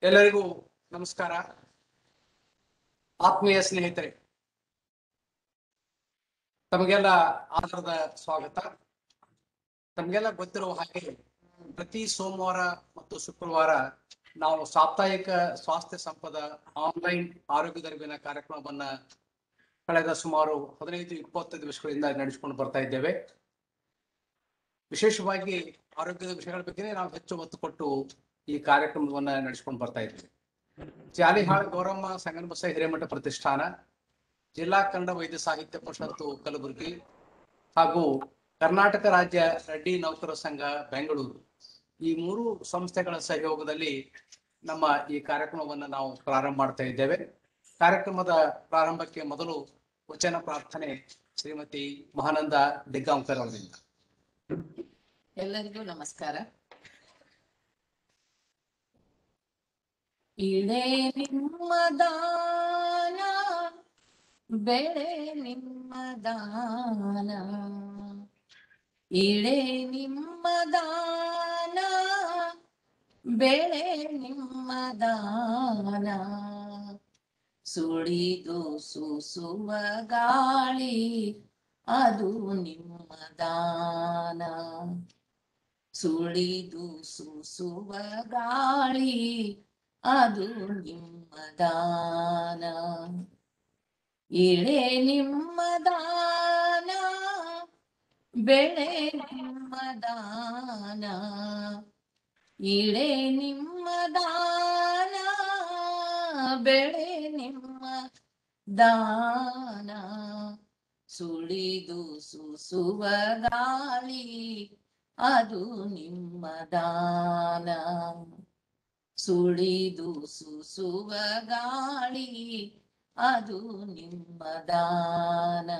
ಎಲ್ಲರಿಗೂ ನಮಸ್ಕಾರ. ಆತ್ಮೀಯ ಸ್ನೇಹಿತರೆ, ತಮಗೆಲ್ಲ ಆಧಾರದ ಸ್ವಾಗತ. ತಮಗೆಲ್ಲ ಗೊತ್ತಿರುವ ಹಾಗೆ ಪ್ರತಿ ಸೋಮವಾರ ಮತ್ತು ಶುಕ್ರವಾರ ನಾವು ಸಾಪ್ತಾಹಿಕ ಸ್ವಾಸ್ಥ್ಯ ಸಂಪದ ಆನ್ಲೈನ್ ಆರೋಗ್ಯದ ಅರಿವಿನ ಕಾರ್ಯಕ್ರಮವನ್ನ ಕಳೆದ ಸುಮಾರು 15-20 ದಿವಸಗಳಿಂದ ನಡೆಸಿಕೊಂಡು ಬರ್ತಾ ಇದ್ದೇವೆ. ವಿಶೇಷವಾಗಿ ಆರೋಗ್ಯದ ವಿಷಯಗಳ ಬಗ್ಗೆ ನಾವು ಹೆಚ್ಚು ಒತ್ತು ಕೊಟ್ಟು ಈ ಕಾರ್ಯಕ್ರಮವನ್ನ ನಡೆಸಿಕೊಂಡು ಬರ್ತಾ ಇದ್ದೇವೆ. ಜಾಲಿಹಾಳ ಗೌರಮ್ಮ ಸಂಗನಬಸ ಹಿರೇಮಠ ಪ್ರತಿಷ್ಠಾನ, ಜಿಲ್ಲಾ ಕನ್ನಡ ವೈದ್ಯ ಸಾಹಿತ್ಯ ಪರಿಷತ್ತು ಕಲಬುರಗಿ ಹಾಗೂ ಕರ್ನಾಟಕ ರಾಜ್ಯ ರೆಡ್ಡಿ ನೌಕರರ ಸಂಘ ಬೆಂಗಳೂರು, ಈ ಮೂರು ಸಂಸ್ಥೆಗಳ ಸಹಯೋಗದಲ್ಲಿ ನಮ್ಮ ಈ ಕಾರ್ಯಕ್ರಮವನ್ನು ನಾವು ಪ್ರಾರಂಭ ಮಾಡ್ತಾ ಇದ್ದೇವೆ. ಕಾರ್ಯಕ್ರಮದ ಪ್ರಾರಂಭಕ್ಕೆ ಮೊದಲು ವಚನ ಪ್ರಾರ್ಥನೆ ಶ್ರೀಮತಿ ಮಹಾನಂದ ಡಿಗ್ಗಾಂಕರ್ ಅವರಿಂದ. ಎಲ್ಲರಿಗೂ ನಮಸ್ಕಾರ. ಇಳೆ ನಿಮ್ಮ ದಾನ, ಬೆಳೆ ನಿಮ್ಮ ದಾನ, ಇಳೆ ನಿಮ್ಮ ದಾನ, ಬೆಳೆ ನಿಮ್ಮ ದಾನ, ಸುಳಿದು ಸೂಸುವ ಗಾಳಿ ಅದು ನಿಮ್ಮ ದಾನ, ಸುಳಿದು ಸೂಸುವ ಗಾಳಿ ಅದು ನಿಮ್ಮ ದಾನ, ಇಳೆ ನಿಮ್ಮ ದಾನ, ಬೆಳೆ ನಿಮ್ಮ ದಾನ, ಇಳೆ ನಿಮ್ಮ ದಾನ, ಬೆಳೆ ನಿಮ್ಮ ದಾನ, ಸುಳಿದು ಸೂಸುವ ಗಾಳಿ ಅದು ನಿಮ್ಮ ದಾನ, ಸುಳಿದು ಸೂಸುವ ಗಾಳಿ ಅದು ನಿಮ್ಮ ದಾನ,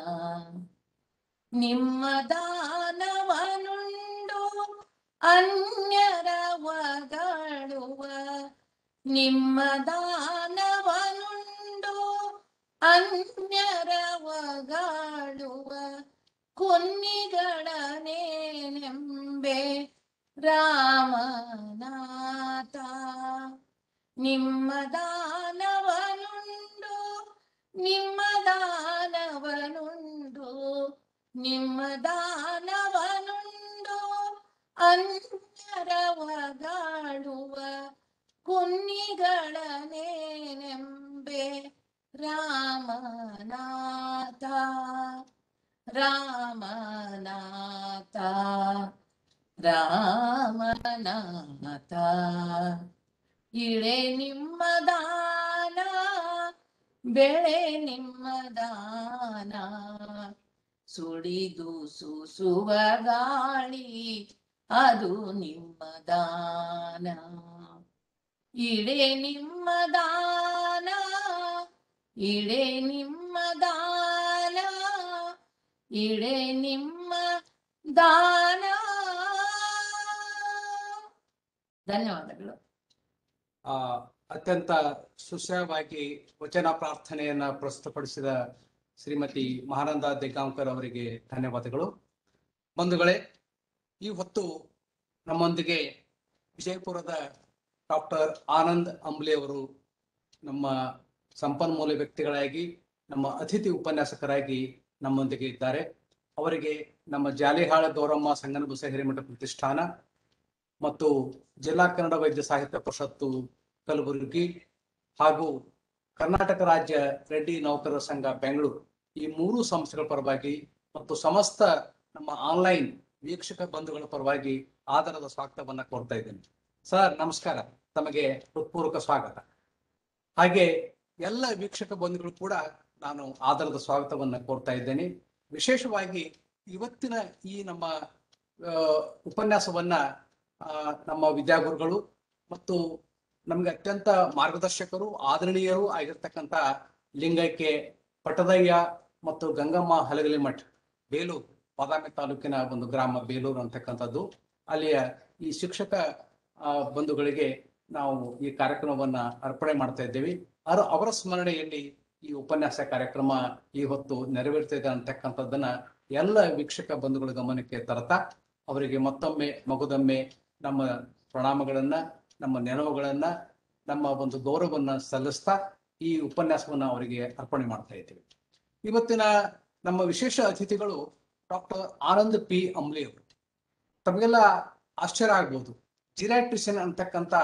ನಿಮ್ಮ ದಾನವನುಂಡು ಅನ್ಯರ ಹೊಗಳುವ, ನಿಮ್ಮ ದಾನವನುಂಡು ಅನ್ಯರ ಹೊಗಳುವ, ಕುನ್ನಿಗಳನೇನೆಂಬೆ ರಾಮನಾಥ, ನಿಮ್ಮ ದಾನವನುಂಡು, ನಿಮ್ಮ ದಾನವನುಂಡು, ನಿಮ್ಮ ದಾನವನುಂಡು ಅನ್ಯರ ಹೊಗಳುವ, ಕುನ್ನಿಗಳನೇನೆಂಬೆ ರಾಮನಾಥ, ರಾಮನಾಥ, ರಾಮನಾಥ, ಇಳೆ ನಿಮ್ಮ ದಾನ, ಬೆಳೆ ನಿಮ್ಮ ದಾನ, ಸುಳಿದು ಸೂಸುವ ಗಾಳಿ ಅದು ನಿಮ್ಮ ದಾನ, ಇಳೆ ನಿಮ್ಮ ದಾನ, ಇಳೆ ನಿಮ್ಮ ದಾನ, ಇಳೆ ನಿಮ್ಮ ದಾನ. ಧನ್ಯವಾದಗಳು. ಅತ್ಯಂತ ಸುಶ್ರಾವ್ಯವಾಗಿ ವಚನ ಪ್ರಾರ್ಥನೆಯನ್ನ ಪ್ರಸ್ತುತಪಡಿಸಿದ ಶ್ರೀಮತಿ ಮಹಾನಂದ ಡಿಗ್ಗಾಂಕರ್ ಅವರಿಗೆ ಧನ್ಯವಾದಗಳು. ಬಂಧುಗಳೇ, ಈ ಹೊತ್ತು ನಮ್ಮೊಂದಿಗೆ ವಿಜಯಪುರದ ಡಾಕ್ಟರ್ ಆನಂದ್ ಅಂಬ್ಲಿ ಅವರು ನಮ್ಮ ಸಂಪನ್ಮೂಲ ವ್ಯಕ್ತಿಗಳಾಗಿ, ನಮ್ಮ ಅತಿಥಿ ಉಪನ್ಯಾಸಕರಾಗಿ ನಮ್ಮೊಂದಿಗೆ ಇದ್ದಾರೆ. ಅವರಿಗೆ ನಮ್ಮ ಜಾಲಿಹಾಳ ಗೌರಮ್ಮ ಸಂಗನಬಸ ಹಿರೇಮಠ ಪ್ರತಿಷ್ಠಾನ ಮತ್ತು ಜಿಲ್ಲಾ ಕನ್ನಡ ವೈದ್ಯ ಸಾಹಿತ್ಯ ಪರಿಷತ್ತು ಕಲಬುರಗಿ ಹಾಗೂ ಕರ್ನಾಟಕ ರಾಜ್ಯ ರೆಡ್ಡಿ ನೌಕರರ ಸಂಘ ಬೆಂಗಳೂರು, ಈ ಮೂರು ಸಂಸ್ಥೆಗಳ ಪರವಾಗಿ ಮತ್ತು ಸಮಸ್ತ ನಮ್ಮ ಆನ್ಲೈನ್ ವೀಕ್ಷಕ ಬಂಧುಗಳ ಪರವಾಗಿ ಆದರದ ಸ್ವಾಗತವನ್ನ ಕೋರ್ತಾ ಇದ್ದೇನೆ. ಸರ್ ನಮಸ್ಕಾರ, ತಮಗೆ ಹೃತ್ಪೂರ್ವಕ ಸ್ವಾಗತ. ಹಾಗೆ ಎಲ್ಲ ವೀಕ್ಷಕ ಬಂಧುಗಳು ಕೂಡ ನಾನು ಆದರದ ಸ್ವಾಗತವನ್ನ ಕೋರ್ತಾ ಇದ್ದೇನೆ. ವಿಶೇಷವಾಗಿ ಇವತ್ತಿನ ಈ ನಮ್ಮ ಉಪನ್ಯಾಸವನ್ನ ನಮ್ಮ ವಿದ್ಯಾಗುರುಗಳು ಮತ್ತು ನಮ್ಗೆ ಅತ್ಯಂತ ಮಾರ್ಗದರ್ಶಕರು, ಆದರಣೀಯರು ಆಗಿರ್ತಕ್ಕಂಥ ಲಿಂಗೈಕ್ಯ ಪಟದಯ್ಯ ಮತ್ತು ಗಂಗಮ್ಮ ಹಲಗಲಿಮಠ್, ಬೇಲೂರು, ಬಾದಾಮಿ ತಾಲೂಕಿನ ಒಂದು ಗ್ರಾಮ ಬೇಲೂರು ಅಂತಕ್ಕಂಥದ್ದು. ಅಲ್ಲಿಯ ಈ ಶಿಕ್ಷಕ ಬಂಧುಗಳಿಗೆ ನಾವು ಈ ಕಾರ್ಯಕ್ರಮವನ್ನ ಅರ್ಪಣೆ ಮಾಡ್ತಾ ಇದ್ದೇವೆ. ಅವರ ಸ್ಮರಣೆಯಲ್ಲಿ ಈ ಉಪನ್ಯಾಸ ಕಾರ್ಯಕ್ರಮ ಈ ಹೊತ್ತು ನೆರವೇರ್ತಿದೆ ಅಂತಕ್ಕಂಥದ್ದನ್ನ ಎಲ್ಲ ವೀಕ್ಷಕ ಬಂಧುಗಳ ಗಮನಕ್ಕೆ ತರತಾ ಅವರಿಗೆ ಮತ್ತೊಮ್ಮೆ ಮಗದೊಮ್ಮೆ ನಮ್ಮ ಪ್ರಣಾಮಗಳನ್ನ, ನಮ್ಮ ನೆನವುಗಳನ್ನ ನಮ್ಮ ಒಂದು ಗೌರವವನ್ನ ಸಲ್ಲಿಸ್ತಾ ಈ ಉಪನ್ಯಾಸವನ್ನ ಅವರಿಗೆ ಅರ್ಪಣೆ ಮಾಡ್ತಾ ಇದ್ದೀವಿ. ಇವತ್ತಿನ ನಮ್ಮ ವಿಶೇಷ ಅತಿಥಿಗಳು ಡಾಕ್ಟರ್ ಆನಂದ್ ಪಿ ಅಂಬ್ಲಿ ಅವರು. ತಮಗೆಲ್ಲ ಆಶ್ಚರ್ಯ ಆಗ್ಬೋದು, ಜಿರಾಟ್ರಿಷನ್ ಅಂತಕ್ಕಂಥ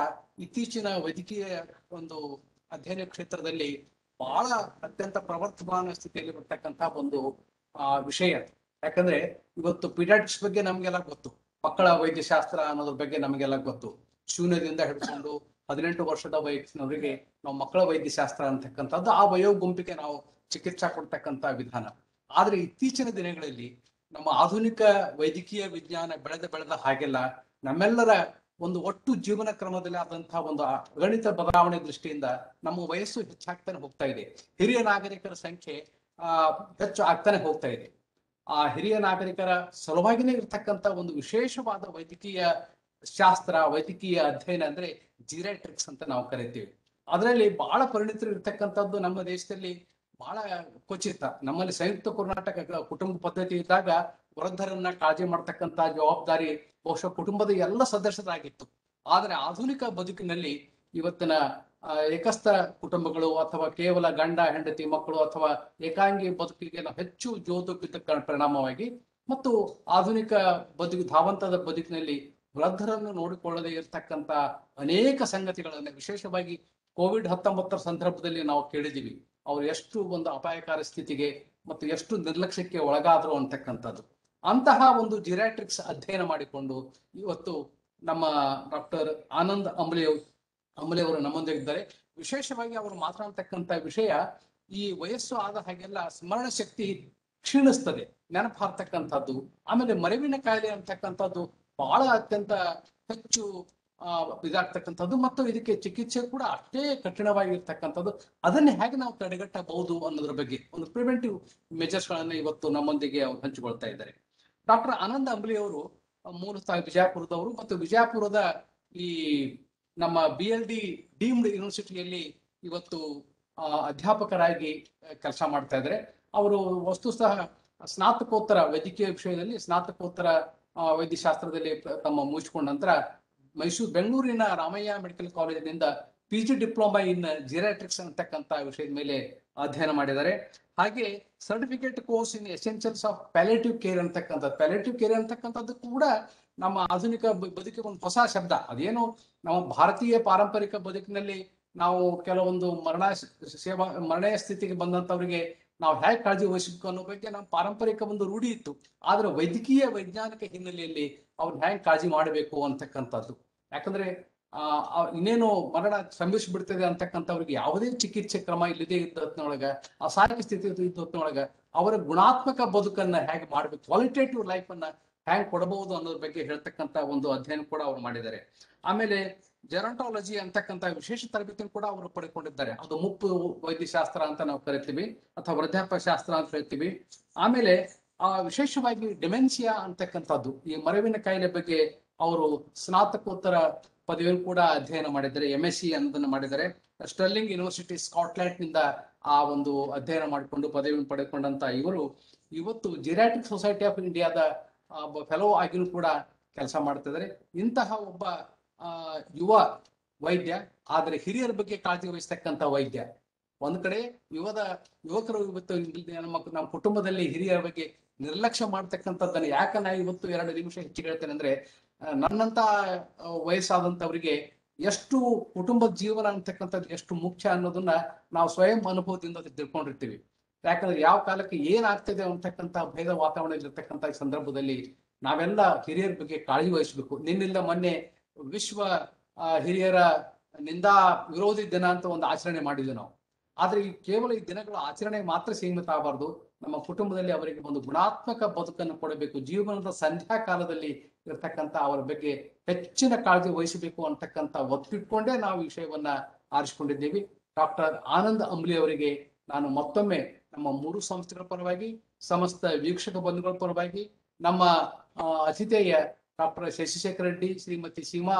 ಇತ್ತೀಚಿನ ವೈದ್ಯಕೀಯ ಒಂದು ಅಧ್ಯಯನ ಕ್ಷೇತ್ರದಲ್ಲಿ ಬಹಳ ಅತ್ಯಂತ ಪ್ರವರ್ತಮಾನ ಸ್ಥಿತಿಯಲ್ಲಿ ಬರ್ತಕ್ಕಂಥ ಒಂದು ವಿಷಯ. ಯಾಕಂದ್ರೆ ಇವತ್ತು ಪೀಡಿಯಾಟ್ರಿಕ್ಸ್ ಬಗ್ಗೆ ನಮಗೆಲ್ಲ ಗೊತ್ತು, ಮಕ್ಕಳ ವೈದ್ಯಶಾಸ್ತ್ರ ಅನ್ನೋದ್ರ ಬಗ್ಗೆ ನಮಗೆಲ್ಲ ಗೊತ್ತು. ಶೂನ್ಯದಿಂದ ಹಿಡ್ಕೊಂಡು 18 ವರ್ಷದ ವಯಸ್ಸಿನವರಿಗೆ ನಾವು ಮಕ್ಕಳ ವೈದ್ಯಶಾಸ್ತ್ರ ಅಂತಕ್ಕಂಥದ್ದು, ಆ ವಯೋ ಗುಂಪಿಗೆ ನಾವು ಚಿಕಿತ್ಸಾ ಕೊಡ್ತಕ್ಕಂಥ ವಿಧಾನ. ಆದ್ರೆ ಇತ್ತೀಚಿನ ದಿನಗಳಲ್ಲಿ ನಮ್ಮ ಆಧುನಿಕ ವೈದ್ಯಕೀಯ ವಿಜ್ಞಾನ ಬೆಳೆದ ಹಾಗೆಲ್ಲ ನಮ್ಮೆಲ್ಲರ ಒಂದು ಒಟ್ಟು ಜೀವನ ಕ್ರಮದಲ್ಲಿ ಆದಂತಹ ಒಂದು ಅಗಣಿತ ಬದಲಾವಣೆ ದೃಷ್ಟಿಯಿಂದ ನಮ್ಮ ವಯಸ್ಸು ಹೆಚ್ಚಾಗ್ತಾನೆ ಹೋಗ್ತಾ ಇದೆ. ಹಿರಿಯ ನಾಗರಿಕರ ಸಂಖ್ಯೆ ಹೆಚ್ಚು ಆಗ್ತಾನೆ ಹೋಗ್ತಾ ಇದೆ. ಆ ಹಿರಿಯ ನಾಗರಿಕರ ಸಲುವಾಗಿನೇ ಇರ್ತಕ್ಕಂಥ ಒಂದು ವಿಶೇಷವಾದ ವೈದ್ಯಕೀಯ ಶಾಸ್ತ್ರ, ವೈದ್ಯಕೀಯ ಅಧ್ಯಯನ ಅಂದ್ರೆ ಜಿರಾಟ್ರಿಕ್ಸ್ ಅಂತ ನಾವು ಕರಿತೀವಿ. ಅದರಲ್ಲಿ ಬಹಳ ಪರಿಣಿತರು ಇರ್ತಕ್ಕಂಥದ್ದು ನಮ್ಮ ದೇಶದಲ್ಲಿ ಬಹಳ ಕ್ವಚಿತ. ನಮ್ಮಲ್ಲಿ ಸಂಯುಕ್ತ ಕರ್ನಾಟಕ ಕುಟುಂಬ ಪದ್ಧತಿ ಇದ್ದಾಗ ವೃದ್ಧರನ್ನ ಕಾಳಜಿ ಮಾಡ್ತಕ್ಕಂಥ ಜವಾಬ್ದಾರಿ ಬಹುಶಃ ಕುಟುಂಬದ ಎಲ್ಲ ಸದಸ್ಯರಾಗಿತ್ತು. ಆದ್ರೆ ಆಧುನಿಕ ಬದುಕಿನಲ್ಲಿ ಇವತ್ತಿನ ಏಕಸ್ಥ ಕುಟುಂಬಗಳು ಅಥವಾ ಕೇವಲ ಗಂಡ ಹೆಂಡತಿ ಮಕ್ಕಳು ಅಥವಾ ಏಕಾಂಗಿ ಬದುಕಿಗೆ ಹೆಚ್ಚು ಜೋತು ಬಿದ್ದ ಪರಿಣಾಮವಾಗಿ ಮತ್ತು ಆಧುನಿಕ ಧಾವಂತದ ಬದುಕಿನಲ್ಲಿ ವೃದ್ಧರನ್ನು ನೋಡಿಕೊಳ್ಳದೆ ಇರತಕ್ಕಂತ ಅನೇಕ ಸಂಗತಿಗಳನ್ನ ವಿಶೇಷವಾಗಿ ಕೋವಿಡ್-19 ಸಂದರ್ಭದಲ್ಲಿ ನಾವು ಕೇಳಿದೀವಿ. ಅವ್ರು ಎಷ್ಟು ಒಂದು ಅಪಾಯಕಾರಿ ಸ್ಥಿತಿಗೆ ಮತ್ತು ಎಷ್ಟು ನಿರ್ಲಕ್ಷ್ಯಕ್ಕೆ ಒಳಗಾದ್ರು ಅಂತಕ್ಕಂಥದ್ದು. ಅಂತಹ ಒಂದು ಜಿರಾಟ್ರಿಕ್ಸ್ ಅಧ್ಯಯನ ಮಾಡಿಕೊಂಡು ಇವತ್ತು ನಮ್ಮ ಡಾಕ್ಟರ್ ಆನಂದ್ ಅಂಬ್ಲಿ ಅವರು ನಮ್ಮೊಂದಿಗಿದ್ದಾರೆ. ವಿಶೇಷವಾಗಿ ಅವರು ಮಾತನಾಡ್ತಕ್ಕಂಥ ವಿಷಯ, ಈ ವಯಸ್ಸು ಆದ ಹಾಗೆಲ್ಲ ಸ್ಮರಣ ಶಕ್ತಿ ಕ್ಷೀಣಿಸ್ತದೆ, ನೆನಪಾರ್ತಕ್ಕಂಥದ್ದು. ಆಮೇಲೆ ಮರೆವಿನ ಕಾಯಿಲೆ ಅಂತಕ್ಕಂಥದ್ದು ಬಹಳ ಅತ್ಯಂತ ಹೆಚ್ಚು ಇದಾಗ್ತಕ್ಕಂಥದ್ದು ಮತ್ತು ಇದಕ್ಕೆ ಚಿಕಿತ್ಸೆ ಕೂಡ ಅಷ್ಟೇ ಕಠಿಣವಾಗಿರ್ತಕ್ಕಂಥದ್ದು. ಅದನ್ನೇ ಹೇಗೆ ನಾವು ತಡೆಗಟ್ಟಬಹುದು ಅನ್ನೋದ್ರ ಬಗ್ಗೆ ಒಂದು ಪ್ರಿವೆಂಟಿವ್ ಮೆಜರ್ಸ್ ಗಳನ್ನ ಇವತ್ತು ನಮ್ಮೊಂದಿಗೆ ಅವರು ಹಂಚಿಕೊಳ್ತಾ ಇದ್ದಾರೆ. ಡಾಕ್ಟರ್ ಆನಂದ್ ಅಂಬ್ಲಿ ಅವರು ಮೂಲತಃ ವಿಜಯಪುರದವರು ಮತ್ತು ವಿಜಯಪುರದ ಈ ನಮ್ಮ BLD ಡೀಮ್ಡ್ ಯೂನಿವರ್ಸಿಟಿಯಲ್ಲಿ ಇವತ್ತು ಅಧ್ಯಾಪಕರಾಗಿ ಕೆಲಸ ಮಾಡ್ತಾ ಇದ್ದಾರೆ. ಅವರು ವಸ್ತುತಃ ಸ್ನಾತಕೋತ್ತರ ವೈದ್ಯಕೀಯ ವಿಷಯದಲ್ಲಿ ಸ್ನಾತಕೋತ್ತರ ವೈದ್ಯಶಾಸ್ತ್ರದಲ್ಲಿ ತಮ್ಮ ಮುಗಿಸಿಕೊಂಡ ನಂತರ ಬೆಂಗಳೂರಿನ ರಾಮಯ್ಯ ಮೆಡಿಕಲ್ ಕಾಲೇಜಿನಿಂದ PG ಡಿಪ್ಲೊಮಾ ಇನ್ ಜಿರಾಟ್ರಿಕ್ಸ್ ಅಂತಕ್ಕಂಥ ವಿಷಯದ ಮೇಲೆ ಅಧ್ಯಯನ ಮಾಡಿದ್ದಾರೆ. ಹಾಗೆ certificate course in essentials of palliative care ಅಂತಕ್ಕಂಥದ್ದು. ಪ್ಯಾಲೇಟಿವ್ ಕೇರ್ ಅಂತಕ್ಕಂಥದ್ದು ಕೂಡ ನಮ್ಮ ಆಧುನಿಕ ಬದುಕಿಗೆ ಒಂದು ಹೊಸ ಶಬ್ದ. ಅದೇನು ನಾವು ಭಾರತೀಯ ಪಾರಂಪರಿಕ ಬದುಕಿನಲ್ಲಿ ನಾವು ಕೆಲವೊಂದು ಮರಣೀಯ ಸ್ಥಿತಿಗೆ ಬಂದಂತವರಿಗೆ ನಾವು ಹೇಗೆ ಕಾಳಜಿ ವಹಿಸಬೇಕು ಅನ್ನೋ ಬಗ್ಗೆ ನಮ್ಮ ಪಾರಂಪರಿಕ ಒಂದು ರೂಢಿ ಇತ್ತು. ಆದ್ರೆ ವೈದ್ಯಕೀಯ ವೈಜ್ಞಾನಿಕ ಹಿನ್ನೆಲೆಯಲ್ಲಿ ಅವ್ರು ಹೇಗೆ ಕಾಳಜಿ ಮಾಡಬೇಕು ಅಂತಕ್ಕಂಥದ್ದು. ಯಾಕಂದ್ರೆ ಇನ್ನೇನು ಮರಣ ಸಂಭವಿಸಿಬಿಡ್ತದೆ ಅಂತಕ್ಕಂಥವ್ರಿಗೆ ಯಾವುದೇ ಚಿಕಿತ್ಸೆ ಕ್ರಮ ಇಲ್ಲದೆ ಇದ್ದೊತ್ನೊಳಗ, ಅಸಹಾಯಕ ಸ್ಥಿತಿ ಇದ್ದೊತ್ನೊಳಗ ಅವರ ಗುಣಾತ್ಮಕ ಬದುಕನ್ನ ಹೇಗೆ ಮಾಡ್ಬೇಕು, ಕ್ವಾಲಿಟೇಟಿವ್ ಲೈಫ್ ಅನ್ನ ಹ್ಯಾಂಗ್ ಕೊಡಬಹುದು ಅನ್ನೋದ್ರ ಬಗ್ಗೆ ಹೇಳ್ತಕ್ಕಂಥ ಒಂದು ಅಧ್ಯಯನ ಕೂಡ ಅವ್ರು ಮಾಡಿದ್ದಾರೆ. ಆಮೇಲೆ ಜೆರಾಂಟಾಲಜಿ ಅಂತಕ್ಕಂಥ ವಿಶೇಷ ತರಬೇತಿ ಕೂಡ ಅವರು ಪಡ್ಕೊಂಡಿದ್ದಾರೆ. ಅದು ಮುಪ್ಪು ವೈದ್ಯಶಾಸ್ತ್ರ ಅಂತ ನಾವು ಕರಿತೀವಿ ಅಥವಾ ವೃದ್ಧಾಪ್ಯ ಶಾಸ್ತ್ರ ಅಂತ ಹೇಳ್ತೀವಿ. ಆಮೇಲೆ ವಿಶೇಷವಾಗಿ ಡಿಮೆನ್ಸಿಯಾ ಅಂತಕ್ಕಂಥದ್ದು, ಈ ಮರೆವಿನ ಕಾಯಿಲೆ ಬಗ್ಗೆ ಅವರು ಸ್ನಾತಕೋತ್ತರ ಪದವಿಯನ್ನು ಕೂಡ ಅಧ್ಯಯನ ಮಾಡಿದ್ದಾರೆ. MSc ಅನ್ನೋದನ್ನ ಮಾಡಿದ್ದಾರೆ. ಸ್ಟರ್ಲಿಂಗ್ ಯೂನಿವರ್ಸಿಟಿ ಸ್ಕಾಟ್ಲೆಂಡ್ ನಿಂದ ಆ ಒಂದು ಅಧ್ಯಯನ ಮಾಡಿಕೊಂಡು ಪದವಿಯನ್ನು ಪಡೆದುಕೊಂಡಂತ ಇವರು ಇವತ್ತು ಜಿರಾಟ್ರಿಕ್ ಸೊಸೈಟಿ ಆಫ್ ಇಂಡಿಯಾದ ಫೆಲೋ ಆಗಿನೂ ಕೂಡ ಕೆಲಸ ಮಾಡ್ತಿದ್ದಾರೆ. ಇಂತಹ ಒಬ್ಬ ಯುವ ವೈದ್ಯ, ಆದ್ರೆ ಹಿರಿಯರ ಬಗ್ಗೆ ಕಾಳಜಿ ವಹಿಸ್ತಕ್ಕಂಥ ವೈದ್ಯ. ಒಂದ್ ಕಡೆ ಯುವಕರು ಇವತ್ತು ನಮ್ಮ ಕುಟುಂಬದಲ್ಲಿ ಹಿರಿಯರ ಬಗ್ಗೆ ನಿರ್ಲಕ್ಷ್ಯ ಮಾಡ್ತಕ್ಕಂಥದ್ದನ್ನ ಯಾಕೆ ನಾ ಇವತ್ತು 2 ನಿಮಿಷ ಹೆಚ್ಚಿಗೆ ಹೇಳ್ತೇನೆ ಅಂದ್ರೆ, ನನ್ನಂತ ವಯಸ್ಸಾದಂಥವ್ರಿಗೆ ಎಷ್ಟು ಕುಟುಂಬದ ಜೀವನ ಅಂತಕ್ಕಂಥದ್ದು ಎಷ್ಟು ಮುಖ್ಯ ಅನ್ನೋದನ್ನ ನಾವು ಸ್ವಯಂ ಅನುಭವದಿಂದ ತಿಳ್ಕೊಂಡಿರ್ತೀವಿ. ಯಾಕಂದ್ರೆ ಯಾವ ಕಾಲಕ್ಕೆ ಏನಾಗ್ತದೆ ಅಂತಕ್ಕಂಥ ಭೇದ ವಾತಾವರಣದಲ್ಲಿರ್ತಕ್ಕಂಥ ಸಂದರ್ಭದಲ್ಲಿ ನಾವೆಲ್ಲ ಹಿರಿಯರ ಬಗ್ಗೆ ಕಾಳಜಿ ವಹಿಸಬೇಕು. ನಿನ್ನಿಂದ ಮೊನ್ನೆ ವಿಶ್ವ ಹಿರಿಯರ ನಿಂದಾ ವಿರೋಧಿ ದಿನ ಅಂತ ಒಂದು ಆಚರಣೆ ಮಾಡಿದ್ವಿ ನಾವು. ಆದ್ರೆ ಈ ಕೇವಲ ಈ ದಿನಗಳ ಆಚರಣೆ ಮಾತ್ರ ಸೀಮಿತ ಆಗಬಾರ್ದು. ನಮ್ಮ ಕುಟುಂಬದಲ್ಲಿ ಅವರಿಗೆ ಒಂದು ಗುಣಾತ್ಮಕ ಬದುಕನ್ನು ಕೊಡಬೇಕು. ಜೀವನದ ಸಂಧ್ಯಾ ಕಾಲದಲ್ಲಿ ಇರ್ತಕ್ಕಂಥ ಅವರ ಬಗ್ಗೆ ಹೆಚ್ಚಿನ ಕಾಳಜಿ ವಹಿಸಬೇಕು ಅಂತಕ್ಕಂಥ ಒತ್ತಿಟ್ಕೊಂಡೇ ನಾವು ವಿಷಯವನ್ನ ಆರಿಸಿಕೊಂಡಿದ್ದೀವಿ. ಡಾಕ್ಟರ್ ಆನಂದ್ ಅಂಬ್ಲಿ ಅವರಿಗೆ ನಾನು ಮತ್ತೊಮ್ಮೆ ನಮ್ಮ 3 ಸಂಸ್ಥೆಗಳ ಪರವಾಗಿ, ಸಮಸ್ತ ವೀಕ್ಷಕ ಬಂಧುಗಳ ಪರವಾಗಿ, ನಮ್ಮ ಅತಿಥೇಯ ಡಾಕ್ಟರ್ ಶಶಿಶೇಖರ್ ರೆಡ್ಡಿ, ಶ್ರೀಮತಿ ಸೀಮಾ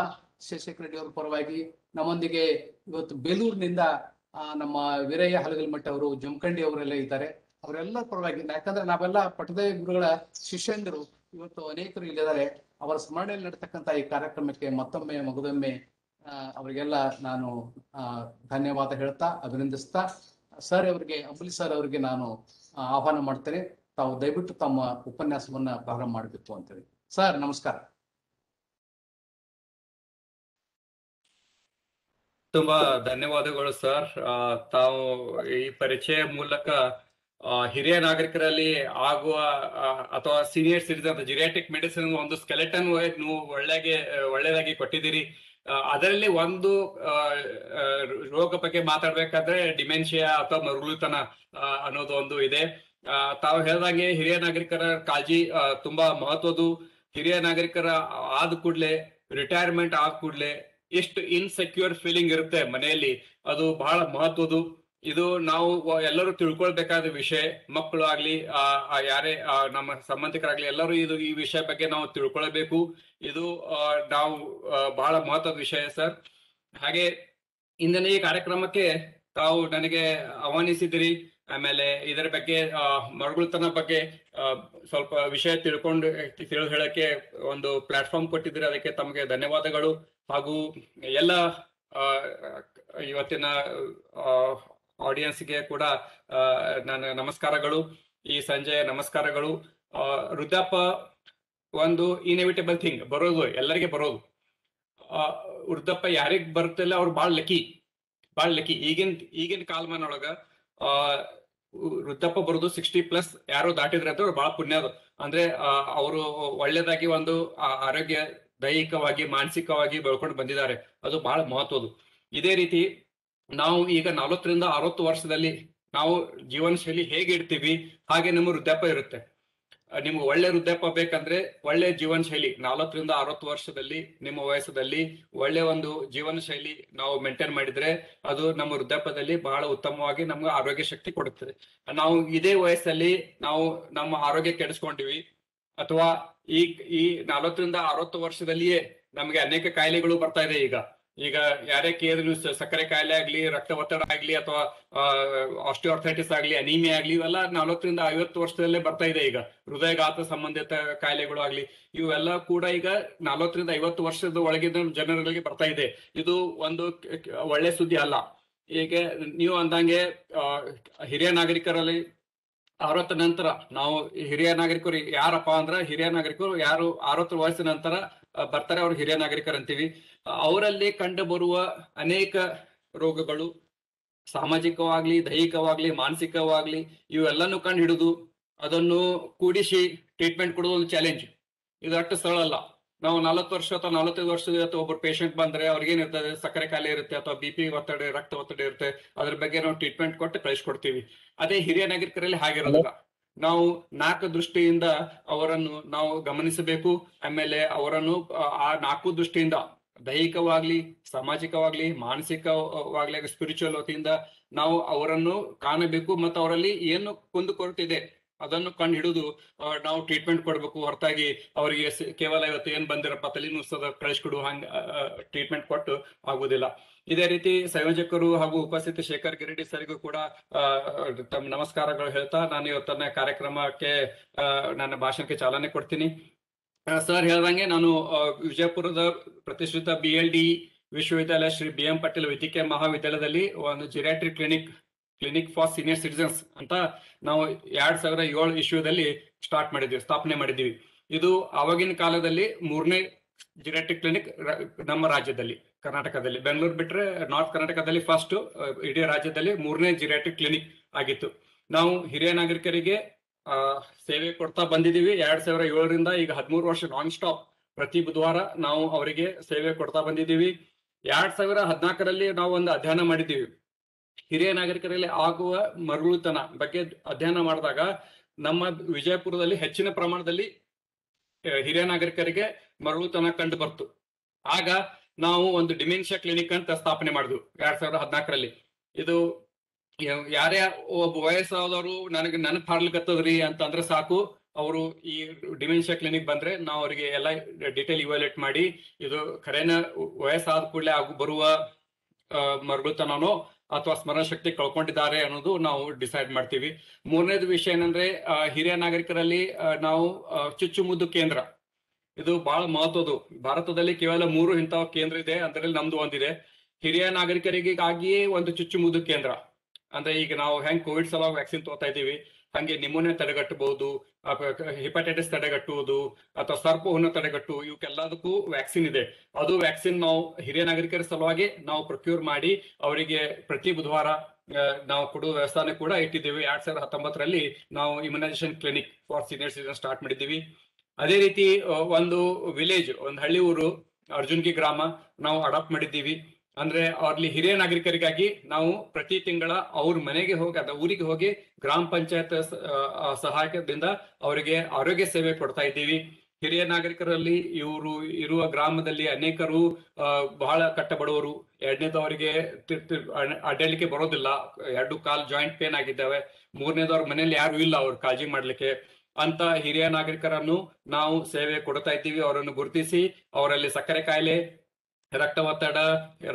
ಶಶಿಶೇಖರ್ ರೆಡ್ಡಿ ಅವರ ಪರವಾಗಿ, ನಮ್ಮೊಂದಿಗೆ ಇವತ್ತು ಬೇಲೂರಿನಿಂದ ನಮ್ಮ ವೀರಯ್ಯ ಹಲಗಲ್ಮಠ ಅವರು, ಜಮಖಂಡಿ ಅವರೆಲ್ಲ ಇದ್ದಾರೆ. ಅವರೆಲ್ಲರ ಪರವಾಗಿ, ಯಾಕಂದ್ರೆ ನಾವೆಲ್ಲ ಪಟ್ಟದ ಗುರುಗಳ ಶಿಷ್ಯಂದರು ಇವತ್ತು ಅನೇಕರು ಇಲ್ಲಿದ್ದಾರೆ. ಅವರ ಸ್ಮರಣೆಯಲ್ಲಿ ನಡೀತಕ್ಕಂಥ ಈ ಕಾರ್ಯಕ್ರಮಕ್ಕೆ ಮತ್ತೊಮ್ಮೆ ಮಗದೊಮ್ಮೆ ಅವರಿಗೆಲ್ಲ ನಾನು ಧನ್ಯವಾದ ಹೇಳ್ತಾ ಅಭಿನಂದಿಸ್ತಾ ಸರ್ ಅವರಿಗೆ ಅಂಬಲಿ ಸರ್ ಅವರಿಗೆ ನಾನು ಆಹ್ವಾನ ಮಾಡ್ತೇನೆ. ತಾವು ದಯವಿಟ್ಟು ತಮ್ಮ ಉಪನ್ಯಾಸವನ್ನ ಪ್ರಾರಂಭ ಮಾಡಬೇಕು ಅಂತೇಳಿ. ಸರ್ ನಮಸ್ಕಾರ. ತುಂಬಾ ಧನ್ಯವಾದಗಳು ಸರ್. ತಾವು ಈ ಪರಿಚಯ ಮೂಲಕ ಹಿರಿಯ ನಾಗರಿಕರಲ್ಲಿ ಆಗುವ ಅಥವಾ ಸೀನಿಯರ್ ಸಿಟಿಸನ್ ಜಿರಿಯಾಟ್ರಿಕ್ ಮೆಡಿಸಿನ್ ಒಂದು ಸ್ಕೆಲೆಟನ್ ನೀವು ಒಳ್ಳೆದಾಗಿ ಕೊಟ್ಟಿದ್ದೀರಿ. ಅದರಲ್ಲಿ ಒಂದು ರೋಗ ಬಗ್ಗೆ ಮಾತಾಡ್ಬೇಕಾದ್ರೆ ಡಿಮೆನ್ಷಿಯಾ ಅಥವಾ ಮರುಳುತನ ಅನ್ನೋದು ಒಂದು ಇದೆ. ತಾವು ಹೇಳಿದಂಗೆ ಹಿರಿಯ ನಾಗರಿಕರ ಕಾಳಜಿ ತುಂಬಾ ಮಹತ್ವದ್ದು. ಹಿರಿಯ ನಾಗರಿಕರ ಆದ ಕೂಡ್ಲೆ, ರಿಟೈರ್ಮೆಂಟ್ ಆದ ಕೂಡ್ಲೆ ಎಷ್ಟು ಇನ್ಸೆಕ್ಯೂರ್ ಫೀಲಿಂಗ್ ಇರುತ್ತೆ ಮನೆಯಲ್ಲಿ, ಅದು ಬಹಳ ಮಹತ್ವದ್ದು. ಇದು ನಾವು ಎಲ್ಲರೂ ತಿಳ್ಕೊಳ್ಬೇಕಾದ ವಿಷಯ. ಮಕ್ಕಳು ಆಗ್ಲಿ, ಯಾರೇ ನಮ್ಮ ಸಂಬಂಧಿಕರಾಗ್ಲಿ, ಎಲ್ಲರೂ ಈ ವಿಷಯ ಬಗ್ಗೆ ನಾವು ತಿಳ್ಕೊಳ್ಬೇಕು. ಇದು ನಾವು ಬಹಳ ಮಹತ್ವದ ವಿಷಯ ಸರ್. ಹಾಗೆ ಇಂದಿನ ಈ ಕಾರ್ಯಕ್ರಮಕ್ಕೆ ತಾವು ನನಗೆ ಆಹ್ವಾನಿಸಿದಿರಿ. ಆಮೇಲೆ ಇದರ ಬಗ್ಗೆ ಮರುಳುತನ ಬಗ್ಗೆ ಸ್ವಲ್ಪ ವಿಷಯ ತಿಳಿದು ಹೇಳಕ್ಕೆ ಒಂದು ಪ್ಲಾಟ್ಫಾರ್ಮ್ ಕೊಟ್ಟಿದ್ದೀರಿ. ಅದಕ್ಕೆ ತಮಗೆ ಧನ್ಯವಾದಗಳು. ಹಾಗೂ ಎಲ್ಲ ಇವತ್ತಿನ ಆಡಿಯನ್ಸ್ಗೆ ಕೂಡ ನನ್ನ ನಮಸ್ಕಾರಗಳು. ಈ ಸಂಜೆಯ ನಮಸ್ಕಾರಗಳು. ವೃದ್ಧಾಪ್ಯ ಒಂದು ಇನ್ಎವಿಟೇಬಲ್ ಥಿಂಗ್, ಬರೋದು ಎಲ್ಲರಿಗೆ ಬರೋದು. ವೃದ್ಧಾಪ್ಯ ಯಾರಿಗ್ ಬರುತ್ತಿಲ್ಲ ಅವ್ರು ಬಾಳ್ ಲಕ್ಕಿ. ಈಗಿನ ಕಾಲಮಾನ ಒಳಗ ವೃದ್ಧಾಪ್ಯ ಬರೋದು 60+ ಯಾರು ದಾಟಿದ್ರೆ ಅಂತ ಅವ್ರು ಬಹಳ ಪುಣ್ಯದು. ಅಂದ್ರೆ ಅವರು ಒಳ್ಳೇದಾಗಿ ಒಂದು ಆರೋಗ್ಯ ದೈಹಿಕವಾಗಿ ಮಾನಸಿಕವಾಗಿ ಬೆಳ್ಕೊಂಡು ಬಂದಿದ್ದಾರೆ. ಅದು ಬಹಳ ಮಹತ್ವದ್ದು. ಇದೇ ರೀತಿ ನಾವು ಈಗ 40ರಿಂದ 60 ವರ್ಷದಲ್ಲಿ ನಾವು ಜೀವನ ಶೈಲಿ ಹೇಗೆ ಇಡ್ತೀವಿ ಹಾಗೆ ನಮ್ಮ ವೃದ್ಧಾಪ್ಯ ಇರುತ್ತೆ. ನಿಮ್ಗೆ ಒಳ್ಳೆ ವೃದ್ಧಾಪ್ಯ ಬೇಕಂದ್ರೆ ಒಳ್ಳೆ ಜೀವನ ಶೈಲಿ 40ರಿಂದ 60 ವರ್ಷದಲ್ಲಿ ನಿಮ್ಮ ವಯಸ್ಸದಲ್ಲಿ ಒಳ್ಳೆ ಒಂದು ಜೀವನ ಶೈಲಿ ನಾವು ಮೇಂಟೈನ್ ಮಾಡಿದ್ರೆ ಅದು ನಮ್ಮ ವೃದ್ಧಾಪ್ಯದಲ್ಲಿ ಬಹಳ ಉತ್ತಮವಾಗಿ ನಮ್ಗೆ ಆರೋಗ್ಯ ಶಕ್ತಿ ಕೊಡುತ್ತದೆ. ನಾವು ಇದೇ ವಯಸ್ಸಲ್ಲಿ ನಾವು ನಮ್ಮ ಆರೋಗ್ಯ ಕೆಡಿಸ್ಕೊಂಡಿವಿ ಅಥವಾ ಈ 40ರಿಂದ 60 ವರ್ಷದಲ್ಲಿಯೇ ನಮ್ಗೆ ಅನೇಕ ಕಾಯಿಲೆಗಳು ಬರ್ತಾ ಇದೆ. ಈಗ ಯಾರೇ ಕೇಳಿದ್ರು ಸಕ್ಕರೆ ಕಾಯಿಲೆ ಆಗ್ಲಿ, ರಕ್ತ ಒತ್ತಡ ಆಗ್ಲಿ, ಅಥವಾ ಆಸ್ಟಿಯೋಆರ್ಥೈಟಿಸ್ ಆಗ್ಲಿ, ಅನೀಮಿಯಾ ಆಗ್ಲಿ, ಇವೆಲ್ಲ 40ರಿಂದ 50 ವರ್ಷದಲ್ಲೇ ಬರ್ತಾ ಇದೆ. ಈಗ ಹೃದಯಘಾತ ಸಂಬಂಧಿತ ಕಾಯಿಲೆಗಳು ಆಗ್ಲಿ, ಇವೆಲ್ಲ ಕೂಡ ಈಗ 40ರಿಂದ 50 ವರ್ಷದ ಒಳಗಿನ ಜನರಿಗೆ ಬರ್ತಾ ಇದೆ. ಇದು ಒಂದು ಒಳ್ಳೆ ಸುದ್ದಿ ಅಲ್ಲ. ಈಗ ನೀವು ಅಂದಂಗೆ ಹಿರಿಯ ನಾಗರಿಕರಲ್ಲಿ 60 ನಂತರ ನಾವು ಹಿರಿಯ ನಾಗರಿಕರು ಯಾರಪ್ಪ ಅಂದ್ರ, ಹಿರಿಯ ನಾಗರಿಕರು ಯಾರು 60 ವಯಸ್ಸಿನ ನಂತರ ಬರ್ತಾರೆ ಅವ್ರು ಹಿರಿಯ ನಾಗರಿಕರು ಅಂತೀವಿ. ಅವರಲ್ಲಿ ಕಂಡು ಬರುವ ಅನೇಕ ರೋಗಗಳು ಸಾಮಾಜಿಕವಾಗ್ಲಿ, ದೈಹಿಕವಾಗ್ಲಿ, ಮಾನಸಿಕವಾಗ್ಲಿ, ಇವೆಲ್ಲನೂ ಕಂಡು ಹಿಡಿದು ಅದನ್ನು ಕೂಡಿಸಿ ಟ್ರೀಟ್ಮೆಂಟ್ ಕೊಡೋದು ಒಂದು ಚಾಲೆಂಜ್. ಇದು ಅಷ್ಟು ಸರಳ ಅಲ್ಲ. ನಾವು 40 ವರ್ಷ ಅಥವಾ 45 ವರ್ಷದ ಅಥವಾ ಒಬ್ಬರು ಪೇಷಂಟ್ ಬಂದ್ರೆ ಅವ್ರಿಗೇನಿರ್ತದೆ, ಸಕ್ಕರೆ ಕಾಯಿಲೆ ಇರುತ್ತೆ ಅಥವಾ BP ಒತ್ತಡ, ರಕ್ತ ಒತ್ತಡ ಇರುತ್ತೆ. ಅದ್ರ ಬಗ್ಗೆ ನಾವು ಟ್ರೀಟ್ಮೆಂಟ್ ಕೊಟ್ಟು ಕಳಿಸ್ಕೊಡ್ತೀವಿ. ಅದೇ ಹಿರಿಯ ನಾಗರಿಕರಲ್ಲಿ ಹಾಗಿರೋದಿಲ್ಲ. ನಾವು 4 ದೃಷ್ಟಿಯಿಂದ ಅವರನ್ನು ನಾವು ಗಮನಿಸಬೇಕು. ಆಮೇಲೆ ಅವರನ್ನು ಆ 4 ದೃಷ್ಟಿಯಿಂದ ದೈಹಿಕವಾಗ್ಲಿ, ಸಾಮಾಜಿಕವಾಗ್ಲಿ, ಮಾನಸಿಕವಾಗ್ಲಿ, ಸ್ಪಿರಿಚುವಲ್ ವತಿಯಿಂದ ನಾವು ಅವರನ್ನು ಕಾಣಬೇಕು. ಮತ್ತು ಅವರಲ್ಲಿ ಏನು ಕುಂದುಕೊರತಿದೆ ಅದನ್ನು ಕಂಡು ಹಿಡಿದು ನಾವು ಟ್ರೀಟ್ಮೆಂಟ್ ಕೊಡ್ಬೇಕು. ಹೊರತಾಗಿ ಅವರಿಗೆ ಕೇವಲ ಇವತ್ತು ಏನ್ ಬಂದಿರಪ್ಪ ತಲೆನೂಸದ ಕಳಿಸ್ಕೊಡು ಹಂಗ ಟ್ರೀಟ್ಮೆಂಟ್ ಕೊಟ್ಟು ಆಗುದಿಲ್ಲ. ಇದೇ ರೀತಿ ಸಂಯೋಜಕರು ಹಾಗೂ ಉಪಸ್ಥಿತಿ ಶೇಖರ್ ಗಿರಿಡಿ ಸರ್ಗೂ ಕೂಡ ತಮ್ಮ ನಮಸ್ಕಾರಗಳು ಹೇಳ್ತಾ ನಾನು ಇವತ್ತನ್ನ ಕಾರ್ಯಕ್ರಮಕ್ಕೆ ನನ್ನ ಭಾಷಣಕ್ಕೆ ಚಾಲನೆ ಕೊಡ್ತೀನಿ. ಸರ್ ಹೇಳ್ದಂಗೆ ನಾನು ವಿಜಯಪುರದ ಪ್ರತಿಷ್ಠಿತ BLD ವಿಶ್ವವಿದ್ಯಾಲಯ ಶ್ರೀ BM ಪಾಟೀಲ್ ವೈದ್ಯಕೀಯ ಮಹಾವಿದ್ಯಾಲಯದಲ್ಲಿ ಒಂದು geriatric clinic for senior citizens ಅಂತ ನಾವು 2007 ಇಶ್ಯೂದಲ್ಲಿ ಸ್ಥಾಪನೆ ಮಾಡಿದ್ದೀವಿ. ಇದು ಆವಾಗಿನ ಕಾಲದಲ್ಲಿ 3ನೇ ಜಿರಿಯಾಟ್ರಿಕ್ ಕ್ಲಿನಿಕ್ ನಮ್ಮ ರಾಜ್ಯದಲ್ಲಿ, ಕರ್ನಾಟಕದಲ್ಲಿ. ಬೆಂಗಳೂರು ಬಿಟ್ರೆ ನಾರ್ತ್ ಕರ್ನಾಟಕದಲ್ಲಿ ಫಸ್ಟ್, ಇಡೀ ರಾಜ್ಯದಲ್ಲಿ 3ನೇ ಜಿರಿಯಾಟ್ರಿಕ್ ಕ್ಲಿನಿಕ್ ಆಗಿತ್ತು. ನಾವು ಹಿರಿಯ ನಾಗರಿಕರಿಗೆ ಸೇವೆ ಕೊಡ್ತಾ ಬಂದಿದ್ದೀವಿ 2007ರಿಂದ ಈಗ 13 ವರ್ಷ ನಾನ್ ಸ್ಟಾಪ್. ಪ್ರತಿ ಬುಧವಾರ ನಾವು ಅವರಿಗೆ ಸೇವೆ ಕೊಡ್ತಾ ಬಂದಿದ್ದೀವಿ. 2014ರಲ್ಲಿ ನಾವು ಒಂದು ಅಧ್ಯಯನ ಮಾಡಿದ್ದೀವಿ. ಹಿರಿಯ ನಾಗರಿಕರಲ್ಲಿ ಆಗುವ ಮರುಳುತನ ಬಗ್ಗೆ ಅಧ್ಯಯನ ಮಾಡಿದಾಗ ನಮ್ಮ ವಿಜಯಪುರದಲ್ಲಿ ಹೆಚ್ಚಿನ ಪ್ರಮಾಣದಲ್ಲಿ ಹಿರಿಯ ನಾಗರಿಕರಿಗೆ ಮರುಳುತನ ಕಂಡು ಬರ್ತು. ಆಗ ನಾವು ಒಂದು ಡಿಮೆನ್ಷಿಯಾ ಕ್ಲಿನಿಕ್ ಅಂತ ಸ್ಥಾಪನೆ ಮಾಡಿದ್ವಿ 2014ರಲ್ಲಿ. ಇದು ಯಾರೇ ಒಬ್ಬ ವಯಸ್ಸಾದವರು ನನಗ್ ಹಾಡ್ಲಿಕ್ಕತ್ತದ್ರಿ ಅಂತಂದ್ರೆ ಸಾಕು, ಅವರು ಈ ಡಿಮೆನ್ಷಿಯಾ ಕ್ಲಿನಿಕ್ ಬಂದ್ರೆ ನಾವು ಅವರಿಗೆ ಎಲ್ಲ ಡಿಟೇಲ್ ಇವ್ಯಾಲ್ಯೂಯೇಟ್ ಮಾಡಿ ಇದು ಖರೇನ ವಯಸ್ಸಾದ ಕೂಡಲೇ ಬರುವ ಮರುಳುತನನೋ ಅಥವಾ ಸ್ಮರಣ ಶಕ್ತಿ ಕಳ್ಕೊಂಡಿದ್ದಾರೆ ಅನ್ನೋದು ನಾವು ಡಿಸೈಡ್ ಮಾಡ್ತೀವಿ. 3ನೇದು ವಿಷಯ ಏನಂದ್ರೆ ಹಿರಿಯ ನಾಗರಿಕರಲ್ಲಿ ನಾವು ಚುಚ್ಚುಮದ್ದು ಕೇಂದ್ರ ಇದು ಬಹಳ ಮಹತ್ವದ್ದು. ಭಾರತದಲ್ಲಿ ಕೇವಲ 3 ಇಂತಹ ಕೇಂದ್ರ ಇದೆ, ಅದರಲ್ಲಿ ನಮ್ದು ಒಂದಿದೆ. ಹಿರಿಯ ನಾಗರಿಕರಿಗಾಗಿಯೇ ಒಂದು ಚುಚ್ಚುಮದ್ದು ಕೇಂದ್ರ. ಅಂದ್ರೆ ಈಗ ನಾವು ಹೆಂಗ್ ಕೋವಿಡ್ ಸಲುವಾಗಿ ವ್ಯಾಕ್ಸಿನ್ ತಗೋತಾ ಇದ್ದೀವಿ, ಹಂಗೆ ನಿಮೋನಿಯಾ ತಡೆಗಟ್ಟಬಹುದು, ಹಿಪಟೈಟಿಸ್ ತಡೆಗಟ್ಟುವುದು ಅಥವಾ ಸರ್ಪವನ್ನು ತಡೆಗಟ್ಟು, ಇವಕ್ಕೆಲ್ಲದಕ್ಕೂ ವ್ಯಾಕ್ಸಿನ್ ಇದೆ. ಅದು ವ್ಯಾಕ್ಸಿನ್ ನಾವು ಹಿರಿಯ ನಾಗರಿಕರ ಸಲುವಾಗಿ ನಾವು ಪ್ರೊಕ್ಯೂರ್ ಮಾಡಿ ಅವರಿಗೆ ಪ್ರತಿ ಬುಧವಾರ ನಾವು ಕೊಡುವ ವ್ಯವಸ್ಥಾನ ಕೂಡ ಇಟ್ಟಿದ್ದೀವಿ. 2019ರಲ್ಲಿ ನಾವು immunisation clinic for senior citizen start ಮಾಡಿದ್ದೀವಿ. ಅದೇ ರೀತಿ ಒಂದು ಹಳ್ಳಿ ಊರು ಅರ್ಜುನ್ಗಿ ಗ್ರಾಮ ನಾವು ಅಡಾಪ್ಟ್ ಮಾಡಿದ್ದೀವಿ. ಅಂದ್ರೆ ಅಲ್ಲಿ ಹಿರಿಯ ನಾಗರಿಕರಿಗಾಗಿ ನಾವು ಪ್ರತಿ ತಿಂಗಳ ಅವ್ರ ಮನೆಗೆ ಹೋಗಿ ಊರಿಗೆ ಹೋಗಿ ಗ್ರಾಮ ಪಂಚಾಯತ್ ಸಹಾಯಕದಿಂದ ಅವರಿಗೆ ಆರೋಗ್ಯ ಸೇವೆ ಕೊಡ್ತಾ ಇದ್ದೀವಿ. ಹಿರಿಯ ನಾಗರಿಕರಲ್ಲಿ ಇವರು ಇರುವ ಗ್ರಾಮದಲ್ಲಿ ಅನೇಕರು ಬಹಳ ಕಟ್ಟಬಡವರು, ಎರಡನೇದವರಿಗೆ ಅಡ್ಡಾಡ್ಲಿಕ್ಕೆ ಬರೋದಿಲ್ಲ, 2 ಕಾಲ್ ಜಾಯಿಂಟ್ ಪೇನ್ ಆಗಿದ್ದಾವೆ, ಮೂರನೇದವ್ರ ಮನೇಲಿ ಯಾರು ಇಲ್ಲ ಅವ್ರ ಕಾಳಜಿ ಮಾಡ್ಲಿಕ್ಕೆ. ಅಂತ ಹಿರಿಯ ನಾಗರಿಕರನ್ನು ನಾವು ಸೇವೆ ಕೊಡ್ತಾ ಇದ್ದೀವಿ. ಅವರನ್ನು ಗುರುತಿಸಿ ಅವರಲ್ಲಿ ಸಕ್ಕರೆ ಕಾಯಿಲೆ, ರಕ್ತ ಒತ್ತಡ,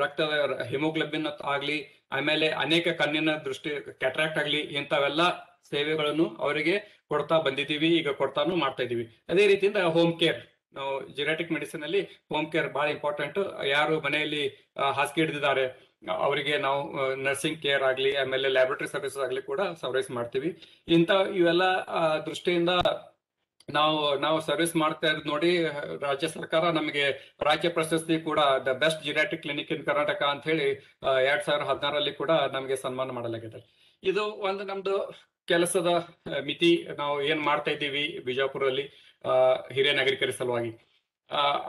ರಕ್ತದ ಹಿಮೋಗ್ಲೋಬಿನ್ ಆಗ್ಲಿ, ಆಮೇಲೆ ಅನೇಕ ಕಣ್ಣಿನ ದೃಷ್ಟಿ ಕ್ಯಾಟ್ರಾಕ್ಟ್ ಆಗ್ಲಿ, ಇಂಥವೆಲ್ಲ ಸೇವೆಗಳನ್ನು ಅವರಿಗೆ ಕೊಡ್ತಾ ಬಂದಿದ್ದೀವಿ, ಈಗ ಕೊಡ್ತಾನು ಮಾಡ್ತಾ ಇದ್ದೀವಿ. ಅದೇ ರೀತಿಯಿಂದ ಹೋಮ್ ಕೇರ್, ನಾವು ಜಿರಾಟಿಕ್ ಮೆಡಿಸಿನ್ ಅಲ್ಲಿ ಹೋಮ್ ಕೇರ್ ಬಹಳ ಇಂಪಾರ್ಟೆಂಟ್. ಯಾರು ಮನೆಯಲ್ಲಿ ಹಾಸಿಗೆ ಹಿಡಿದಿದ್ದಾರೆ ಅವರಿಗೆ ನಾವು ನರ್ಸಿಂಗ್ ಕೇರ್ ಆಗ್ಲಿ, ಆಮೇಲೆ ಲ್ಯಾಬೊರೇಟರಿ ಸರ್ವಿಸಸ್ ಆಗ್ಲಿ ಕೂಡ ಸರ್ವಿಸ್ ಮಾಡ್ತೀವಿ. ಇವೆಲ್ಲ ದೃಷ್ಟಿಯಿಂದ ನಾವು ಸರ್ವಿಸ್ ಮಾಡ್ತಾ ಇರೋದು ನೋಡಿ ರಾಜ್ಯ ಸರ್ಕಾರ ನಮಗೆ ರಾಜ್ಯ ಪ್ರಶಸ್ತಿ ಕೂಡ ದ ಬೆಸ್ಟ್ ಜಿರಾಟಿಕ್ ಕ್ಲಿನಿಕ್ ಇನ್ ಕರ್ನಾಟಕ ಅಂತ ಹೇಳಿ 2016ರಲ್ಲಿ ಕೂಡ ನಮಗೆ ಸನ್ಮಾನ ಮಾಡಲಾಗಿದೆ. ಇದು ಒಂದು ನಮ್ದು ಕೆಲಸದ ಮಿತಿ. ನಾವು ಏನ್ ಮಾಡ್ತಾ ಇದ್ದೀವಿ ಬಿಜಾಪುರಲ್ಲಿ ಹಿರಿಯ ನಾಗರಿಕರ ಸಲುವಾಗಿ.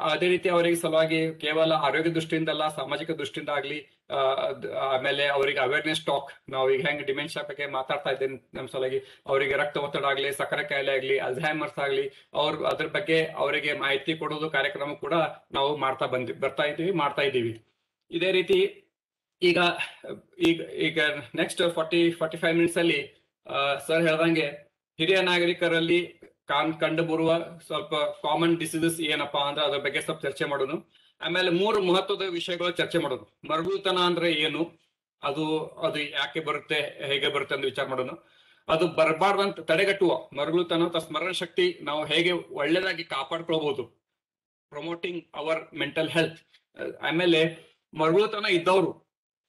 ಅದೇ ರೀತಿ ಅವರಿಗೆ ಸಲುವಾಗಿ ಕೇವಲ ಆರೋಗ್ಯ ದೃಷ್ಟಿಯಿಂದ ಅಲ್ಲ, ಸಾಮಾಜಿಕ ದೃಷ್ಟಿಯಿಂದ ಆಗ್ಲಿ, ಆಮೇಲೆ ಅವರಿಗೆ ಅವೇರ್ನೆಸ್ ಟಾಕ್, ನಾವು ಈಗ ಹೆಂಗ್ ಡಿಮೆನ್ಷಿಯಾ ಬಗ್ಗೆ ಮಾತಾಡ್ತಾ ಇದ್ದೇನೆ ನಮ್ಮ ಸಲುವಾಗಿ, ಅವರಿಗೆ ರಕ್ತ ಒತ್ತಡ ಆಗ್ಲಿ, ಸಕ್ಕರೆ ಕಾಯಿಲೆ ಆಗ್ಲಿ, ಅಲ್ಝೈಮರ್ಸ್ ಆಗ್ಲಿ, ಅದ್ರ ಬಗ್ಗೆ ಅವರಿಗೆ ಮಾಹಿತಿ ಕೊಡೋದು ಕಾರ್ಯಕ್ರಮ ಕೂಡ ನಾವು ಮಾಡ್ತಾ ಇದ್ದೀವಿ. ಇದೇ ರೀತಿ ಈಗ ನೆಕ್ಸ್ಟ್ 45 ಮಿನಿಟ್ಸ್ ಅಲ್ಲಿ ಸರ್ ಹೇಳ್ದಂಗೆ ಹಿರಿಯ ನಾಗರಿಕರಲ್ಲಿ ಕಂಡು ಬರುವ ಸ್ವಲ್ಪ ಕಾಮನ್ ಡಿಸೀಸಸ್ ಏನಪ್ಪಾ ಅಂದ್ರೆ ಅದ್ರ ಬಗ್ಗೆ ಸ್ವಲ್ಪ ಚರ್ಚೆ ಮಾಡೋಣ. ಆಮೇಲೆ 3 ಮಹತ್ವದ ವಿಷಯಗಳು ಚರ್ಚೆ ಮಾಡೋದು. ಮರಳುತನ ಅಂದ್ರೆ ಏನು, ಅದು ಯಾಕೆ ಬರುತ್ತೆ, ಹೇಗೆ ಬರುತ್ತೆ ಅಂತ ವಿಚಾರ ಮಾಡೋಣ. ಅದು ಬರಬಾರ್ದಂತ ತಡೆಗಟ್ಟುವ ಮರಳುತನ ಅಥವಾ ಸ್ಮರಣ ಶಕ್ತಿ ನಾವು ಹೇಗೆ ಒಳ್ಳೆದಾಗಿ ಕಾಪಾಡ್ಕೊಳ್ಬಹುದು, ಪ್ರಮೋಟಿಂಗ್ ಅವರ್ ಮೆಂಟಲ್ ಹೆಲ್ತ್. ಆಮೇಲೆ ಮರಳುತನ ಇದ್ದವರು,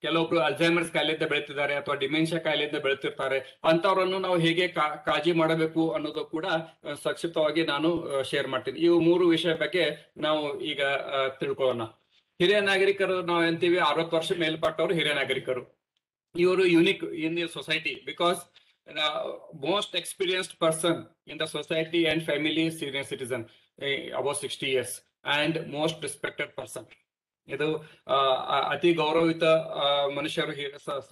ಕೆಲವೊಬ್ರು ಅಲ್ಝೈಮರ್ಸ್ ಕಾಯಿಲೆಯಿಂದ ಬೆಳೀತಿದ್ದಾರೆ ಅಥವಾ ಡಿಮೆನ್ಷಿಯಾ ಕಾಯಿಲೆಯಿಂದ ಬೆಳೀತಿರ್ತಾರೆ, ಅಂತವ್ರನ್ನು ನಾವು ಹೇಗೆ ಕಾಳಜಿ ಮಾಡಬೇಕು ಅನ್ನೋದು ಕೂಡ ಸಂಕ್ಷಿಪ್ತವಾಗಿ ನಾನು ಶೇರ್ ಮಾಡ್ತೀನಿ. ಇವು 3 ವಿಷಯ ಬಗ್ಗೆ ನಾವು ಈಗ ತಿಳ್ಕೊಳ್ಳೋಣ. ಹಿರಿಯ ನಾಗರಿಕರು ನಾವು ಅಂತೀವಿ 60 ವರ್ಷ ಮೇಲ್ಪಟ್ಟವರು ಹಿರಿಯ ನಾಗರಿಕರು. ಇವರು unique in the society because most experienced person in the society and family senior citizen about 60 years and most respected person. ಇದು ಅತಿ ಗೌರವಿತ ಮನುಷ್ಯರು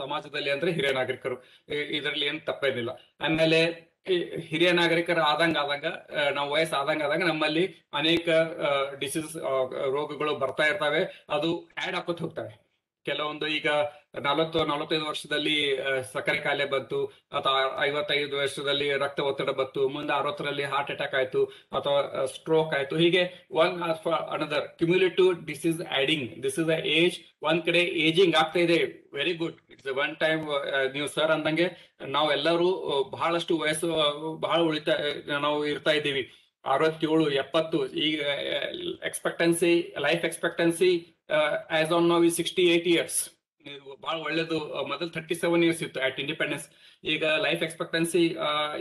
ಸಮಾಜದಲ್ಲಿ ಅಂದ್ರೆ ಹಿರಿಯ ನಾಗರಿಕರು. ಇದರಲ್ಲಿ ಏನು ತಪ್ಪೇನಿಲ್ಲ. ಆಮೇಲೆ ಹಿರಿಯ ನಾಗರಿಕರ ಆದಂಗ ನಾವು ವಯಸ್ಸು ಆದಂಗ ನಮ್ಮಲ್ಲಿ ಅನೇಕ ಡಿಸೀಸ್ ರೋಗಗಳು ಬರ್ತಾ ಇರ್ತವೆ, ಅದು ಆಡ್ ಹಾಕೋತ್ ಹೋಗ್ತವೆ. ಕೆಲವೊಂದು ಈಗ 45 ವರ್ಷದಲ್ಲಿ ಸಕ್ಕರೆ ಕಾಯಿಲೆ ಬಂತು, ಅಥವಾ 55 ವರ್ಷದಲ್ಲಿ ರಕ್ತ ಒತ್ತಡ ಬಂತು, ಮುಂದೆ 60ರಲ್ಲಿ ಹಾರ್ಟ್ ಅಟ್ಯಾಕ್ ಆಯ್ತು ಅಥವಾ ಸ್ಟ್ರೋಕ್ ಆಯ್ತು. ಹೀಗೆ one another cumulative disease adding. This is the age. ಒಂದ್ ಕಡೆ ಏಜಿಂಗ್ ಆಗ್ತಾ ಇದೆ, very good. It's one time ನೀವು ಸರ್ ಅಂದಂಗೆ ನಾವೆಲ್ಲರೂ ಬಹಳಷ್ಟು ವಯಸ್ಸು ಬಹಳ ನಾವು ಇರ್ತಾ ಇದ್ದೀವಿ. 67, 70. ಈಗ life expectancy as on now 68 years. ಬಹಳ ಒಳ್ಳೇದು. ಮೊದಲು 37 years ಇತ್ತು ಅಟ್ ಇಂಡಿಪೆಂಡೆನ್ಸ್. ಈಗ ಲೈಫ್ ಎಕ್ಸ್ಪೆಕ್ಟೆನ್ಸಿ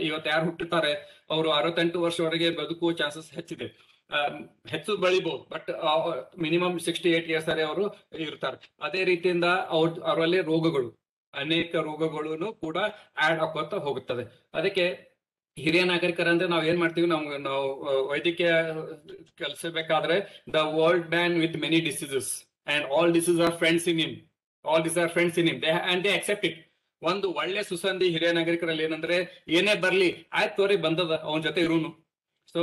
ಇವತ್ತು ಯಾರು ಹುಟ್ಟುತ್ತಾರೆ ಅವರು 68 ವರ್ಷವರೆಗೆ ಬದುಕುವ ಚಾನ್ಸಸ್ ಹೆಚ್ಚಿದೆ. ಹೆಚ್ಚು ಬೆಳಿಬಹುದು, ಬಟ್ ಮಿನಿಮಮ್ 68 years ಅವರು ಇರ್ತಾರೆ. ಅದೇ ರೀತಿಯಿಂದ ಅವರಲ್ಲಿ ಅನೇಕ ರೋಗಗಳು ಕೂಡ ಆಡ್ ಹಾಕೋತಾ ಹೋಗುತ್ತದೆ. ಅದಕ್ಕೆ ಹಿರಿಯ ನಾಗರಿಕರಂದ್ರೆ ನಾವ್ ಏನ್ ಮಾಡ್ತೀವಿ, ನಾವು ವೈದ್ಯಕೀಯ ಕಲಿಸಬೇಕಾದ್ರೆ the old man with many diseases and all disease are friends in him and they accept it. ಒಂದು ಒಳ್ಳೆ ಸುಸಂಧಿ ಹಿರಿಯ ನಾಗರಿಕರಲ್ಲಿ ಏನಂದ್ರೆ ಏನೇ ಬರ್ಲಿ ಆಯ್ತು ತೋರಿ ಬಂದದ ಅವನ ಜೊತೆ ಇರುನು. So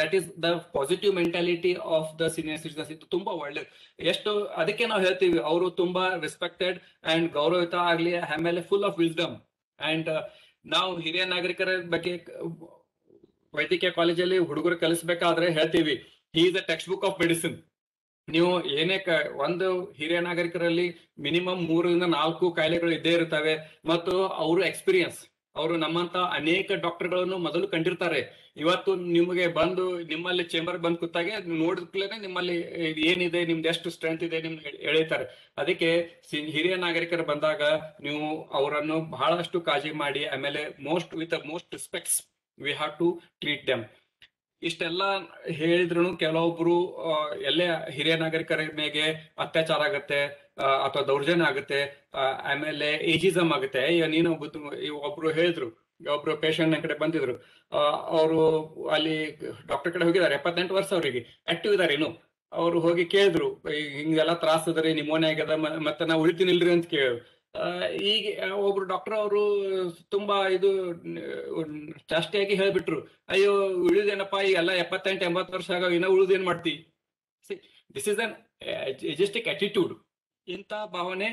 that is the positive mentality of the senior citizens. ಇದು ತುಂಬಾ ಒಳ್ಳೇದು. ಅದಕ್ಕೆ ನಾವು ಹೇಳ್ತೀವಿ ಅವರು ತುಂಬಾ ರೆಸ್ಪೆಕ್ಟೆಡ್ ಅಂಡ್ ಗೌರವಿತ ಆಗ್ಲಿ, ಆಮೇಲೆ ಫುಲ್ ಆಫ್ ವಿಸ್ಡಮ್. ಅಂಡ್ ನಾವು ಹಿರಿಯ ನಾಗರಿಕರ ಬಗ್ಗೆ ವೈದ್ಯಕೀಯ ಕಾಲೇಜಲ್ಲಿ ಹುಡುಗರು ಕಲಿಸ್ಬೇಕಾದ್ರೆ ಹೇಳ್ತೀವಿ, he is a text book of medicine. ನೀವು ಒಂದು ಹಿರಿಯ ನಾಗರಿಕರಲ್ಲಿ ಮಿನಿಮಮ್ 3 ರಿಂದ 4 ಕಾಯಿಲೆಗಳು ಇದ್ದೇ ಇರ್ತವೆ, ಮತ್ತು ಅವರು ಎಕ್ಸ್ಪೀರಿಯನ್ಸ್ ಅವರು ನಮ್ಮಂತ ಅನೇಕ ಡಾಕ್ಟರ್ಗಳನ್ನು ಮೊದಲು ಕಂಡಿರ್ತಾರೆ. ಇವತ್ತು ನಿಮಗೆ ಬಂದು ನಿಮ್ಮಲ್ಲಿ ಚೇಂಬರ್ ಬಂದು ಕೂತಾಗೆ ನೋಡಿದ್ಲೇನೆ ನಿಮ್ಮಲ್ಲಿ ಏನಿದೆ, ನಿಮ್ದು ಎಷ್ಟು ಸ್ಟ್ರೆಂತ್ ಇದೆ ನಿಮ್ಗೆ ಎಳಿತಾರೆ. ಅದಕ್ಕೆ ಹಿರಿಯ ನಾಗರಿಕರು ಬಂದಾಗ ನೀವು ಅವರನ್ನು ಬಹಳಷ್ಟು ಕಾಳಜಿ ಮಾಡಿ, ಆಮೇಲೆ with most respects we have to treat them. ಇಷ್ಟೆಲ್ಲ ಹೇಳಿದ್ರು ಕೆಲವೊಬ್ರು ಎಲ್ಲೇ ಹಿರಿಯ ನಾಗರಿಕರ ಮೇಲೆ ಅತ್ಯಾಚಾರ ಆಗತ್ತೆ ಅಥವಾ ದೌರ್ಜನ್ಯ ಆಗುತ್ತೆ, ಆಮೇಲೆ ಏಜಿಸಮ್ ಆಗುತ್ತೆ. ಈಗ ನೀನು ಒಬ್ರು ಹೇಳಿದ್ರು, ಒಬ್ರು ಪೇಷಂಟ್ ನ ಕಡೆ ಬಂದಿದ್ರು, ಅವರು ಅಲ್ಲಿ ಡಾಕ್ಟರ್ ಕಡೆ ಹೋಗಿದ್ದಾರೆ, 78 ವರ್ಷ ಅವರಿಗೆ, ಆಕ್ಟಿವ್ ಇದಾರೆ ಇನ್ನು. ಅವ್ರು ಹೋಗಿ ಕೇಳಿದ್ರು, ಹಿಂಗೆಲ್ಲ ತ್ರಾಸ ಅದ್ರಿ, ನಿಮೋನಿಯಾ ಆಗ್ಯದ, ಮತ್ತೆ ನಾ ಉಳಿತೀನಿಲ್ರಿ ಅಂತ ಕೇಳಿದ್ರು. ಈಗ ಒಬ್ರು ಡಾಕ್ಟರ್ ಅವರು ತುಂಬಾ ಜಾಸ್ತಿಯಾಗಿ ಹೇಳ್ಬಿಟ್ರು, ಅಯ್ಯೋ ಉಳಿದೇನಪ್ಪಾ, ಈಗೆಲ್ಲ 78-80 ವರ್ಷ ಆಗ ಇನ್ನ ಉಳಿದೇನ್ ಮಾಡ್ತಿ. This is an ageistic attitude. ಇಂಥ ಭಾವನೆ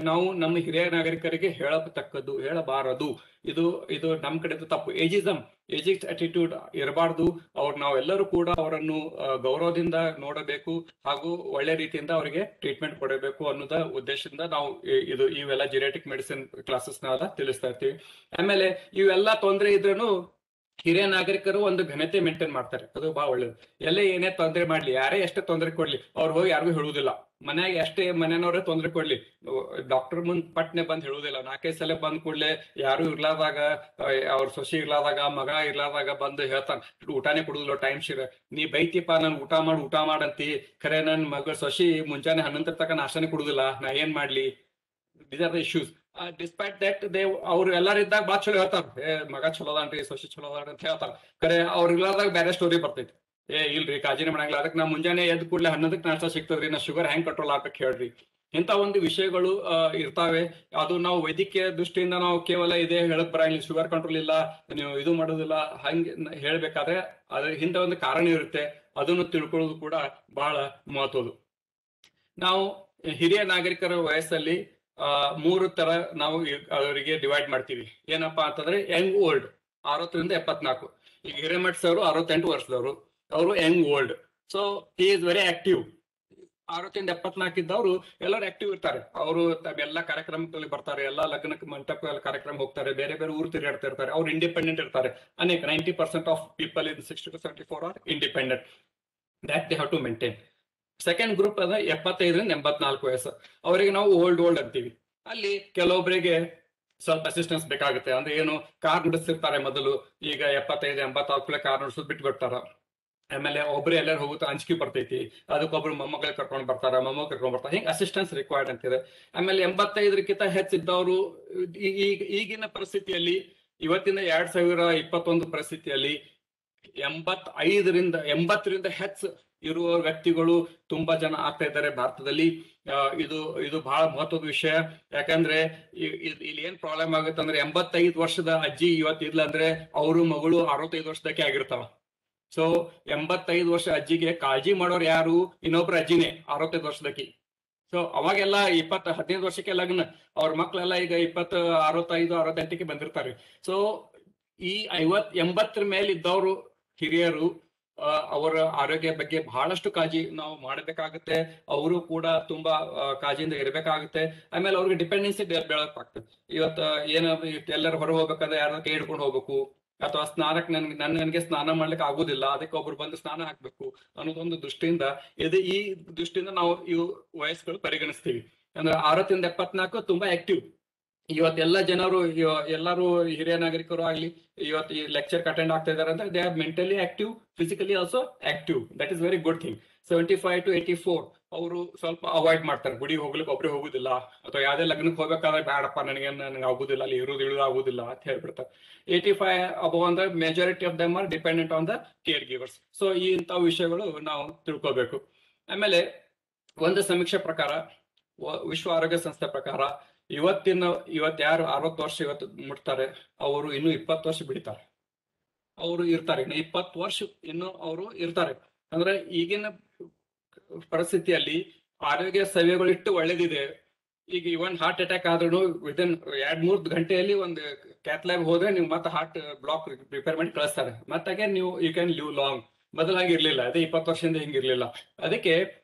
ನಾವು ನಮ್ಮ ಹಿರಿಯ ನಾಗರಿಕರಿಗೆ ಹೇಳಬಾರದು. ಇದು ನಮ್ ಕಡೆ ತಪ್ಪು. ಏಜಿಸ್ಟ್ ಅಟಿಟ್ಯೂಡ್ ಇರಬಾರ್ದು. ನಾವೆಲ್ಲರೂ ಕೂಡ ಅವರನ್ನು ಗೌರವದಿಂದ ನೋಡಬೇಕು ಹಾಗೂ ಒಳ್ಳೆ ರೀತಿಯಿಂದ ಅವರಿಗೆ ಟ್ರೀಟ್ಮೆಂಟ್ ಕೊಡಬೇಕು ಅನ್ನೋದ ಉದ್ದೇಶದಿಂದ ನಾವು ಇವೆಲ್ಲ ಜಿರೇಟಿಕ್ ಮೆಡಿಸಿನ್ ಕ್ಲಾಸಸ್ನೆಲ್ಲ ತಿಳಿಸ್ತಾ ಇರ್ತೀವಿ. ಆಮೇಲೆ ಇವೆಲ್ಲ ತೊಂದರೆ ಇದ್ರೂ ಹಿರಿಯ ನಾಗರಿಕರು ಒಂದು ಘನತೆ ಮೇಂಟೈನ್ ಮಾಡ್ತಾರೆ, ಅದು ಬಹಳ ಒಳ್ಳೇದು. ಎಲ್ಲೇ ಏನೇ ತೊಂದರೆ ಮಾಡ್ಲಿ, ಯಾರೇ ಎಷ್ಟೇ ತೊಂದರೆ ಕೊಡ್ಲಿ, ಅವ್ರು ಹೋಗಿ ಯಾರಿಗೂ ಹೇಳುವುದಿಲ್ಲ. ಮನ್ಯಾಗ ಎಷ್ಟೇ ಮನೆಯವ್ರೇ ತೊಂದರೆ ಕೊಡ್ಲಿ, ಡಾಕ್ಟರ್ ಮುಂದ್ ಪಟ್ನೆ ಬಂದ್ ಹೇಳುವುದಿಲ್ಲ. 4-5 ಸಲ ಬಂದ್ ಕೂಡ್ಲೆ ಯಾರು ಇರ್ಲಾದಾಗ, ಅವ್ರ ಸೊಸಿ ಇರ್ಲಾದಾಗ, ಮಗ ಇರ್ಲಾದಾಗ ಬಂದು ಹೇಳ್ತಾನ, ಊಟಾನೇ ಕೊಡುದಿಲ್ಲ ಟೈಮ್ ಶಿರ, ನೀ ಬೈತಿಪ್ಪ ನನ್ ಊಟ ಮಾಡಂತಿ, ಖರೆ ನನ್ ಮಗ ಸೊಸಿ ಮುಂಜಾನೆ 11 ತನಕ ನಾಷ್ಟಾನೇ ಕೊಡುದಿಲ್ಲ, ನಾ ಏನ್ ಮಾಡ್ಲಿ. These are the issues. Despite that ಅವ್ರು ಎಲ್ಲಾರು ಇದ್ದಾಗ ಬಾಳ ಚಲೋ ಹೇಳ್ತಾರ, ಮಗ ಚಲೋ ಅದಾನ್ರಿ, ಸೊಸಿ ಚಲೋ ಅದಾರ ಅಂತ ಹೇಳ್ತಾರ. ಖರೆ ಅವ್ರ ಇರ್ಲಾದಾಗ ಬೇರೆ ಸ್ಟೋರಿ ಬರ್ತೈತಿ. ಇಲ್ರಿ ಕಾಜಿನೇ ಮಾಡಂಗಿಲ್ಲ, ಅದಕ್ಕೆ ನಾ ಮುಂಜಾನೆ ಎದ್ ಕೂಡಲೇ 11ಕ್ಕೆ ನಾಷ್ಟ ಸಿಗ್ತದ್ರಿ, ನಾ ಶುಗರ್ ಹೆಂಗ್ ಕಂಟ್ರೋಲ್ ಆಗ್ಬೇಕು ಹೇಳ್ರಿ. ಇಂಥ ಒಂದು ವಿಷಯಗಳು ಇರ್ತಾವೆ. ಅದು ನಾವು ವೈದ್ಯಕೀಯ ದೃಷ್ಟಿಯಿಂದ ನಾವು ಕೇವಲ ಇದೇ ಹೇಳಕ್ ಬರಂಗಿಲ್ಲ, ಶುಗರ್ ಕಂಟ್ರೋಲ್ ಇಲ್ಲ, ನೀವು ಇದು ಮಾಡೋದಿಲ್ಲ ಹಂಗೆ ಹೇಳ್ಬೇಕಾದ್ರೆ ಅದ್ರ ಹಿಂದೆ ಒಂದು ಕಾರಣ ಇರುತ್ತೆ. ಅದನ್ನು ತಿಳ್ಕೊಳ್ಳೋದು ಕೂಡ ಬಹಳ ಮಹತ್ವದು. ನಾವು ಹಿರಿಯ ನಾಗರಿಕರ ವಯಸ್ಸಲ್ಲಿ 3 ತರ ನಾವು ಅವರಿಗೆ ಡಿವೈಡ್ ಮಾಡ್ತೀವಿ. ಏನಪ್ಪಾ ಅಂತಂದ್ರೆ ಯಂಗ್ ಓಲ್ಡ್, 60ರಿಂದ 74. ಈಗ ಹಿರೇಮಠ್ ಸರ್ 68 ವರ್ಷದವರು, ಅವರು young old. So he is very active. 60ರಿಂದ 74 ಇದ್ದವರು ಎಲ್ಲರೂ ಆಕ್ಟಿವ್ ಇರ್ತಾರೆ. ಅವರು ಎಲ್ಲ ಕಾರ್ಯಕ್ರಮದಲ್ಲಿ ಬರ್ತಾರೆ, ಎಲ್ಲ ಲಗ್ನಕ್ಕೆ ಮಂಟಪ ಕಾರ್ಯಕ್ರಮ ಹೋಗ್ತಾರೆ, ಬೇರೆ ಬೇರೆ ಊರು ತಿರುಗಾಡ್ತಾ ಇರ್ತಾರೆ. ಅವ್ರು ಇಂಡಿಪೆಂಡೆಂಟ್ ಇರ್ತಾರೆ. 90% of people in 60 to 74 are independent. That they have to maintain. Second group ಅದ 75ರಿಂದ 84 ವಯಸ್ಸು, ಅವರಿಗೆ ನಾವು ಓಲ್ಡ್ ಅಂತೀವಿ. ಅಲ್ಲಿ ಕೆಲವೊಬ್ಬರಿಗೆ ಸ್ವಲ್ಪ ಅಸಿಸ್ಟೆನ್ಸ್ ಬೇಕಾಗುತ್ತೆ. ಅಂದ್ರೆ ಏನು, ಕಾರ್ ನಡೆಸಿರ್ತಾರೆ ಮೊದಲು, ಈಗ 75-86 ಕಾರ್ ನಡೆಸೋದು ಬಿಟ್ಟು ಬಿಡ್ತಾರ. ಆಮೇಲೆ ಒಬ್ರು ಎಲ್ಲರೂ ಹೋಗುತ್ತಾ ಅಂಜಿಕೆ ಬರ್ತೈತಿ, ಅದಕ್ಕೊಬ್ರು ಮೊಮ್ಮಗಳು ಕರ್ಕೊಂಡು ಬರ್ತಾರ, ಕರ್ಕೊಂಡ್ ಬರ್ತಾರ, ಹಿಂಗೆ ಅಸಿಸ್ಟೆನ್ಸ್ ರಿಕ್ವೈರ್ಡ್ ಅಂತಿದೆ. ಆಮೇಲೆ 85ಕ್ಕಿಂತ ಹೆಚ್ಚಿದ್ದವರು ಈಗಿನ ಪರಿಸ್ಥಿತಿಯಲ್ಲಿ, ಇವತ್ತಿನ 2021 ಪರಿಸ್ಥಿತಿಯಲ್ಲಿ 80ರಿಂದ ಹೆಚ್ಚು ಇರುವ ವ್ಯಕ್ತಿಗಳು ತುಂಬಾ ಜನ ಆಗ್ತಾ ಇದ್ದಾರೆ ಭಾರತದಲ್ಲಿ. ಇದು ಬಹಳ ಮಹತ್ವದ ವಿಷಯ. ಯಾಕಂದ್ರೆ ಇಲ್ಲಿ ಏನ್ ಪ್ರಾಬ್ಲಮ್ ಆಗುತ್ತೆ ಅಂದ್ರೆ, 85 ವರ್ಷದ ಅಜ್ಜಿ ಇವತ್ತು ಇಲ್ಲ ಅಂದ್ರೆ ಅವರು ಮಗಳು 65 ವರ್ಷದಕ್ಕೆ ಆಗಿರ್ತಾವ. ಸೊ 85 ವರ್ಷ ಅಜ್ಜಿಗೆ ಕಾಳಜಿ ಮಾಡೋರು ಯಾರು? ಇನ್ನೊಬ್ರು ಅಜ್ಜಿನೇ 65 ವರ್ಷದಕ್ಕೆ. ಸೊ ಅವಾಗೆಲ್ಲ 15 ವರ್ಷಕ್ಕೆ ಲಗ್ನ, ಅವ್ರ ಮಕ್ಳೆಲ್ಲ ಈಗ 20, 65, 68ಕ್ಕೆ ಬಂದಿರ್ತಾರೆ. ಸೊ ಈ 80 ಮೇಲೆ ಇದ್ದವರು ಹಿರಿಯರು, ಅವರ ಆರೋಗ್ಯ ಬಗ್ಗೆ ಬಹಳಷ್ಟು ಕಾಳಜಿ ನಾವು ಮಾಡಬೇಕಾಗುತ್ತೆ. ಅವರು ಕೂಡ ತುಂಬಾ ಕಾಳಜಿಯಿಂದ ಇರಬೇಕಾಗುತ್ತೆ. ಆಮೇಲೆ ಅವ್ರಿಗೆ ಡಿಪೆಂಡೆನ್ಸಿ ಬೆಳಕಾಗ್ತದೆ. ಇವತ್ತು ಎಲ್ಲರೂ ಹೊರ ಹೋಗ್ಬೇಕಂದ್ರೆ ಯಾರ ಕೈ ಹಿಡ್ಕೊಂಡು ಹೋಗ್ಬೇಕು, ಅಥವಾ ಸ್ನಾನಕ್ಕೆ ನನಗೆ ಸ್ನಾನ ಮಾಡ್ಲಿಕ್ಕೆ ಆಗುದಿಲ್ಲ, ಅದಕ್ಕೆ ಒಬ್ರು ಬಂದು ಸ್ನಾನ ಹಾಕ್ಬೇಕು ಅನ್ನೋದೊಂದು ದೃಷ್ಟಿಯಿಂದ ಈ ದೃಷ್ಟಿಯಿಂದ ನಾವು ಇವು ವಯಸ್ಸುಗಳು ಪರಿಗಣಿಸ್ತೀವಿ. ಅಂದ್ರೆ 60ರಿಂದ 74 ತುಂಬಾ ಆಕ್ಟಿವ್. ಇವತ್ತೆಲ್ಲ ಜನರು, ಎಲ್ಲರೂ ಹಿರಿಯ ನಾಗರಿಕರು ಆಗ್ಲಿ, ಇವತ್ತು ಈ ಲೆಕ್ಚರ್ ಅಟೆಂಡ್ ಆಗ್ತಾ ಇದಾರೆ ಅಂದ್ರೆ they are mentally active, physically also active. That is very good thing. 75 to 84 ಅವರು ಸ್ವಲ್ಪ ಅವಾಯ್ಡ್ ಮಾಡ್ತಾರೆ. ಗುಡಿಗೆ ಹೋಗ್ಲಿಕ್ಕೆ ಒಬ್ಬರೇ ಹೋಗುದಿಲ್ಲ, ಅಥವಾ ಯಾವ್ದೇ ಲಗ್ನಕ್ಕೆ ಹೋಗ್ಬೇಕಾದ್ರೆ ಬೇಡಪ್ಪ ನನಗೆ ಆಗುದಿಲ್ಲ, ಅಲ್ಲಿ ಇಳಿದು ಆಗುದಿಲ್ಲ ಅಂತ ಹೇಳ್ಬಿಡ್ತಾರೆ. 85 above ಅಂದ್ರೆ majority of them are dependent on the care givers. So ಇಂಥ ವಿಷಯಗಳು ನಾವು ತಿಳ್ಕೋಬೇಕು. ಆಮೇಲೆ ಒಂದು ಸಮೀಕ್ಷೆ ಪ್ರಕಾರ, ವಿಶ್ವ ಆರೋಗ್ಯ ಸಂಸ್ಥೆ ಪ್ರಕಾರ, ಇವತ್ತು ಯಾರು 60 ವರ್ಷ ಇವತ್ತು ಮುಟ್ತಾರೆ, ಅವರು ಇನ್ನು 20 ವರ್ಷ ಬಿಡ್ತಾರೆ. ಅವರು ಇರ್ತಾರೆ, ಇನ್ನು 20 ವರ್ಷ ಇನ್ನು ಅವರು ಇರ್ತಾರೆ. ಅಂದ್ರೆ ಈಗಿನ ಪರಿಸ್ಥಿತಿಯಲ್ಲಿ ಆರೋಗ್ಯ ಸೇವೆಗಳು ಇಷ್ಟು ಒಳ್ಳೇದಿದೆ. ಈಗ ಇವನ್ ಹಾರ್ಟ್ ಅಟ್ಯಾಕ್ ಆದ್ರೂ ವಿದಿನ್ 2-3 ಗಂಟೆಯಲ್ಲಿ ಒಂದು ಕ್ಯಾಥ್ಲ್ಯಾಬ್ ಹೋದ್ರೆ ನೀವು ಮತ್ತೆ ಹಾರ್ಟ್ ಬ್ಲಾಕ್ ರಿಪೇರ್ ಮಾಡಿ ಕಳಿಸ್ತಾರೆ. ಮತ್ತೆ ನೀವು ಯು ಕ್ಯಾನ್ ಲಿವ್ ಲಾಂಗ್. ಮೊದಲು ಹಂಗಿರ್ಲಿಲ್ಲ, ಅದೇ 20 ವರ್ಷದಿಂದ ಹಿಂಗಿರ್ಲಿಲ್ಲ. ಅದಕ್ಕೆ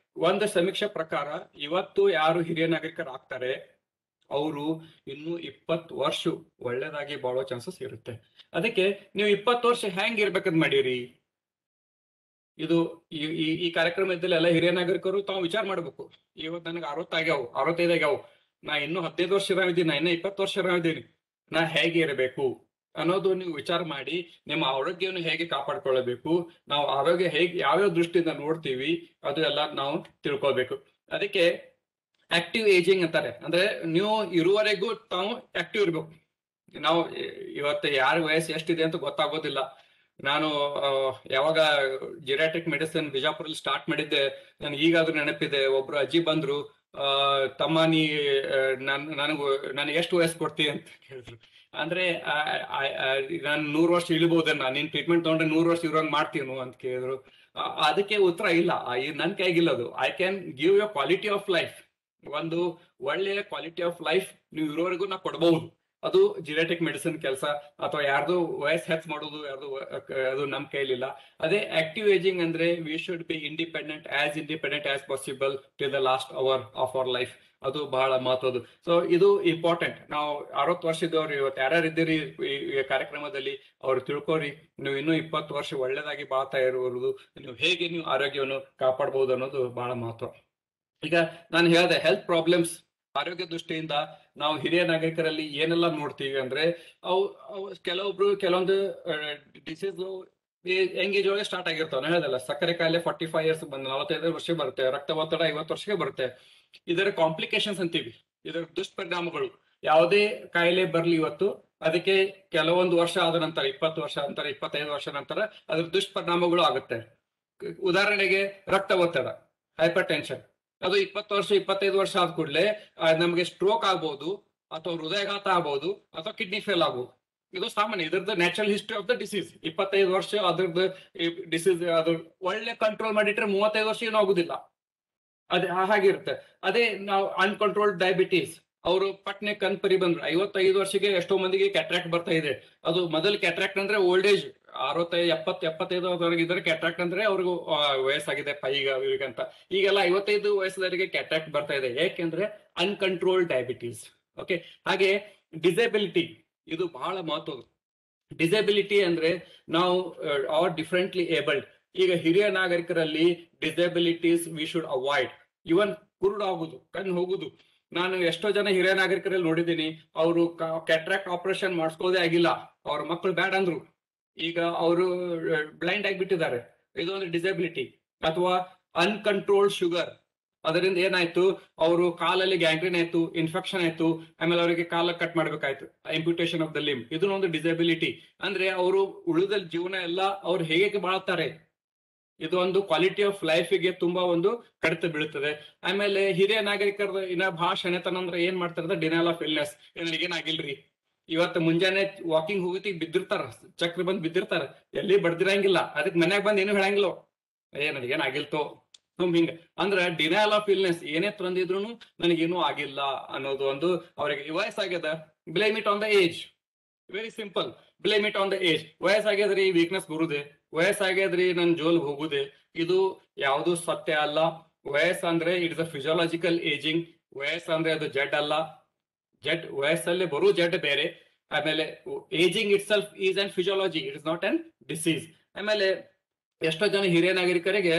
ಒಂದು ಸಮೀಕ್ಷೆ ಪ್ರಕಾರ ಇವತ್ತು ಯಾರು ಹಿರಿಯ ನಾಗರಿಕರು ಆಗ್ತಾರೆ ಅವರು ಇನ್ನು 20 ವರ್ಷ ಒಳ್ಳೇದಾಗಿ ಬಾಳೋ ಚಾನ್ಸಸ್ ಇರುತ್ತೆ. ಅದಕ್ಕೆ ನೀವು 20 ವರ್ಷ ಹೆಂಗ್ ಇರ್ಬೇಕಂತ ಮಾಡೀರಿ? ಇದು ಈ ಕಾರ್ಯಕ್ರಮದಲ್ಲಿ ಎಲ್ಲ ಹಿರಿಯ ನಾಗರಿಕರು ತಾವು ವಿಚಾರ ಮಾಡ್ಬೇಕು. ಇವತ್ತು ನನಗೆ 65 ಆಗ್ಯಾವು, ನಾ ಇನ್ನು 15 ವರ್ಷ ಇದ್ದೀನಿ, ನಾ ಇನ್ನ 20 ವರ್ಷ ಇದ್ದೀನಿ, ನಾ ಹೇಗೆ ಇರಬೇಕು ಅನ್ನೋದು ನೀವು ವಿಚಾರ ಮಾಡಿ ನಿಮ್ಮ ಆರೋಗ್ಯವನ್ನು ಹೇಗೆ ಕಾಪಾಡ್ಕೊಳ್ಳಬೇಕು, ನಾವು ಆರೋಗ್ಯ ಹೇಗೆ ಯಾವ್ಯಾವ ದೃಷ್ಟಿಯಿಂದ ನೋಡ್ತೀವಿ ಅದು ಎಲ್ಲ ನಾವು ತಿಳ್ಕೊಳ್ಬೇಕು. ಅದಕ್ಕೆ ಆಕ್ಟಿವ್ ಏಜಿಂಗ್ ಅಂತಾರೆ. ಅಂದ್ರೆ ನೀವು ಇರುವವರೆಗೂ ತಾವು ಆಕ್ಟಿವ್ ಇರ್ಬೇಕು. ನಾವು ಇವತ್ತು ಯಾರ ವಯಸ್ಸು ಎಷ್ಟಿದೆ ಅಂತ ಗೊತ್ತಾಗೋದಿಲ್ಲ. ನಾನು ಯಾವಾಗ ಜಿರಾಟಿಕ್ ಮೆಡಿಸಿನ್ ಬಿಜಾಪುರಲ್ಲಿ ಸ್ಟಾರ್ಟ್ ಮಾಡಿದ್ದೆ, ನನ್ಗೆ ಈಗಾದ್ರೂ ನೆನಪಿದೆ. ಒಬ್ರು ಅಜ್ಜಿ ಬಂದ್ರು, ತಮ್ಮ ನನಗೆ ಎಷ್ಟು ವಯಸ್ಸು ಕೊಡ್ತೀವಿ ಅಂತ ಹೇಳಿದ್ರು. ಅಂದ್ರೆ ನಾನು 100 ವರ್ಷ ಇಳ್ಬೋದೇನ, ನೀನ್ ಟ್ರೀಟ್ಮೆಂಟ್ ತಗೊಂಡ್ರೆ 100 ವರ್ಷ ಇರೋಂಗ್ ಮಾಡ್ತೀನು ಅಂತ ಕೇಳಿದ್ರು. ಅದಕ್ಕೆ ಉತ್ತರ ಇಲ್ಲ, ನನ್ ಕೈಗಿಲ್ಲ ಅದು. I can give you quality of life. ಒಂದು ಒಳ್ಳೆಯ ಕ್ವಾಲಿಟಿ ಆಫ್ ಲೈಫ್ ನೀವು ಇರೋವರೆಗೂ ನಾ ಕೊಡ್ಬಹುದು. ಅದು ಜಿನೆಟಿಕ್ ಮೆಡಿಸಿನ್ ಕೆಲಸ, ಅಥವಾ ಯಾರ್ದು ವಯಸ್ ಹೆಚ್ಚು ಮಾಡೋದು ಅದು ನಮ್ ಕೈಲಿಲ್ಲ. ಅದೇ ಆಕ್ಟಿವ್ ಏಜಿಂಗ್ ಅಂದ್ರೆ we should be independent as possible till the last hour of our life. ಅದು ಬಹಳ ಮಹತ್ವದ್ದು. ಸೊ ಇದು ಇಂಪಾರ್ಟೆಂಟ್. ನಾವು 60 ವರ್ಷ ಇದ್ದವ್ರು ಇವತ್ತು ಯಾರ್ಯಾರು ಇದ್ದೀರಿ ಈ ಕಾರ್ಯಕ್ರಮದಲ್ಲಿ, ಅವ್ರು ತಿಳ್ಕೊರಿ. ನೀವು ಇನ್ನೂ 20 ವರ್ಷ ಒಳ್ಳೇದಾಗಿ ಬಾಳ್ತಾ ಇರುವುದು, ನೀವು ಹೇಗೆ ನೀವು ಆರೋಗ್ಯವನ್ನು ಕಾಪಾಡಬಹುದು ಅನ್ನೋದು ಬಹಳ ಮಹತ್ವ. ಈಗ ನಾನು ಹೇಳಿದೆ, ಹೆಲ್ತ್ ಪ್ರಾಬ್ಲಮ್ಸ್ ಆರೋಗ್ಯ ದೃಷ್ಟಿಯಿಂದ ನಾವು ಹಿರಿಯ ನಾಗರಿಕರಲ್ಲಿ ಏನೆಲ್ಲ ನೋಡ್ತೀವಿ ಅಂದ್ರೆ, ಕೆಲವೊಂದು ಡಿಸೀಸ್ ಯಂಗ್ ಏಜ್ ಒಳಗೆ ಸ್ಟಾರ್ಟ್ ಆಗಿರ್ತಾವ. ನಾನು ಹೇಳ್ದಲ್ಲ, ಸಕ್ಕರೆ ಕಾಯಿಲೆ 45 ಇಯರ್ಸ್ 45 ವರ್ಷ ಬರುತ್ತೆ, ರಕ್ತ ಒತ್ತಡ 50 ವರ್ಷಕ್ಕೆ ಬರುತ್ತೆ. ಇದರ ಕಾಂಪ್ಲಿಕೇಶನ್ಸ್ ಅಂತೀವಿ, ಇದರ ದುಷ್ಪರಿಣಾಮಗಳು. ಯಾವುದೇ ಕಾಯಿಲೆ ಬರ್ಲಿ ಇವತ್ತು, ಅದಕ್ಕೆ ಕೆಲವೊಂದು ವರ್ಷ ಆದ ನಂತರ, 20 ವರ್ಷ ನಂತರ, 25 ವರ್ಷ ನಂತರ ಅದ್ರ ದುಷ್ಪರಿಣಾಮಗಳು ಆಗುತ್ತೆ. ಉದಾಹರಣೆಗೆ ರಕ್ತ ಒತ್ತಡ, ಹೈಪರ್ ಟೆನ್ಷನ್, ಅದು 20 ವರ್ಷ 25 ವರ್ಷ ಆದ ಕೂಡಲೇ ನಮಗೆ ಸ್ಟ್ರೋಕ್ ಆಗ್ಬಹುದು, ಅಥವಾ ಹೃದಯಘಾತ ಆಗ್ಬಹುದು, ಅಥವಾ ಕಿಡ್ನಿ ಫೇಲ್ ಆಗ್ಬಹುದು. ಇದು ಸಾಮಾನ್ಯ, ಇದ್ರದ್ದು natural history of the disease. 25 ವರ್ಷ ಅದ್ರದ್ದು ಡಿಸೀಸ್ ಅದು ಒಳ್ಳೆ ಕಂಟ್ರೋಲ್ ಮಾಡಿಟ್ರೆ 35 ವರ್ಷ ಏನೂ ಆಗುದಿಲ್ಲ. ಅದೇ ಹಾಗಿರುತ್ತೆ. ಅದೇ ನಾವು ಅನ್ಕಂಟ್ರೋಲ್ಡ್ ಡಯಾಬಿಟೀಸ್, ಅವರು ಪಟ್ನೆ ಕಣ್ಪರಿ ಬಂದ್ರು 55 ವರ್ಷಕ್ಕೆ ಎಷ್ಟೋ ಮಂದಿಗೆ ಕ್ಯಾಟ್ರಾಕ್ಟ್ ಬರ್ತಾ ಇದೆ. ಅದು ಮೊದಲು ಕ್ಯಾಟ್ರಾಕ್ಟ್ ಅಂದ್ರೆ ಓಲ್ಡ್ ಏಜ್ 65 70 ಇದ್ರೆ ಕ್ಯಾಟ್ರಾಕ್ಟ್ ಅಂದ್ರೆ ಅವ್ರಿಗೂ ವಯಸ್ಸಾಗಿದೆ ಅಂತ. ಈಗೆಲ್ಲ 55 ವಯಸ್ಸದವರಿಗೆ ಕ್ಯಾಟ್ರಾಕ್ಟ್ ಬರ್ತಾ ಇದೆ. ಯಾಕೆಂದ್ರೆ ಅನ್ಕಂಟ್ರೋಲ್ಡ್ ಡಯಾಬಿಟೀಸ್. ಓಕೆ, ಹಾಗೆ ಡಿಸೇಬಿಲಿಟಿ, ಇದು ಬಹಳ ಮಹತ್ವದ್ದು. ಡಿಸೇಬಿಲಿಟಿ ಅಂದ್ರೆ ನಾವು ಆರ್ ಡಿಫರೆಂಟ್ಲಿ ಏಬಲ್ಡ್. ಈಗ ಹಿರಿಯ ನಾಗರಿಕರಲ್ಲಿ ಡಿಸೇಬಿಲಿಟೀಸ್ ವಿ ಶುಡ್ ಅವಾಯ್ಡ್. ಇವನ್ ಕುರುಡಾಗುದು, ಕಣ್ಣು ಹೋಗುದು. ನಾನು ಎಷ್ಟೋ ಜನ ಹಿರಿಯ ನಾಗರಿಕರಲ್ಲಿ ನೋಡಿದ್ದೀನಿ, ಅವರು ಕ್ಯಾಟ್ರಾಕ್ಟ್ ಆಪರೇಷನ್ ಮಾಡಿಸ್ಕೋದೇ ಆಗಿಲ್ಲ, ಅವ್ರ ಮಕ್ಕಳು ಬ್ಯಾಡ್ ಅಂದ್ರು, ಈಗ ಅವರು ಬ್ಲೈಂಡ್ ಆಗಿಬಿಟ್ಟಿದ್ದಾರೆ. ಇದು ಒಂದು ಡಿಸೇಬಿಲಿಟಿ. ಅಥವಾ ಅನ್ಕಂಟ್ರೋಲ್ಡ್ ಶುಗರ್, ಅದರಿಂದ ಏನಾಯ್ತು, ಅವರು ಕಾಲಲ್ಲಿ ಗ್ಯಾಂಗ್ರೀನ್ ಆಯ್ತು, ಇನ್ಫೆಕ್ಷನ್ ಆಯ್ತು, ಆಮೇಲೆ ಅವರಿಗೆ ಕಾಲ ಕಟ್ ಮಾಡ್ಬೇಕಾಯ್ತು, ಇಂಪ್ಯೂಟೇಷನ್ ಆಫ್ ದ ಲಿಂಬ್. ಇದು ಒಂದು ಡಿಸೇಬಿಲಿಟಿ. ಅಂದ್ರೆ ಅವರು ಉಳಿದ ಜೀವನ ಎಲ್ಲ ಅವ್ರು ಹೇಗೆ ಬಾಳ್ತಾರೆ, ಇದು ಒಂದು ಕ್ವಾಲಿಟಿ ಆಫ್ ಲೈಫಿಗೆ ತುಂಬಾ ಒಂದು ಕಡಿತ ಬೀಳುತ್ತದೆ. ಆಮೇಲೆ ಹಿರಿಯ ನಾಗರಿಕರ ಇನ್ನ ಬಹಳ ಶಣೆತನ ಅಂದ್ರೆ ಏನ್ ಮಾಡ್ತಾರ, ಡಿನೈಲ್ ಆಫ್ ಇಲ್ನೆಸ್. ನನಗೇನಾಗಿಲ್ರಿ, ಇವತ್ತು ಮುಂಜಾನೆ ವಾಕಿಂಗ್ ಹೋಗಿ ಬಿದ್ದಿರ್ತಾರ, ಚಕ್ರ ಬಂದ್ ಬಿದ್ದಿರ್ತಾರ, ಎಲ್ಲಿ ಬಡ್ದಿರಂಗಿಲ್ಲ, ಅದಕ್ಕೆ ಮನ್ಯಾಗ ಬಂದ್ ಏನು ಹೇಳಂಗಿಲ್ಲ, ನನಗೇನಾಗಿಲ್ತೋ ಹಿಂಗ. ಅಂದ್ರೆ ಡಿನೈಲ್ ಆಫ್ ಇಲ್ನೆಸ್, ಏನೇ ತಂದಿದ್ರು ನನಗೇನು ಆಗಿಲ್ಲ ಅನ್ನೋದು ಒಂದು. ಅವ್ರಿಗೆ ವಯಸ್ಸಾಗ್ಯದ, blame it on the age. Very simple, blame it on the age. ವಯಸ್ಸಾಗ್ಯದ್ರಿ ವೀಕ್ನೆಸ್ ಬರುದೇ, ವಯಸ್ಸಾಗ್ಯದ್ರಿ ನನ್ ಜೋಲ್ ಹೋಗುದೇ, ಇದು ಯಾವುದು ಸತ್ಯ ಅಲ್ಲ. ವಯಸ್ಸಂದ್ರೆ ಇಟ್ಸ್ ಅ ಫಿಸಿಯಾಲಜಿಕಲ್ ಏಜಿಂಗ್. ವಯಸ್ಸಂದ್ರೆ ಅದು ಜಡ್ ಅಲ್ಲ. ವಯಸ್ಸಲ್ಲಿ ಬರೋ ಜಡ್ ಬೇರೆ. ಆಮೇಲೆ ageing itself is an physiology, it is not an disease. ಆಮೇಲೆ ಎಷ್ಟೋ ಜನ ಹಿರಿಯ ನಾಗರಿಕರಿಗೆ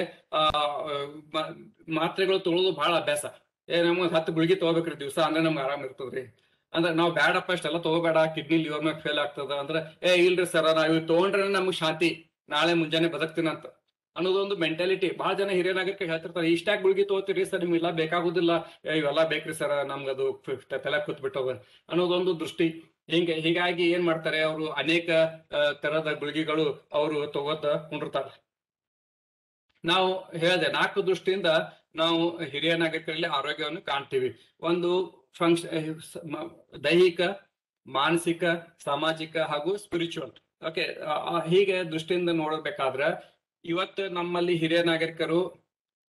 ಮಾತ್ರೆಗಳು ತೊಗೊಳೋದು ಬಹಳ ಅಭ್ಯಾಸ. ನಮ್ಗೆ 10 ಗುಳಿಗೆ ತಗೋಬೇಕ್ರಿ ದಿವಸ, ಅಂದ್ರೆ ನಮ್ಗೆ ಆರಾಮ್ ಇರ್ತದ್ರಿ. ಅಂದ್ರೆ ನಾವು ಬ್ಯಾಡಪ್ಪ ಇಷ್ಟೆಲ್ಲ ತಗೋಬೇಡ, ಕಿಡ್ನಿ ಲಿವರ್ ಮ್ಯಾಗ ಫೇಲ್ ಆಗ್ತದ ಅಂದ್ರೆ, ಇಲ್ರಿ ಸರ್, ನಾವ್ ಇವ್ ತಗೊಂಡ್ರೆ ನಮ್ಗೆ ಶಾಂತಿ, ನಾಳೆ ಮುಂಜಾನೆ ಬದುಕ್ತೀನಂತ ಅನ್ನೋದೊಂದು ಮೆಂಟಾಲಿಟಿ. ಬಹಳ ಜನ ಹಿರಿಯ ನಾಗರಿಕ ಹೇಳ್ತಿರ್ತಾರೆ, ಇಷ್ಟಾಗಿ ಗುಳಿಗೆ ತಗೋತೀರಿ ಸರ್, ನಿಮ್ಗೆಲ್ಲ ಬೇಕಾಗುದಿಲ್ಲ, ಇವೆಲ್ಲ ಬೇಕ್ರಿ ಸರ್, ನಮ್ಗದು ತಲೆ ಕೂತ್ಬಿಟ್ಟದ ಅನ್ನೋದೊಂದು ದೃಷ್ಟಿ. ಹೀಗಾಗಿ ಏನ್ ಮಾಡ್ತಾರೆ, ಅವರು ಅನೇಕ ತರದ ಗುಳಿಗೆಗಳು ಅವರು ತಗೋತ ಕುಂಡಿರ್ತಾರೆ. ನಾವು ಹೇಳಿದೆ 4 ದೃಷ್ಟಿಯಿಂದ ನಾವು ಹಿರಿಯ ನಾಗರಿಕರಲ್ಲಿ ಆರೋಗ್ಯವನ್ನು ಕಾಣ್ತೀವಿ. ಒಂದು ದೈಹಿಕ, ಮಾನಸಿಕ, ಸಾಮಾಜಿಕ ಹಾಗೂ ಸ್ಪಿರಿಚುವಲ್. ಓಕೆ, ಹೀಗೆ ದೃಷ್ಟಿಯಿಂದ ನೋಡಬೇಕಾದ್ರೆ ಇವತ್ತು ನಮ್ಮಲ್ಲಿ ಹಿರಿಯ ನಾಗರಿಕರು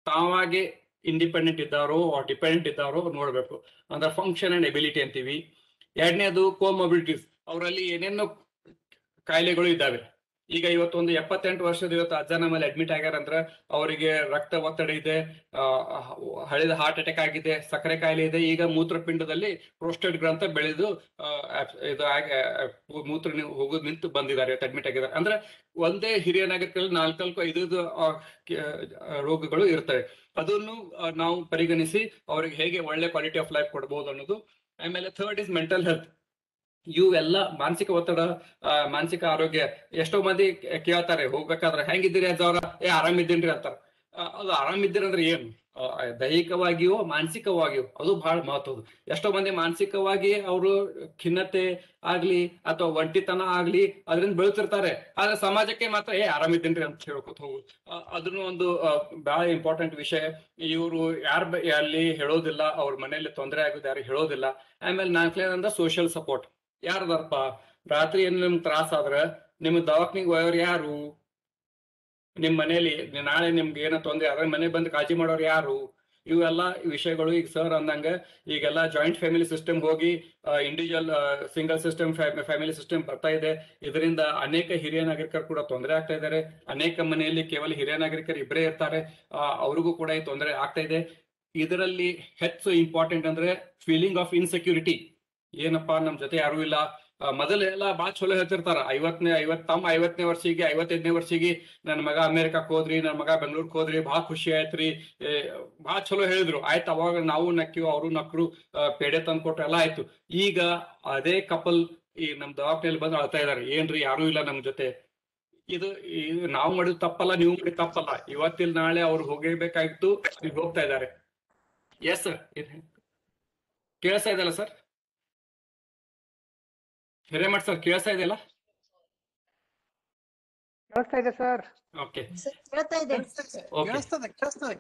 ತಾವಾಗೆ ಇಂಡಿಪೆಂಡೆಂಟ್ ಇದ್ದಾರೋ ಡಿಪೆಂಡೆಂಟ್ ಇದ್ದಾರೋ ನೋಡ್ಬೇಕು. ಅಂದ್ರೆ ಫಂಕ್ಷನ್ ಅಂಡ್ ಎಬಿಲಿಟಿ ಅಂತೀವಿ. ಎರಡನೇದು ಕೋಮೊಬಿಲಿಟೀಸ್, ಅವರಲ್ಲಿ ಏನೇನೋ ಕಾಯಿಲೆಗಳು ಇದ್ದಾವೆ. ಈಗ ಇವತ್ತೊಂದು 78 ವರ್ಷದ ಇವತ್ತು ಅಜ್ಜ ನಮ್ಮಲ್ಲಿ ಅಡ್ಮಿಟ್ ಆಗ್ಯಾರಂದ್ರ ಅವರಿಗೆ ರಕ್ತ ಒತ್ತಡ ಇದೆ, ಹಳೆದ ಹಾರ್ಟ್ ಅಟ್ಯಾಕ್ ಆಗಿದೆ, ಸಕ್ಕರೆ ಕಾಯಿಲೆ ಇದೆ. ಈಗ ಮೂತ್ರಪಿಂಡದಲ್ಲಿ ಪ್ರೋಸ್ಟೇಟ್ ಗ್ರಂಥ ಬೆಳೆದು ಇದು ಮೂತ್ರ ಹೋಗೋದು ನಿಂತು ಬಂದಿದ್ದಾರೆ, ಅಡ್ಮಿಟ್ ಆಗಿದ್ದಾರೆ. ಅಂದ್ರೆ ಒಂದೇ ಹಿರಿಯ ನಾಗರಿಕರಲ್ಲಿ 4-5 ರೋಗಗಳು ಇರ್ತವೆ. ಅದನ್ನು ನಾವು ಪರಿಗಣಿಸಿ ಅವ್ರಿಗೆ ಹೇಗೆ ಒಳ್ಳೆ ಕ್ವಾಲಿಟಿ ಆಫ್ ಲೈಫ್ ಕೊಡಬಹುದು ಅನ್ನೋದು. ಆಮೇಲೆ ಥರ್ಡ್ ಇಸ್ ಮೆಂಟಲ್ ಹೆಲ್ತ್. ಇವೆಲ್ಲ ಮಾನಸಿಕ ಒತ್ತಡ, ಮಾನಸಿಕ ಆರೋಗ್ಯ. ಎಷ್ಟೋ ಮಂದಿ ಕೇಳ್ತಾರೆ ಹೋಗ್ಬೇಕಾದ್ರೆ, ಹೆಂಗಿದ್ದೀರಿ ಅಜ್ಜ ಅವ್ರ? ಆರಾಮಿದ್ದೀನ್ರಿ ಅಂತಾರ. ಅದು ಆರಾಮಿದ್ದೀರಿ ಅಂದ್ರೆ ಏನು? ದೈಹಿಕವಾಗಿಯೋ ಮಾನಸಿಕವಾಗಿಯೋ ಅದು ಬಹಳ ಮಹತ್ವದ್ದು. ಎಷ್ಟೋ ಮಂದಿ ಮಾನಸಿಕವಾಗಿ ಅವರು ಖಿನ್ನತೆ ಆಗ್ಲಿ ಅಥವಾ ಒಂಟಿತನ ಆಗ್ಲಿ ಅದರಿಂದ ಬೆಳೆತಿರ್ತಾರೆ, ಆದ್ರೆ ಸಮಾಜಕ್ಕೆ ಮಾತ್ರ ಆರಾಮಿದ್ದೀನ್ರಿ ಅಂತ ಹೇಳ್ಕೊತ ಹೋಗುದು. ಅದನ್ನು ಒಂದು ಬಹಳ ಇಂಪಾರ್ಟೆಂಟ್ ವಿಷಯ. ಇವರು ಅಲ್ಲಿ ಹೇಳೋದಿಲ್ಲ, ಅವ್ರ ಮನೆಯಲ್ಲಿ ತೊಂದರೆ ಆಗೋದು ಯಾರು ಹೇಳೋದಿಲ್ಲ. ಆಮೇಲೆ ನಾಲ್ಕನೇದಂದ್ರೆ ಸೋಷಿಯಲ್ ಸಪೋರ್ಟ್. ಯಾರದಪ್ಪ ರಾತ್ರಿ ಏನ್ ನಿಮ್ಗೆ ತ್ರಾಸ ಆದ್ರ ನಿಮ್ ದವಾಖಾನಿಗೆ ಹೋಯೋರು ಯಾರು? ನಿಮ್ ಮನೇಲಿ ನಾಳೆ ನಿಮ್ಗೆ ಏನೋ ತೊಂದ್ರೆ ಆದ್ರೆ ಮನೆ ಬಂದು ಕಾಳಜಿ ಮಾಡೋರು ಯಾರು? ಇವೆಲ್ಲ ವಿಷಯಗಳು. ಈಗ ಸರ್ ಅಂದಂಗ ಈಗೆಲ್ಲ ಜಾಯಿಂಟ್ ಫ್ಯಾಮಿಲಿ ಸಿಸ್ಟಮ್ ಹೋಗಿ individual single system family system ಬರ್ತಾ ಇದೆ. ಇದರಿಂದ ಅನೇಕ ಹಿರಿಯ ನಾಗರಿಕರು ಕೂಡ ತೊಂದರೆ ಆಗ್ತಾ ಇದ್ದಾರೆ. ಅನೇಕ ಮನೆಯಲ್ಲಿ ಕೇವಲ ಹಿರಿಯ ನಾಗರಿಕರು ಇಬ್ಬರೇ ಇರ್ತಾರೆ, ಅವ್ರಿಗೂ ಕೂಡ ಈ ತೊಂದರೆ ಆಗ್ತಾ ಇದೆ. ಇದರಲ್ಲಿ ಹೆಚ್ಚು ಇಂಪಾರ್ಟೆಂಟ್ ಅಂದ್ರೆ ಫೀಲಿಂಗ್ ಆಫ್ ಇನ್ಸೆಕ್ಯೂರಿಟಿ. ಏನಪ್ಪಾ ನಮ್ ಜೊತೆ ಯಾರು ಇಲ್ಲ. ಮೊದಲೆಲ್ಲ ಬಾಳ ಚಲೋ ಹೇಳ್ತಿರ್ತಾರ, 50ನೇ ವರ್ಷಿಗೆ 55ನೇ ವರ್ಷಿಗೆ ನನ್ನ ಮಗ ಅಮೆರಿಕಕ್ಕೆ ಹೋದ್ರಿ, ನನ್ನ ಮಗ ಬೆಂಗಳೂರಿಗೆ ಹೋದ್ರಿ, ಬಹಳ ಖುಷಿ ಆಯ್ತ್ರಿ, ಬಹಳ ಚಲೋ ಹೇಳಿದ್ರು. ಆಯ್ತು, ಅವಾಗ ನಾವು ನಕ್ಕಿವು, ಅವರು ನಕ್ರು, ಪೇಡೆ ತಂದು ಕೊಟ್ರು, ಎಲ್ಲ ಆಯ್ತು. ಈಗ ಅದೇ ಕಪಲ್ ಈ ನಮ್ ದವಾಖಾನೆಯಲ್ಲಿ ಬಂದು ಅಳ್ತಾ ಇದಾರೆ, ಏನ್ರಿ ಯಾರು ಇಲ್ಲ ನಮ್ ಜೊತೆ. ಇದು ನಾವು ಮಾಡಿದ್ ತಪ್ಪಲ್ಲ, ನೀವು ಮಾಡಿದ್ ತಪ್ಪಲ್ಲ. ಇವತ್ತಿಲ್ ನಾಳೆ ಅವ್ರು ಹೋಗಬೇಕಾಗಿತ್ತು, ಈಗ ಹೋಗ್ತಾ ಇದ್ದಾರೆ. ಎಸ್ ಸರ್, ಕೇಳಿಸ್ತಾ ಇದೆಯಲ್ಲ ಸರ್? ಹಿರೇಮಠ್ ಸರ್ ಕೇಳಿಸ್ತಾ ಇದೆಯಲ್ಲ? ಕೇಳಿಸ್ತಾ ಇದೆ ಸರ್. ಓಕೆ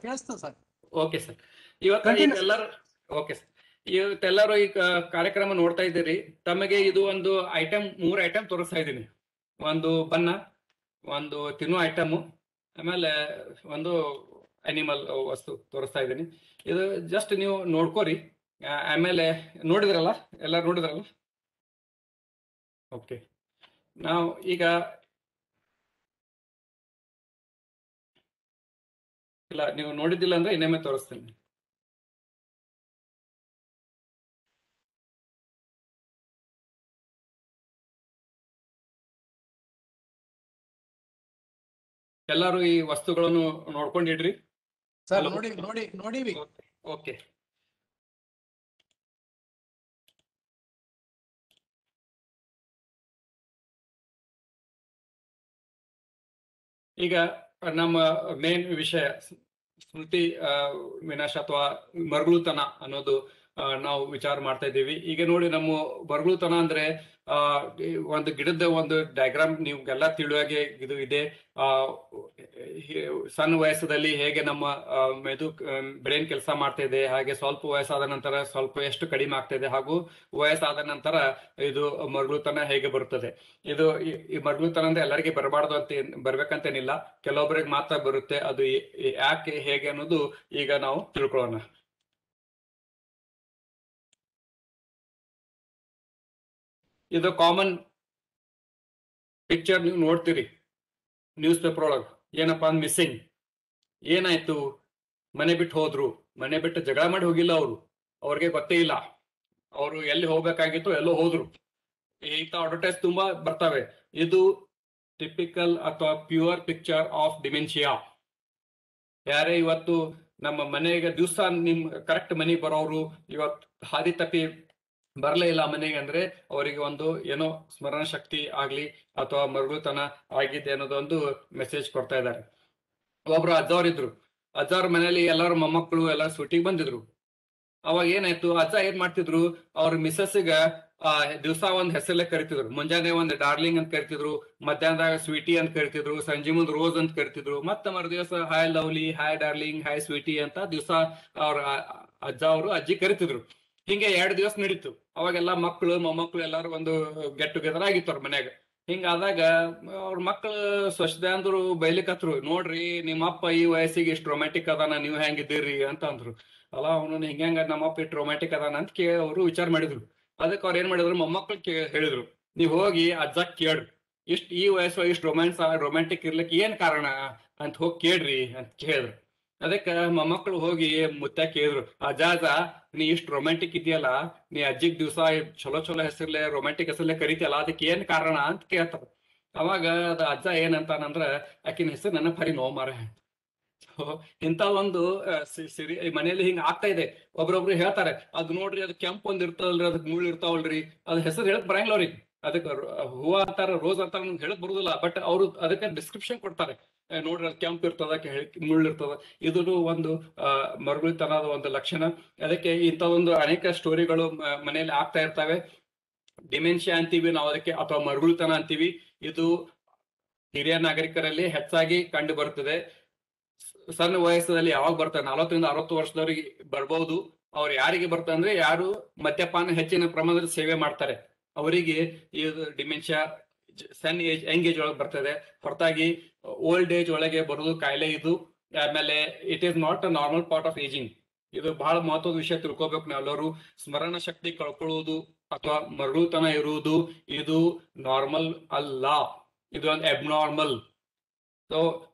ಕೇಳಿಸ್ತದೆ ಸರ್. ಓಕೆ ಸರ್, ಇವತ್ತೆಲ್ಲರೂ ಓಕೆ ಸರ್, ಇವತ್ತೆಲ್ಲರೂ ಈ ಕಾರ್ಯಕ್ರಮ ನೋಡ್ತಾ ಇದ್ದೀರಿ. ತಮಗೆ ಇದು ಒಂದು ಐಟಮ್, 3 ಐಟಮ್ ತೋರಿಸ್ತಾ ಇದ್ದೀನಿ. ಒಂದು ಬಣ್ಣ, ಒಂದು ತಿನ್ನೋ ಐಟಮು, ಆಮೇಲೆ ಒಂದು ಅನಿಮಲ್ ವಸ್ತು ತೋರಿಸ್ತಾ ಇದ್ದೀನಿ. ಇದು ಜಸ್ಟ್ ನೀವು ನೋಡ್ಕೋರಿ. ಆಮೇಲೆ ನೋಡಿದ್ರಲ್ಲ, ಎಲ್ಲರೂ ನೋಡಿದ್ರಲ್ಲ? ಓಕೆ, ನಾವು ಈಗ ಇಲ್ಲ, ನೀವು ನೋಡಿದ್ದಿಲ್ಲ ಅಂದ್ರೆ ಇನ್ನೊಮ್ಮೆ ತೋರಿಸ್ತೀನಿ. ಎಲ್ಲರೂ ಈ ವಸ್ತುಗಳನ್ನು ನೋಡ್ಕೊಂಡಿಡ್ರಿ ಸರ್. ನೋಡಿವಿ. ಓಕೆ, ಈಗ ನಮ್ಮ ಮೇನ್ ವಿಷಯ ಸ್ಮೃತಿ ವಿನಾಶ ಅಥವಾ ಮರಳುತನ ಅನ್ನೋದು ನಾವು ವಿಚಾರ ಮಾಡ್ತಾ ಇದ್ದೀವಿ. ಈಗ ನೋಡಿ, ನಮ್ಮ ಮರಳುತನ ಅಂದ್ರೆ ಒಂದು ಗಿಡದ ಒಂದು ಡಯಾಗ್ರಾಮ್ ನಿಮ್ಗೆಲ್ಲ ತಿಳಿಯುವಾಗೆ ಇದು ಇದೆ. ಸಣ್ಣ ವಯಸ್ಸದಲ್ಲಿ ಹೇಗೆ ನಮ್ಮ ಬ್ರೈನ್ ಕೆಲಸ ಮಾಡ್ತಾ ಇದೆ, ಹಾಗೆ ಸ್ವಲ್ಪ ವಯಸ್ಸಾದ ನಂತರ ಸ್ವಲ್ಪ ಎಷ್ಟು ಕಡಿಮೆ ಆಗ್ತಾ ಇದೆ, ಹಾಗೂ ವಯಸ್ಸಾದ ನಂತರ ಇದು ಮರಳುತನ ಹೇಗೆ ಬರುತ್ತದೆ. ಇದು ಈ ಮರಳುತನ ಅಂದ್ರೆ ಎಲ್ಲರಿಗೆ ಬರಬಾರ್ದು ಅಂತ ಬರ್ಬೇಕಂತೇನಿಲ್ಲ, ಕೆಲವೊಬ್ಬರಿಗೆ ಮಾತ್ರ ಬರುತ್ತೆ. ಅದು ಯಾಕೆ, ಹೇಗೆ ಅನ್ನೋದು ಈಗ ನಾವು ತಿಳ್ಕೊಳ್ಳೋಣ. ಇದು ಕಾಮನ್ ಪಿಕ್ಚರ್ ನೀವು ನೋಡ್ತೀರಿ ನ್ಯೂಸ್ ಪೇಪರ್ ಒಳಗೆ. ಏನಪ್ಪಾ ಅಂದ್ ಮಿಸ್ಸಿಂಗ್, ಏನಾಯ್ತು, ಮನೆ ಬಿಟ್ಟು ಹೋದ್ರು, ಮನೆ ಬಿಟ್ಟು ಜಗಳ ಮಾಡಿ ಹೋಗಿಲ್ಲ ಅವರು, ಅವ್ರಿಗೆ ಗೊತ್ತೇ ಇಲ್ಲ, ಅವರು ಎಲ್ಲಿ ಹೋಗ್ಬೇಕಾಗಿತ್ತು ಎಲ್ಲೋ ಹೋದ್ರು. ಇಂಥ ಅಡ್ವರ್ಟೈಸ್ ತುಂಬಾ ಬರ್ತವೆ. ಇದು ಟಿಪಿಕಲ್ ಅಥವಾ ಪ್ಯೂರ್ ಪಿಕ್ಚರ್ ಆಫ್ ಡಿಮೆನ್ಷಿಯಾ. ಯಾರೇ ಇವತ್ತು ನಮ್ಮ ಮನೆಗೆ ದಿವಸ ನಿಮ್ ಕರೆಕ್ಟ್ ಮನೆಗೆ ಬರೋರು ಇವತ್ತು ಹಾದಿ ತಪ್ಪಿ ಬರಲೇ ಇಲ್ಲ ಮನೆಗೆ ಅಂದ್ರೆ ಅವರಿಗೆ ಒಂದು ಏನೋ ಸ್ಮರಣ ಶಕ್ತಿ ಆಗ್ಲಿ ಅಥವಾ ಮರಳುತನ ಆಗಿದೆ ಅನ್ನೋದೊಂದು ಮೆಸೇಜ್ ಕೊಡ್ತಾ ಇದ್ದಾರೆ. ಒಬ್ರು ಅಜ್ಜವ್ರಿದ್ರು, ಅಜ್ಜವ್ರ ಮನೆಯಲ್ಲಿ ಎಲ್ಲಾರು ಮೊಮ್ಮಕ್ಕಳು ಎಲ್ಲ ಸೂಟಿಗೆ ಬಂದಿದ್ರು. ಅವಾಗ ಏನಾಯ್ತು, ಅಜ್ಜ ಏನ್ ಮಾಡ್ತಿದ್ರು, ಅವ್ರ ಮಿಸಸ್ಸಿಗ ದಿವಸ ಒಂದ್ ಹೆಸರಲ್ಲೇ ಕರಿತಿದ್ರು. ಮುಂಜಾನೆ ಒಂದ್ ಡಾರ್ಲಿಂಗ್ ಅಂತ ಕರಿತಿದ್ರು, ಮಧ್ಯಾಹ್ನದಾಗ ಸ್ವೀಟಿ ಅಂತ ಕರಿತಿದ್ರು, ಸಂಜೆ ಮುಂದ್ ರೋಸ್ ಅಂತ ಕರಿತಿದ್ರು, ಮತ್ತ ಮರು ದಿವಸ hi lovely, hi darling, hi sweetie ಅಂತ ದಿವಸ ಅವ್ರ ಅಜ್ಜ ಅವರು ಅಜ್ಜಿ ಕರಿತಿದ್ರು. ಹಿಂಗೆ 2 ದಿವಸ ನಡೀತು. ಅವಾಗೆಲ್ಲ ಮಕ್ಕಳು ಮೊಮ್ಮಕ್ಕಳು ಎಲ್ಲಾರು ಒಂದು ಗೆಟ್ ಟುಗೆದರ್ ಆಗಿತ್ತು ಅವ್ರ ಮನ್ಯಾಗ. ಹಿಂಗಾದಾಗ ಅವ್ರ ಮಕ್ಕಳು ಸ್ವಚ್ಛತೆ ಅಂದ್ರು ಬೈಲಿಕತ್ರು, ನೋಡ್ರಿ ನಿಮ್ಮಪ್ಪ ಈ ವಯಸ್ಸಿಗೆ ಇಷ್ಟು ರೊಮ್ಯಾಂಟಿಕ್ ಅದಾನ, ನೀವು ಹೆಂಗಿದ್ದೀರಿ ಅಂತ ಅಂದ್ರು. ಅಲ್ಲ, ಅವನು ಹಿಂಗ ನಮ್ಮಪ್ಪ ಇಷ್ಟು ರೊಮ್ಯಾಂಟಿಕ್ ಅದಾನ ಅಂತ ಅವರು ವಿಚಾರ ಮಾಡಿದ್ರು. ಅದಕ್ಕೆ ಅವ್ರು ಏನ್ ಮಾಡಿದ್ರು, ಮೊಮ್ಮಕ್ಳು ಹೇಳಿದ್ರು, ನೀವ್ ಹೋಗಿ ಅಜ್ಜ ಕೇಳ್ರಿ, ಈ ವಯಸ್ಸು ಇಷ್ಟು ರೊಮ್ಯಾಂಟಿಕ್ ಇರ್ಲಿಕ್ಕೆ ಏನ್ ಕಾರಣ ಅಂತ ಹೋಗಿ ಕೇಳ್ರಿ ಅಂತ ಕೇಳಿದ್ರು. ಅದಕ್ಕೆ ಮೊಮ್ಮಕ್ಕಳು ಹೋಗಿ ಮುತ್ತ ಕೇಳಿದ್ರು, ಅಜ್ಜ ನೀ ಇಷ್ಟು ರೊಮ್ಯಾಂಟಿಕ್ ಇದೆಯಲ್ಲ, ನೀ ಅಜ್ಜಿಗ್ ದಿವ್ಸ ಚಲೋ ಚಲೋ ಹೆಸರ್ಲೆ ರೊಮ್ಯಾಂಟಿಕ್ ಹೆಸರ್ಲೆ ಕರಿತಿಯಲ್ಲ, ಅದಕ್ಕೆ ಏನ್ ಕಾರಣ ಅಂತ ಕೇಳ್ತಾರ. ಅವಾಗ ಅದ ಅಜ್ಜ ಏನಂತಾನಂದ್ರ, ಆಕಿನ ಹೆಸರು ನನ್ನ ಭಾರಿ ನೋವು ಮಾರ. ಇಂತ ಒಂದು ಮನೆಯಲ್ಲಿ ಹಿಂಗ ಆಗ್ತಾ ಇದೆ. ಒಬ್ರೊಬ್ರು ಹೇಳ್ತಾರೆ, ಅದ್ ನೋಡ್ರಿ ಅದ್ ಕೆಂಪ್ ಒಂದ್ ಇರ್ತದಲ್ರಿ, ಅದಕ್ ಮುಳ್ಳು ಇರ್ತಾವಲ್ರಿ, ಅದ್ ಹೆಸರು ಹೇಳಕ್ ಬರಂಗಿಲ್ಲ ಅವ್ರಿಗೆ. ಅದಕ್ಕೆ ಹೂವ ಅಂತಾರ, ರೋಸ್ ಅಂತಾರ, ಹೇಳಕ್ ಬರುದಿಲ್ಲ. ಬಟ್ ಅವ್ರು ಅದಕ್ಕೆ ಡಿಸ್ಕ್ರಿಪ್ಷನ್ ಕೊಡ್ತಾರೆ, ನೋಡ್ರಿ ಅದ್ ಕೆಂಪ್ ಇರ್ತದ, ಮುಳ್ಳು ಇರ್ತದ. ಇದು ಒಂದು ಮರುಗುಳಿತನದ ಒಂದು ಲಕ್ಷಣ. ಅದಕ್ಕೆ ಇಂಥ ಒಂದು ಅನೇಕ ಸ್ಟೋರಿಗಳು ಮನೆಯಲ್ಲಿ ಆಗ್ತಾ ಇರ್ತವೆ. ಡಿಮೆನ್ಷಿಯಾ ಅಂತೀವಿ ನಾವು ಅದಕ್ಕೆ, ಅಥವಾ ಮರುಗುಳಿತನ ಅಂತೀವಿ. ಇದು ಹಿರಿಯ ನಾಗರಿಕರಲ್ಲಿ ಹೆಚ್ಚಾಗಿ ಕಂಡು ಬರುತ್ತದೆ. ಸಣ್ಣ ವಯಸ್ಸಲ್ಲಿ ಯಾವಾಗ ಬರ್ತಾರೆ, 40-60 ವರ್ಷದವರಿಗೆ ಬರ್ಬಹುದು. ಅವ್ರು ಯಾರಿಗೆ ಬರ್ತಾರೆ ಅಂದ್ರೆ, ಯಾರು ಮದ್ಯಪಾನ ಹೆಚ್ಚಿನ ಪ್ರಮಾಣದಲ್ಲಿ ಸೇವೆ ಮಾಡ್ತಾರೆ ಅವರಿಗೆ ಇದು ಡಿಮೆನ್ಷಿಯಾ ಸಣ್ಣ ಏಜ್, ಯಂಗ್ ಏಜ್ ಒಳಗೆ ಬರ್ತದೆ. ಹೊರತಾಗಿ ಓಲ್ಡ್ ಏಜ್ ಒಳಗೆ ಬರುವುದು ಕಾಯಿಲೆ ಇದು. ಆಮೇಲೆ it is not a normal part of ageing. ಇದು ಬಹಳ ಮಹತ್ವದ ವಿಷಯ, ತಿಳ್ಕೊಬೇಕು ನಾವೆಲ್ಲರೂ. ಸ್ಮರಣ ಶಕ್ತಿ ಕಳ್ಕೊಳ್ಳುವುದು ಅಥವಾ ಮರುಳುತನ ಇರುವುದು ಇದು ನಾರ್ಮಲ್ ಅಲ್ಲ, ಇದು ಒಂದು ಅಬ್ನಾರ್ಮಲ್. ಸೊ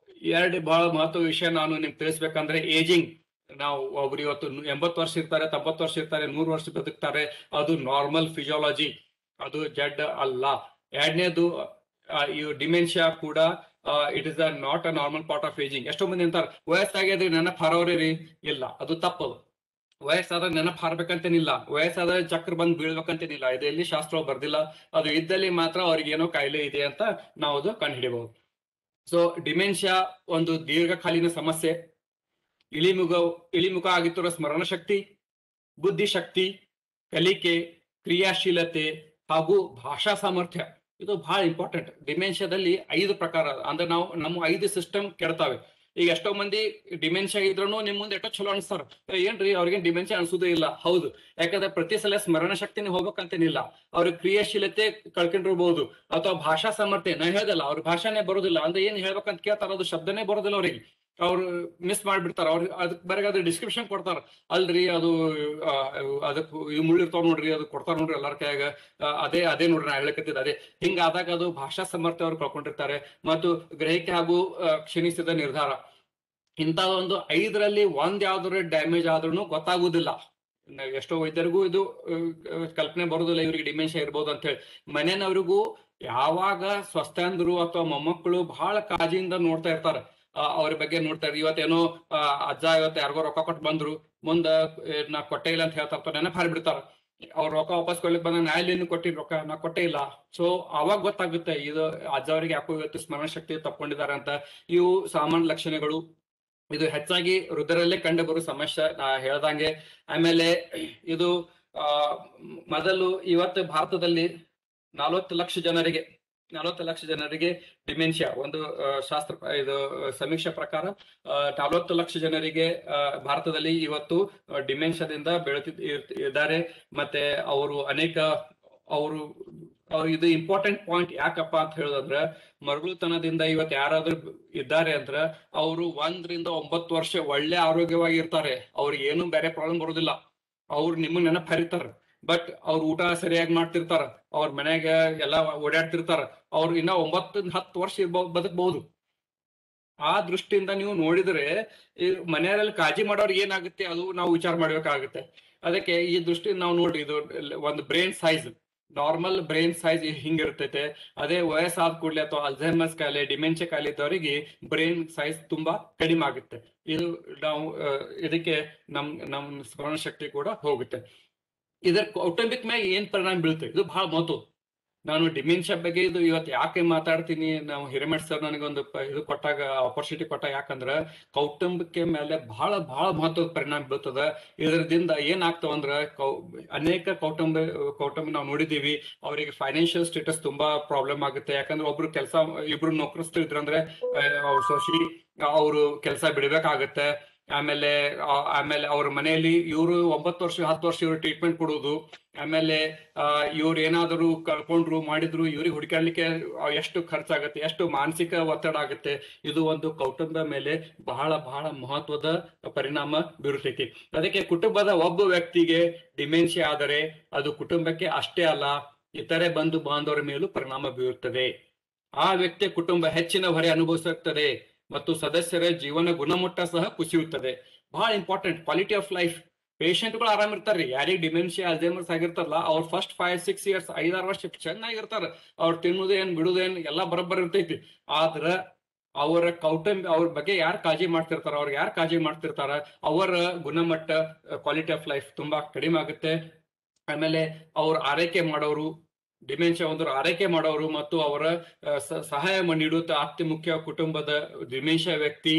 ಎರಡು ಬಹಳ ಮಹತ್ವದ ವಿಷಯ ನಾನು ನಿಮ್ಗೆ ತಿಳಿಸ್ಬೇಕಂದ್ರೆ, ಏಜಿಂಗ್. ನಾವು ಒಬ್ರು ಇವತ್ತು 80 ವರ್ಷ ಇರ್ತಾರೆ, 90 ವರ್ಷ ಇರ್ತಾರೆ, 100 ವರ್ಷ ಬದುಕ್ತಾರೆ, ಅದು ನಾರ್ಮಲ್ ಫಿಸಿಯಾಲಜಿ, ಅದು ಜಡ್ ಅಲ್ಲ. ಎರಡನೇದು, ಈ ಡಿಮೆನ್ಷಿಯಾ ಕೂಡ it is not a normal part of ageing. ಎಷ್ಟೋ ಮಂದಿ ಅಂತಾರೆ, ವಯಸ್ಸಾಗ್ಯದ್ರಿ ನೆನಪು ಹಾರೋರಿ. ಇಲ್ಲ, ಅದು ತಪ್ಪದು. ವಯಸ್ಸಾದ ನೆನಪು ಹಾರ್ಬೇಕಂತೇನಿಲ್ಲ, ವಯಸ್ಸಾದ ಚಕ್ರ ಬಂದು ಬೀಳ್ಬೇಕಂತೇನಿಲ್ಲ. ಇದು ಎಲ್ಲಿ ಶಾಸ್ತ್ರ ಬರ್ದಿಲ್ಲ. ಅದು ಇದ್ದಲ್ಲಿ ಮಾತ್ರ ಅವ್ರಿಗೆ ಏನೋ ಕಾಯಿಲೆ ಇದೆ ಅಂತ ನಾವು ಅದು ಕಂಡು ಹಿಡಿಬಹುದು. ಸೊ ಡಿಮೆನ್ಷಿಯಾ ಒಂದು ದೀರ್ಘಕಾಲೀನ ಸಮಸ್ಯೆ. ಇಳಿಮುಖ ಆಗಿತ್ತಿರೋ ಸ್ಮರಣ ಶಕ್ತಿ, ಬುದ್ಧಿಶಕ್ತಿ, ಕಲಿಕೆ, ಕ್ರಿಯಾಶೀಲತೆ ಹಾಗೂ ಭಾಷಾ ಸಾಮರ್ಥ್ಯ ಇದು ಬಹಳ ಇಂಪಾರ್ಟೆಂಟ್. ಡಿಮೆನ್ಷಿಯಾದಲ್ಲಿ 5 ಪ್ರಕಾರ, ಅಂದ್ರೆ ನಾವು ನಮ್ಮ 5 ಸಿಸ್ಟಮ್ ಕೆಡ್ತಾವೆ. ಈಗ ಎಷ್ಟೋ ಮಂದಿ ಡಿಮೆನ್ಷಿಯಾ ಇದ್ರೂ ನಿಮ್ ಮುಂದೆ ಎಷ್ಟೋ ಚಲೋ ಅನಿಸ್ತಾರ, ಏನ್ರಿ ಅವ್ರಿಗೇನ್ ಡಿಮೆನ್ಷಿಯಾ ಅನ್ಸೋದೇ ಇಲ್ಲ. ಹೌದು, ಯಾಕಂದ್ರೆ ಪ್ರತಿ ಸಲ ಸ್ಮರಣ ಶಕ್ತಿನೇ ಹೋಗ್ಬೇಕಂತೇನಿಲ್ಲ. ಅವ್ರ ಕ್ರಿಯಾಶೀಲತೆ ಕಳ್ಕೊಂಡಿರ್ಬಹುದು, ಅಥವಾ ಭಾಷಾ ಸಾಮರ್ಥ್ಯ, ನಾ ಹೇಳ್ದಲ್ಲ ಅವ್ರ ಭಾಷಾನೇ ಬರೋದಿಲ್ಲ ಅಂದ್ರೆ ಏನ್ ಹೇಳ್ಬೇಕಂತ ಕೇಳ್ತಾರ, ಅದು ಶಬ್ದನೇ ಬರೋದಿಲ್ಲ ಅವ್ರಿಗೆ. ಅವ್ರು ಮಿಸ್ ಮಾಡ್ಬಿಡ್ತಾರ. ಅವ್ರಿಗೆ ಅದಕ್ಕೆ ಬರಗಾದ್ರೆ ಡಿಸ್ಕ್ರಿಪ್ಷನ್ ಕೊಡ್ತಾರ, ಅಲ್ರಿ ಅದು ಅದಕ್ಕೆ ಮುಳ್ಳಿರ್ತಾವ ನೋಡ್ರಿ, ಅದು ಕೊಡ್ತಾರ ನೋಡ್ರಿ ಎಲ್ಲಾರ ಕೈಯಾಗ, ಅದೇ ನೋಡ್ರಿ ನಾ ಹೇಳಕತ್ತಿದ್ದ ಅದೇ. ಹಿಂಗಾದಾಗ ಅದು ಭಾಷಾ ಸಾಮರ್ಥ್ಯ ಅವ್ರು ಕಳ್ಕೊಂಡಿರ್ತಾರೆ. ಮತ್ತು ಗ್ರಹಿಕೆ ಹಾಗೂ ಕ್ಷೀಣಿಸಿದ ನಿರ್ಧಾರ. ಇಂಥ ಒಂದು 5ರಲ್ಲಿ ಒಂದ್ ಯಾವ್ದಾದ್ರು ಡ್ಯಾಮೇಜ್ ಆದ್ರೂ ಗೊತ್ತಾಗುದಿಲ್ಲ. ಎಷ್ಟೋ ವೈದ್ಯರಿಗೂ ಇದು ಕಲ್ಪನೆ ಬರುದಿಲ್ಲ ಇವ್ರಿಗೆ ಡಿಮೆನ್ಷಿಯಾ ಇರ್ಬೋದು ಅಂತ ಹೇಳಿ. ಮನೆಯವ್ರಿಗೂ ಯಾವಾಗ ಸ್ವಸ್ಥಂದ್ರು ಅಥವಾ ಮೊಮ್ಮಕ್ಕಳು ಬಹಳ ಕಾಳಜಿಯಿಂದ ನೋಡ್ತಾ ಇರ್ತಾರೆ, ಅವ್ರ ಬಗ್ಗೆ ನೋಡ್ತಾರೆ. ಇವತ್ತೇನೋ ಅಜ್ಜ ಇವತ್ತು ಯಾರಿಗೋ ರೊಕ್ಕ ಕೊಟ್ಟು ಬಂದ್ರು, ಮುಂದ ನಾ ಕೊಟ್ಟೆ ಇಲ್ಲ ಅಂತ ಹೇಳ್ತಾ ಇರ್ತಾರೆ, ನೆನಪು ಹಾರಿಬಿಡ್ತಾರ. ಅವ್ರ ರೊಕ್ಕ ವಾಪಸ್ ಕೊಡ್ಲಿಕ್ಕೆ ಬಂದ, ನಾ ಎಲ್ಲಿ ಕೊಟ್ಟಿದ್ ರೊಕ್ಕ, ನಾ ಕೊಟ್ಟೇ ಇಲ್ಲ. ಸೊ ಅವಾಗ ಗೊತ್ತಾಗುತ್ತೆ ಇದು ಅಜ್ಜ ಅವ್ರಿಗೆ ಯಾಕೋ ಇವತ್ತು ಸ್ಮರಣ ಶಕ್ತಿ ತಪ್ಕೊಂಡಿದ್ದಾರೆ ಅಂತ. ಇವು ಸಾಮಾನ್ಯ ಲಕ್ಷಣಗಳು. ಇದು ಹೆಚ್ಚಾಗಿ ವೃದ್ಧರಲ್ಲೇ ಕಂಡು ಬರೋ ಸಮಸ್ಯೆ ನಾ ಹೇಳ್ದಂಗೆ. ಆಮೇಲೆ ಇದು ಮೊದಲು ಇವತ್ತು ಭಾರತದಲ್ಲಿ 40 ಲಕ್ಷ ಜನರಿಗೆ ಡಿಮೆನ್ಷಿಯಾ, ಒಂದು ಶಾಸ್ತ್ರ ಇದು ಸಮೀಕ್ಷೆ ಪ್ರಕಾರ 40 ಲಕ್ಷ ಜನರಿಗೆ ಭಾರತದಲ್ಲಿ ಇವತ್ತು ಡಿಮೆನ್ಷಿಯಾದಿಂದ ಇದ್ದಾರೆ. ಮತ್ತೆ ಅವರು ಇದು ಇಂಪಾರ್ಟೆಂಟ್ ಪಾಯಿಂಟ್ ಯಾಕಪ್ಪ ಅಂತ ಹೇಳೋದಂದ್ರ, ಮರುಳುತನದಿಂದ ಇವತ್ತು ಯಾರಾದ್ರೂ ಇದ್ದಾರೆ ಅಂದ್ರ ಅವರು 1-9 ವರ್ಷ ಒಳ್ಳೆ ಆರೋಗ್ಯವಾಗಿ ಇರ್ತಾರೆ. ಅವ್ರಿಗೆ ಏನು ಬೇರೆ ಪ್ರಾಬ್ಲಮ್ ಬರೋದಿಲ್ಲ. ಅವ್ರು ನಿಮ್ಮನ್ನ ನೆನಪು ಹರಿತಾರ. ಬಟ್ ಅವ್ರ ಊಟ ಸರಿಯಾಗಿ ಮಾಡ್ತಿರ್ತಾರ, ಅವ್ರ ಮನ್ಯಾಗ ಎಲ್ಲಾ ಓಡಾಡ್ತಿರ್ತಾರ. ಅವ್ರು ಇನ್ನ 9-10 ವರ್ಷ ಬದುಕಬಹುದು. ಆ ದೃಷ್ಟಿಯಿಂದ ನೀವು ನೋಡಿದ್ರೆ ಈ ಮನೆಯಲ್ಲಿ ಕಾಳಜಿ ಮಾಡೋರ್ಗೆ ಏನಾಗುತ್ತೆ ಅದು ನಾವು ವಿಚಾರ ಮಾಡ್ಬೇಕಾಗುತ್ತೆ. ಅದಕ್ಕೆ ಈ ದೃಷ್ಟಿಯಿಂದ ನಾವು ನೋಡ್ರಿ, ಇದು ಒಂದು brain size, normal brain size ಹಿಂಗಿರ್ತೈತೆ. ಅದೇ ವಯಸ್ಸಾದ ಕೂಡಲೇ ಅಥವಾ ಅಲ್ಝೈಮರ್ಸ್ ಕಾಯಿಲೆ, ಡಿಮೆನ್ಷಿಯಾ ಕಾಯಿಲೆ ಇದ್ದವರಿಗೆ ಬ್ರೈನ್ ಸೈಜ್ ತುಂಬಾ ಕಡಿಮೆ ಆಗುತ್ತೆ. ಇದು ನಾವು ಇದಕ್ಕೆ ನಮ್ ಸ್ಮರಣ ಶಕ್ತಿ ಕೂಡ ಹೋಗುತ್ತೆ. ಇದರ ಕೌಟುಂಬಿಕ ಮ್ಯಾಗ ಏನ್ ಪರಿಣಾಮ ಬೀಳುತ್ತೆ ಇದು ಬಹಳ ಮಹತ್ವ. ನಾನು ಡಿಮೆನ್ಷಿಯಾ ಬಗ್ಗೆ ಇದು ಇವತ್ತು ಯಾಕೆ ಮಾತಾಡ್ತೀನಿ, ನಾವು ಹಿರೇಮಠ್ ಸರ್ ನನಗೊಂದು ಇದು ಕೊಟ್ಟಾಗ, ಆಪರ್ಚುನಿಟಿ ಕೊಟ್ಟಾಗ, ಯಾಕಂದ್ರ ಕೌಟುಂಬಿಕ ಮೇಲೆ ಬಹಳ ಮಹತ್ವದ ಪರಿಣಾಮ ಬೀಳ್ತದ. ಇದರಿಂದ ಏನಾಗ್ತಾವಂದ್ರ ಅನೇಕ ಕೌಟುಂಬ ನಾವು ನೋಡಿದೀವಿ, ಅವರಿಗೆ ಫೈನಾನ್ಷಿಯಲ್ ಸ್ಟೇಟಸ್ ತುಂಬಾ ಪ್ರಾಬ್ಲಮ್ ಆಗುತ್ತೆ. ಯಾಕಂದ್ರೆ ಇಬ್ರು ನೌಕರಸ್ಥರು ಇದ್ರಂದ್ರೆ ಸೊಸಿ ಅವರು ಕೆಲಸ ಬಿಡ್ಬೇಕಾಗತ್ತೆ. ಆಮೇಲೆ ಅವ್ರ ಮನೆಯಲ್ಲಿ ಇವರು 9 ವರ್ಷ 10 ವರ್ಷ ಇವ್ರು ಟ್ರೀಟ್ಮೆಂಟ್ ಕೊಡೋದು. ಆಮೇಲೆ ಇವ್ರು ಏನಾದರೂ ಕಳ್ಕೊಂಡ್ರು ಮಾಡಿದ್ರು ಇವ್ರಿಗೆ ಹುಡುಕಾಡ್ಲಿಕ್ಕೆ ಎಷ್ಟು ಖರ್ಚಾಗುತ್ತೆ, ಎಷ್ಟು ಮಾನಸಿಕ ಒತ್ತಡ ಆಗುತ್ತೆ. ಇದು ಒಂದು ಕೌಟುಂಬ ಮೇಲೆ ಬಹಳ ಮಹತ್ವದ ಪರಿಣಾಮ ಬೀರುತ್ತೈತಿ. ಅದಕ್ಕೆ ಕುಟುಂಬದ ಒಬ್ಬ ವ್ಯಕ್ತಿಗೆ ಡಿಮೆನ್ಷಿಯಾ ಆದರೆ ಅದು ಕುಟುಂಬಕ್ಕೆ ಅಷ್ಟೇ ಅಲ್ಲ, ಇತರೆ ಬಂಧು ಬಾಂಧವರ ಮೇಲೂ ಪರಿಣಾಮ ಬೀರುತ್ತದೆ. ಆ ವ್ಯಕ್ತಿಯ ಕುಟುಂಬ ಹೆಚ್ಚಿನ ಹೊರೆ ಅನುಭವಿಸುತ್ತದೆ ಮತ್ತು ಸದಸ್ಯರ ಜೀವನ ಗುಣಮಟ್ಟ ಸಹ ಕುಸಿಯುತ್ತದೆ. ಬಹಳ ಇಂಪಾರ್ಟೆಂಟ್, ಕ್ವಾಲಿಟಿ ಆಫ್ ಲೈಫ್. ಪೇಷಂಟ್ಗಳು ಆರಾಮ್ ಇರ್ತಾರ್ರಿ. ಯಾರಿಗೆ ಡಿಮೆನ್ಷಿಯಾ ಅಲ್ಝೈಮರ್ಸ್ ಆಗಿರ್ತಾರಲ್ಲ ಅವ್ರ ಫಸ್ಟ್ 5-6 ಇಯರ್ಸ್ 5-6 ವರ್ಷ ಚೆನ್ನಾಗಿರ್ತಾರ. ಅವ್ರು ತಿನ್ನುದೇನ್ ಬಿಡುದೇನ್ ಎಲ್ಲಾ ಬರೋಬ್ಬರ್ ಇರ್ತೈತಿ. ಆದ್ರ ಅವರ ಅವ್ರ ಬಗ್ಗೆ ಯಾರು ಕಾಳಜಿ ಮಾಡ್ತಿರ್ತಾರ, ಅವ್ರಿಗೆ ಯಾರು ಕಾಳಜಿ ಮಾಡ್ತಿರ್ತಾರ, ಅವರ ಗುಣಮಟ್ಟ ಕ್ವಾಲಿಟಿ ಆಫ್ ಲೈಫ್ ತುಂಬಾ ಕಡಿಮೆ ಆಗುತ್ತೆ. ಆಮೇಲೆ ಅವ್ರ ಆರೈಕೆ ಮಾಡೋರು, ಡಿಮೆನ್ಷಿಯಾ ಒಂದು ಆರೈಕೆ ಮಾಡೋರು ಮತ್ತು ಅವರ ಸಹಾಯ ನೀಡುತ್ತ ಅತಿ ಮುಖ್ಯ ಕುಟುಂಬದ ಡಿಮೆನ್ಷಿಯಾ ವ್ಯಕ್ತಿ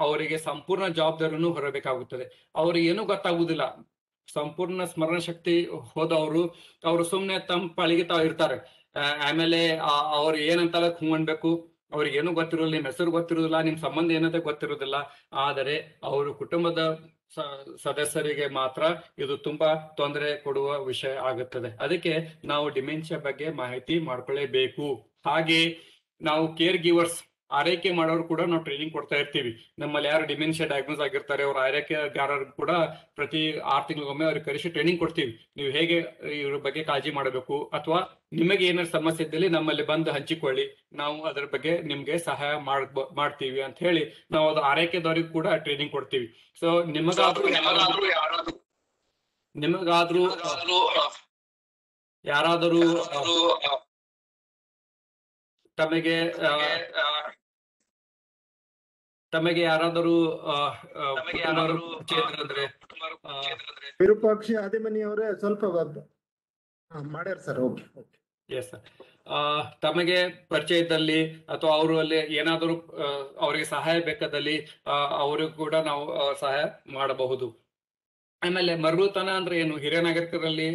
ಅವರಿಗೆ ಸಂಪೂರ್ಣ ಜವಾಬ್ದಾರಿಯನ್ನು ಹೊರಬೇಕಾಗುತ್ತದೆ. ಅವ್ರಿಗೆ ಏನೂ ಗೊತ್ತಾಗುವುದಿಲ್ಲ. ಸಂಪೂರ್ಣ ಸ್ಮರಣ ಶಕ್ತಿ ಹೋದವರು ಅವರು ಸುಮ್ನೆ ತಮ್ಮ ಪಾಳಿಗೆ ತಾವು ಇರ್ತಾರೆ. ಆಮೇಲೆ ಅವ್ರು ಏನಂತಲ್ಲ ಹೂ ಅನ್ಬೇಕು, ಅವ್ರಿಗೆ ಏನೂ ಗೊತ್ತಿರೋದಿಲ್ಲ, ನಿಮ್ ಹೆಸರು ಗೊತ್ತಿರೋದಿಲ್ಲ, ನಿಮ್ ಸಂಬಂಧ ಏನಂತ ಗೊತ್ತಿರೋದಿಲ್ಲ. ಆದರೆ ಅವರು ಕುಟುಂಬದ ಸದಸ್ಯರಿಗೆ ಮಾತ್ರ ಇದು ತುಂಬಾ ತೊಂದರೆ ಕೊಡುವ ವಿಷಯ ಆಗುತ್ತದೆ. ಅದಕ್ಕೆ ನಾವು ಡಿಮೆನ್ಷಿಯಾ ಬಗ್ಗೆ ಮಾಹಿತಿ ಮಾಡ್ಕೊಳ್ಳೇಬೇಕು. ಹಾಗೆ ನಾವು ಕೇರ್ ಗಿವರ್ಸ್, ಆರೈಕೆ ಮಾಡೋರು ಕೂಡ ನಾವು ಟ್ರೈನಿಂಗ್ ಕೊಡ್ತಾ ಇರ್ತೀವಿ. ನಮ್ಮಲ್ಲಿ ಯಾರು ಡಿಮೆನ್ಷಿಯಾ ಡಯಾಗ್ನೋಸ್ ಆಗಿರ್ತಾರೆ ಅವ್ರ ಆರೈಕೆಗಾರರು ಕೂಡ ಪ್ರತಿ 6 ತಿಂಗಳಿಗೊಮ್ಮೆ ಅವ್ರಿಗೆ ಕರೆಸಿ ಟ್ರೈನಿಂಗ್ ಕೊಡ್ತೀವಿ. ನೀವು ಹೇಗೆ ಇವ್ರ ಬಗ್ಗೆ ಕಾಳಜಿ ಮಾಡಬೇಕು, ಅಥವಾ ನಿಮಗೆ ಏನಾದ್ರು ಸಮಸ್ಯೆ ಇದ್ದಲ್ಲಿ ನಮ್ಮಲ್ಲಿ ಬಂದು ಹಂಚಿಕೊಳ್ಳಿ, ನಾವು ಅದರ ಬಗ್ಗೆ ನಿಮ್ಗೆ ಸಹಾಯ ಮಾಡ್ತೀವಿ ಅಂತ ಹೇಳಿ ನಾವು ಅದು ಆರೈಕೆದವ್ರಿಗೆ ಕೂಡ ಟ್ರೈನಿಂಗ್ ಕೊಡ್ತೀವಿ. ಸೊ ನಿಮಗಾದ್ರೂ ಯಾರಾದರೂ ತಮಗೆ ಯಾರಾದರೂ ಅಂದ್ರೆ ವಿರೂಪಾಕ್ಷಿ ಆದಿಮನಿ ಅವರೇ ಸ್ವಲ್ಪ ಮಾಡ್ಯಾರ ಸರ್. Yes sir. ತಮಗೆ ಪರಿಚಯ ಇದ್ದಲ್ಲಿ ಅಥವಾ ಅವರು ಅಲ್ಲಿ ಏನಾದರೂ ಅವರಿಗೆ ಸಹಾಯ ಬೇಕಾದಲ್ಲಿ ಅವ್ರಿಗೂ ಕೂಡ ನಾವು ಸಹಾಯ ಮಾಡಬಹುದು. ಆಮೇಲೆ ಮರಳುತನ ಅಂದ್ರೆ ಏನು? ಹಿರಿಯ ನಾಗರಿಕರಲ್ಲಿ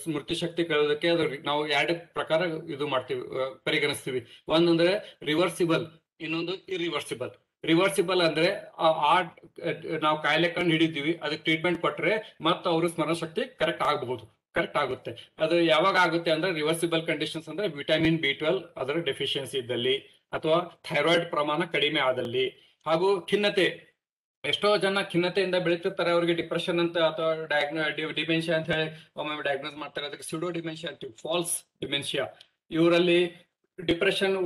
ಸ್ಮೃತಿ ಶಕ್ತಿ ಕಳೆಯೋದಕ್ಕೆ ಅದ್ರ ನಾವು 2 ಪ್ರಕಾರ ಇದು ಮಾಡ್ತೀವಿ, ಪರಿಗಣಿಸ್ತೀವಿ. ಒಂದಂದ್ರೆ ರಿವರ್ಸಿಬಲ್, ಇನ್ನೊಂದು ಇರಿವರ್ಸಿಬಲ್. ರಿವರ್ಸಿಬಲ್ ಅಂದ್ರೆ ನಾವು ಕಾಯಿಲೆ ಕಂಡು ಹಿಡಿದೀವಿ, ಅದಕ್ಕೆ ಟ್ರೀಟ್ಮೆಂಟ್ ಕೊಟ್ರೆ ಮತ್ತೆ ಅವರು ಸ್ಮರಣ ಶಕ್ತಿ ಕರೆಕ್ಟ್ ಆಗುತ್ತೆ. ಅದು ಯಾವಾಗ ಆಗುತ್ತೆ ಅಂದ್ರೆ ರಿವರ್ಸಿಬಲ್ ಕಂಡೀಷನ್ಸ್ ಅಂದ್ರೆ ವಿಟಮಿನ್ B12 ಅದರ ಡೆಫಿಷಿಯನ್ಸಿ ಇದ್ದಲ್ಲಿ, ಅಥವಾ ಥೈರಾಯ್ಡ್ ಪ್ರಮಾಣ ಕಡಿಮೆ ಆದಲ್ಲಿ, ಹಾಗೂ ಖಿನ್ನತೆ. ಎಷ್ಟೋ ಜನ ಖಿನ್ನತೆಯಿಂದ ಬೆಳೀತಿರ್ತಾರೆ, ಅವ್ರಿಗೆ ಡಿಪ್ರೆಷನ್ ಅಂತ ಅಥವಾ ಡಿಮೆನ್ಷಿಯಾ ಅಂತ ಹೇಳಿ ಒಮ್ಮೊಮ್ಮೆ ಡಯಾಗ್ನೋಸ್ ಮಾಡ್ತಾರೆ. ಅದಕ್ಕೆ ಸ್ಯೂಡೋ ಡಿಮೆನ್ಷಿಯಾ ಅಂತೀವಿ, ಫಾಲ್ಸ್ ಡಿಮೆನ್ಷಿಯಾ. ಇವರಲ್ಲಿ ಡಿಪ್ರೆಷನ್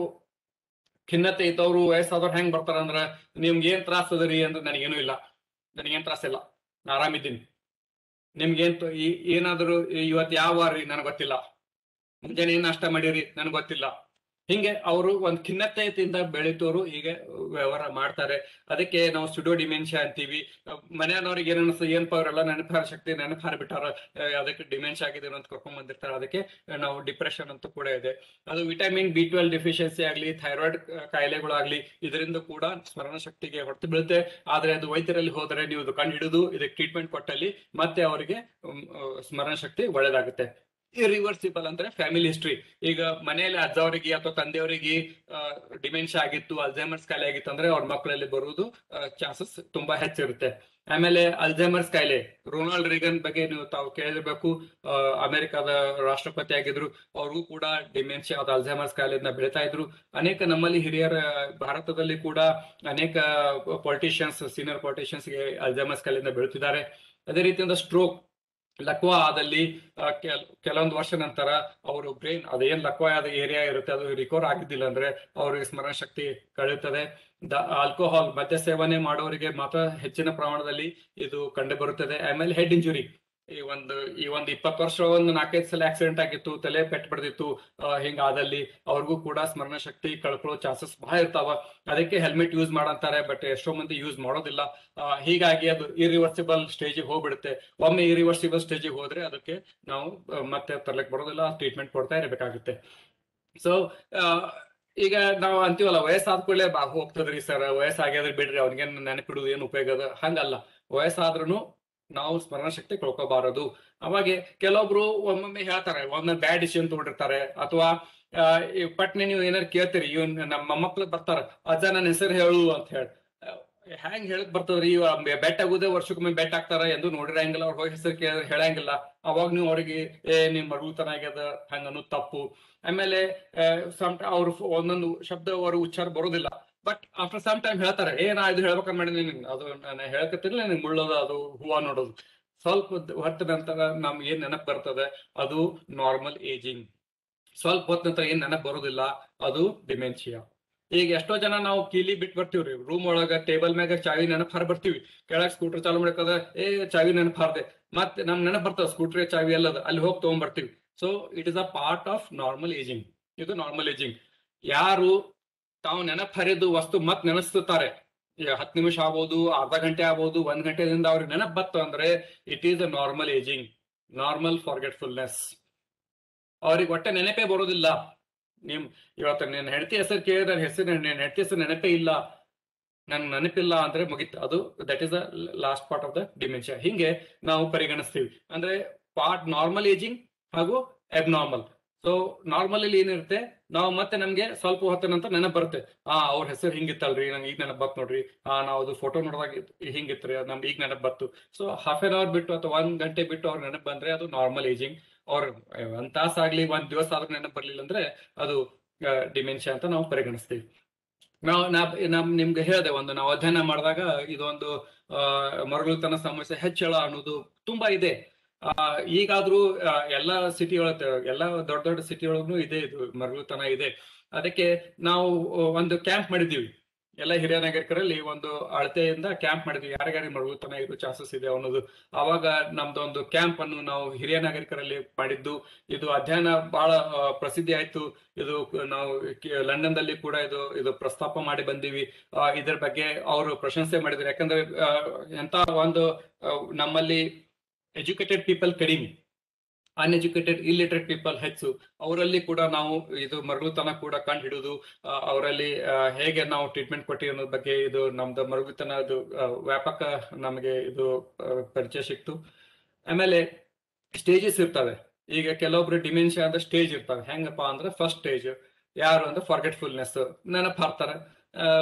ಖಿನ್ನತೆ ಇದ್ದವ್ರು ವಯಸ್ಸಾದವ್ರು ಹೆಂಗ್ ಬರ್ತಾರ ಅಂದ್ರ, ನಿಮ್ಗೆ ಏನ್ ತ್ರಾಸ ಅದರಿ ಅಂದ್ರೆ ನನಗೇನು ಇಲ್ಲ, ನನಗೇನ್ ತ್ರಾಸ ಇಲ್ಲ, ನಾ ಆರಾಮಿದ್ದೀನಿ. ನಿಮ್ಗೇನ್ ಏನಾದ್ರು ಇವತ್ತು ಯಾವ ವಾರ ರೀ ನನಗೆ ಗೊತ್ತಿಲ್ಲ, ಮುಂಜಾನೆ ಏನ್ ನಾಷ್ಟ ಮಾಡಿರಿ ನನಗೆ ಗೊತ್ತಿಲ್ಲ. ಹಿಂಗೆ ಅವರು ಒಂದು ಖಿನ್ನತೆಯಿಂದ ಬೆಳೀತೋರು ಹೀಗೆ ವ್ಯವಹಾರ ಮಾಡ್ತಾರೆ. ಅದಕ್ಕೆ ನಾವು ಸ್ಯೂಡೋ ಡಿಮೆನ್ಷಿಯಾ ಅಂತೀವಿ. ಮನೆಯವ್ರಿಗೆ ಏನ್ ಅನಿಸ್ತದೆ, ಏನಪ್ಪ ಅವರೆಲ್ಲ ನೆನಪಾರ ಶಕ್ತಿ ನೆನಪಾರ್ಬಿಟ್ಟಾರ, ಅದಕ್ಕೆ ಡಿಮೆನ್ಷಿಯಾ ಆಗಿದೆ ಅಂತ ಕರ್ಕೊಂಡ್ ಬಂದಿರ್ತಾರೆ. ಅದಕ್ಕೆ ನಾವು ಡಿಪ್ರೆಷನ್ ಅಂತ ಕೂಡ ಇದೆ. ಅದು ವಿಟಮಿನ್ B12 ಡೆಫಿಷಿಯನ್ಸಿ ಆಗ್ಲಿ, ಥೈರಾಯ್ಡ್ ಕಾಯಿಲೆಗಳಾಗ್ಲಿ, ಇದರಿಂದ ಕೂಡ ಸ್ಮರಣ ಶಕ್ತಿಗೆ ಹೊರತು ಬೀಳುತ್ತೆ. ಆದ್ರೆ ಅದು ವೈದ್ಯರಲ್ಲಿ ಹೋದರೆ ನೀವು ಇದು ಕಂಡು ಹಿಡಿದು ಇದಕ್ಕೆ ಟ್ರೀಟ್ಮೆಂಟ್ ಕೊಟ್ಟಲ್ಲಿ ಮತ್ತೆ ಅವರಿಗೆ ಸ್ಮರಣ ಶಕ್ತಿ ಒಳ್ಳೇದಾಗುತ್ತೆ. ಇರಿವರ್ಸಿಬಲ್ ಅಂದ್ರೆ ಫ್ಯಾಮಿಲಿ ಹಿಸ್ಟ್ರಿ. ಈಗ ಮನೆಯಲ್ಲಿ ಅಜ್ಜವರಿಗೆ ಅಥವಾ ತಂದೆಯವರಿಗೆ ಡಿಮೆನ್ಷಿಯಾ ಆಗಿತ್ತು, ಅಲ್ಝೈಮರ್ಸ್ ಕಾಯಿಲೆ ಆಗಿತ್ತು ಅಂದ್ರೆ ಅವ್ರ ಮಕ್ಕಳಲ್ಲಿ ಬರುವುದು ಚಾನ್ಸಸ್ ತುಂಬಾ ಹೆಚ್ಚಿರುತ್ತೆ. ಆಮೇಲೆ ಅಲ್ಝೈಮರ್ಸ್ ಕಾಯಿಲೆ, ರೊನಾಲ್ಡ್ ರೇಗನ್ ಬಗ್ಗೆ ನೀವು ತಾವು ಕೇಳಿರ್ಬೇಕು. ಅಮೆರಿಕದ ರಾಷ್ಟ್ರಪತಿ ಆಗಿದ್ರು, ಅವ್ರಿಗೂ ಕೂಡ ಡಿಮೆನ್ಷಿಯಾ ಅಥವಾ ಅಲ್ಝೈಮರ್ಸ್ ಕಾಯಿಲೆಯಿಂದ ಬೆಳೀತಾ ಇದ್ರು. ಅನೇಕ ನಮ್ಮಲ್ಲಿ ಹಿರಿಯರ ಭಾರತದಲ್ಲಿ ಕೂಡ ಅನೇಕ ಪೊಲಿಟಿಷಿಯನ್ಸ್, ಸೀನಿಯರ್ ಪೊಲಿಟಿಷಿಯನ್ಸ್ಗೆ ಅಲ್ಝೈಮರ್ಸ್ ಕಾಯಿಲೆಯಿಂದ ಬೆಳೀತಿದ್ದಾರೆ. ಅದೇ ರೀತಿಯಿಂದ ಸ್ಟ್ರೋಕ್, ಲಕ್ವಾ ಆದಲ್ಲಿ ಕೆಲವೊಂದು ವರ್ಷ ನಂತರ ಅವರು ಬ್ರೈನ್ ಅದೇನ್ ಲಕ್ವಾ ಆದ ಏರಿಯಾ ಇರುತ್ತೆ ಅದು ರಿಕವರ್ ಆಗಿದ್ದಿಲ್ಲ ಅಂದ್ರೆ ಅವ್ರಿಗೆ ಸ್ಮರಣ ಶಕ್ತಿ ಕಳೆಯುತ್ತದೆ. ಆಲ್ಕೋಹಾಲ್, ಮದ್ಯ ಸೇವನೆ ಮಾಡೋರಿಗೆ ಮಾತ್ರ ಹೆಚ್ಚಿನ ಪ್ರಮಾಣದಲ್ಲಿ ಇದು ಕಂಡು ಬರುತ್ತದೆ. ಆಮೇಲೆ ಹೆಡ್ ಇಂಜುರಿ, ಈ ಒಂದು 20 ವರ್ಷ 4-5 ಸಲ ಆಕ್ಸಿಡೆಂಟ್ ಆಗಿತ್ತು, ತಲೆ ಪೆಟ್ಟು ಬಡ್ದಿತ್ತು, ಹಿಂಗಾದಲ್ಲಿ ಅವ್ರಿಗೂ ಕೂಡ ಸ್ಮರಣ ಶಕ್ತಿ ಕಳ್ಕೊಳ್ಳೋ ಚಾನ್ಸಸ್ ಬಹಳ ಇರ್ತಾವ. ಅದಕ್ಕೆ ಹೆಲ್ಮೆಟ್ ಯೂಸ್ ಮಾಡಂತಾರೆ, ಬಟ್ ಎಷ್ಟೋ ಮಂದಿ ಯೂಸ್ ಮಾಡೋದಿಲ್ಲ. ಹೀಗಾಗಿ ಅದು ಇರಿವರ್ಸಿಬಲ್ ಸ್ಟೇಜಿಗೆ ಹೋಗ್ಬಿಡುತ್ತೆ. ಒಮ್ಮೆ ಇರಿವರ್ಸಿಬಲ್ ಸ್ಟೇಜಿಗೆ ಹೋದ್ರೆ ಅದಕ್ಕೆ ನಾವು ಮತ್ತೆ ತರ್ಲಿಕ್ಕೆ ಬರೋದಿಲ್ಲ, ಟ್ರೀಟ್ಮೆಂಟ್ ಕೊಡ್ತಾ ಇರಬೇಕಾಗುತ್ತೆ. ಸೊ ಈಗ ನಾವು ಅಂತೀವಲ್ಲ, ವಯಸ್ಸಾದ ಕೂಡಲೇ ಹೋಗ್ತದ್ರಿ ಸರ್, ವಯಸ್ಸಾಗ್ಯಾದ್ರೆ ಬಿಡ್ರಿ, ಅವ್ನಿಗೇನ್ ನೆನಪಿಡುದು ಏನು ಉಪಯೋಗ ಅದ? ಹಂಗಲ್ಲ. ವಯಸ್ಸಾದ್ರೂ ನಾವು ಸ್ಮರಣ ಶಕ್ತಿ ಕಳ್ಕೋಬಾರದು. ಅವಾಗ ಕೆಲವೊಬ್ರು ಒಮ್ಮೊಮ್ಮೆ ಹೇಳ್ತಾರೆ, ಒಮ್ಮೆ ಬ್ಯಾಡ್ ಡಿಸಿಷನ್ ತಗೊಂಡಿರ್ತಾರೆ, ಅಥವಾ ಪಟ್ನೆ ನೀವು ಏನಾರು ಕೇಳ್ತೀರಿ, ನಮ್ಮ ಮೊಮ್ಮಕ್ಳು ಬರ್ತಾರ, ಅಜ್ಜ ನನ್ನ ಹೆಸರು ಹೇಳು ಅಂತ ಹೇಳಿ. ಹೆಂಗ್ ಹೇಳಕ್ ಬರ್ತದ್ರಿ? ಬೆಟ್ ಆಗುದೇ ವರ್ಷಕ್ಕೊಮ್ಮೆ ಬೆಟ್ ಆಗ್ತಾರ ಎಂದು ನೋಡಿರಂಗಿಲ್ಲ, ಅವ್ರ ಹೋಗಿ ಹೆಸರು ಹೇಳಂಗಿಲ್ಲ. ಅವಾಗ ನೀವು ಅವ್ರಿಗೆ ನಿಮ್ ಮರುತನ ಆಗ್ಯದ ಹಂಗ ಅನ್ನೋದು ತಪ್ಪು. ಆಮೇಲೆ ಅವ್ರು ಒಂದೊಂದು ಶಬ್ದ ಅವ್ರ ಉಚ್ಚಾರ ಬರೋದಿಲ್ಲ, ಬಟ್ ಆಫ್ಟರ್ ಸಮ್ ಟೈಮ್ ಹೇಳ್ತಾರೆ, ನಾ ಇದು ಹೇಳ್ಬೇಕಂತ ಮಾಡಿದೀನಿ, ಅದು ನಾನು ಹೇಳ್ಕತ್ತಿರ್ಲಿ, ನನಗೆ ಮುಳ್ಳೋದು ಅದು ಹೂವ ನೋಡೋದು. ಸ್ವಲ್ಪ ಹೊತ್ತ ನಂತರ ನಮ್ಗೆ ಏನ್ ನೆನಪು ಬರ್ತದೆ ಅದು ನಾರ್ಮಲ್ ಏಜಿಂಗ್. ಸ್ವಲ್ಪ ಹೊತ್ತ ನಂತರ ಏನ್ ನೆನಪು ಬರೋದಿಲ್ಲ, ಅದು ಡಿಮೆನ್ಷಿಯಾ. ಈಗ ಎಷ್ಟೋ ಜನ ನಾವು ಕೀಲಿ ಬಿಟ್ಟು ಬರ್ತೀವ್ರಿ, ರೂಮ್ ಒಳಗ ಟೇಬಲ್ ಮ್ಯಾಗ ಚಾವಿ ನೆನಪು ಹಾರ ಬರ್ತೀವಿ, ಕೆಳಗ್ ಸ್ಕೂಟರ್ ಚಾಲು ಮಾಡಕದ ಚಾವಿ ನೆನಪು ಹಾರ್ದೆ, ಮತ್ತೆ ನಮ್ ನೆನಪು ಬರ್ತದ ಸ್ಕೂಟರ್ ಚಾವಿ ಎಲ್ಲದ, ಅಲ್ಲಿ ಹೋಗಿ ತಗೊಂಡ್ಬರ್ತೀವಿ. So it is a part of normal ageing. ಇದು ನಾರ್ಮಲ್ ಏಜಿಂಗ್. ಯಾರು ತಾವು ನೆನಪು ಹರಿದು ವಸ್ತು ಮತ್ ನೆನೆಸ್ತಾರೆ, 10 ನಿಮಿಷ ಆಗ್ಬೋದು, ಅರ್ಧ ಗಂಟೆ ಆಗ್ಬೋದು, 1 ಗಂಟೆದಿಂದ ಅವ್ರಿಗೆ ನೆನಪು ಬತ್ತು ಅಂದ್ರೆ it is a normal ageing, normal forgetfulness. ಅವ್ರಿಗೆ ಒಟ್ಟೆ ನೆನಪೇ ಬರೋದಿಲ್ಲ. ಇವತ್ತು ನನ್ನ ಹೆಂಡತಿ ಹೆಸರು ಕೇಳಿದ್ರೆ ನನ್ನ ಹೆಂಡತಿ ಹೆಸರು ನೆನಪೇ ಇಲ್ಲ, ನನ್ ನೆನಪಿಲ್ಲ ಅಂದ್ರೆ ಮುಗಿತು, ಅದು that is the last part of the dementia. ಹಿಂಗೆ ನಾವು ಪರಿಗಣಿಸ್ತೀವಿ. ಅಂದ್ರೆ ಪಾರ್ಟ್ ನಾರ್ಮಲ್ ಏಜಿಂಗ್ ಹಾಗೂ ಅಬ್ನಾರ್ಮಲ್. ಸೊ ನಾರ್ಮಲ್ ಅಲ್ಲಿ ಏನಿರುತ್ತೆ, ನಾವು ಮತ್ತೆ ನಮ್ಗೆ ಸ್ವಲ್ಪ ಹೊತ್ತಿನ ನಂತರ ನೆನಪು ಬರುತ್ತೆ, ಅವ್ರ ಹೆಸರು ಹಿಂಗಿತ್ತಲ್ರಿ, ನಂಗೆ ಈಗ ನೆನಪು ಬತ್ತು ನೋಡ್ರಿ, ನಾವು ಅದು ಫೋಟೋ ನೋಡಿದಾಗ ಹಿಂಗಿತ್ರಿ, ನಮ್ಗೆ ಈಗ ನೆನಪು ಬತ್ತು. ಸೊ ಹಾಫ್ ಆನ್ ಅವರ್ ಬಿಟ್ಟು ಅಥವಾ 1 ಗಂಟೆ ಬಿಟ್ಟು ಅವ್ರ ನೆನಪು ಬಂದ್ರೆ ಅದು ನಾರ್ಮಲ್ ಏಜಿಂಗ್. ಅವ್ರ 1 ತಾಸಾಗ್ಲಿ 1 ದಿವಸ ಆದ್ರೂ ನೆನಪು ಬರ್ಲಿಲ್ಲ ಅಂದ್ರೆ ಅದು ಡಿಮೆನ್ಷಿಯಾ ಅಂತ ನಾವು ಪರಿಗಣಿಸ್ತೀವಿ. ನಿಮ್ಗೆ ಹೇಳಿದೆ, ನಾವು ಅಧ್ಯಯನ ಮಾಡಿದಾಗ ಇದೊಂದು ಮರುಳುತನ ಸಮಸ್ಯೆ ಹೆಚ್ಚಳ ಅನ್ನೋದು ತುಂಬಾ ಇದೆ. ಈಗಾದ್ರೂ ಎಲ್ಲಾ ಸಿಟಿಗಳ ಎಲ್ಲಾ ದೊಡ್ಡ ದೊಡ್ಡ ಸಿಟಿಯೊಳಗೂ ಇದೆ, ಇದು ಮರುಳುತನ ಇದೆ. ಅದಕ್ಕೆ ನಾವು ಒಂದು ಕ್ಯಾಂಪ್ ಮಾಡಿದೀವಿ, ಎಲ್ಲ ಹಿರಿಯ ನಾಗರಿಕರಲ್ಲಿ ಒಂದು ಅಳತೆಯಿಂದ ಕ್ಯಾಂಪ್ ಮಾಡಿದ್ವಿ, ಯಾರ್ಯಾರಿಗೆ ಮರುಳುತನ ಇರೋ ಚಾನ್ಸಸ್ ಇದೆ ಅನ್ನೋದು. ಅವಾಗ ನಮ್ದೊಂದು ಕ್ಯಾಂಪ್ ಅನ್ನು ನಾವು ಹಿರಿಯ ನಾಗರಿಕರಲ್ಲಿ ಮಾಡಿದ್ದು. ಇದು ಅಧ್ಯಯನ ಬಹಳ ಪ್ರಸಿದ್ಧಿ ಆಯ್ತು. ಇದು ನಾವು ಲಂಡನ್ ದಲ್ಲಿ ಕೂಡ ಇದು ಪ್ರಸ್ತಾಪ ಮಾಡಿ ಬಂದೀವಿ. ಇದ್ರ ಬಗ್ಗೆ ಅವರು ಪ್ರಶಂಸೆ ಮಾಡಿದ್ರು. ಯಾಕಂದ್ರೆ ಎಂತ ಒಂದು ನಮ್ಮಲ್ಲಿ ಎಜುಕೇಟೆಡ್ ಪೀಪಲ್ ಕಡಿಮೆ, ಅನ್ಎಜುಕೇಟೆಡ್ ಇಲ್ಲಿಟ್ರೇಟ್ ಪೀಪಲ್ ಹೆಚ್ಚು. ಅವರಲ್ಲಿ ಕೂಡ ನಾವು ಇದು ಮರುಳುತನ ಕೂಡ ಕಂಡು ಹಿಡಿದು ಅವರಲ್ಲಿ ಹೇಗೆ ನಾವು ಟ್ರೀಟ್ಮೆಂಟ್ ಕೊಟ್ಟಿವಿ ಅನ್ನೋದ್ರ ಬಗ್ಗೆ ಇದು ನಮ್ದು ಮರುಳುತನ ವ್ಯಾಪಕ ನಮಗೆ ಇದು ಪರಿಚಯ ಸಿಕ್ತು. ಆಮೇಲೆ ಸ್ಟೇಜಸ್ ಇರ್ತವೆ. ಈಗ ಕೆಲವೊಬ್ರು ಡಿಮೆನ್ಷಿಯಾ ಅಂತ ಸ್ಟೇಜ್ ಇರ್ತವೆ. ಹೆಂಗಪ್ಪ ಅಂದ್ರೆ ಫಸ್ಟ್ ಸ್ಟೇಜ್ ಯಾರು ಅಂದ್ರೆ ಫಾರ್ಗೆಟ್ಫುಲ್ನೆಸ್, ನೆನಪು ಹಾರ್ತಾರೆ,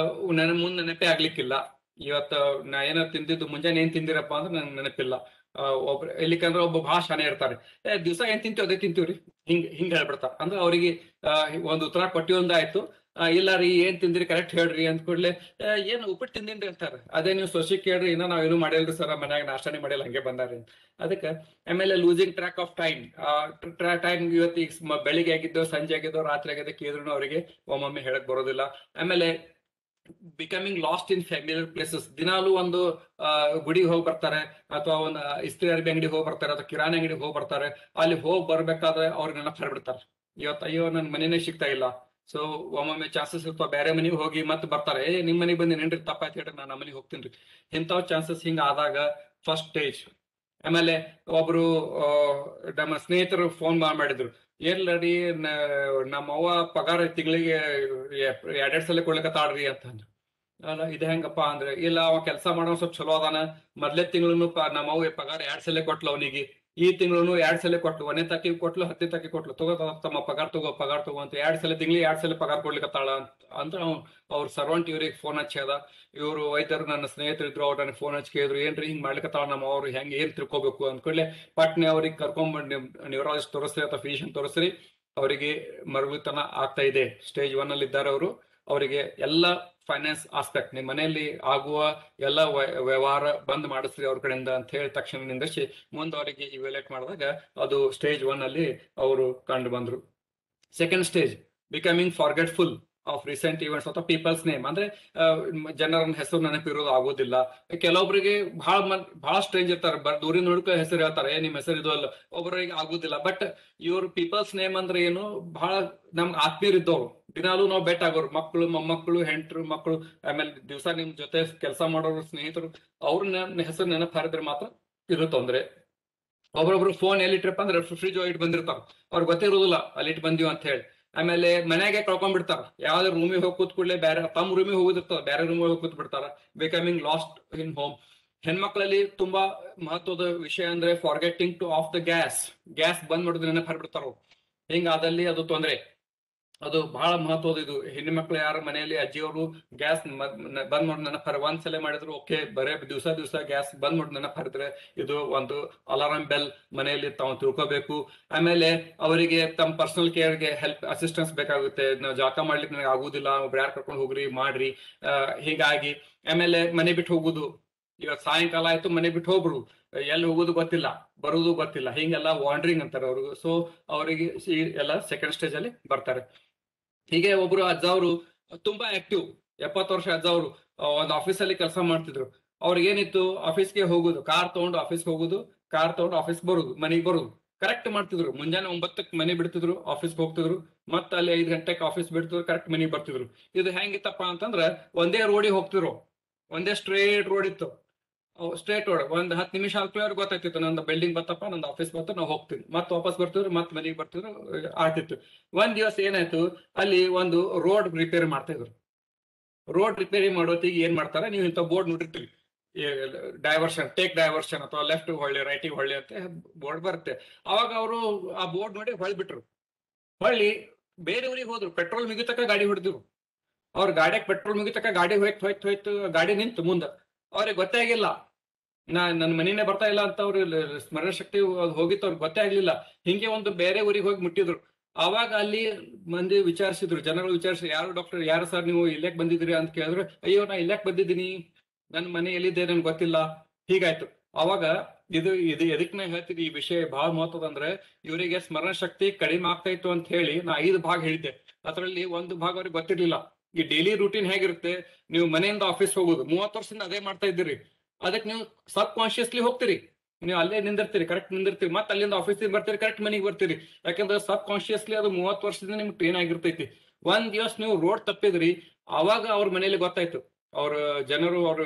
ಮುಂದೆ ನೆನಪೇ ಆಗ್ಲಿಕ್ಕಿಲ್ಲ. ಇವತ್ತು ನಾ ಏನೋ ತಿಂದಿದ್ದು, ಮುಂಜಾನೆ ಏನ್ ತಿಂದಿರಪ್ಪ ಅಂದ್ರೆ ನನ್ಗೆ ನೆನಪಿಲ್ಲ. ಎಲ್ಲಿಕಂದ್ರೆ ಒಬ್ಬ ಭಾಳ ಶಾನೆ ಇರ್ತಾರೆ, ದಿವಸ ಏನ್ ತಿಂತೀವಿ ಅದೇ ತಿಂತೀವ್ರಿ, ಹಿಂಗ್ ಹೇಳ್ಬಿಡ್ತಾರೆ. ಅಂದ್ರೆ ಅವ್ರಿಗೆ ಒಂದು ಉತ್ತರ ಕೊಟ್ಟಿವೊಂದಾಯ್ತು, ಇಲ್ಲ ರೀ ಏನ್ ತಿಂದ್ರಿ ಕರೆಕ್ಟ್ ಹೇಳ್ರಿ ಅಂತ ಕೂಡ್ಲೆ ಏನ್ ಉಪ್ಪಿಟ್ಟು ತಿಂದಿನ್ರಿ ಅಂತಾರೆ. ಅದೇ ನೀವು ಸೊಸಿ ಕೇಳ್ರಿ, ಇನ್ನ ನಾವೇನು ಮಾಡಿಲ್ರಿ ಸರ್, ಮನ್ಯಾಗ ನಾಷ್ಟಾನೇ ಮಾಡಿಲ್ಲ, ಹಂಗೆ ಬಂದಾರಿ ಅಂತ. ಅದಕ್ಕೆ ಆಮೇಲೆ ಲೂಸಿಂಗ್ ಟ್ರ್ಯಾಕ್ ಆಫ್ ಟೈಮ್. ಇವತ್ತು ಈಗ ಬೆಳಿಗ್ಗೆ ಆಗಿದ್ದೋ, ಸಂಜೆ ಆಗಿದ್ದೋ, ರಾತ್ರಿ ಆಗಿದ್ದೋ ಕೇಳಿದ್ರು ಅವರಿಗೆ ಒಮ್ಮೊಮ್ಮೆ ಹೇಳಕ್ ಬರೋದಿಲ್ಲ. ಆಮೇಲೆ ಬಿಕಮಿಂಗ್ ಲಾಸ್ಟ್ ಇನ್ ಫ್ಯಾಮಿಲಿಯರ್ ಪ್ಲೇಸಸ್. ದಿನಾಲೂ ಒಂದು ಗುಡಿಗೆ ಹೋಗಿ ಬರ್ತಾರೆ, ಅಥವಾ ಒಂದು ಇಸ್ತ್ರಿ ಅರ್ಬಿ ಅಂಗಡಿಗೆ ಹೋಗಿ ಬರ್ತಾರೆ, ಅಥವಾ ಕಿರಾಣಿ ಅಂಗಡಿಗೆ ಹೋಗಿ ಬರ್ತಾರೆ. ಅಲ್ಲಿ ಹೋಗಿ ಬರ್ಬೇಕಾದ್ರೆ ಅವ್ರಿಗೆ ನೆನಪು ಹರಿಬಿಡ್ತಾರೆ, ಇವತ್ತು ಅಯ್ಯೋ ನನ್ ಮನೆನೇ ಸಿಗ್ತಾ ಇಲ್ಲ. ಸೊ ಒಮ್ಮೊಮ್ಮೆ ಚಾನ್ಸಸ್ ಇರ್ತಾವ, ಬೇರೆ ಮನೆಗೆ ಹೋಗಿ ಮತ್ತೆ ಬರ್ತಾರೆ, ನಿಮ್ ಮನೆಗೆ ಬಂದಿನೇನ್ರಿ, ತಪ್ಪಾಯ್ತು ಹೇಳ್ರಿ, ನಾನು ಮನೆಗೆ ಹೋಗ್ತೀನಿ. ಇಂಥವ್ ಚಾನ್ಸಸ್ ಹಿಂಗ ಆದಾಗ ಫಸ್ಟ್ ಸ್ಟೇಜ್. ಆಮೇಲೆ ಒಬ್ರು ನಮ್ಮ ಸ್ನೇಹಿತರು ಫೋನ್ ಮಾಡಿದ್ರು, ಏನ್ಲರಿ ನಮ್ಮವ್ವ ಪಗಾರ ತಿಂಗಳಿಗೆ 2 ಸಲ ಕೊಡ್ಲಿಕತ್ತಾಳ್ರಿ ಅಂತಂದ್ರು. ಅಲ್ಲ ಇದು ಹೆಂಗಪ್ಪ ಅಂದ್ರೆ, ಇಲ್ಲ ಅವ ಕೆಲಸ ಮಾಡೋ ಸ್ವಲ್ಪ ಚಲೋ ಅದಾನ, ಮೊದ್ಲೇ ತಿಂಗಳು ನಮ್ಮವ್ವ ಪಗಾರ 2 ಸಲ ಕೊಟ್ಲು ಅವನಿಗೆ, ಈ ತಿಂಗಳು 2 ಸಲ ಕೊಟ್ಲು, 1ನೇ ತಾರೀಕಿಗೆ ಕೊಟ್ಲು, 10ನೇ ತಾರೀಕಿಗೆ ಕೊಟ್ಲು, ತಮ್ಮ ಪಗಾರ ತಗೋ ಅಂತ 2 ಸಲ ತಿಂಗಳಿಗೆ 2 ಸಲ ಪಗಾರ ಕೊಡ್ಲಿಕತ್ತಾಳ ಅಂತ ಅವ್ರ ಸರ್ವಂಟ್ ಇವ್ರಿಗೆ ಫೋನ್ ಹಚ್ಚಿದ. ಇವರು ವೈದ್ಯರು ನನ್ನ ಸ್ನೇಹಿತರು ಇದ್ರು, ಅವ್ರು ನನಗೆ ಫೋನ್ ಹಚ್ಚಿ ಕೇಳಿದ್ರು, ಏನ್ರಿ ಹಿಂಗ್ ಮಾಡ್ಲಿಕತ್ತಾಳ ನಮ್ಮ ಅವ್ರು, ಹೆಂಗೆ ಏನ್ ತಿಳ್ಕೊಬೇಕು ಅಂದ್ಕೊಳ್ಳಿ ಪಟ್ನೆ ಅವ್ರಿಗೆ ಕರ್ಕೊಂಡ್ಬಂದು ನ್ಯೂರಾಲಜಿಸ್ಟ್ ತೋರಿಸ್ರಿ ಅಥವಾ ಫಿಸಿಷಿಯನ್ ತೋರಿಸ್ರಿ, ಅವರಿಗೆ ಮರುಳುತನ ಆಗ್ತಾ ಇದೆ, ಸ್ಟೇಜ್ 1 ಅಲ್ಲಿ ಇದ್ದಾರೆ ಅವರು. ಅವರಿಗೆ ಎಲ್ಲ ಫೈನಾನ್ಸ್ ಆಸ್ಪೆಕ್ಟ್, ನಿಮ್ಮ ಮನೆಯಲ್ಲಿ ಆಗುವ ಎಲ್ಲ ವ್ಯವಹಾರ ಬಂದ್ ಮಾಡಿಸ್ರಿ ಅವ್ರ ಕಡೆಯಿಂದ ಅಂತ ಹೇಳಿ ತಕ್ಷಣ ನಿಂದಿಸಿ ಮುಂದೆ ಅವರಿಗೆ ಇವ್ಯಾಲ್ಯೂಯೇಟ್ ಮಾಡಿದಾಗ ಅದು ಸ್ಟೇಜ್ 1 ಅಲ್ಲಿ ಅವರು ಕಂಡು ಬಂದ್ರು. Second stage becoming forgetful of recent events ಅಥವಾ ಪೀಪಲ್ಸ್ ನೇಮ್. ಅಂದ್ರೆ ಜನರ ಹೆಸರು ನೆನಪಿರೋದು ಆಗೋದಿಲ್ಲ. ಕೆಲವೊಬ್ಬರಿಗೆ ಬಹಳ ಸ್ಟ್ರೇಂಜ್ ಇರ್ತಾರೆ, ದೂರಿನ ನೋಡ್ಕೊ ಹೆಸರು ಹೇಳ್ತಾರೆ, ನಿಮ್ ಹೆಸರು ಇದು ಅಲ್ಲ, ಒಬ್ಬರಿಗೆ ಆಗುದಿಲ್ಲ. ಬಟ್ ಇವ್ರ ಪೀಪಲ್ಸ್ ನೇಮ್ ಅಂದ್ರೆ ಏನು, ಬಹಳ ನಮ್ಗೆ ಆತ್ಮೀಯರಿದ್ದವ್ರು, ದಿನಾಲೂ ನಾವು ಬೆಟ್ ಆಗೋರು, ಮಕ್ಕಳು ಮೊಮ್ಮಕ್ಕಳು ಹೆಂಡರು ಮಕ್ಕಳು, ಆಮೇಲೆ ದಿವಸ ನಿಮ್ ಜೊತೆ ಕೆಲಸ ಮಾಡೋರು ಸ್ನೇಹಿತರು, ಅವ್ರ ಹೆಸರು ನೆನಪು ಹಾರಿದ್ರೆ ಮಾತ್ರ ಇದು ತೊಂದ್ರೆ. ಒಬ್ಬರೊಬ್ರು ಫೋನ್ ಎಲ್ಲಿಟ್ರಪ್ಪ ಅಂದ್ರೆ ಫ್ರಿಜ್ ಇಟ್ಟು ಬಂದಿರ್ತಾರ, ಅವ್ರಿಗೆ ಗೊತ್ತಿರೋದಿಲ್ಲ ಅಲ್ಲಿಟ್ಟು ಬಂದಿವ್ ಅಂತ ಹೇಳಿ. ಆಮೇಲೆ ಮನೆಯಾಗೆ ಕಳ್ಕೊಂಡ್ಬಿಡ್ತಾರ, ಯಾವ್ದಾರ ರೂಮಿಗೆ ಹೋಗಿ ಕೂತ್ ಕೂಡಲೇ ಬೇರೆ ತಮ್ಮ ರೂಮಿಗೆ ಹೋಗಿರ್ತಾರ, ಬೇರೆ ರೂಮಿಗೆ ಹೋಗಿ ಕೂತ್ ಬಿಡ್ತಾರ, ಬಿಕಮಿಂಗ್ ಲಾಸ್ಟ್ ಇನ್ ಹೋಮ್. ಹೆಣ್ಮಕ್ಳಲ್ಲಿ ತುಂಬಾ ಮಹತ್ವದ ವಿಷಯ ಅಂದ್ರೆ forgetting to off the gas ಬಂದ್ ಮಾಡಿದ್ರೆ ನೆನಪು ಹರಿಬಿಡ್ತಾರ. ಹಿಂಗಾದಲ್ಲಿ ಅದು ತೊಂದ್ರೆ, ಅದು ಬಹಳ ಮಹತ್ವದ. ಇದು ಹೆಣ್ಣು ಮಕ್ಳು ಯಾರ ಮನೆಯಲ್ಲಿ ಅಜ್ಜಿಯವರು ಗ್ಯಾಸ್ ಬಂದ್ ಮಾಡಿ ನೆನಪು ಹರಿ 1 ಸಲ ಮಾಡಿದ್ರು ಓಕೆ, ಬರೇ ದಿವಸ ಗ್ಯಾಸ್ ಬಂದ್ ಮಾಡಿ ನೆನಪು ಹರಿದ್ರೆ ಇದು ಒಂದು ಅಲಾರಾಮ್ ಬೆಲ್ ಮನೆಯಲ್ಲಿ ತಾವು ತಿಳ್ಕೋಬೇಕು. ಆಮೇಲೆ ಅವರಿಗೆ ತಮ್ಮ ಪರ್ಸನಲ್ ಕೇರ್ಗೆ ಹೆಲ್ಪ್ ಅಸಿಸ್ಟೆನ್ಸ್ ಬೇಕಾಗುತ್ತೆ, ನಾವು ಜಾಕ ಮಾಡ್ಲಿಕ್ಕೆ ನನಗೆ ಆಗುದಿಲ್ಲ, ಒಬ್ರು ಯಾರು ಕರ್ಕೊಂಡು ಹೋಗ್ರಿ ಮಾಡ್ರಿ, ಹೀಗಾಗಿ. ಆಮೇಲೆ ಮನೆ ಬಿಟ್ಟು ಹೋಗುದು, ಇವತ್ತು ಸಾಯಂಕಾಲ ಆಯ್ತು ಮನೆ ಬಿಟ್ಟು ಹೋಗ್ಬಿಡು, ಎಲ್ಲಿ ಹೋಗೋದು ಗೊತ್ತಿಲ್ಲ, ಬರುವುದು ಗೊತ್ತಿಲ್ಲ, ಹಿಂಗೆಲ್ಲ ವಾಂಡ್ರಿಂಗ್ ಅಂತಾರೆ ಅವ್ರಿಗೆ. ಸೊ ಅವರಿಗೆ ಎಲ್ಲ ಸೆಕೆಂಡ್ ಸ್ಟೇಜ್ ಅಲ್ಲಿ ಬರ್ತಾರೆ. ಹೀಗೆ ಒಬ್ರು ಅಜ್ಜ ಅವರು ತುಂಬಾ ಆಕ್ಟಿವ್, 70 ವರ್ಷ ಅಜ್ಜ ಅವರು ಒಂದು ಆಫೀಸಲ್ಲಿ ಕೆಲಸ ಮಾಡ್ತಿದ್ರು. ಅವ್ರಿಗೆ ಏನಿತ್ತು, ಆಫೀಸ್ಗೆ ಹೋಗುದು, ಕಾರ್ ತಗೊಂಡು ಆಫೀಸ್ಗೆ ಹೋಗುದು, ಕಾರ್ ತಗೊಂಡು ಆಫೀಸ್ಗೆ ಬರುದು, ಮನೆಗೆ ಬರುದು ಕರೆಕ್ಟ್ ಮಾಡ್ತಿದ್ರು. ಮುಂಜಾನೆ 9ಕ್ಕೆ ಮನೆ ಬಿಡ್ತಿದ್ರು, ಆಫೀಸ್ಗೆ ಹೋಗ್ತಿದ್ರು, ಮತ್ತೆ ಅಲ್ಲಿ 5 ಗಂಟೆಗೆ ಆಫೀಸ್ ಬಿಡ್ತಿದ್ರು, ಕರೆಕ್ಟ್ ಮನೆಗೆ ಬರ್ತಿದ್ರು. ಇದು ಹೆಂಗಿತ್ತಪ್ಪ ಅಂತಂದ್ರೆ ಒಂದೇ ರೋಡಿಗೆ ಹೋಗ್ತಿದ್ರು, ಒಂದೇ ಸ್ಟ್ರೇಟ್ ರೋಡ್ ಇತ್ತು, ಸ್ಟ್ರೇಟ್ ರೋಡ್. ಒಂದ್ 10 ನಿಮಿಷ ಆದ್ಮೇಲೆ ಅವ್ರಿಗೆ ಗೊತ್ತಾಯ್ತಿತ್ತು, ನಂದು ಬಿಲ್ಡಿಂಗ್ ಬತ್ತಪ್ಪ, ನಂದು ಆಫೀಸ್ ಬತ್ತ, ನಾವು ಹೋಗ್ತೀವಿ, ಮತ್ತೆ ವಾಪಸ್ ಬರ್ತಿದ್ರು, ಮತ್ತೆ ಮನೆಗೆ ಬರ್ತಿದ್ರು, ಆಗ್ತಿತ್ತು. ಒಂದ್ ದಿವಸ ಏನಾಯ್ತು, ಅಲ್ಲಿ ಒಂದು ರೋಡ್ ರಿಪೇರಿ ಮಾಡ್ತಾ ಇದ್ರು. ರೋಡ್ ರಿಪೇರಿ ಮಾಡೋತ್ತಿಗೆ ಏನ್ ಮಾಡ್ತಾರೆ, ನೀವು ಇಂಥ ಬೋರ್ಡ್ ನೋಡಿರ್ತೀವಿ, ಡೈವರ್ಷನ್, ಟೇಕ್ ಡೈವರ್ಷನ್ ಅಥವಾ ಲೆಫ್ಟ್ ಹೊಳ್ಳಿ ರೈಟಿಗೆ ಹೊಳ್ಳಿ ಅಂತ ಬೋರ್ಡ್ ಬರುತ್ತೆ. ಅವಾಗ ಅವರು ಆ ಬೋರ್ಡ್ ನೋಡಿ ಹೊಳ್ಳಿ ಬಿಟ್ರು. ಹೊಳ್ಳಿ ಬೇರೆ ಊರಿಗೆ ಹೋದ್ರು, ಪೆಟ್ರೋಲ್ ಮುಗಿತಕ್ಕ ಗಾಡಿ ಹೊಡೆದ್ರು. ಅವ್ರ ಗಾಡಿಯಾಗ ಪೆಟ್ರೋಲ್ ಮುಗಿತಕ್ಕ ಗಾಡಿ ಹೋಯ್ತು, ಗಾಡಿ ನಿಂತು ಮುಂದೆ. ಅವ್ರಿಗೆ ಗೊತ್ತೇ ಆಗಿಲ್ಲ, ನನ್ನ ಮನೆನೇ ಬರ್ತಾ ಇಲ್ಲ ಅಂತ ಅವ್ರು ಸ್ಮರಣ ಶಕ್ತಿ ಹೋಗಿತ್ತು, ಅವ್ರಿಗೆ ಗೊತ್ತೇ ಆಗ್ಲಿಲ್ಲ. ಹಿಂಗೆ ಒಂದು ಬೇರೆ ಊರಿಗೆ ಹೋಗಿ ಮುಟ್ಟಿದ್ರು. ಆವಾಗ ಅಲ್ಲಿ ಮಂದಿ ವಿಚಾರಿಸಿದ್ರು, ಜನಗಳು ವಿಚಾರಿಸಿದ್ರು, ಯಾರು ಡಾಕ್ಟರ್, ಯಾರು ಸರ್ ನೀವು ಇಲ್ಲೇಕ್ ಬಂದಿದ್ರಿ ಅಂತ ಕೇಳಿದ್ರು. ಅಯ್ಯೋ ನಾ ಇಲ್ಲೇಕ್ ಬಂದಿದ್ದೀನಿ, ನನ್ನ ಮನೆ ಎಲ್ಲಿದೆ ನನ್ಗೆ ಗೊತ್ತಿಲ್ಲ. ಹೀಗಾಯ್ತು. ಅವಾಗ ಇದು ಎದಕ್ ನಾ ಹೇಳ್ತೀನಿ, ಈ ವಿಷಯ ಬಹಳ ಮಹತ್ವದ ಅಂದ್ರೆ, ಇವರಿಗೆ ಸ್ಮರಣ ಶಕ್ತಿ ಕಡಿಮೆ ಆಗ್ತಾ ಇತ್ತು ಅಂತ ಹೇಳಿ ನಾ 5 ಭಾಗ ಹೇಳಿದ್ದೆ. ಅದರಲ್ಲಿ ಒಂದು ಭಾಗ ಅವ್ರಿಗೆ ಗೊತ್ತಿರ್ಲಿಲ್ಲ. ಈ ಡೈಲಿ ರೂಟೀನ್ ಹೇಗಿರುತ್ತೆ, ನೀವು ಮನೆಯಿಂದ ಆಫೀಸ್ ಹೋಗೋದು 30 ವರ್ಷದಿಂದ ಅದೇ ಮಾಡ್ತಾ ಇದ್ದೀರಿ, ಅದಕ್ಕೆ ನೀವು ಸಬ್ ಕಾನ್ಶಿಯಸ್ಲಿ ಹೋಗ್ತೀರಿ, ನೀವು ಅಲ್ಲೇ ನಿಂದಿರ್ತೀರಿ, ಕರೆಕ್ಟ್ ನಿಂದಿರ್ತೀರಿ, ಮತ್ತೆ ಅಲ್ಲಿಂದ ಆಫೀಸಿಗೆ ಬರ್ತೀರಿ, ಕರೆಕ್ಟ್ ಮನೆಗೆ ಬರ್ತೀರಿ. ಯಾಕಂದ್ರೆ ಸಬ್ ಕಾನ್ಶಿಯಸ್ಲಿ ಅದು 30 ವರ್ಷದಿಂದ ನಿಮ್ಗೆ ಟ್ರೈನ್ ಆಗಿರ್ತೈತಿ. ಒಂದ್ ದಿವಸ ನೀವು ರೋಡ್ ತಪ್ಪಿದ್ರಿ, ಅವಾಗ ಅವ್ರ ಮನೇಲಿ ಗೊತ್ತಾಯ್ತು. ಅವ್ರ ಜನರು ಅವ್ರ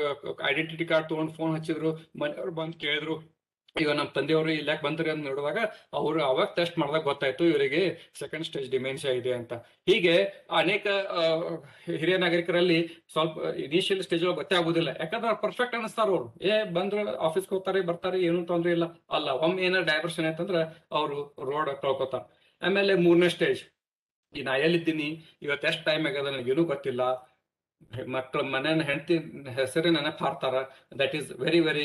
ಐಡೆಂಟಿಟಿ ಕಾರ್ಡ್ ತಗೊಂಡು ಫೋನ್ ಹಚ್ಚಿದ್ರು, ಮನೆಯವ್ರು ಬಂದು ಕೇಳಿದ್ರು, ಈಗ ನಮ್ಮ ತಂದೆಯವರು ಇಲ್ಲಾಕ್ ಬಂದ್ರಿ ಅಂತ ನೋಡಿದಾಗ ಅವ್ರು ಅವಾಗ ಟೆಸ್ಟ್ ಮಾಡಿದಾಗ ಗೊತ್ತಾಯ್ತು ಇವರಿಗೆ ಸೆಕೆಂಡ್ ಸ್ಟೇಜ್ ಡಿಮೆನ್ಷಿಯಾ ಇದೆ ಅಂತ. ಹೀಗೆ ಅನೇಕ ಹಿರಿಯ ನಾಗರಿಕರಲ್ಲಿ ಸ್ವಲ್ಪ ಇನಿಷಿಯಲ್ ಸ್ಟೇಜ್ ಒಳಗೆ ಗೊತ್ತೇ ಆಗುದಿಲ್ಲ, ಯಾಕಂದ್ರೆ ಅವ್ರು ಪರ್ಫೆಕ್ಟ್ ಅನಿಸ್ತಾರ. ಅವ್ರು ಬಂದ್ರು ಆಫೀಸ್ಗೆ ಹೋಗ್ತಾರೆ, ಬರ್ತಾರೆ, ಏನು ತೊಂದ್ರೆ ಇಲ್ಲ. ಅಲ್ಲ, ಒಮ್ಮೆ ಏನಾರು ಡೈವರ್ಷನ್ ಆಯ್ತಂದ್ರೆ ಅವರು ರೋಡ್ ಕಳ್ಕೊತಾರ. ಆಮೇಲೆ 3ನೇ ಸ್ಟೇಜ್, ಈ ನಾ ಎಲ್ಲಿದ್ದೀನಿ, ಇವತ್ತು ಎಷ್ಟು ಟೈಮ್ ಆಗ್ಯದ ನನಗೇನು ಗೊತ್ತಿಲ್ಲ, ಮಕ್ಕಳ ಮನೆಯ ಹೆಂಡತಿ ಹೆಸರೇ ನೆನಪು ಹಾರ್ತಾರ. That is very very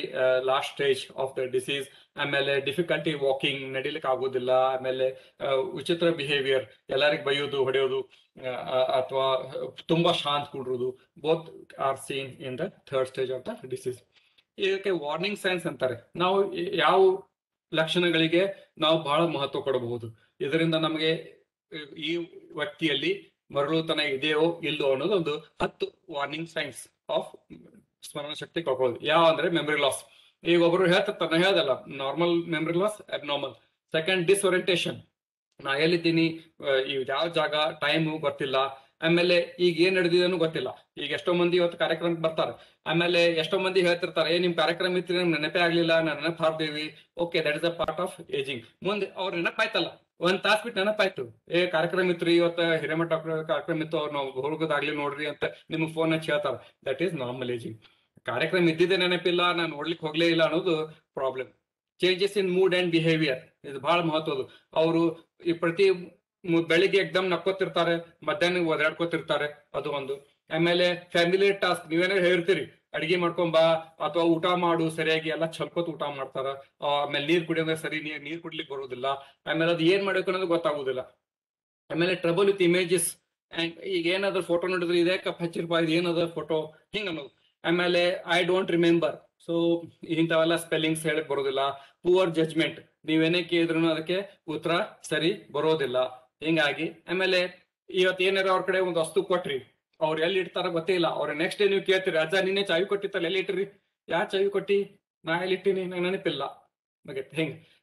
last stage of the disease. ಆಮೇಲೆ ಡಿಫಿಕಲ್ಟಿ ವಾಕಿಂಗ್, ನಡಿಲಿಕ್ಕೆ ಆಗೋದಿಲ್ಲ. ಆಮೇಲೆ ವಿಚಿತ್ರ ಬಿಹೇವಿಯರ್, ಎಲ್ಲರಿಗೂ ಬೈಯೋದು, ಹೊಡೆಯೋದು, ಅಥವಾ ತುಂಬಾ ಶಾಂತ ಕೂಡುವುದು. Both are seen in the 3rd stage of the disease. ಇದಕ್ಕೆ ವಾರ್ನಿಂಗ್ ಸೈನ್ಸ್ ಅಂತಾರೆ. ನಾವು ಯಾವ ಲಕ್ಷಣಗಳಿಗೆ ನಾವು ಬಹಳ ಮಹತ್ವ ಕೊಡಬಹುದು, ಇದರಿಂದ ನಮಗೆ ಈ ವ್ಯಕ್ತಿಯಲ್ಲಿ ಮರಳುತನ ಇದೆಯೋ ಇಲ್ಲೋ ಅನ್ನೋದು ಒಂದು 10 ವಾರ್ನಿಂಗ್ ಸೈನ್ಸ್ ಆಫ್ ಸ್ಮರಣ ಶಕ್ತಿ ಕಳ್ಕೊಳ್ಳೋದು. ಯಾವ ಅಂದ್ರೆ ಮೆಮರಿ ಲಾಸ್. ಈಗ ಒಬ್ರು ಹೇಳ್ತಿರ್ತಾನೆ, ಹೇಳ್ದಲ್ಲ, normal memory loss, abnormal. Second, disorientation, ನಾ ಎಲ್ಲಿದ್ದೀನಿ, ಯಾವ ಜಾಗ, ಟೈಮು ಗೊತ್ತಿಲ್ಲ. ಆಮೇಲೆ ಈಗ ಏನ್ ನಡೆದಿದೆನೂ ಗೊತ್ತಿಲ್ಲ. ಈಗ ಎಷ್ಟೋ ಮಂದಿ ಇವತ್ತು ಕಾರ್ಯಕ್ರಮಕ್ಕೆ ಬರ್ತಾರೆ, ಆಮೇಲೆ ಎಷ್ಟೋ ಮಂದಿ ಹೇಳ್ತಿರ್ತಾರೆ, ನಿಮ್ ಕಾರ್ಯಕ್ರಮ ಇತ್ತು, ನಮ್ಗೆ ನೆನಪೇ ಆಗ್ಲಿಲ್ಲ, ನಾನು ನೆನಪು ಹಾರ್ದೇವಿ. Okay, that is a part of ageing. ಮುಂದೆ ಅವ್ರ ನೆನಪಾಯ್ತಲ್ಲ, 1 ತಾಸು ಬಿಟ್ಟು ನೆನಪಾಯ್ತು, ಕಾರ್ಯಕ್ರಮ ಇತ್ತು ರೀ ಇವತ್ತು, ಹಿರೇಮಠ ಡಾಕ್ಟರ್ ಕಾರ್ಯಕ್ರಮ ಇತ್ತು, ಅವ್ರು ನಾವು ಹೋಗೋದಾಗ್ಲಿ ನೋಡ್ರಿ ಅಂತ ನಿಮ್ಗೆ ಫೋನ್ ಹಚ್ಚಿ ಹೇಳ್ತಾರೆ. That is normal ageing. ಕಾರ್ಯಕ್ರಮ ಇದ್ದಿದ್ದೆ ನೆನಪಿಲ್ಲ, ನಾನು ನೋಡ್ಲಿಕ್ಕೆ ಹೋಗ್ಲೇ ಇಲ್ಲ ಅನ್ನೋದು problem. Changes in mood and behaviour, ಇದು ಬಹಳ ಮಹತ್ವದು. ಅವರು ಈ ಪ್ರತಿ ಬೆಳಿಗ್ಗೆ ಎಕ್ದಮ್ ನಕ್ಕೋತಿರ್ತಾರೆ, ಮಧ್ಯಾಹ್ನ ಓದಾಡ್ಕೋತಿರ್ತಾರೆ, ಅದು ಒಂದು. ಆಮೇಲೆ ಫ್ಯಾಮಿಲಿ ಟಾಸ್ಕ್, ನೀವೇನಾದ್ರು ಹೇಳ್ತೀರಿ ಅಡಿಗೆ ಮಾಡ್ಕೊಂಬಾ ಅಥವಾ ಊಟ ಮಾಡು ಸರಿಯಾಗಿ, ಎಲ್ಲ ಚಲ್ಕೋತ್ ಊಟ ಮಾಡ್ತಾರ. ಆಮೇಲೆ ನೀರ್ ಕುಡಿಯೋದ್ರೆ ಸರಿ ನೀರ್ ಕುಡ್ಲಿಕ್ಕೆ ಬರೋದಿಲ್ಲ. ಆಮೇಲೆ ಅದು ಏನ್ ಮಾಡ್ಬೇಕು ಅನ್ನೋದು ಗೊತ್ತಾಗುದಿಲ್ಲ. ಆಮೇಲೆ ಟ್ರಬಲ್ ವಿತ್ ಇಮೇಜಸ್, ಈಗ ಏನಾದ್ರು ಫೋಟೋ ನೋಡಿದ್ರೆ ಇದೇ ಕಪ್ ಹಚ್ಚಿರ್ಬಾ, ಇದು ಏನದ ಫೋಟೋ, ಹಿಂಗ ಅನ್ನೋದು. ಆಮೇಲೆ ಐ ಡೋಂಟ್ ರಿಮೆಂಬರ್, ಸೊ ಇಂಥವೆಲ್ಲ ಸ್ಪೆಲ್ಲಿಂಗ್ಸ್ ಹೇಳಕ್ ಬರೋದಿಲ್ಲ. ಪುವರ್ ಜಜ್ಮೆಂಟ್, ನೀವೇನೇ ಕೇಳಿದ್ರು ಅದಕ್ಕೆ ಉತ್ತರ ಸರಿ ಬರೋದಿಲ್ಲ. ಹಿಂಗಾಗಿ ಆಮೇಲೆ ಇವತ್ತು ಏನಾರ ಅವ್ರ ಕಡೆ ಒಂದು ವಸ್ತು ಕೊಟ್ರಿ, ಅವ್ರು ಎಲ್ಲಿ ಇಡ್ತಾರ ಗೊತ್ತೇ ಇಲ್ಲ. ಅವ್ರ ನೆಕ್ಸ್ಟ್ ಡೇ ನೀವು ಕೇಳ್ತೀರಿ, ಅಜ್ಜ ನಿನ್ನೆ ಚಾವಿ ಕೊಟ್ಟಿತ್ತಲ್ಲ, ಎಲ್ಲಿ ಇಟ್ಟಿರಿ, ಯಾ ಚಾವಿ ಕೊಟ್ಟಿ, ನಾ ಎಲ್ಲಿ ಇಟ್ಟಿನಿ, ನಂಗೆ ನೆನಪಿಲ್ಲ.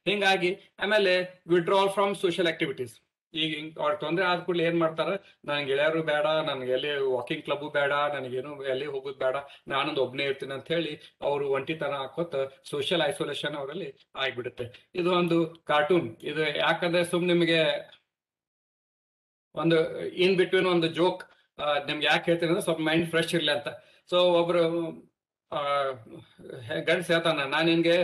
ಹಿಂಗಾಗಿ ಆಮೇಲೆ ವಿಡ್ರಾಲ್ ಫ್ರಮ್ ಸೋಷಿಯಲ್ ಆಕ್ಟಿವಿಟೀಸ್. ಈಗ ಅವ್ರ ತೊಂದರೆ ಆದ ಕೂಡಲೇ ಏನ್ ಮಾಡ್ತಾರ, ನನ್ಗೆ ಗೆಳೆಯರು ಬೇಡ, ನನ್ಗೆ ಎಲ್ಲಿ ವಾಕಿಂಗ್ ಕ್ಲಬ್ ಬೇಡ, ನನಗೇನು ಎಲ್ಲಿ ಹೋಗೋದು ಬೇಡ, ನಾನೊಂದು ಒಬ್ಬನೇ ಇರ್ತೀನಿ ಅಂತ ಹೇಳಿ ಅವರು ಒಂಟಿತನ ಹಾಕೋತ ಸೋಷಿಯಲ್ ಐಸೋಲೇಷನ್ ಅವರಲ್ಲಿ ಆಗ್ಬಿಡುತ್ತೆ. ಇದು ಒಂದು ಕಾರ್ಟೂನ್. ಇದು ಯಾಕಂದ್ರೆ ನಿಮಗೆ ಒಂದು ಇನ್ ಬಿಟ್ವೀನ್ ಒಂದು ಜೋಕ್ ನಿಮ್ಗೆ ಯಾಕೆ ಹೇಳ್ತೀನಿ ಅಂದ್ರೆ ಸ್ವಲ್ಪ ಮೈಂಡ್ ಫ್ರೆಶ್ ಇರ್ಲಿ ಅಂತ. ಸೊ ಒಬ್ರು ಗಂಡ್ಸ್ ಹೇಳ್ತಾನ, ನಾನ್ ನಿನ್ಗೆ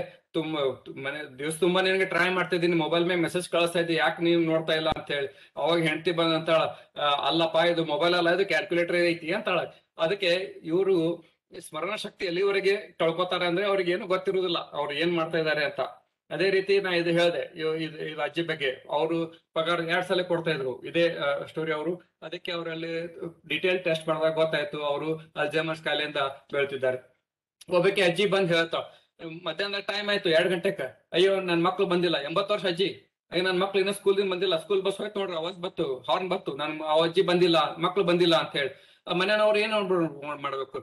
ದಿವಸ ತುಂಬಾ ನಿನ್ಗೆ ಟ್ರೈ ಮಾಡ್ತಾ ಇದ್ದೀನಿ, ಮೊಬೈಲ್ ಮೇಲೆ ಮೆಸೇಜ್ ಕಳಿಸ್ತಾ ಇದ್ದಿ, ಯಾಕೆ ನೀವ್ ನೋಡ್ತಾ ಇಲ್ಲ ಅಂತ ಹೇಳಿ. ಅವಾಗ ಹೆಂಡತಿ ಬಂದಂತಾಳ, ಅಲ್ಲಪ್ಪ ಇದು ಮೊಬೈಲ್ ಅಲ್ಲ, ಇದು ಕ್ಯಾಲ್ಕುಲೇಟರ್ ಐತಿ ಅಂತಾಳ. ಅದಕ್ಕೆ ಇವರು ಸ್ಮರಣ ಶಕ್ತಿ ಎಲ್ಲಿವರೆಗೆ ಕಳ್ಕೊತಾರೆ ಅಂದ್ರೆ ಅವ್ರಿಗೆ ಏನು ಗೊತ್ತಿರುವುದಿಲ್ಲ ಅವ್ರು ಏನ್ ಮಾಡ್ತಾ ಇದಾರೆ ಅಂತ. ಅದೇ ರೀತಿ ನಾ ಇದು ಹೇಳ್ದೆ, ಇದು ಅಜ್ಜಿ ಬಗ್ಗೆ, ಅವರು ಪಗಾರ 2 ಸಲ ಕೊಡ್ತಾ ಇದ್ರು, ಇದೇ ಸ್ಟೋರಿ ಅವರು. ಅದಕ್ಕೆ ಅವರಲ್ಲಿ ಡಿಟೇಲ್ ಟೆಸ್ಟ್ ಮಾಡಿದಾಗ ಗೊತ್ತಾಯ್ತು ಅವರು ಅಲ್ಝೈಮರ್ಸ್ ಕಾಯಿಲೆಯಿಂದ ಬೆಳ್ತಿದ್ದಾರೆ. ಒಬ್ಬಾಕಿ ಅಜ್ಜಿ ಬಂದ್ ಹೇಳ್ತಾವ, ಮಧ್ಯಾಹ್ನ ಟೈಮ್ ಆಯ್ತು 2 ಗಂಟೆಕ, ಅಯ್ಯೋ ನನ್ ಮಕ್ಳು ಬಂದಿಲ್ಲ, 80 ವರ್ಷ ಅಜ್ಜಿ, ಅಯ್ಯ ನನ್ ಮಕ್ಳು ಇನ್ನ ಸ್ಕೂಲ್ದಿಂದ ಬಂದಿಲ್ಲ, ಸ್ಕೂಲ್ ಬಸ್ ಹೋಯ್ತು ನೋಡ್ರಿ, ಅವಾಜ್ ಬತ್ತು, ಹಾರ್ನ್ ಬತ್ತು, ಆ ಅಜ್ಜಿ ಬಂದಿಲ್ಲ, ಮಕ್ಳು ಬಂದಿಲ್ಲ ಅಂತ ಹೇಳಿ. ಮನೆಯವ್ರು ಏನ್ ಮಾಡ್ಬೇಕು,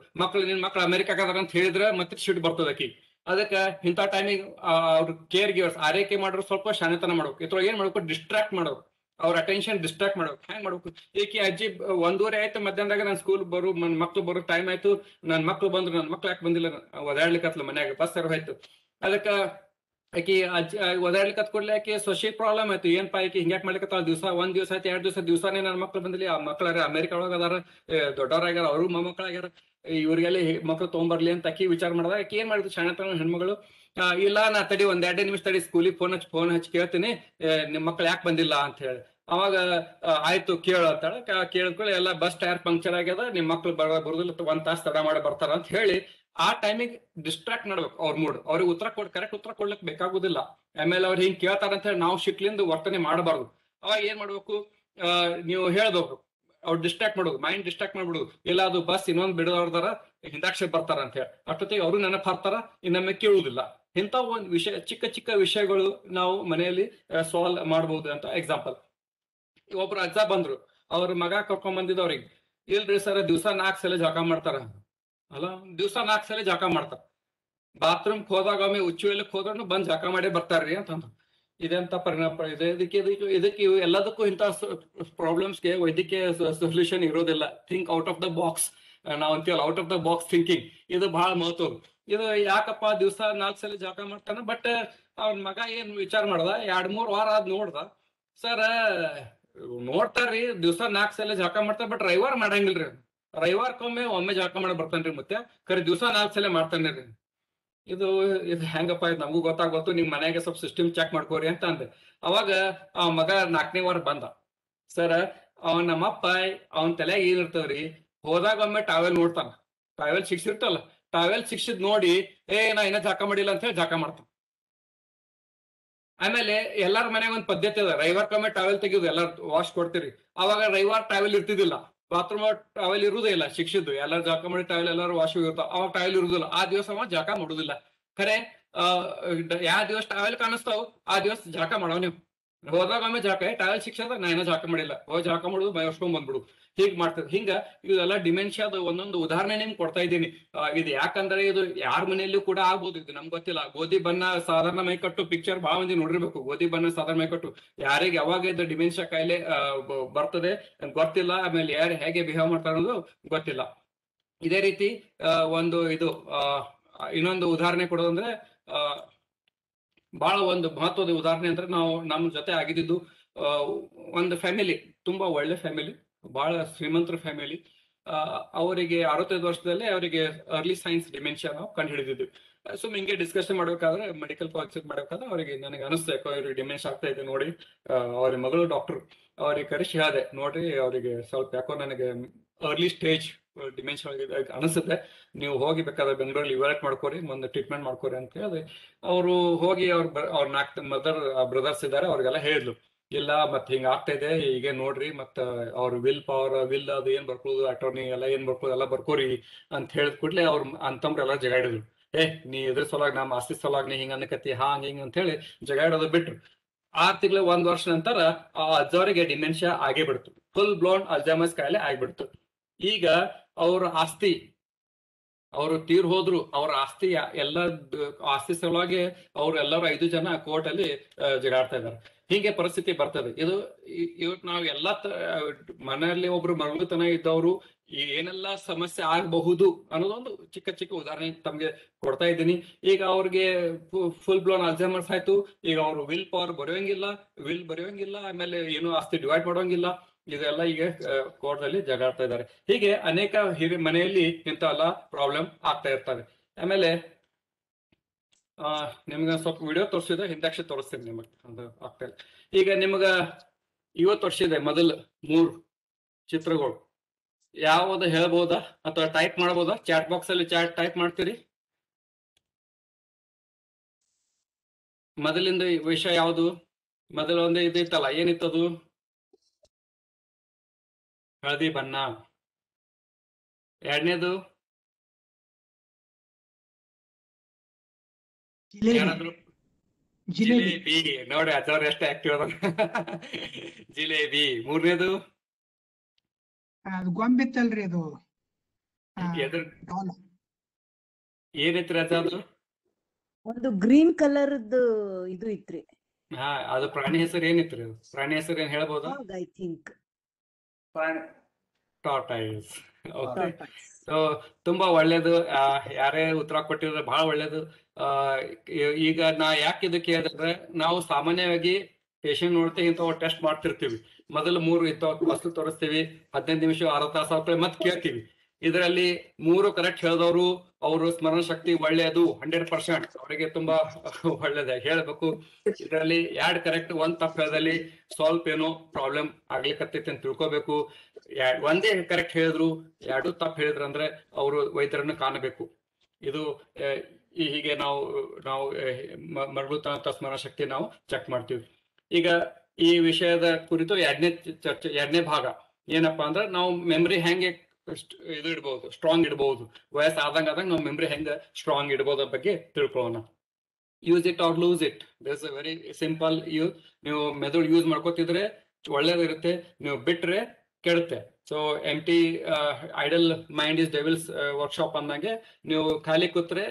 ನಿನ್ ಮಕ್ಳು ಅಮೆರಿಕಾಗ ಅದಾರ ಅಂತ ಹೇಳಿದ್ರೆ ಮತ್ತೆ ಸಿಟ್ಟು ಬರ್ತದ ಆಕಿ. ಅದಕ್ಕ ಇಂಥ ಟೈಮಿಗೆ ಅವ್ರ ಕೇರ್ ಗಿವರ್ಸ್, ಆರೈಕೆ ಮಾಡೋರು ಸ್ವಲ್ಪ ಶಾಣೆತನ ಮಾಡ್ಬೇಕು. ಇದ್ರೊಳಗೆ ಏನ್ ಮಾಡ್ಬೇಕು, ಡಿಸ್ಟ್ರಾಕ್ಟ್ ಮಾಡ್ಬೇಕು, ಅವ್ರ ಅಟೆನ್ಷನ್ ಡಿಸ್ಟ್ರಾಕ್ಟ್ ಮಾಡ್ಬೇಕು. ಹೆಂಗ್ ಮಾಡ್ಬೇಕು, ಈಕಿ ಅಜ್ಜಿ 1:30 ಆಯ್ತು ಮಧ್ಯಾಹ್ನದಾಗ ನನ್ ಸ್ಕೂಲ್ ನನ್ ಮಕ್ಳು ಬರೋ ಟೈಮ್ ಆಯ್ತು, ನನ್ ಮಕ್ಳು ಬಂದ್ರು, ನನ್ ಮಕ್ಳು ಯಾಕೆ ಬಂದಿಲ್ಲ, ಓದಾಡ್ಲಿಕ್ಕತ್ಲ ಮನ್ಯಾಗ ಬಸ್ ಹೋಯ್ತು. ಅದಕ್ಕ ಆಕಿ ಅಜ್ಜಿ ಓದಾಡ್ಲಿಕ್ಕೆ ಕೂಡ್ಲೆ ಆಕಿ ಸೋಶಿಯಲ್ ಪ್ರಾಬ್ಲಮ್ ಆಯ್ತು. ಏನ್ಪಾ ಆಕಿ ಹಿಂಗ್ಯಾಕ್ ಮಾಡ್ಲಿಕ್ಕತ್ತಾಳ, ಒಂದ್ ದಿವಸ ಆಯ್ತು 2 ದಿವಸನೇ ನನ್ ಮಕ್ಳು ಬಂದಿಲ್ಲ, ಆ ಮಕ್ಳಾರ ಅಮೆರಿಕ ಒಳಗ ಅದಾರ, ದೊಡ್ಡವರಾಗ್ಯಾರ, ಅವ್ರು ಮೊಮ್ಮಕ್ಕಳಾಗ್ಯಾರ, ಇವ್ರಿಗೆಲ್ಲ ಮಕ್ಳು ತಗೊಂಬರ್ಲಿ ಅಂತ ಆಕಿ ವಿಚಾರ ಮಾಡಿದಾಗ ಆಕಿ ಏನ್ ಮಾಡಿದ್ರು ಶಾಣತನ ಹೆಣ್ಮಗಳು, ಇಲ್ಲ ನಾ ತಡಿ 1-2 ನಿಮಿಷ ತಡಿ, ಸ್ಕೂಲಿಗೆ ಫೋನ್ ಹಚ್ಚಿ ಕೇಳ್ತೀನಿ ನಿಮ್ ಮಕ್ಳು ಯಾಕೆ ಬಂದಿಲ್ಲ ಅಂತ ಹೇಳಿ. ಅವಾಗ ಆಯ್ತು ಕೇಳು ಅಂತಾಳೆ. ಕೇಳ್ಕೊಳ್ಳಿ, ಎಲ್ಲ ಬಸ್ ಟೈರ್ ಪಂಕ್ಚರ್ ಆಗ್ಯದ, ನಿಮ್ ಮಕ್ಳು ಬರುದಿಲ್ಲ, 1 ತಾಸು ತಡ ಮಾಡಿ ಬರ್ತಾರ ಅಂತ ಹೇಳಿ ಆ ಟೈಮಿಗೆ ಡಿಸ್ಟ್ರಾಕ್ಟ್ ಮಾಡ್ಬೇಕು ಅವ್ರ ಮೂಡ್. ಅವ್ರಿಗೆ ಕರೆಕ್ಟ್ ಉತ್ತರ ಕೊಡ್ಲಿಕ್ಕೆ ಬೇಕಾಗುದಿಲ್ಲ. ಆಮೇಲೆ ಅವ್ರು ಹಿಂಗ್ ಕೇಳ್ತಾರ ಅಂತ ಹೇಳಿ ನಾವು ಶಿಕ್ಲಿಂದ ವರ್ತನೆ ಮಾಡಬಾರ್ದು. ಅವಾಗ ಏನ್ ಮಾಡ್ಬೇಕು, ನೀವು ಹೇಳ್ಬೇಕು, ಅವ್ರು ಡಿಸ್ಟ್ರಾಕ್ಟ್ ಮಾಡೋದು, ಮೈಂಡ್ ಡಿಸ್ಟ್ರಾಕ್ಟ್ ಮಾಡ್ಬಿಡುದು, ಇಲ್ಲ ಅದು ಬಸ್ ಇನ್ನೊಂದು ಬಿಡದವ್ರದಾರ ಹಿಂದಾಕ್ಷೆ ಬರ್ತಾರ ಅಂತ ಹೇಳಿ ಅಷ್ಟೊತ್ತಿಗೆ ಅವರು ನೆನಪು ಹಾಕ್ತಾರ, ಇನ್ನೊಮ್ಮೆ ಕೇಳುವುದಿಲ್ಲ. ಇಂಥ ಒಂದು ವಿಷಯ, ಚಿಕ್ಕ ಚಿಕ್ಕ ವಿಷಯಗಳು ನಾವು ಮನೆಯಲ್ಲಿ ಸಾಲ್ವ್ ಮಾಡಬಹುದು ಅಂತ. ಎಕ್ಸಾಂಪಲ್, ಒಬ್ರು ಅಜ್ಜ ಬಂದ್ರು, ಅವ್ರ ಮಗ ಕರ್ಕೊಂಡ್ ಬಂದಿದ್ದವ್ರಿಗೆ, ಇಲ್ರಿ ಸರ್ ದಿವ್ಸ 4 ಸಲ ಜಳಕ ಮಾಡ್ತಾರ. ಅಲ್ಲ, ದಿವ್ಸ 4 ಸಲ ಜಳಕ ಮಾಡ್ತಾರ, ಬಾತ್ರೂಮ್ ಹೋದಾಗ ಒಮ್ಮೆ ಉಚ್ಚುವೆಲ್ಲಕ್ ಹೋದ್ರೂ ಬಂದ್ ಜಳಕ ಮಾಡೇ ಬರ್ತಾರ್ರಿ ಅಂತಂದ್ರು. ಇದೆಂತ ಪರಿಣಾಮ ಇದೆ, ಇದಕ್ಕೆ ಎಲ್ಲದಕ್ಕೂ ಇಂಥ ಪ್ರಾಬ್ಲಮ್ಸ್ಗೆ ವೈದ್ಯಕೀಯ ಸೊಲ್ಯೂಷನ್ ಇರೋದಿಲ್ಲ. Think out of the box, ನಾವ್ ಅಂತೀವಲ್ಲ out of the box thinking, ಇದು ಬಹಳ ಮಹತ್ವ. ಇದು ಯಾಕಪ್ಪ ದಿವ್ಸ 4 ಸಲ ಜಳಕ ಮಾಡ್ತಾನ, ಬಟ್ ಅವ್ನ ಮಗ ಏನ್ ವಿಚಾರ ಮಾಡ್ದ, 2-3 ವಾರ ಆದ್ ನೋಡ್ದ, ಸರ್ ನೋಡ್ತಾರ್ರಿ ದಿವ್ಸ 4 ಸಲ ಜಳಕ ಮಾಡ್ತಾರ, ಬಟ್ ರವಿವಾರ ಮಾಡಂಗಿಲ್ರಿ, ಒಮ್ಮೆ ಜಳಕ ಮಾಡಿ ಬರ್ತಾನ್ರಿ, ಮತ್ತೆ ಖರೆ ದಿವ್ಸ 4 ಸಲ ಮಾಡ್ತಾನ್ರಿ. ಇದು ಹೆಂಗಪ್ಪ, ಇದು ನಮಗೂ ಗೊತ್ತಾಗ್ಬೋದು, ನಿಮ್ ಮನೆಯಾಗ ಸ್ವಲ್ಪ ಸಿಸ್ಟಮ್ ಚೆಕ್ ಮಾಡ್ಕೋರಿ ಅಂತ ಅಂದೆ. ಅವಾಗ ಆ ಮಗ 4ನೇ ವಾರ ಬಂದ, ಸರ್ ನಮ್ಮಪ್ಪ ಅವನ್ ತಲೆ ಏನಿರ್ತವ್ರಿ, ಹೋದಾಗ ಒಮ್ಮೆ ಟಾವೆಲ್ ನೋಡ್ತಾನ, ಟಾವೆಲ್ ಸಿಕ್ಸಿರ್ತಲ್ಲ, ಟಾವೆಲ್ ಸಿಕ್ಸಿದ್ ನೋಡಿ ನಾ ಇನ್ನ ಜಾಕ ಮಾಡಿಲ್ಲ ಅಂತ ಹೇಳಿ ಜಾಕ ಮಾಡ್ತಾನ. ಆಮೇಲೆ ಎಲ್ಲಾರ ಮನೆಯಾಗ ಒಂದ್ ಪದ್ಧತಿ ಅದ, ರವಿವಾರಕ್ಕೊಮ್ಮೆ ಟಾವೆಲ್ ತೆಗೆದು ಎಲ್ಲಾರು ವಾಶ್ ಕೊಡ್ತೀರಿ. ಅವಾಗ ರವಿವಾರ ಟಾವೆಲ್ ಇರ್ತಿದ್ದಿಲ್ಲ, ಬಾತ್ರೂಮ್ ಟಾವೆಲ್ ಇರುವುದೇ ಇಲ್ಲ, ಶಿಕ್ಷಿದ್ದು ಎಲ್ಲಾರು ಜಾಕ ಮಾಡಿ ಟಾವೆಲ್ ಎಲ್ಲಾರು ವಾಶ್ ಇರ್ತಾವ, ಅವಾಗ ಟಾವೆಲ್ ಇರುದಿಲ್ಲ, ಆ ದಿವಸ ಅವ ಜಾಕ ಮಾಡುದಿಲ್ಲ. ಖರೆ ಯಾವ ದಿವಸ ಟಾವೆಲ್ ಕಾಣಿಸ್ತಾವ ಆ ದಿವಸ ಜಾಕ ಮಾಡವ. ನೀವು ಹೋದಾಗ ಒಮ್ಮೆ ಜಾಕ, ಟಾವೆಲ್ ಶಿಕ್ಷದ ನಾ ಏನೋ ಜಾಕ ಮಾಡಿಲ್ಲ, ಜಾಕ ಮಾಡುದು ಬಯಸ್ಕೊಂಡ್ ಬಂದ್ಬಿಡು, ಹೀಗ್ ಮಾಡ್ತದೆ. ಹಿಂಗ ಇದೆಲ್ಲ ಡಿಮೆನ್ಷಿಯಾದ ಒಂದೊಂದು ಉದಾಹರಣೆ ನಿಮ್ಗೆ ಕೊಡ್ತಾ ಇದ್ದೀನಿ. ಇದು ಯಾಕಂದ್ರೆ ಇದು ಯಾರ ಮನೆಯಲ್ಲೂ ಕೂಡ ಆಗ್ಬೋದು, ಇದು ನಮ್ಗೆ ಗೊತ್ತಿಲ್ಲ. ಗೋಧಿ ಬಣ್ಣ ಸಾಧಾರಣ ಮೈಕಟ್ಟು ಪಿಕ್ಚರ್ ಬಹಳ ಮಂದಿ ನೋಡಿರ್ಬೇಕು, ಗೋಧಿ ಬಣ್ಣ ಸಾಧಾರಣ ಮೈಕಟ್ಟು. ಯಾರಿಗೆ ಯಾವಾಗ ಇದು ಡಿಮೆನ್ಷಿಯಾ ಕಾಯಿಲೆ ಬರ್ತದೆ ಗೊತ್ತಿಲ್ಲ, ಆಮೇಲೆ ಯಾರು ಹೇಗೆ ಬಿಹೇವ್ ಮಾಡ್ತಾರೆ ಅನ್ನೋದು ಗೊತ್ತಿಲ್ಲ. ಇದೇ ರೀತಿ ಒಂದು ಇದು ಇನ್ನೊಂದು ಉದಾಹರಣೆ ಕೊಡೋದಂದ್ರೆ, ಬಹಳ ಒಂದು ಮಹತ್ವದ ಉದಾಹರಣೆ ಅಂದ್ರೆ, ನಾವು ನಮ್ಮ ಜೊತೆ ಆಗಿದ್ದು ಒಂದು ಫ್ಯಾಮಿಲಿ, ತುಂಬಾ ಒಳ್ಳೆ ಫ್ಯಾಮಿಲಿ, ಬಹಳ ಶ್ರೀಮಂತರ ಫ್ಯಾಮಿಲಿ. ಅವರಿಗೆ 65 ವರ್ಷದಲ್ಲೇ ಅವರಿಗೆ ಅರ್ಲಿ ಸೈನ್ಸ್ ಡಿಮೆನ್ಷಿಯಾ ನಾವು ಕಂಡು ಹಿಡಿದಿದ್ವಿ. ಸುಮ್ಮನೆ ಹಿಂಗೆ ಡಿಸ್ಕಷನ್ ಮಾಡ್ಬೇಕಾದ್ರೆ, ಮೆಡಿಕಲ್ ಕಾನ್ಸೆಪ್ಟ್ ಮಾಡ್ಬೇಕಾದ್ರೆ ಅವ್ರಿಗೆ ನನಗೆ ಅನಿಸ್ತು, ಯಾಕೋ ಅವ್ರಿಗೆ ಡಿಮೆನ್ಷಿಯಾ ಆಗ್ತಾ ಇದೆ ನೋಡಿ. ಅವ್ರ ಮಗಳು ಡಾಕ್ಟರ್, ಅವ್ರಿಗೆ ಕರೆಸಿ ಹೇಳಿದೆ, ನೋಡ್ರಿ ಅವ್ರಿಗೆ ಸ್ವಲ್ಪ ಯಾಕೋ ನನಗೆ ಅರ್ಲಿ ಸ್ಟೇಜ್ ಡಿಮೆನ್ಷಿಯಾ ಅನಿಸುತ್ತೆ, ನೀವು ಹೋಗಿ ಬೇಕಾದ್ರೆ ಬೆಂಗಳೂರಲ್ಲಿ ಇವ್ಯಾಲ್ಯೂಟ್ ಮಾಡ್ಕೋರಿ, ಒಂದು ಟ್ರೀಟ್ಮೆಂಟ್ ಮಾಡ್ಕೋರಿ ಅಂತ ಹೇಳಿದೆ. ಅವರು ಹೋಗಿ ಅವ್ರ 4 ಬ್ರದರ್ಸ್ ಇದ್ದಾರೆ, ಅವ್ರಿಗೆಲ್ಲ ಹೇಳಿದ್ಲು, ಇಲ್ಲ ಮತ್ತೆ ಹಿಂಗ ಆಗ್ತಾ ಇದೆ, ಈಗ ನೋಡ್ರಿ ಮತ್ತ ಅವ್ರ ವಿಲ್ ಅದು ಏನ್ ಬರ್ಕೋದು, ಅಟರ್ನಿ ಎಲ್ಲ ಏನ್ ಬರ್ಕೋದು ಎಲ್ಲ ಬರ್ಕೋರಿ ಅಂತ ಹೇಳಿದ್ ಕೂಡ್ಲೆ ಅವ್ರ ಅಂತಂಬ್ರೆಲ್ಲ ಜಗಾಡಿದ್ರು. ನೀ ಇದ್ರ ಸಲುವಾಗಿ ನಮ್ಮ ಆಸ್ತಿ ಸಲುವಾಗಿ ನೀ ಹಿಂಗ ಅನ್ನಕತ್ತಿ, ಹಿಂಗ ಅಂತ ಹೇಳಿ ಜಗಾಡೋದು ಬಿಟ್ರು. 6 ತಿಂಗಳು 1 ವರ್ಷ ನಂತರ ಆ ಅಜ್ಜವರಿಗೆ ಡಿಮೆನ್ಷಿಯಾ ಆಗೇ ಬಿಡ್ತು, ಫುಲ್ ಬ್ಲೋನ್ ಅಲ್ಝೈಮರ್ಸ್ ಕಾಯಿಲೆ ಆಗ್ಬಿಡ್ತು. ಈಗ ಅವ್ರ ಆಸ್ತಿ, ಅವರು ತೀರ್ ಹೋದ್ರು, ಅವ್ರ ಆಸ್ತಿ ಎಲ್ಲ ಆಸ್ತಿ ಸಲುವಾಗಿ ಅವ್ರು ಎಲ್ಲರೂ 5 ಜನ ಕೋರ್ಟ್ ಅಲ್ಲಿ ಜಗಾಡ್ತಾ ಇದ್ದಾರೆ. ಹೀಗೆ ಪರಿಸ್ಥಿತಿ ಬರ್ತದೆ. ಇವತ್ತು ನಾವು ಎಲ್ಲ ಮನೆಯಲ್ಲಿ ಒಬ್ರು ಮರಳುತನ ಇದ್ದವರು ಏನೆಲ್ಲ ಸಮಸ್ಯೆ ಆಗಬಹುದು ಅನ್ನೋದೊಂದು ಚಿಕ್ಕ ಚಿಕ್ಕ ಉದಾಹರಣೆ ತಮ್ಗೆ ಕೊಡ್ತಾ ಇದ್ದೀನಿ. ಈಗ ಅವ್ರಿಗೆ ಫುಲ್ ಬ್ಲೋನ್ ಅಲ್ಝೈಮರ್ಸ್ ಆಯ್ತು, ಈಗ ಅವ್ರು ವಿಲ್ ಬರೆಯೋಂಗಿಲ್ಲ, ಆಮೇಲೆ ಏನು ಆಸ್ತಿ ಡಿವೈಡ್ ಮಾಡೋಂಗಿಲ್ಲ, ಇದೆಲ್ಲ ಈಗ ಕೋರ್ಟ್ ಅಲ್ಲಿ ಜಗಾಡ್ತಾ ಇದ್ದಾರೆ. ಹೀಗೆ ಅನೇಕ ಮನೆಯಲ್ಲಿ ಇಂಥವೆಲ್ಲ ಪ್ರಾಬ್ಲಮ್ ಆಗ್ತಾ ಇರ್ತವೆ. ಆಮೇಲೆ ನಿಮ್ಗೆ ಸ್ವಲ್ಪ ವಿಡಿಯೋ ತೋರಿಸಿದ್ರೆ ಹಿಂದಾಕ್ಷಿ ತೋರಿಸ್ತೀನಿ ನಿಮಗೆ, ಅದು ಆಗ್ತಾ ಇಲ್ಲ. ಈಗ ನಿಮ್ಗ 50 ವರ್ಷ ಇದೆ, ಮೊದಲು 3 ಚಿತ್ರಗಳು ಯಾವ್ದು ಹೇಳ್ಬೋದಾ ಅಥವಾ ಟೈಪ್ ಮಾಡ್ಬೋದಾ? ಚಾಟ್ ಬಾಕ್ಸ್ ಅಲ್ಲಿ ಟೈಪ್ ಮಾಡ್ತೀರಿ. ಮೊದಲಿಂದ ವಿಷಯ ಯಾವುದು? ಮೊದಲ ಒಂದು ಇದಿತ್ತಲ್ಲ, ಏನಿತ್ತದು? ಹಳದಿ ಬಣ್ಣ. ಎರಡನೇದು ಜಿಲೇಬಿ ಯಾರಾದ್ರೂ ಜಿಲೇಬಿ ಜಿಲೇಬಿ ನೋಡಿ ಅಜ್ಜವ್ರು ಎಷ್ಟು ಆಕ್ಟಿವ್ ಅದ. ಜಿಲೇಬಿ. ಮೂರನೇದು ಅದು ಗೊಂಬಿತ್ತಲ್ರಿ ಅದು ಎದ್ರ ಡಾಲ್. ಏನೈತ್ರಿ ಅಜ್ಜ ಅದು? ಒಂದು ಗ್ರೀನ್ ಕಲರ್ದು ಇದು ಇತ್ರಿ. ಹಾ, ಅದು ಪ್ರಾಣಿ ಹೆಸರು ಏನಿತ್ರಿ? ಅದು ಪ್ರಾಣಿ ಹೆಸರು ಏನ್ ಹೇಳ್ಬೋದಾ? I think tortoise. Okay, so ತುಂಬಾ ಒಳ್ಳೇದು. ಯಾರೇ ಉತ್ತರ ಕೊಟ್ಟಿದ್ರೆ ಬಹಳ ಒಳ್ಳೇದು. ಈಗ ನಾ ಯಾಕೆ ಇದು ಕೇಳಿದ್ರೆ, ನಾವು ಸಾಮಾನ್ಯವಾಗಿ ಪೇಷಂಟ್ ನೋಡ್ತೀವಿ, ಇಂಥವ್ ಟೆಸ್ಟ್ ಮಾಡ್ತಿರ್ತೀವಿ. ಮೊದಲು 3 ಇಂಥವ್ ವಸ್ತು ತೋರಿಸ್ತೀವಿ, 15 ನಿಮಿಷ 6 ತಾಸು ಆದ್ಮೇಲೆ ಮತ್ತೆ ಕೇಳ್ತೀವಿ. ಇದರಲ್ಲಿ 3 ಕರೆಕ್ಟ್ ಹೇಳಿದವರು ಅವರು ಸ್ಮರಣ ಶಕ್ತಿ ಒಳ್ಳೆಯದು 100%, ಅವರಿಗೆ ತುಂಬಾ ಒಳ್ಳೇದ ಹೇಳ್ಬೇಕು. ಇದರಲ್ಲಿ 2 ಕರೆಕ್ಟ್ 1 ತಪ್ಪು ಹೇಳದಲ್ಲಿ ಸ್ವಲ್ಪ ಏನೋ ಪ್ರಾಬ್ಲಮ್ ಆಗ್ಲಿಕ್ಕತ್ತೈತಿ ಅಂತ ತಿಳ್ಕೊಬೇಕು. ಒಂದೇ ಕರೆಕ್ಟ್ ಹೇಳಿದ್ರು 2 ತಪ್ಪು ಹೇಳಿದ್ರು ಅಂದ್ರೆ ಅವರು ವೈದ್ಯರನ್ನು ಕಾಣಬೇಕು. ಇದು ಹೀಗೆ ನಾವು ಮರಳುತ್ತ ಸ್ಮರಣ ಶಕ್ತಿ ನಾವು ಚೆಕ್ ಮಾಡ್ತೀವಿ. ಈಗ ಈ ವಿಷಯದ ಕುರಿತು 2ನೇ ಭಾಗ ಏನಪ್ಪಾ ಅಂದ್ರೆ, ನಾವು ಮೆಮರಿ ಹೆಂಗೆ ಇದು ಇಡ್ಬಹುದು, ಸ್ಟ್ರಾಂಗ್ ಇಡಬಹುದು, ವಯಸ್ಸು ಆದಂಗ ನಾವು ಮೆಮರಿ ಹೆಂಗ ಸ್ಟ್ರಾಂಗ್ ಇಡಬಹುದು ಬಗ್ಗೆ ತಿಳ್ಕೊಳ್ಳೋಣ. Use it or lose it. This very simple. ನೀವು ಮೆಥಡ್ ಯೂಸ್ ಮಾಡ್ಕೋತಿದ್ರೆ ಒಳ್ಳೇದಿರುತ್ತೆ, ನೀವು ಬಿಟ್ರೆ ಕೆಡುತ್ತೆ. So empty idle mind is devil's workshop ಅಂದಂಗೆ, ನೀವು ಖಾಲಿ ಕೂತ್ರೆ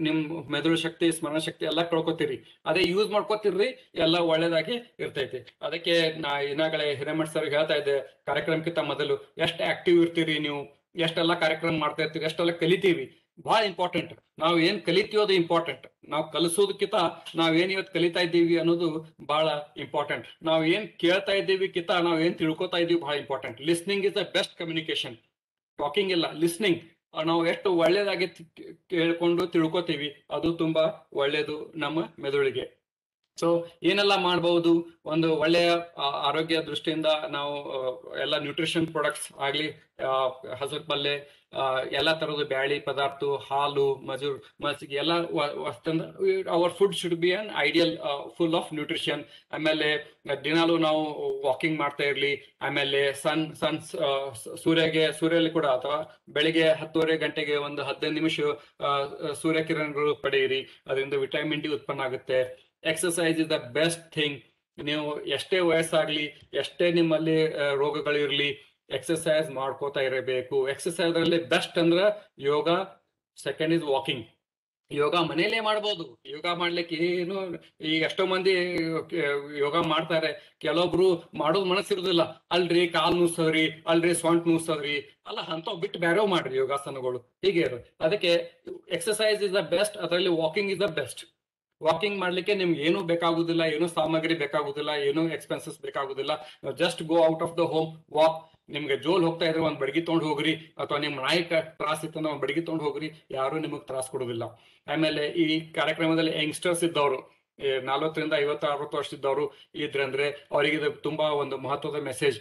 ನಿಮ್ ಮೆದುಳು ಶಕ್ತಿ, ಸ್ಮರಣ ಶಕ್ತಿ ಎಲ್ಲ ಕಳ್ಕೊತೀರಿ. ಅದೇ ಯೂಸ್ ಮಾಡ್ಕೋತಿರ್ರಿ, ಎಲ್ಲ ಒಳ್ಳೇದಾಗಿ ಇರ್ತೈತಿ. ಅದಕ್ಕೆ ನಾ ಈಗಾಗಲೇ ಹಿರೇಮಠ್ ಸರ್ ಹೇಳ್ತಾ ಇದ್ದೆ, ಕಾರ್ಯಕ್ರಮಕ್ಕಿಂತ ಮೊದಲು ಎಷ್ಟು ಆಕ್ಟಿವ್ ಇರ್ತೀರಿ ನೀವು, ಎಷ್ಟೆಲ್ಲ ಕಾರ್ಯಕ್ರಮ ಮಾಡ್ತಾ ಇರ್ತೀರಿ, ಎಷ್ಟೆಲ್ಲ ಕಲಿತೀವಿ. ಬಹಳ ಇಂಪಾರ್ಟೆಂಟ್. ನಾವು ಏನ್ ಕಲಿತೀವಿ ಅದು ಇಂಪಾರ್ಟೆಂಟ್. ನಾವು ಕಲಿಸೋದಕ್ಕಿಂತ ನಾವ್ ಏನ್ ಇವತ್ತು ಕಲಿತಾ ಇದ್ದೀವಿ ಅನ್ನೋದು ಬಹಳ ಇಂಪಾರ್ಟೆಂಟ್. ನಾವ್ ಏನ್ ಕೇಳ್ತಾ ಇದ್ದೀವಿ ಕಿಂತ ನಾವ್ ಏನ್ ತಿಳ್ಕೊತಾ ಇದ್ದೀವಿ ಬಹಳ important. Listening is the best communication. Talking ಇಲ್ಲ, ಲಿಸ್ನಿಂಗ್. ನಾವು ಎಷ್ಟು ಒಳ್ಳೇದಾಗಿ ಕೇಳ್ಕೊಂಡು ತಿಳ್ಕೊತೀವಿ ಅದು ತುಂಬಾ ಒಳ್ಳೇದು ನಮ್ಮ ಮೆದುಳಿಗೆ. ಸೊ ಏನೆಲ್ಲ ಮಾಡಬಹುದು, ಒಂದು ಒಳ್ಳೆಯ ಆರೋಗ್ಯ ದೃಷ್ಟಿಯಿಂದ ನಾವು ಎಲ್ಲ ನ್ಯೂಟ್ರಿಷನ್ ಪ್ರಾಡಕ್ಟ್ಸ್ ಆಗ್ಲಿ, ಹಸಿರು ಪಲ್ಲೆ, ಎಲ್ಲಾ ತರದ ಬ್ಯಾಳಿ ಪದಾರ್ಥ, ಹಾಲು, ಮಜ್ಜಿಗೆ ಎಲ್ಲ hour food should be an ideal, full of nutrition. ಆಮೇಲೆ ದಿನಾಲು ನಾವು ವಾಕಿಂಗ್ ಮಾಡ್ತಾ ಇರ್ಲಿ. ಆಮೇಲೆ ಸೂರ್ಯಲ್ಲಿ ಕೂಡ, ಅಥವಾ ಬೆಳಿಗ್ಗೆ 10:30 ಗಂಟೆಗೆ ಒಂದು 15 ನಿಮಿಷ ಸೂರ್ಯ ಕಿರಣಗಳು ಪಡೆಯಿರಿ. ಅದರಿಂದ ವಿಟಮಿನ್ ಡಿ ಉತ್ಪನ್ನ ಆಗುತ್ತೆ. Exercise is the best thing. ನೀವು ಎಷ್ಟೇ ವಯಸ್ಸಾಗ್ಲಿ, ಎಷ್ಟೇ ನಿಮ್ಮಲ್ಲಿ ರೋಗಗಳಿರ್ಲಿ, ಎಕ್ಸಸೈಸ್ ಮಾಡ್ಕೋತಾ ಇರಬೇಕು. ಎಕ್ಸಸೈಸ್ ಅಲ್ಲಿ ಬೆಸ್ಟ್ ಅಂದ್ರ ಯೋಗ, ಸೆಕೆಂಡ್ ಇಸ್ ವಾಕಿಂಗ್. ಯೋಗ ಮನೇಲೇ ಮಾಡ್ಬೋದು. ಯೋಗ ಮಾಡ್ಲಿಕ್ಕೆ ಏನು, ಈಗ ಎಷ್ಟೋ ಮಂದಿ ಯೋಗ ಮಾಡ್ತಾರೆ, ಕೆಲವೊಬ್ರು ಮಾಡೋದು ಮನಸ್ಸಿರುದಿಲ್ಲ. ಅಲ್ರಿ ಕಾಲ್ ನುಸದ್ರಿ, ಅಲ್ರಿ ಸೊಂಟ ನುಸದ್ರಿ, ಅಲ್ಲ ಅಂತವ್ ಬಿಟ್ಟು ಬೇರೆ ಮಾಡ್ರಿ ಯೋಗಾಸನಗಳು. ಹೀಗೆ ಅದಕ್ಕೆ ಎಕ್ಸಸೈಸ್ ಇಸ್ ದ ಬೆಸ್ಟ್. ಅದರಲ್ಲಿ walking is the best. Walking ಮಾಡ್ಲಿಕ್ಕೆ ನಿಮ್ಗೆ ಏನು ಬೇಕಾಗುದಿಲ್ಲ, ಏನು ಸಾಮಗ್ರಿ ಬೇಕಾಗುದಿಲ್ಲ, ಏನು ಎಕ್ಸ್ಪೆನ್ಸಸ್ ಬೇಕಾಗುದಿಲ್ಲ. Just go out of the home, walk. ನಿಮ್ಗೆ ಜೋಲ್ ಹೋಗ್ತಾ ಇದ್ರೆ ಒಂದ್ ಬಡಗಿ ತಗೊಂಡ್ ಹೋಗ್ರಿ, ಅಥವಾ ನಿಮ್ ನಾಯಿಕ ತ್ರಾಸ ಇತ್ತಂದ್ರೆ ಒಂದ್ ಬಡಗಿ ತಗೊಂಡ್ ಹೋಗ್ರಿ, ಯಾರು ನಿಮಗ್ ತ್ರಾಸ ಕೊಡುದಿಲ್ಲ. ಆಮೇಲೆ ಈ ಕಾರ್ಯಕ್ರಮದಲ್ಲಿ ಯಂಗ್ಸ್ಟರ್ಸ್ ಇದ್ದವರು, 40 ರಿಂದ 50, 60 ವರ್ಷದವರು ಇದ್ರಂದ್ರೆ ಅವರಿಗೆ ಇದು ತುಂಬಾ ಒಂದು ಮಹತ್ವದ ಮೆಸೇಜ್.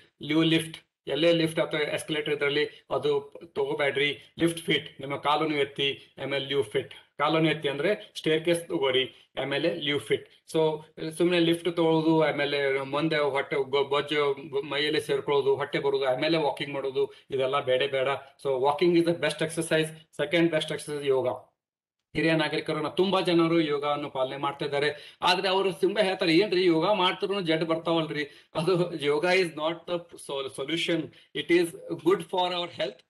ಲಿಫ್ಟ್, ಎಲ್ಲೇ ಲಿಫ್ಟ್ ಅಥವಾ ಎಸ್ಕಲೇಟರ್ ಇದ್ರಲ್ಲಿ ಅದು ತಗೋಬೇಡ್ರಿ. ಲಿಫ್ಟ್ ಫಿಟ್, ನಿಮ್ಮ ಕಾಲನ್ನು ಎತ್ತಿ. ಆಮೇಲೆ ಲಿವ್ ಫಿಟ್, ಕಾಲನ್ನು ಎತ್ತಿ ಅಂದ್ರೆ ಸ್ಟೇರ್ ಕೇಸ್ ತಗೋರಿ. ಆಮೇಲೆ ಲಿವ್ ಫಿಟ್. ಸೊ ಸುಮ್ಮನೆ ಲಿಫ್ಟ್ ತಗೊಳ್ಳೋದು, ಆಮೇಲೆ ಮುಂದೆ ಹೊಟ್ಟೆ ಬೊಜ್ಜು ಮೈಯಲ್ಲಿ ಸೇರ್ಕೊಳ್ಳೋದು, ಹೊಟ್ಟೆ ಬರೋದು, ಆಮೇಲೆ ವಾಕಿಂಗ್ ಮಾಡೋದು, ಇದೆಲ್ಲ ಬೇಡ. So walking is the best exercise. Second best exercise yoga. ಹಿರಿಯ ನಾಗರಿಕರನ್ನ ತುಂಬಾ ಜನರು ಯೋಗವನ್ನು ಪಾಲನೆ ಮಾಡ್ತಾ ಇದ್ದಾರೆ. ಆದ್ರೆ ಅವರು ತುಂಬಾ ಹೇಳ್ತಾರೆ, ಏನ್ರಿ ಯೋಗ ಮಾಡ್ತಿದ್ರು ಜಡ್ ಬರ್ತಾವಲ್ರಿ. ಅದು yoga is not the solution. It is good for our health.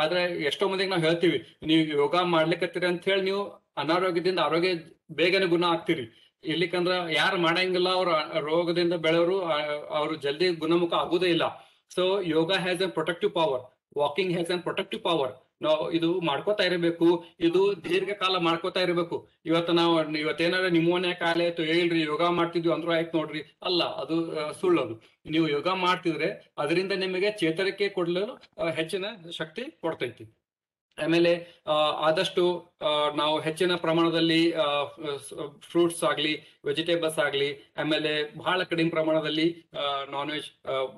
ಆದ್ರೆ ಎಷ್ಟೋ ಮಂದಿಗೆ ನಾವು ಹೇಳ್ತೀವಿ, ನೀವು ಯೋಗ ಮಾಡ್ಲಿಕ್ಕತ್ತೀರಿ ಅಂತ ಹೇಳಿ ನೀವು ಅನಾರೋಗ್ಯದಿಂದ ಆರೋಗ್ಯ ಬೇಗನೆ ಗುಣ ಆಗ್ತೀರಿ. ಇರ್ಲಿಕ್ಕಂದ್ರ ಯಾರು ಮಾಡಂಗಿಲ್ಲ, ಅವ್ರ ರೋಗದಿಂದ ಬೆಳೆಯವರು ಅವ್ರು ಜಲ್ದಿ ಗುಣಮುಖ ಆಗುದೇ ಇಲ್ಲ. So yoga has N protective power. Walking has N protective power. ನಾವು ಇದು ಮಾಡ್ಕೋತಾ ಇರಬೇಕು, ಇದು ದೀರ್ಘಕಾಲ ಮಾಡ್ಕೋತಾ ಇರಬೇಕು. ಇವತ್ತೇನಾರ ನಿಮೋನಿಯಾ ಕಾಯಿಲೆ ಆಯ್ತು, ಹೇಳ್ರಿ ಯೋಗ ಮಾಡ್ತಿದ್ವಿ ಅಂದ್ರೂ ಆಯ್ತು ನೋಡ್ರಿ, ಅಲ್ಲ, ಅದು ಸುಳ್ಳದು. ನೀವು ಯೋಗ ಮಾಡ್ತಿದ್ರೆ ಅದರಿಂದ ನಿಮಗೆ ಚೇತರಿಕೆ ಕೊಡಲು ಹೆಚ್ಚಿನ ಶಕ್ತಿ ಕೊಡ್ತೈತಿ. ಆಮೇಲೆ ಆದಷ್ಟು ನಾವು ಹೆಚ್ಚಿನ ಪ್ರಮಾಣದಲ್ಲಿ ಫ್ರೂಟ್ಸ್ ಆಗ್ಲಿ, ವೆಜಿಟೇಬಲ್ಸ್ ಆಗ್ಲಿ, ಆಮೇಲೆ ಬಹಳ ಕಡಿಮೆ ಪ್ರಮಾಣದಲ್ಲಿ ನಾನ್ ವೆಜ್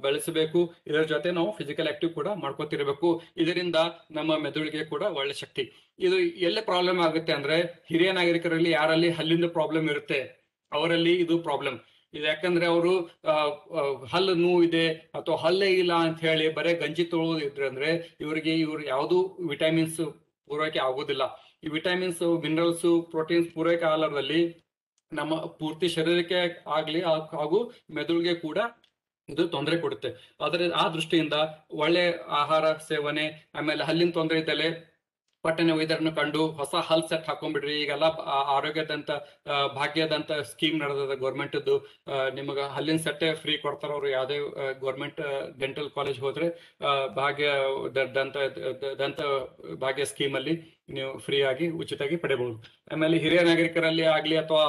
ಬೆಳೆಸಬೇಕು. ಇದರ ಜೊತೆ ನಾವು ಫಿಸಿಕಲ್ ಆಕ್ಟಿವ್ ಕೂಡ ಮಾಡ್ಕೋತಿರ್ಬೇಕು. ಇದರಿಂದ ನಮ್ಮ ಮೆದುಳಿಗೆ ಕೂಡ ಒಳ್ಳೆ ಶಕ್ತಿ. ಇದು ಎಲ್ಲೇ ಪ್ರಾಬ್ಲಮ್ ಆಗುತ್ತೆ ಅಂದ್ರೆ, ಹಿರಿಯ ನಾಗರಿಕರಲ್ಲಿ ಯಾರಲ್ಲಿ ಹಲ್ಲಿನ ಪ್ರಾಬ್ಲಮ್ ಇರುತ್ತೆ ಅವರಲ್ಲಿ ಇದು ಪ್ರಾಬ್ಲಮ್. ಇದು ಯಾಕಂದ್ರೆ ಅವರು ಹಲ್ಲು ನೋವಿದೆ ಅಥವಾ ಹಲ್ಲೇ ಇಲ್ಲ ಅಂತ ಹೇಳಿ ಬರೇ ಗಂಜಿ ತೊಳೋದು ಇದ್ರೆ ಅಂದ್ರೆ ಇವ್ರು ಯಾವ್ದು ವಿಟಮಿನ್ಸ್ ಪೂರೈಕೆ ಆಗುದಿಲ್ಲ. ಈ ವಿಟಮಿನ್ಸ್, ಮಿನರಲ್ಸ್, ಪ್ರೋಟೀನ್ಸ್ ಪೂರೈಕೆ ಆಗಲಾರದಲ್ಲಿ ನಮ್ಮ ಪೂರ್ತಿ ಶರೀರಕ್ಕೆ ಆಗ್ಲಿ ಹಾಗೂ ಮೆದುಳಿಗೆ ಕೂಡ ಇದು ತೊಂದರೆ ಕೊಡುತ್ತೆ. ಆ ದೃಷ್ಟಿಯಿಂದ ಒಳ್ಳೆ ಆಹಾರ ಸೇವನೆ, ಆಮೇಲೆ ಹಲ್ಲಿನ ತೊಂದರೆ ಇದ್ದಲ್ಲಿ ಪಟ್ಟಣ ವೈದ್ಯರನ್ನು ಕಂಡು ಹೊಸ ಹಲ್ ಸೆಟ್ ಹಾಕೊಂಡ್ಬಿಡ್ರಿ. ಈಗೆಲ್ಲ ಆರೋಗ್ಯದಂತ ಭಾಗ್ಯದಂತ ಸ್ಕೀಮ್ ನಡೆದ ಗೌರ್ಮೆಂಟ್ದು. ನಿಮಗೆ ಹಲ್ಲಿನ ಸೆಟ್ಟೆ ಫ್ರೀ ಕೊಡ್ತಾರ ಅವ್ರು. ಯಾವುದೇ ಗೌರ್ಮೆಂಟ್ ಡೆಂಟಲ್ ಕಾಲೇಜ್ ಹೋದ್ರೆ ಭಾಗ್ಯ ದಂತ ಭಾಗ್ಯ ಸ್ಕೀಮ್ ಅಲ್ಲಿ ನೀವು ಫ್ರೀ ಆಗಿ ಉಚಿತವಾಗಿ ಪಡೆಯಬಹುದು. ಆಮೇಲೆ ಹಿರಿಯ ನಾಗರಿಕರಲ್ಲಿ ಆಗ್ಲಿ ಅಥವಾ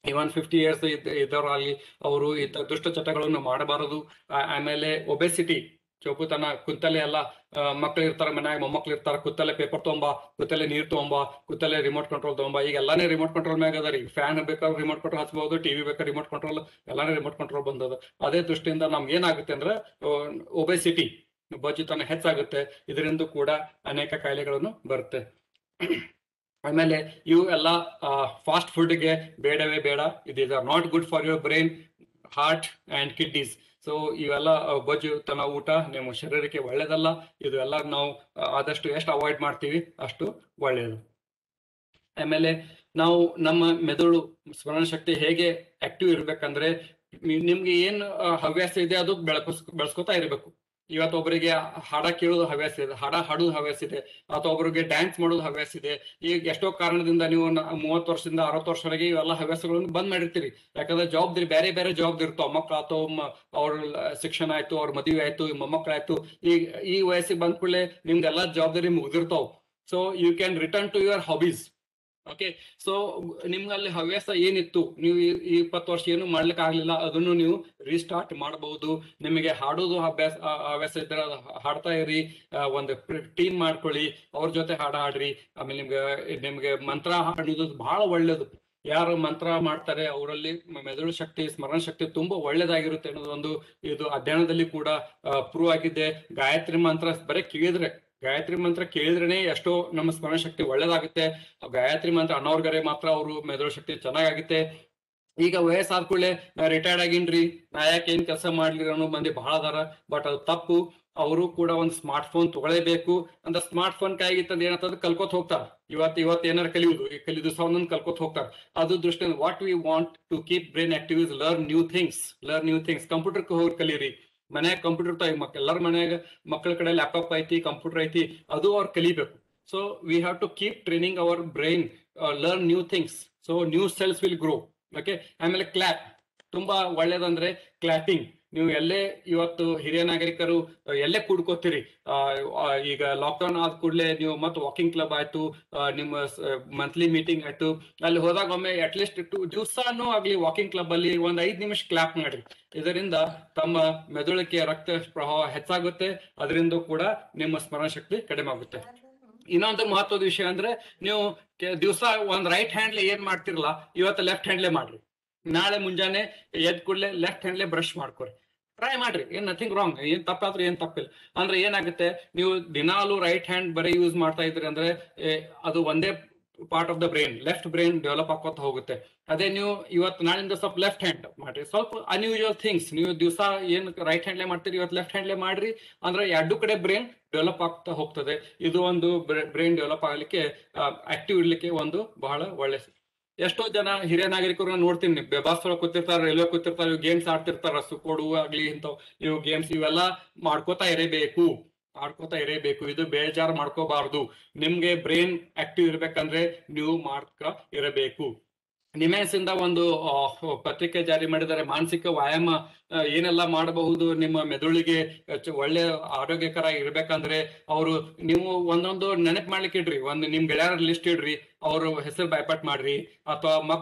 ಇವನ್ 50 years ಇದ್ದವರಾಗ್ಲಿ ಅವರು ದುಷ್ಟ ಚಟಗಳನ್ನು ಮಾಡಬಾರದು. ಆಮೇಲೆ ಒಬೆಸಿಟಿ, ಚೌಪುತನ, ಕುತ್ತಲೆ ಎಲ್ಲ ಮಕ್ಳು ಇರ್ತಾರೆ ಮನ್ಯಾಗ, ಮೊಮ್ಮಕ್ಳು ಇರ್ತಾರ, ಕುತ್ತಲೆ ಪೇಪರ್ ತಗೊಂಬ, ಕುತ್ತಲೆ ನೀರ್ ತಗೊಂಬ, ಕುತ್ತಲೆ ರಿಮೋಟ್ ಕಂಟ್ರೋಲ್ ತಗೊಂಬ. ಈಗ ಎಲ್ಲಾನೇ ರಿಮೋಟ್ ಕಂಟ್ರೋಲ್ ಮ್ಯಾಗ ಅದ ರೀ. ಫ್ಯಾನ್ ಬೇಕಾದ್ರೆ ರಿಮೋಟ್ ಕಂಟ್ರೋಲ್ ಹಚ್ಬಹುದು, ಟಿವಿ ಬೇಕಾದ್ರೆ ರಿಮೋಟ್ ಕಂಟ್ರೋಲ್, ಎಲ್ಲಾನೇ ರಿಮೋಟ್ ಕಂಟ್ರೋಲ್ ಬಂದದ. ಅದೇ ದೃಷ್ಟಿಯಿಂದ ನಮ್ಗೆ ಏನಾಗುತ್ತೆ ಅಂದ್ರೆ ಒಬೆಸಿಟಿ, ಬೊಜ್ಜುತನ ಹೆಚ್ಚಾಗುತ್ತೆ. ಇದರಿಂದ ಕೂಡ ಅನೇಕ ಕಾಯಿಲೆಗಳನ್ನು ಬರುತ್ತೆ. ಆಮೇಲೆ ಇವು ಎಲ್ಲ ಫಾಸ್ಟ್ ಫುಡ್ಗೆ ಬೇಡವೇ ಬೇಡ. It are not good for your brain, heart and kidneys. So ಇವೆಲ್ಲ ಬೊಜ್ಜುತನ ಊಟ ನಿಮ್ಮ ಶರೀರಕ್ಕೆ ಒಳ್ಳೇದಲ್ಲ. ಇದು ಎಲ್ಲ ನಾವು ಆದಷ್ಟು ಎಷ್ಟು ಅವಾಯ್ಡ್ ಮಾಡ್ತೀವಿ ಅಷ್ಟು ಒಳ್ಳೆಯದು. ಆಮೇಲೆ ನಾವು ನಮ್ಮ ಮೆದುಳು ಸ್ಮರಣ ಶಕ್ತಿ ಹೇಗೆ ಆಕ್ಟಿವ್ ಇರ್ಬೇಕಂದ್ರೆ, ನಿಮ್ಗೆ ಏನ್ ಹವ್ಯಾಸ ಇದೆ ಅದು ಬೆಳೆಸ್ಕೊತಾ ಇರ್ಬೇಕು. ಇವತ್ತು ಒಬ್ಬರಿಗೆ ಹಾಡ ಕೇಳೋದು ಹವ್ಯಾಸ ಇದೆ, ಹಾಡ ಹಾಡೋದು ಹವ್ಯಾಸ ಇದೆ, ಅಥವಾ ಒಬ್ಬರಿಗೆ ಡ್ಯಾನ್ಸ್ ಮಾಡೋದು ಹವ್ಯಾಸ ಇದೆ. ಈಗ ಎಷ್ಟೋ ಕಾರಣದಿಂದ ನೀವು 30 ವರ್ಷದಿಂದ 60 ವರ್ಷವರೆಗೆ ಇವೆಲ್ಲ ಹವ್ಯಾಸಗಳನ್ನು ಬಂದ್ ಮಾಡಿರ್ತೀರಿ. ಯಾಕಂದ್ರೆ ಜವಾಬ್ದಾರಿ, ಬೇರೆ ಬೇರೆ ಜವಾಬ್ದಾರಿ ಇರ್ತಾವ. ಮಕ್ಳು ಆಯ್ತು, ಅವ್ರ ಶಿಕ್ಷಣ ಆಯ್ತು, ಅವ್ರ ಮದುವೆ ಆಯ್ತು, ಮೊಮ್ಮಕ್ಕಳಾಯ್ತು. ಈ ವಯಸ್ಸಿಗೆ ಬಂದ ಕೂಡಲೇ ನಿಮ್ದೆಲ್ಲ ಜವಾಬ್ದಾರಿ ಮುಗಿದಿರ್ತಾವ. So you can return to your hobbies. Okay, so ನಿಮ್ಗಲ್ಲಿ ಹವ್ಯಾಸ ಏನಿತ್ತು, ನೀವು 20 ವರ್ಷ ಏನು ಮಾಡ್ಲಿಕ್ಕೆ ಆಗ್ಲಿಲ್ಲ, ಅದನ್ನು ನೀವು ರೀಸ್ಟಾರ್ಟ್ ಮಾಡಬಹುದು. ನಿಮಗೆ ಹಾಡೋದು ಹವ್ಯಾಸ ಇದ್ರೆ ಹಾಡ್ತಾ ಇರಿ. ಒಂದು ಟೀಮ್ ಮಾಡ್ಕೊಳ್ಳಿ, ಅವ್ರ ಜೊತೆ ಹಾಡ್ರಿ. ಆಮೇಲೆ ನಿಮ್ಗೆ ಮಂತ್ರ ಹಾಡೋದು ಬಹಳ ಒಳ್ಳೇದು. ಯಾರು ಮಂತ್ರ ಮಾಡ್ತಾರೆ ಅವರಲ್ಲಿ ಮೆದುಳು ಶಕ್ತಿ, ಸ್ಮರಣ ಶಕ್ತಿ ತುಂಬಾ ಒಳ್ಳೇದಾಗಿರುತ್ತೆ ಅನ್ನೋದೊಂದು ಇದು ಅಧ್ಯಯನದಲ್ಲಿ ಕೂಡ ಪ್ರೂವ್ ಆಗಿದೆ. ಗಾಯತ್ರಿ ಮಂತ್ರ ಬರೀ ಗಾಯತ್ರಿ ಮಂತ್ರ ಕೇಳಿದ್ರೇನೆ ಎಷ್ಟೋ ನಮ್ಮ ಸ್ಮರಣ ಶಕ್ತಿ ಒಳ್ಳೇದಾಗುತ್ತೆ. ಗಾಯತ್ರಿ ಮಂತ್ರ ಅನ್ನೋರ್ಗರೆ ಮಾತ್ರ ಅವರು ಮೆದುಳು ಶಕ್ತಿ ಚೆನ್ನಾಗಾಗುತ್ತೆ. ಈಗ ವಯಸ್ಸಾದ ಕೂಡಲೇ ನಾ ರಿಟೈರ್ಡ್ ಆಗೀನ್ರಿ, ನಾ ಯಾಕೆ ಏನ್ ಕೆಲಸ ಮಾಡ್ಲಿಲ್ಲ ಅನ್ನೋ ಮಂದಿ ಬಹಳ ಅದಾರ. ಬಟ್ ಅದು ತಪ್ಪು. ಅವರು ಕೂಡ ಒಂದು ಸ್ಮಾರ್ಟ್ ಫೋನ್ ತಗೊಳ್ಳೇಬೇಕು. ಅಂತ ಸ್ಮಾರ್ಟ್ ಫೋನ್ ಕೈಗಿತ್ತಂದ್ರೆ ಏನಂತಂದ್ರೆ ಕಲ್ಕೋತ್ ಹೋಗ್ತಾರ. ಇವತ್ತು ಏನಾರ ಕಲಿಯುದು ಒಂದೊಂದು ಕಲ್ಕೋತ್ ಹೋಗ್ತಾರ. ಅದು ದೃಷ್ಟಿಯಿಂದ what we want to keep brain active is learn new things. Computer ಹೋಗಿ ಕಲೀರಿ. ಮನ್ಯಾಗ ಕಂಪ್ಯೂಟರ್ ಇರ್ತಾವ, ಎಲ್ಲರ ಮನ್ಯಾಗ ಮಕ್ಕಳ ಕಡೆ ಲ್ಯಾಪ್ಟಾಪ್ ಐತಿ, ಕಂಪ್ಯೂಟರ್ ಐತಿ, ಅದು ಅವ್ರು ಕಲಿಬೇಕು. So we have to keep training our brain, learn new things. So new cells will grow. Okay, ಆಮೇಲೆ ಕ್ಲಾಪ್ ತುಂಬಾ ಒಳ್ಳೇದಂದ್ರೆ ಕ್ಲಾಪಿಂಗ್. ನೀವು ಎಲ್ಲೇ ಇವತ್ತು ಹಿರಿಯ ನಾಗರಿಕರು ಎಲ್ಲೇ ಕೂಡ್ಕೋತೀರಿ. ಈಗ ಲಾಕ್ಡೌನ್ ಆದ ಕೂಡಲೇ ನೀವು ಮತ್ತೆ ವಾಕಿಂಗ್ ಕ್ಲಬ್ ಆಯ್ತು, ನಿಮ್ಮ ಮಂತ್ಲಿ ಮೀಟಿಂಗ್ ಆಯ್ತು, ಅಲ್ಲಿ ಹೋದಾಗ ಒಮ್ಮೆ ಅಟ್ಲೀಸ್ಟ್ ದಿವಸಾನು ಆಗ್ಲಿ ವಾಕಿಂಗ್ ಕ್ಲಬ್ ಅಲ್ಲಿ 5 ನಿಮಿಷ ಕ್ಲಾಪ್ ಮಾಡ್ರಿ. ಇದರಿಂದ ತಮ್ಮ ಮೆದುಳಿಗೆ ರಕ್ತ ಪ್ರವಾಹ ಹೆಚ್ಚಾಗುತ್ತೆ. ಅದರಿಂದ ಕೂಡ ನಿಮ್ಮ ಸ್ಮರಣ ಶಕ್ತಿ ಕಡಿಮೆ ಆಗುತ್ತೆ. ಇನ್ನೊಂದು ಮಹತ್ವದ ವಿಷಯ ಅಂದ್ರೆ, ನೀವು ದಿವಸ ಒಂದ್ ರೈಟ್ ಹ್ಯಾಂಡ್ಲೆ ಏನ್ ಮಾಡ್ತಿರಲ್ಲ, ಇವತ್ತು ಲೆಫ್ಟ್ ಹ್ಯಾಂಡ್ಲೆ ಮಾಡ್ರಿ. ನಾಳೆ ಮುಂಜಾನೆ ಎದ್ ಕೂಡಲೇ ಲೆಫ್ಟ್ ಹ್ಯಾಂಡ್ಲೆ ಬ್ರಷ್ ಮಾಡ್ಕೊರಿ. ಟ್ರೈ ಮಾಡ್ರಿ, ಏನ್ ನಥಿಂಗ್ ರಾಂಗ್, ಏನ್ ತಪ್ಪಾದ್ರೂ ಏನ್ ತಪ್ಪಿಲ್ಲ. ಅಂದ್ರೆ ಏನಾಗುತ್ತೆ, ನೀವು ದಿನಾಲು ರೈಟ್ ಹ್ಯಾಂಡ್ ಬರೀ ಯೂಸ್ ಮಾಡ್ತಾ ಇದ್ರಿ ಅಂದ್ರೆ ಅದು ಒಂದೇ part of the brain, left brain develop ಆಕೋತ ಹೋಗುತ್ತೆ. ಅದೇ ನೀವು ಇವತ್ತು ನಾಳಿಂದ ಸ್ವಲ್ಪ ಲೆಫ್ಟ್ ಹ್ಯಾಂಡ್ ಮಾಡ್ರಿ. ಸ್ವಲ್ಪ ಅನ್ಯೂಜುವಲ್ ಥಿಂಗ್ಸ್, ನೀವು ದಿವಸ ಏನ್ ರೈಟ್ ಹ್ಯಾಂಡ್ಲೆ ಮಾಡ್ತೀರಿ ಇವತ್ತು ಲೆಫ್ಟ್ ಹ್ಯಾಂಡ್ಲೆ ಮಾಡ್ರಿ. ಅಂದ್ರೆ ಎರಡು ಕಡೆ ಬ್ರೈನ್ ಡೆವಲಪ್ ಆಗ್ತಾ ಹೋಗ್ತದೆ. ಇದು ಒಂದು ಬ್ರೈನ್ ಡೆವಲಪ್ ಆಗ್ಲಿಕ್ಕೆ, ಆಕ್ಟಿವ್ ಇರ್ಲಿಕ್ಕೆ ಒಂದು ಬಹಳ ಒಳ್ಳೆ. ಎಷ್ಟೋ ಜನ ಹಿರಿಯ ನಾಗರಿಕರು ನೋಡ್ತೀನಿ, ಬಸ್ ಒಳಗೆ ಕೂತಿರ್ತಾರ, ರೈಲ್ವೆ ಕೂತಿರ್ತಾರೆ, ಗೇಮ್ಸ್ ಆಡ್ತಿರ್ತಾರ, ಸುಕೋಡು ಆಗ್ಲಿ ಇಂಥವು ಇವು ಗೇಮ್ಸ್ ಇವೆಲ್ಲ ಮಾಡ್ಕೋತಾ ಇರಬೇಕು. ಇದು ಬೇಜಾರು ಮಾಡ್ಕೋಬಾರ್ದು. ನಿಮ್ಗೆ ಬ್ರೈನ್ ಆಕ್ಟಿವ್ ಇರ್ಬೇಕಂದ್ರೆ ನೀವು ಮಾಡ್ತಾ ಇರಬೇಕು. ನಿಮೆನ್ಸ್ ಇಂದ ಒಂದು ಪತ್ರಿಕೆ ಜಾರಿ ಮಾಡಿದ್ದಾರೆ. ಮಾನಸಿಕ ವ್ಯಾಯಾಮ ಏನೆಲ್ಲ ಮಾಡಬಹುದು ನಿಮ್ಮ ಮೆದುಳಿಗೆ ಒಳ್ಳೆ ಆರೋಗ್ಯಕರ ಇರ್ಬೇಕಂದ್ರೆ, ಅವರು ನೀವು ಒಂದೊಂದು ನೆನಪು ಮಾಡ್ಲಿಕ್ಕೆ ಇಡ್ರಿ. ನಿಮ್ ಗೆಳೆಯರ ಲಿಸ್ಟ್ ಇಡ್ರಿ, ಅವ್ರ ಹೆಸರು ಬೈಪಾಟ್ ಮಾಡ್ರಿ. ಅಥವಾ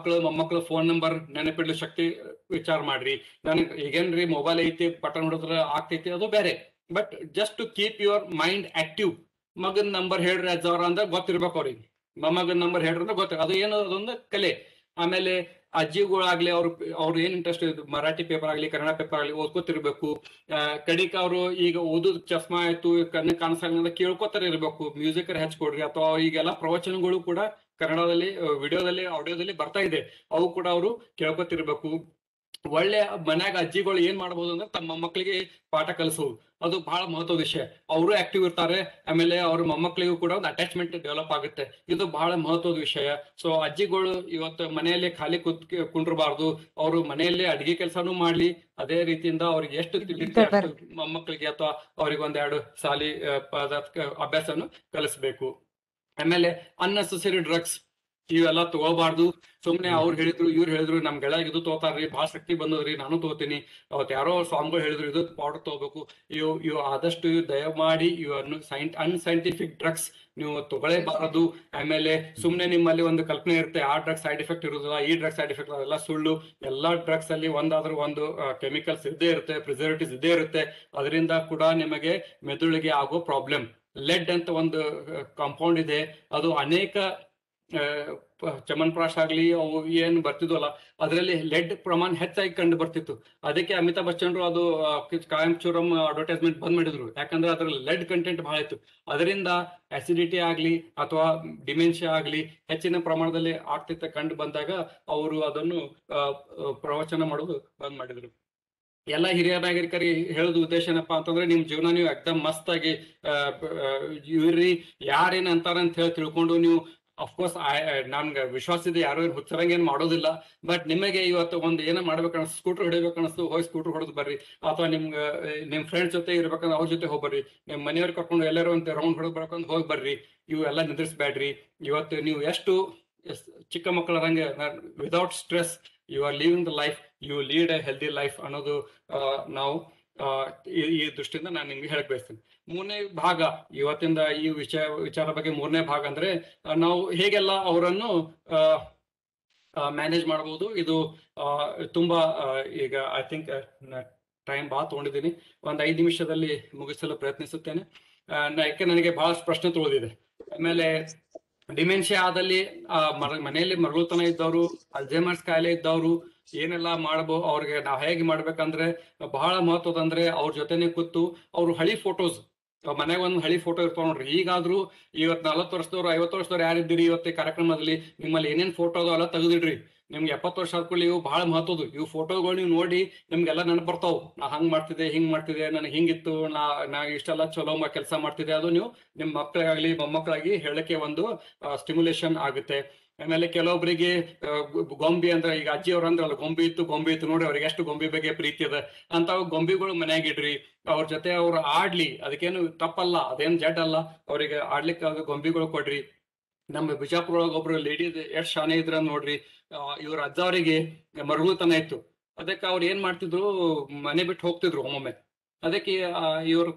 ಮೊಮ್ಮಕ್ಳು ಫೋನ್ ನಂಬರ್ ನೆನಪಿಡ್ಲಿ ಶಕ್ತಿ ವಿಚಾರ ಮಾಡ್ರಿ. ನನಗೆ ಈಗೇನ್ರಿ ಮೊಬೈಲ್ ಐತಿ, ಬಟನ್ ಹೊಡೆದ್ರ ಆಗ್ತೈತಿ, ಅದು ಬೇರೆ. But just to keep your mind active. ಮಗನ್ ನಂಬರ್ ಹೇಳ್ರಿ ಅಜ್ಜವ್ರ ಅಂದ್ರೆ ಗೊತ್ತಿರ್ಬೇಕು ಅವ್ರಿಗೆ. ಮೊಮ್ಮಗನ್ ನಂಬರ್ ಹೇಳ್ರಿ ಅಂದ್ರೆ ಗೊತ್ತಿರ, ಅದು ಏನು ಅದೊಂದು ಕಲೆ. ಆಮೇಲೆ ಅಜ್ಜಿಗಳಾಗ್ಲಿ ಅವ್ರು ಏನ್ ಇಂಟ್ರೆಸ್ಟ್ ಇದೆ, ಮರಾಠಿ ಪೇಪರ್ ಆಗ್ಲಿ ಕನ್ನಡ ಪೇಪರ್ ಆಗ್ಲಿ ಓದ್ಕೋತಿರ್ಬೇಕು. ಕಡಿಕ ಅವರು ಈಗ ಓದೋದ್ ಚಸ್ಮಾ ಆಯ್ತು, ಕಣ್ಣು ಕಾಣಿಸಂಗ ಕೇಳ್ಕೊತಾರ ಇರ್ಬೇಕು. ಮ್ಯೂಸಿಕ್ ಹಚ್ಕೊಡ್ರಿ. ಅಥವಾ ಈಗೆಲ್ಲ ಪ್ರವಚನಗಳು ಕೂಡ ಕನ್ನಡದಲ್ಲಿ ವಿಡಿಯೋದಲ್ಲಿ ಆಡಿಯೋದಲ್ಲಿ ಬರ್ತಾ ಇದೆ, ಅವು ಕೂಡ ಅವರು ಕೇಳ್ಕೊತಿರ್ಬೇಕು. ಒಳ್ಳೆ ಮನ್ಯಾಗ ಅಜ್ಜಿಗಳು ಏನ್ ಮಾಡ್ಬೋದು ಅಂದ್ರೆ ತಮ್ಮ ಮೊಮ್ಮಕ್ಕಳಿಗೆ ಪಾಠ ಕಲಿಸೋದು, ಅದು ಬಹಳ ಮಹತ್ವದ ವಿಷಯ. ಅವರು ಆಕ್ಟಿವ್ ಇರ್ತಾರೆ, ಆಮೇಲೆ ಅವ್ರ ಮೊಮ್ಮಕ್ಕಳಿಗೂ ಕೂಡ ಒಂದು ಅಟ್ಯಾಚ್ಮೆಂಟ್ ಡೆವಲಪ್ ಆಗುತ್ತೆ. ಇದು ಬಹಳ ಮಹತ್ವದ ವಿಷಯ. ಸೊ ಅಜ್ಜಿಗಳು ಇವತ್ತು ಮನೆಯಲ್ಲಿ ಖಾಲಿ ಕುಂಡ್ರಬಾರ್ದು, ಅವರು ಮನೆಯಲ್ಲೇ ಅಡಿಗೆ ಕೆಲಸನೂ ಮಾಡ್ಲಿ, ಅದೇ ರೀತಿಯಿಂದ ಅವ್ರಿಗೆ ಎಷ್ಟು ತಿಳಿಯುತ್ತೆ ಅಷ್ಟು ಮೊಮ್ಮಕ್ಕಳಿಗೆ ಅಥವಾ ಅವ್ರಿಗೆ ಒಂದೆರಡು ಸಾಲಿ ಅಭ್ಯಾಸನು ಕಲಿಸ್ಬೇಕು. ಆಮೇಲೆ ಅನ್ನೆಸೆಸರಿ ಡ್ರಗ್ಸ್ ಇವೆಲ್ಲ ತಗೋಬಾರ್ದು. ಸುಮ್ನೆ ಅವ್ರು ಹೇಳಿದ್ರು ಇವ್ರು ಹೇಳಿದ್ರು ನಮ್ ಗೆಳೆಯಾಗ ಇದು ತಗೋತಾರ್ರಿ, ಬಹಳ ಶಕ್ತಿ ಬಂದದ್ರಿ ನಾನು ತಗೋತೀನಿ, ಅವತ್ ಯಾರೋ ಸ್ವಾಮಿಗಳು ಹೇಳಿದ್ರು ಇದು ಪೌಡರ್ ತಗೋಬೇಕು, ಇವು ಆದಷ್ಟು ದಯಮಾಡಿ ಇವನ್ನು ಅನ್ಸೈಂಟಿಫಿಕ್ ಡ್ರಗ್ಸ್ ನೀವು ತಗೊಳ್ಳೇಬಾರದು. ಆಮೇಲೆ ಸುಮ್ನೆ ನಿಮ್ಮಲ್ಲಿ ಒಂದು ಕಲ್ಪನೆ ಇರುತ್ತೆ ಆ ಡ್ರಗ್ಸ್ ಸೈಡ್ ಎಫೆಕ್ಟ್ ಇರುದಿಲ್ಲ, ಈ ಡ್ರಗ್ಸ್ ಸೈಡ್ ಎಫೆಕ್ಟ್ ಅದೆಲ್ಲ ಸುಳ್ಳು. ಎಲ್ಲಾ ಡ್ರಗ್ಸ್ ಅಲ್ಲಿ ಒಂದಾದ್ರೂ ಒಂದು ಕೆಮಿಕಲ್ಸ್ ಇದ್ದೇ ಇರುತ್ತೆ, ಪ್ರಿಸರ್ವೇಟಿವ್ಸ್ ಇದ್ದೇ ಇರುತ್ತೆ. ಅದರಿಂದ ಕೂಡ ನಿಮಗೆ ಮೆದುಳಿಗೆ ಆಗೋ ಪ್ರಾಬ್ಲಮ್. ಲೆಡ್ ಅಂತ ಒಂದು ಕಾಂಪೌಂಡ್ ಇದೆ, ಅದು ಅನೇಕ ಚಮನ್ಪ್ರಾಶ್ ಆಗ್ಲಿ ಅವು ಏನ್ ಬರ್ತಿದ್ವಲ್ಲ ಅದರಲ್ಲಿ ಲೆಡ್ ಪ್ರಮಾಣ ಹೆಚ್ಚಾಗಿ ಕಂಡು ಬರ್ತಿತ್ತು. ಅದಕ್ಕೆ ಅಮಿತಾಬ್ ಬಚ್ಚನ್ರು ಅದು ಕಾಯಂಚೂರಂ ಅಡ್ವರ್ಟೈಸ್ಮೆಂಟ್ ಬಂದ್ ಮಾಡಿದ್ರು, ಯಾಕಂದ್ರೆ ಅದ್ರಲ್ಲಿ ಲೆಡ್ ಕಂಟೆಂಟ್ ಬಹಳ ಇತ್ತು. ಅದರಿಂದ ಅಸಿಡಿಟಿ ಆಗ್ಲಿ ಅಥವಾ ಡಿಮೆನ್ಷಿಯಾ ಆಗ್ಲಿ ಹೆಚ್ಚಿನ ಪ್ರಮಾಣದಲ್ಲಿ ಆಗ್ತಿತ್ತ ಕಂಡು ಬಂದಾಗ ಅವರು ಅದನ್ನು ಪ್ರವಚನ ಮಾಡೋದು ಬಂದ್ ಮಾಡಿದ್ರು. ಎಲ್ಲ ಹಿರಿಯ ನಾಗರಿಕರಿಗೆ ಹೇಳೋದು ಉದ್ದೇಶ ಏನಪ್ಪಾ ಅಂತಂದ್ರೆ ನಿಮ್ ಜೀವನ ನೀವು ಎಕ್ದಮ್ ಮಸ್ತ್ ಆಗಿ ಇವ್ರಿ ಯಾರೇನ್ ಅಂತಾರ ಅಂತ ಹೇಳಿ ತಿಳ್ಕೊಂಡು ನೀವು ಅಫ್ಕೋರ್ಸ್ ನನ್ಗೆ ವಿಶ್ವಾಸ ಇದೆ, ಯಾರು ಏನು ಹುಚ್ಚರಂಗ ಏನ್ ಮಾಡೋದಿಲ್ಲ. ಬಟ್ ನಿಮಗೆ ಇವತ್ತು ಒಂದು ಏನೋ ಮಾಡ್ಬೇಕನ್ನ ಸ್ಕೂಟರ್ ಹೊಡಿಬೇಕನ್ನಿಸ್ತು, ಹೋಗಿ ಸ್ಕೂಟರ್ ಹೊಡೆದು ಬರ್ರಿ. ಅಥವಾ ನಿಮ್ ಫ್ರೆಂಡ್ಸ್ ಜೊತೆ ಇರ್ಬೇಕಂದ್ರೆ ಅವ್ರ ಜೊತೆ ಹೋಗ್ಬರ್ರಿ. ನಿಮ್ ಮನೆಯವ್ರು ಕರ್ಕೊಂಡು ಎಲ್ಲರೂ ಅಂತ ರೌಂಡ್ ಹೊಡೆದ್ ಬರ್ಬೇಕಂತ ಹೋಗಿ ಬರ್ರಿ. ಇವೆಲ್ಲ ನಿಂದ್ರಿಸ್ಬೇಡ್ರಿ. ಇವತ್ತು ನೀವು ಎಷ್ಟು ಚಿಕ್ಕ ಮಕ್ಕಳದಂಗೆ without stress you are living the life, you lead a healthy life ಅನ್ನೋದು ನಾವು ಈ ದೃಷ್ಟಿಯಿಂದ ನಾನು ನಿಮ್ಗೆ ಹೇಳಕ್ ಬಯಸ್ತೇನೆ. ಮೂರನೇ ಭಾಗ ಇವತ್ತಿಂದ ಈ ವಿಚಾರ ಬಗ್ಗೆ ಮೂರನೇ ಭಾಗ ಅಂದ್ರೆ ನಾವು ಹೇಗೆಲ್ಲ ಅವರನ್ನು ಮ್ಯಾನೇಜ್ ಮಾಡಬಹುದು. ಇದು ತುಂಬಾ ಈಗ ಐ ಥಿಂಕ್ ಟೈಮ್ ಬಹಳ ತಗೊಂಡಿದ್ದೀನಿ, ಒಂದ್ 5 ನಿಮಿಷದಲ್ಲಿ ಮುಗಿಸಲು ಪ್ರಯತ್ನಿಸುತ್ತೇನೆ. ಯಾಕೆ ನನಗೆ ಬಹಳಷ್ಟು ಪ್ರಶ್ನೆ ತೊಳೆದಿದೆ. ಆಮೇಲೆ ಡಿಮೆನ್ಷಿಯಾ ಆದಲ್ಲಿ ಮನೆಯಲ್ಲಿ ಮರಳುತನ ಇದ್ದವರು, ಅಲ್ಝೈಮರ್ಸ್ ಕಾಯಿಲೆ ಇದ್ದವರು ಏನೆಲ್ಲ ಮಾಡಬಹುದು, ಅವ್ರಿಗೆ ನಾವ್ ಹೇಗೆ ಮಾಡ್ಬೇಕಂದ್ರೆ ಬಹಳ ಮಹತ್ವದಂದ್ರೆ ಅವ್ರ ಜೊತೆನೆ ಕೂತು ಅವ್ರು ಹಳಿ ಫೋಟೋಸ್, ಮನೆಗೆ ಒಂದು ಹಳಿ ಫೋಟೋ ಇರ್ತಾವ ನೋಡ್ರಿ. ಈಗಾದ್ರೂ ಇವತ್ 40 ವರ್ಷದವ್ರು 50 ವರ್ಷದವ್ರು ಯಾರಿದ್ದೀರಿ ಇವತ್ತು ಕಾರ್ಯಕ್ರಮದಲ್ಲಿ ನಿಮ್ಮಲ್ಲಿ ಏನೇನ್ ಫೋಟೋ ಅಲ್ಲ ತೆಗೆದಿಡ್ರಿ. ನಿಮ್ಗೆ 70 ವರ್ಷ ಆದ್ಕೊಳ್ಳಿ ಇವು ಬಹಳ ಮಹತ್ವದು. ಇವು ಫೋಟೋಗಳು ನೀವು ನೋಡಿ ನಿಮ್ಗೆಲ್ಲ ನೆನಪು ಬರ್ತಾವ್. ನಾ ಹಂಗ್ ಮಾಡ್ತಿದ್ದೆ, ಹಿಂಗ್ ಮಾಡ್ತಿದ್ದೆ, ನನಗೆ ಹಿಂಗಿತ್ತು, ನಾ ಇಷ್ಟೆಲ್ಲ ಚಲೋ ಕೆಲಸ ಮಾಡ್ತಿದ್ದೆ. ಅದು ನೀವು ನಿಮ್ ಮಕ್ಕಳಿಗಾಗ್ಲಿ ಮೊಮ್ಮಕ್ಕಳಾಗಿ ಹೇಳಕ್ಕೆ ಒಂದು ಸ್ಟಿಮ್ಯುಲೇಷನ್ ಆಗುತ್ತೆ. ಆಮೇಲೆ ಕೆಲವೊಬ್ಬರಿಗೆ ಗೊಂಬಿ ಅಂದ್ರೆ ಈಗ ಅಜ್ಜಿಯವ್ರ ಅಂದ್ರಲ್ಲ ಗೊಂಬಿ ಇತ್ತು ನೋಡಿ, ಅವ್ರಿಗೆ ಎಷ್ಟು ಗೊಂಬಿ ಬಗ್ಗೆ ಪ್ರೀತಿ ಅದ ಅಂತ ಗೊಂಬಿಗಳು ಮನ್ಯಾಗಿಡ್ರಿ. ಅವ್ರ ಜೊತೆ ಅವ್ರು ಆಡ್ಲಿ, ಅದಕ್ಕೇನು ತಪ್ಪಲ್ಲ, ಅದೇನು ಜಡ್ ಅಲ್ಲ. ಅವ್ರಿಗೆ ಆಡ್ಲಿಕ್ಕೆ ಗೊಂಬಿಗಳು ಕೊಡ್ರಿ. ನಮ್ಮ ಬಿಜಾಪುರ ಒಳಗೆ ಒಬ್ರು ಲೇಡಿ ಎಷ್ಟ್ ಶಾನೆ ಇದ್ರ ನೋಡ್ರಿ. ಇವ್ರ ಅಜ್ಜ ಅವರಿಗೆ ಮರಳುತನ ಇತ್ತು. ಅದಕ್ಕೆ ಅವ್ರು ಏನ್ ಮಾಡ್ತಿದ್ರು, ಮನೆ ಬಿಟ್ಟು ಹೋಗ್ತಿದ್ರು ಒಮ್ಮೊಮ್ಮೆ. ಅದಕ್ಕೆ ಇವ್ರ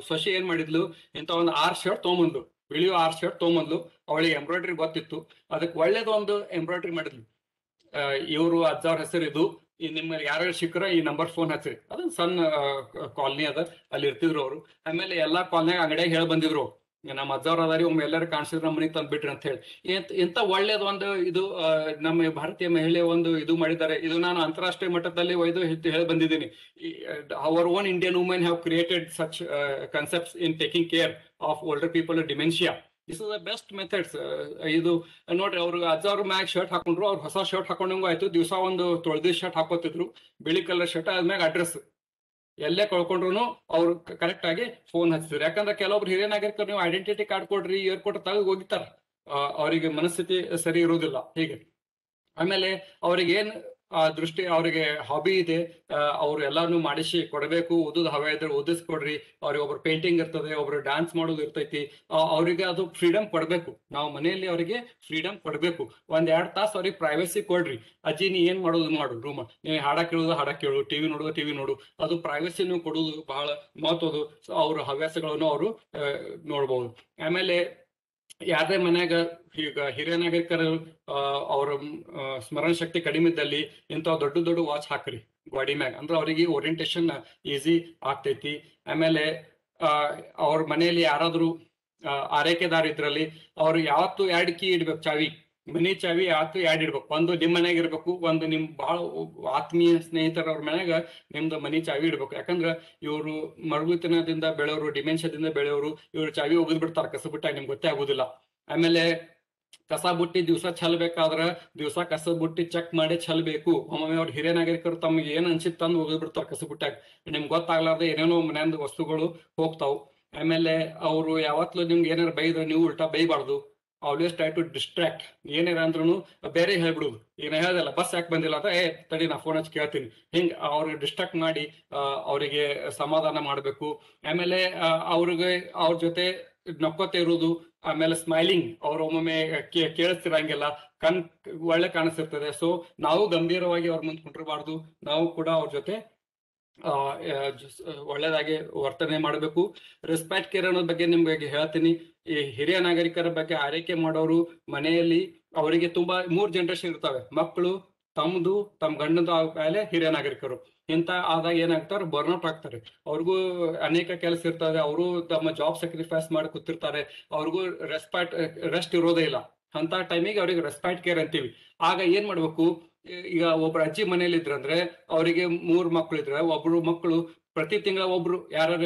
ಸೊಸೆ ಏನ್ ಮಾಡಿದ್ಲು, ಇಂತ ಒಂದು 6 ಶರ್ಟ್ ತೊಗೊಂಬಂದ್ಲು, ಬಿಳಿಯೋ 6 ಶರ್ಟ್ ತೊಗೊಂಬಂದ್ಲು. ಅವಳಿಗೆ ಎಂಬ್ರಾಯ್ಡ್ರಿ ಗೊತ್ತಿತ್ತು, ಅದಕ್ಕೆ ಒಳ್ಳೇದೊಂದು ಎಂಬ್ರಾಯ್ಡ್ರಿ ಮಾಡಿದ್ಲು. ಇವರು ಅಜ್ಜವ್ರ ಹೆಸರು ಇದು, ನಿಮ್ಮಲ್ಲಿ ಯಾರು ಸಿಕ್ಕರ ಈ ನಂಬರ್ ಫೋನ್ ಹಚ್ಚಿರಿ. ಅದೊಂದು ಸಣ್ಣ ಕಾಲನಿ ಅದ, ಅಲ್ಲಿ ಇರ್ತಿದ್ರು ಅವರು. ಆಮೇಲೆ ಎಲ್ಲಾ ಕಾಲನಿಯಾಗ ಅಂಗಡಿಯಾಗ ಹೇಳಿ ಬಂದಿದ್ರು, ನಮ್ಮ ಅಜ್ಜವ್ರ ಅದಾರಿ, ಒಮ್ಮೆ ಎಲ್ಲರೂ ಕಾಣಿಸಿದ್ರು ನಮ್ಮ ಮನೆಗೆ ತಂದ್ಬಿಟ್ರಿ ಅಂತ ಹೇಳಿ. ಎಂತ ಒಳ್ಳೇದು ಒಂದು ಇದು ನಮ್ಮ ಭಾರತೀಯ ಮಹಿಳೆ ಒಂದು ಇದು ಮಾಡಿದ್ದಾರೆ. ಇದು ನಾನು ಅಂತಾರಾಷ್ಟ್ರೀಯ ಮಟ್ಟದಲ್ಲಿ ಒಯ್ದು ಹೇಳಿ ಬಂದಿದ್ದೀನಿ. Our own Indian women have created such concepts in taking care of older people dementia. This is the best methods. ಇದು ನೋಡ್ರಿ, ಅವ್ರಿಗೆ ಅಜ್ಜವ್ರ ಮ್ಯಾಗ ಶರ್ಟ್ ಹಾಕೊಂಡ್ರು, ಅವ್ರು ಹೊಸ ಶರ್ಟ್ ಹಾಕೊಂಡಂಗೂ ಆಯ್ತು. ದಿವಸ ಒಂದು ತೊಳೆದ ಶರ್ಟ್ ಹಾಕೋತಿದ್ರು, ಬಿಳಿ ಕಲರ್ ಶರ್ಟ್, ಆದ್ಮ್ಯಾಗ ಅಡ್ರೆಸ್ ಎಲ್ಲೇ ಕಳ್ಕೊಂಡ್ರು ಅವ್ರು ಕರೆಕ್ಟ್ ಆಗಿ ಫೋನ್ ಹಚ್ಚಿದ್ರು. ಯಾಕಂದ್ರೆ ಕೆಲವೊಬ್ರು ಹಿರಿಯ ನಾಗರಿಕರು ನೀವು ಐಡೆಂಟಿಟಿ ಕಾರ್ಡ್ ಕೊಡ್ರಿ, ಇಯರ್ ಕೊಟ್ಟ ತೆಗೆದು ಹೋಗಿತಾರ, ಅವರಿಗೆ ಮನಸ್ಥಿತಿ ಸರಿ ಇರುವುದಿಲ್ಲ ಹೀಗೆ. ಆಮೇಲೆ ಅವ್ರಿಗೆ ಏನ್ ದೃಷ್ಟಿ, ಅವರಿಗೆ ಹಾಬಿ ಇದೆ, ಅವ್ರು ಎಲ್ಲಾನು ಮಾಡಿಸಿ ಕೊಡಬೇಕು. ಓದೋದು ಹವೆ ಇದ್ರೆ ಓದಿಸ್ಕೊಡ್ರಿ. ಅವ್ರಿಗೆ ಒಬ್ರು ಪೇಂಟಿಂಗ್ ಇರ್ತದೆ, ಒಬ್ರು ಡ್ಯಾನ್ಸ್ ಮಾಡೋದು ಇರ್ತೈತಿ. ಅವ್ರಿಗೆ ಅದು ಫ್ರೀಡಮ್ ಕೊಡ್ಬೇಕು. ನಾವು ಮನೆಯಲ್ಲಿ ಅವರಿಗೆ ಫ್ರೀಡಮ್ ಕೊಡ್ಬೇಕು. 1-2 ತಾಸು ಅವ್ರಿಗೆ ಪ್ರೈವಸಿ ಕೊಡ್ರಿ. ಅಜ್ಜಿ ನೀ ಏನ್ ಮಾಡೋದು ಮಾಡು, ರೂಮ್ ನೀವು ಹಾಡ ಕೇಳೋದು ಹಾಡ ಕೇಳು, ಟಿವಿ ನೋಡೋದು ಟಿವಿ ನೋಡು. ಅದು ಪ್ರೈವಸಿ ನೀವು ಕೊಡೋದು ಬಹಳ ಮಹತ್ವದು. ಅವ್ರ ಹವ್ಯಾಸಗಳನ್ನು ಅವರು ನೋಡ್ಬೋದು. ಆಮೇಲೆ ಯಾರದೇ ಮನ್ಯಾಗ ಈಗ ಹಿರಿಯ ನಾಗರಿಕರು ಅವ್ರ ಸ್ಮರಣ ಶಕ್ತಿ ಕಡಿಮೆ ಇದ್ದಲ್ಲಿ ಇಂಥ ದೊಡ್ಡ ವಾಚ್ ಹಾಕ್ರಿ ಗಾಡಿ ಮ್ಯಾಗ, ಅಂದ್ರೆ ಅವ್ರಿಗೆ ಓರಿಯಂಟೇಶನ್ ಈಸಿ ಆಗ್ತೈತಿ. ಆಮೇಲೆ ಅವ್ರ ಮನೆಯಲ್ಲಿ ಯಾರಾದ್ರೂ ಆರೈಕೆದಾರ ಇದ್ರಲ್ಲಿ ಅವ್ರು ಯಾವತ್ತು 2 ಕೀ ಇಡ್ಬೇಕು, ಚಾವಿ, ಮನಿ ಚಾವಿ ಯಾವತ್ತು 2 ಇಡ್ಬೇಕು. ಒಂದು ನಿಮ್ ಮನೆಯಾಗ ಇರ್ಬೇಕು, ಒಂದು ನಿಮ್ ಬಹಳ ಆತ್ಮೀಯ ಸ್ನೇಹಿತರ ಅವ್ರ ಮನ್ಯಾಗ ನಿಮ್ದು ಮನಿ ಚಾವಿ ಇಡ್ಬೇಕು. ಯಾಕಂದ್ರ ಇವರು ಮರಳುತನದಿಂದ ಬೆಳೆಯವರು, ಡಿಮೆನ್ಷಿಯಾದಿಂದ ಬೆಳೆಯವರು, ಇವ್ರು ಚಾವಿ ಒಗದ್ ಬಿಡ್ತಾರ ಕಸಬಿಟ್ಟಾಗ, ನಿಮ್ಗೆ ಗೊತ್ತೇ ಆಗುದಿಲ್ಲ. ಆಮೇಲೆ ಕಸ ಬುಟ್ಟಿ ದಿವಸ ಚೆಲ್ಬೇಕಾದ್ರ ದಿವಸ ಕಸ ಬುಟ್ಟಿ ಚೆಕ್ ಮಾಡಿ ಚೆಲ್ಬೇಕು. ಒಮ್ಮೊಮ್ಮೆ ಅವ್ರ ಹಿರಿಯ ನಾಗರಿಕರು ತಮ್ಗೆ ಏನ್ ಅನ್ಸಿತ್ ತಂದು ಹೋಗ್ಬಿಡ್ತಾರ ಕಸ ಬುಟ್ಟಾಗ, ನಿಮ್ಗೆ ಗೊತ್ತಾಗ್ಲಾರ್ದೆ ಏನೇನೋ ಮನೆಯಿಂದ ವಸ್ತುಗಳು ಹೋಗ್ತಾವ್. ಆಮೇಲೆ ಅವರು ಯಾವತ್ಲೂ ನಿಮ್ಗೆ ಏನಾರ ಬೈದ್ರೆ ನೀವು ಉಲ್ಟಾ ಬೈಬಾರ್ದು. Always try to distract. ಏನಾರ ಅಂದ್ರೂ ಬೇರೆ ಹೇಳ್ಬಿಡುದು, ಏನ ಹೇಳ್ದಲ್ಲ ಬಸ್ ಯಾಕೆ ಬಂದಿಲ್ಲ ಅಂತ, ತಡಿ ನಾ ಫೋನ್ ಹಚ್ಚಿ ಕೇಳ್ತೀನಿ, ಹಿಂಗ್ ಅವ್ರಿಗೆ ಡಿಸ್ಟ್ರಾಕ್ಟ್ ಮಾಡಿ ಅವರಿಗೆ ಸಮಾಧಾನ ಮಾಡ್ಬೇಕು. ಆಮೇಲೆ ಅವ್ರಿಗೆ ಅವ್ರ ಜೊತೆ ನಕ್ಕೋತ ಇರುವುದು. ಆಮೇಲೆ ಸ್ಮೈಲಿಂಗ್, ಅವ್ರ ಒಮ್ಮೊಮ್ಮೆ ಕೇಳಿಸ್ತಿರಂಗಿಲ್ಲ, ಕಣ್ ಒಳ್ಳೆ ಕಾಣಿಸ್ತಿರ್ತದೆ. ಸೊ ನಾವು ಗಂಭೀರವಾಗಿ ಅವ್ರ ಮುಂದೆ ಕುಂಟಿರಬಾರ್ದು, ನಾವು ಕೂಡ ಅವ್ರ ಜೊತೆ ಒಳ್ಳೇದಾಗಿ ವರ್ತನೆ ಮಾಡಬೇಕು. ರೆಸ್ಪೆಕ್ಟ್ ಕೇರ್ ಅನ್ನೋದ್ ಬಗ್ಗೆ ನಿಮ್ಗೆ ಹೇಳ್ತೀನಿ. ಈ ಹಿರಿಯ ನಾಗರಿಕರ ಬಗ್ಗೆ ಆರೈಕೆ ಮಾಡೋರು ಮನೆಯಲ್ಲಿ ಅವರಿಗೆ ತುಂಬಾ 3 ಜನರೇಷನ್ ಇರ್ತವೆ. ಮಕ್ಕಳು, ತಮ್ಮದು, ತಮ್ಮ ಗಂಡಂದು ಆದ್ಮೇಲೆ ಹಿರಿಯ ನಾಗರಿಕರು. ಇಂತ ಆದಾಗ ಏನಾಗ್ತಾರೆ, ಬರ್ನ್ಔಟ್ ಆಗ್ತಾರೆ. ಅವ್ರಿಗೂ ಅನೇಕ ಕೆಲಸ ಇರ್ತದೆ, ಅವರು ತಮ್ಮ ಜಾಬ್ ಸ್ಯಾಕ್ರಿಫೈಸ್ ಮಾಡಿ ಕೂತಿರ್ತಾರೆ, ಅವ್ರಿಗೂ ರೆಸ್ಟ್ ಇರೋದೇ ಇಲ್ಲ. ಅಂತ ಟೈಮಿಗೆ ಅವ್ರಿಗೆ ರೆಸ್ಪೆಕ್ಟ್ ಕೇರ್ ಅಂತೀವಿ. ಆಗ ಏನ್ ಮಾಡ್ಬೇಕು, ಈಗ ಒಬ್ರು ಅಜ್ಜಿ ಮನೇಲಿ ಇದ್ರಂದ್ರೆ ಅವರಿಗೆ 3 ಮಕ್ಳು ಇದ್ರೆ, ಒಬ್ರು ಮಕ್ಕಳು ಪ್ರತಿ ತಿಂಗಳ ಒಬ್ರು ಯಾರು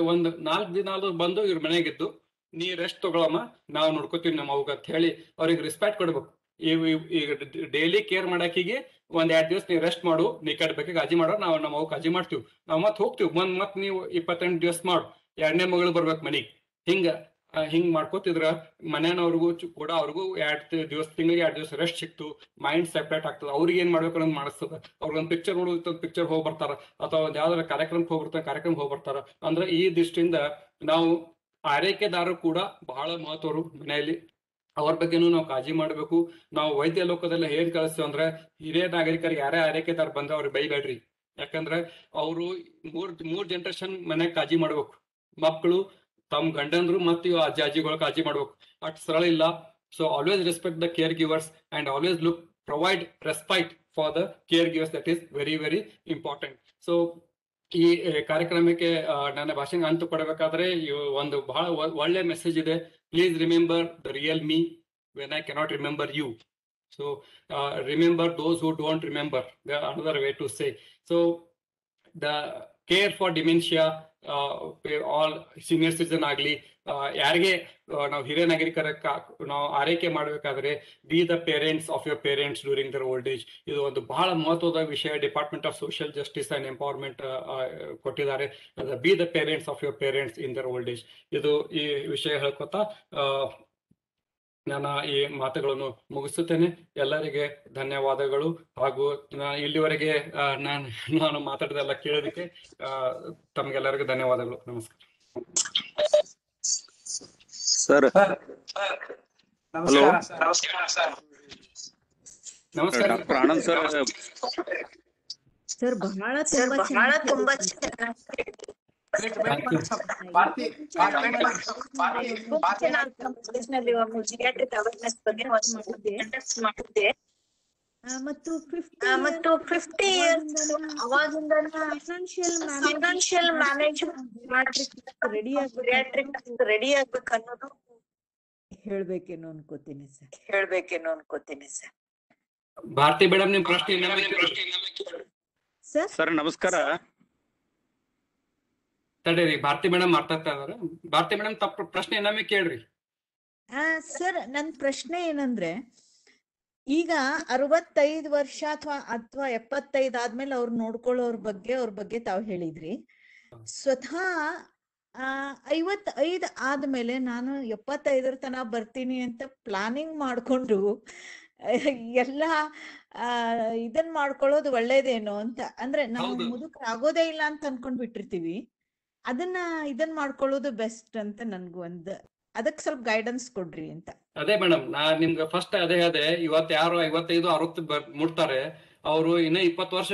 4 ದಿನ ಬಂದು ಇವ್ರ ಮನೆಗಿದ್ದು, ನೀ ರೆಸ್ಟ್ ತಗೊಳಮ್ಮ, ನಾವು ನೋಡ್ಕೋತೀವಿ ನಮ್ಮ ಅವ್ಗ ಅಂತ ಹೇಳಿ ಅವ್ರಿಗೆ ರೆಸ್ಪೆಕ್ಟ್ ಕೊಡ್ಬೇಕು. ಈಗ ಡೈಲಿ ಕೇರ್ ಮಾಡಾಕಿಗೆ 1-2 ದಿವಸ ನೀ ರೆಸ್ಟ್ ಮಾಡು, ನೀ ಕಟ್ಬೇಕಾಗಿ ಅಜ್ಜಿ ಮಾಡೋ, ನಾವು ನಮ್ಮ ಅವ್ಗ ಅಜ್ಜಿ ಮಾಡ್ತೀವಿ, ನಾವ್ ಮತ್ ಹೋಗ್ತೀವಿ. ಮತ್ ನೀವು 28 ದಿವಸ ಮಾಡು, 2ನೇ ಮಗಳು ಬರ್ಬೇಕು ಮನಿಗ್. ಹಿಂಗ್ ಮಾಡ್ಕೋತಿದ್ರ ಮನೆಯವ್ರಿಗೂ ಕೂಡ ಅವ್ರಿಗೂ 2 ದಿವಸ, ತಿಂಗಳಿಗೆ 2 ದಿವಸ ರೆಸ್ಟ್ ಸಿಕ್ತು, ಮೈಂಡ್ ಸೆಪರೇಟ್ ಆಗ್ತದೆ. ಅವ್ರಿಗೆ ಏನ್ ಮಾಡ್ಬೇಕು ಅನ್ನೋದು ಮಾಡಿಸ್ತದ. ಅವ್ರಿಗೊಂದು ಪಿಕ್ಚರ್ ನೋಡೋದು, ಪಿಕ್ಚರ್ ಹೋಗಿ ಬರ್ತಾರ, ಅಥವಾ ಒಂದ್ ಯಾವ್ದಾರ ಕಾರ್ಯಕ್ರಮಕ್ಕೆ ಹೋಗ್ಬಿಡ್ತಾರೆ, ಕಾರ್ಯಕ್ರಮಕ್ಕೆ ಹೋಗಿ ಬರ್ತಾರ. ಅಂದ್ರೆ ಈ ದೃಷ್ಟಿಯಿಂದ ನಾವು ಆರೈಕೆದಾರರು ಕೂಡ ಬಹಳ ಮಹತ್ವರು ಮನೆಯಲ್ಲಿ. ಅವ್ರ ಬಗ್ಗೆನೂ ನಾವು ಕಾಳಜಿ ಮಾಡ್ಬೇಕು. ನಾವು ವೈದ್ಯ ಲೋಕದಲ್ಲಿ ಏನ್ ಕಳಿಸ್ತೀವಿ ಅಂದ್ರೆ, ಹಿರಿಯ ನಾಗರಿಕರಿಗೆ ಯಾರೇ ಆರೈಕೆದಾರ ಬಂದ್ರೆ ಅವ್ರಿಗೆ ಬೈಬೇಡ್ರಿ. ಯಾಕಂದ್ರೆ ಅವರು 3 ಜನರೇಷನ್ ಮನ್ಯಾಗ ಕಾಳಜಿ ಮಾಡ್ಬೇಕು. ಮಕ್ಕಳು, ತಮ್ಮ ಗಂಡಂದ್ರು ಮತ್ತು ಇವ ಅಜ್ಜಿಗಳ ಕಾಳಜಿ ಮಾಡ್ಬೇಕು. ಅಟ್ ಸರಳ ಇಲ್ಲ. So always respect the care givers and always provide respect for the care givers. That is very very important. So ಈ ಕಾರ್ಯಕ್ರಮಕ್ಕೆ ನನ್ನ ಭಾಷೆಗೆ ಅಂತು ಕೊಡಬೇಕಾದ್ರೆ ಒಂದು ಬಹಳ ಒಳ್ಳೆ ಮೆಸೇಜ್ ಇದೆ. Please remember the real me when I cannot remember you. So remember those who don't remember, another way to say. So the care for dementia, all senior citizen ಆಗ್ಲಿ, ಯಾರಿಗೆ ನಾವು ಹಿರಿಯ ನಾಗರಿಕರ ನಾವು ಆರೈಕೆ ಮಾಡಬೇಕಾದ್ರೆ, be the parents of your parents during their old age. ಇದು ಒಂದು ಬಹಳ ಮಹತ್ವದ ವಿಷಯ. Department of social justice and empowerment ಕೊಟ್ಟಿದ್ದಾರೆ. Be the parents of your parents in there old age. ಇದು ಈ ವಿಷಯ ಹೇಳ್ಕೊತಾ ನಾನು ಈ ಮಾತುಗಳನ್ನು ಮುಗಿಸುತ್ತೇನೆ. ಎಲ್ಲರಿಗೆ ಧನ್ಯವಾದಗಳು. ಹಾಗೂ ಇಲ್ಲಿವರೆಗೆ ನಾನು ಮಾತಾಡಿದೆಲ್ಲ ಕೇಳೋದಕ್ಕೆ ತಮಗೆಲ್ಲರಿಗೂ ಧನ್ಯವಾದಗಳು. ನಮಸ್ಕಾರ ಸರ್. ನಮಸ್ಕಾರ. ನಮಸ್ಕಾರ ಡಾಕ್ಟರ್ ಆನಂದ್ ಸರ್. ಸರ್ ಬಹಳ ತುಂಬಾ ಮತ್ತು 50 ಇಯರ್ಸ್ ಅವಾಗಿಂದ ಫೈನಾನ್ಷಿಯಲ್ ಮ್ಯಾನೇಜ್ಮೆಂಟ್ ರೆಡಿ ಆಗ್ಬೇಕು ಅನ್ನೋದು ಹೇಳ್ಬೇಕೇನೋ ಅನ್ಕೋತೀನಿ ಸರ್. ಭಾರತಿ ಮೇಡಮ್, ನಿಮ್ ಪ್ರಶ್ನೆ ಸರ್ ನಮಸ್ಕಾರ. ತಡೀರಿ, ಭಾರತಿ ಮೇಡಮ್ ಮಾತಾಡ್ತಾ ಇದಾರೆ. ಭಾರತಿ ಮೇಡಮ್ ತಪ್ಪ ಪ್ರಶ್ನೆ ನಮಗೆ ಕೇಳ್ರಿ. ಸರ್, ನನ್ ಪ್ರಶ್ನೆ ಏನಂದ್ರೆ, ಈಗ 65 ವರ್ಷ ಅಥವಾ 75 ಆದ್ಮೇಲೆ ಅವ್ರು ನೋಡ್ಕೊಳ್ಳೋರ್ ಬಗ್ಗೆ ತಾವ್ ಹೇಳಿದ್ರಿ. ಸ್ವತಃ 55 ಆದ್ಮೇಲೆ ನಾನು 75 ತನಕ ಬರ್ತೀನಿ ಅಂತ ಪ್ಲಾನಿಂಗ್ ಮಾಡ್ಕೊಂಡು ಎಲ್ಲಾ ಇದನ್ ಮಾಡ್ಕೊಳ್ಳೋದು ಒಳ್ಳೇದೇನೋ ಅಂತ. ಅಂದ್ರೆ ನಾವು ಮುದುಕರಾಗೋದೇ ಇಲ್ಲ ಅಂತ ಅನ್ಕೊಂಡ್ ಬಿಟ್ಟಿರ್ತೀವಿ. ಇದನ್ ಮಾಡ್ಕೊಳ್ಳೋದು ಬೆಸ್ಟ್ ಅಂತ ನನ್ಗೂ ಅದಕ್ಕೆ ಸ್ವಲ್ಪ ಗೈಡೆನ್ಸ್ ಕೊಡ್ರಿ ಅಂತ. ಅದೇ ಮೇಡಮ್, ನಾನ್ ನಿಮ್ಗೆ ಫಸ್ಟ್ ಅದೇ ಹೇಳಿದೆ. ಇವತ್ತು ಯಾರು 55-60 ಮುಟ್ತಾರೆ, ಅವರು ಇನ್ನ 20 ವರ್ಷ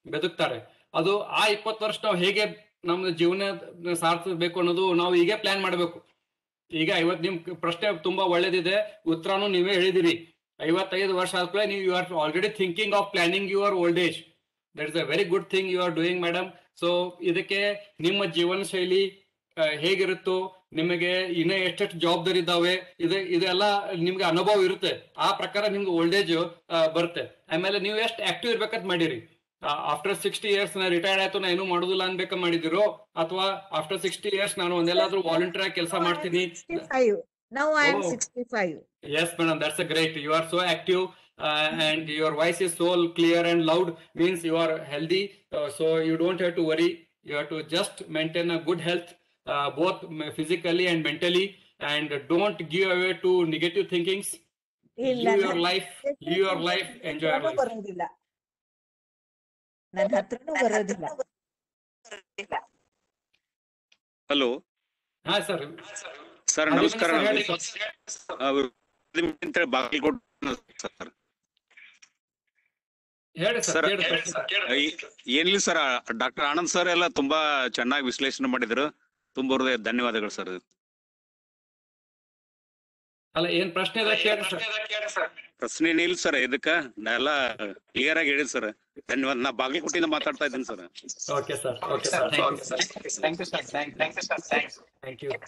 ಬದುಕ್ತಾರೆ. ಅದು ಆ 20 ವರ್ಷ ನಾವು ಹೇಗೆ ನಮ್ದು ಜೀವನ ಸಾಧಿಸಬೇಕು ಅನ್ನೋದು ನಾವು ಈಗ ಪ್ಲಾನ್ ಮಾಡ್ಬೇಕು. ಈಗ ನಿಮ್ ಪ್ರಶ್ನೆ ತುಂಬಾ ಒಳ್ಳೇದಿದೆ, ಉತ್ತರನು ನೀವೇ ಹೇಳಿದಿರಿ. 55 ವರ್ಷ ಆದ್ಮೇಲೆ ನೀವು you are already thinking of planning your old age. That is a very good thing you are doing madam. So ಇದಕ್ಕೆ ನಿಮ್ಮ ಜೀವನ ಶೈಲಿ ಹೇಗಿರುತ್ತೋ, ನಿಮಗೆ ಇನ್ನ ಎಷ್ಟೆಷ್ಟು ಜವಾಬ್ದಾರಿ ಇದ್ದಾವೆ, ಇದೆಲ್ಲ ನಿಮ್ಗೆ ಅನುಭವ ಇರುತ್ತೆ. ಆ ಪ್ರಕಾರ ನಿಮ್ಗೆ ಓಲ್ಡ್ ಏಜ್ ಬರುತ್ತೆ. ಆಮೇಲೆ ನೀವು ಎಷ್ಟು ಆಕ್ಟಿವ್ ಇರ್ಬೇಕಂತ ಮಾಡಿರಿ. ಆಫ್ಟರ್ 60 ಇಯರ್ಸ್ ನಾ ರಿಟೈರ್ಡ್ ಆಯ್ತು, ನಾ ಏನು ಮಾಡುದಿಲ್ಲ ಅನ್ಬೇಕ ಮಾಡಿದಿರೋ, ಅಥವಾ ಆಫ್ಟರ್ 60 ಇಯರ್ಸ್ ನಾನು ಒಂದೆಲ್ಲಾದ್ರೂ ವಾಲಂಟಿಯರ್ ಆಗಿ ಕೆಲಸ ಮಾಡ್ತೀನಿ. Now I am Oh. 65. Yes, madam, that's a great. You are so active, and your voice is so clear and loud. Means you are healthy, so you don't have to worry. You have to just maintain a good health, both physically and mentally, and don't give away to negative thinkings. ಇಲ್ಲ Live your life. Live your life. Enjoy your life. ಬರೋದಿಲ್ಲ, ನನ್ನ ಹತ್ರನೂ ಬರೋದಿಲ್ಲ. Hello ಹಾ sir. Sir, ನಮಸ್ಕಾರ. Bagalkot sir. ಹೇಳಿ sir. ಏನಿಲ್ಲ sir, doctor Anand sir ಎಲ್ಲ ತುಂಬಾ ಚೆನ್ನಾಗಿ ವಿಶ್ಲೇಷಣೆ ಮಾಡಿದ್ರು. ತುಂಬಾ ಹೃದಯ ಧನ್ಯವಾದಗಳು ಸರ್. ಅಲ್ಲ, ಏನ್ ಪ್ರಶ್ನೆ ಇದೆ ಕೇಳಿ ಸರ್. ಪ್ರಶ್ನೆ ಏನಿಲ್ಲ ಸರ್, ಇದಕ್ಕ ಎಲ್ಲ ಕ್ಲಿಯರ್ ಆಗಿ ಹೇಳಿದ್ ಸರ್. ಧನ್ಯವಾದ. ನಾ ಬಾಗಲಕೋಟೆಯಿಂದ ಮಾತಾಡ್ತಾ ಇದ್ದೀನಿ sir. Okay sir. Okay sir. Thank you sir.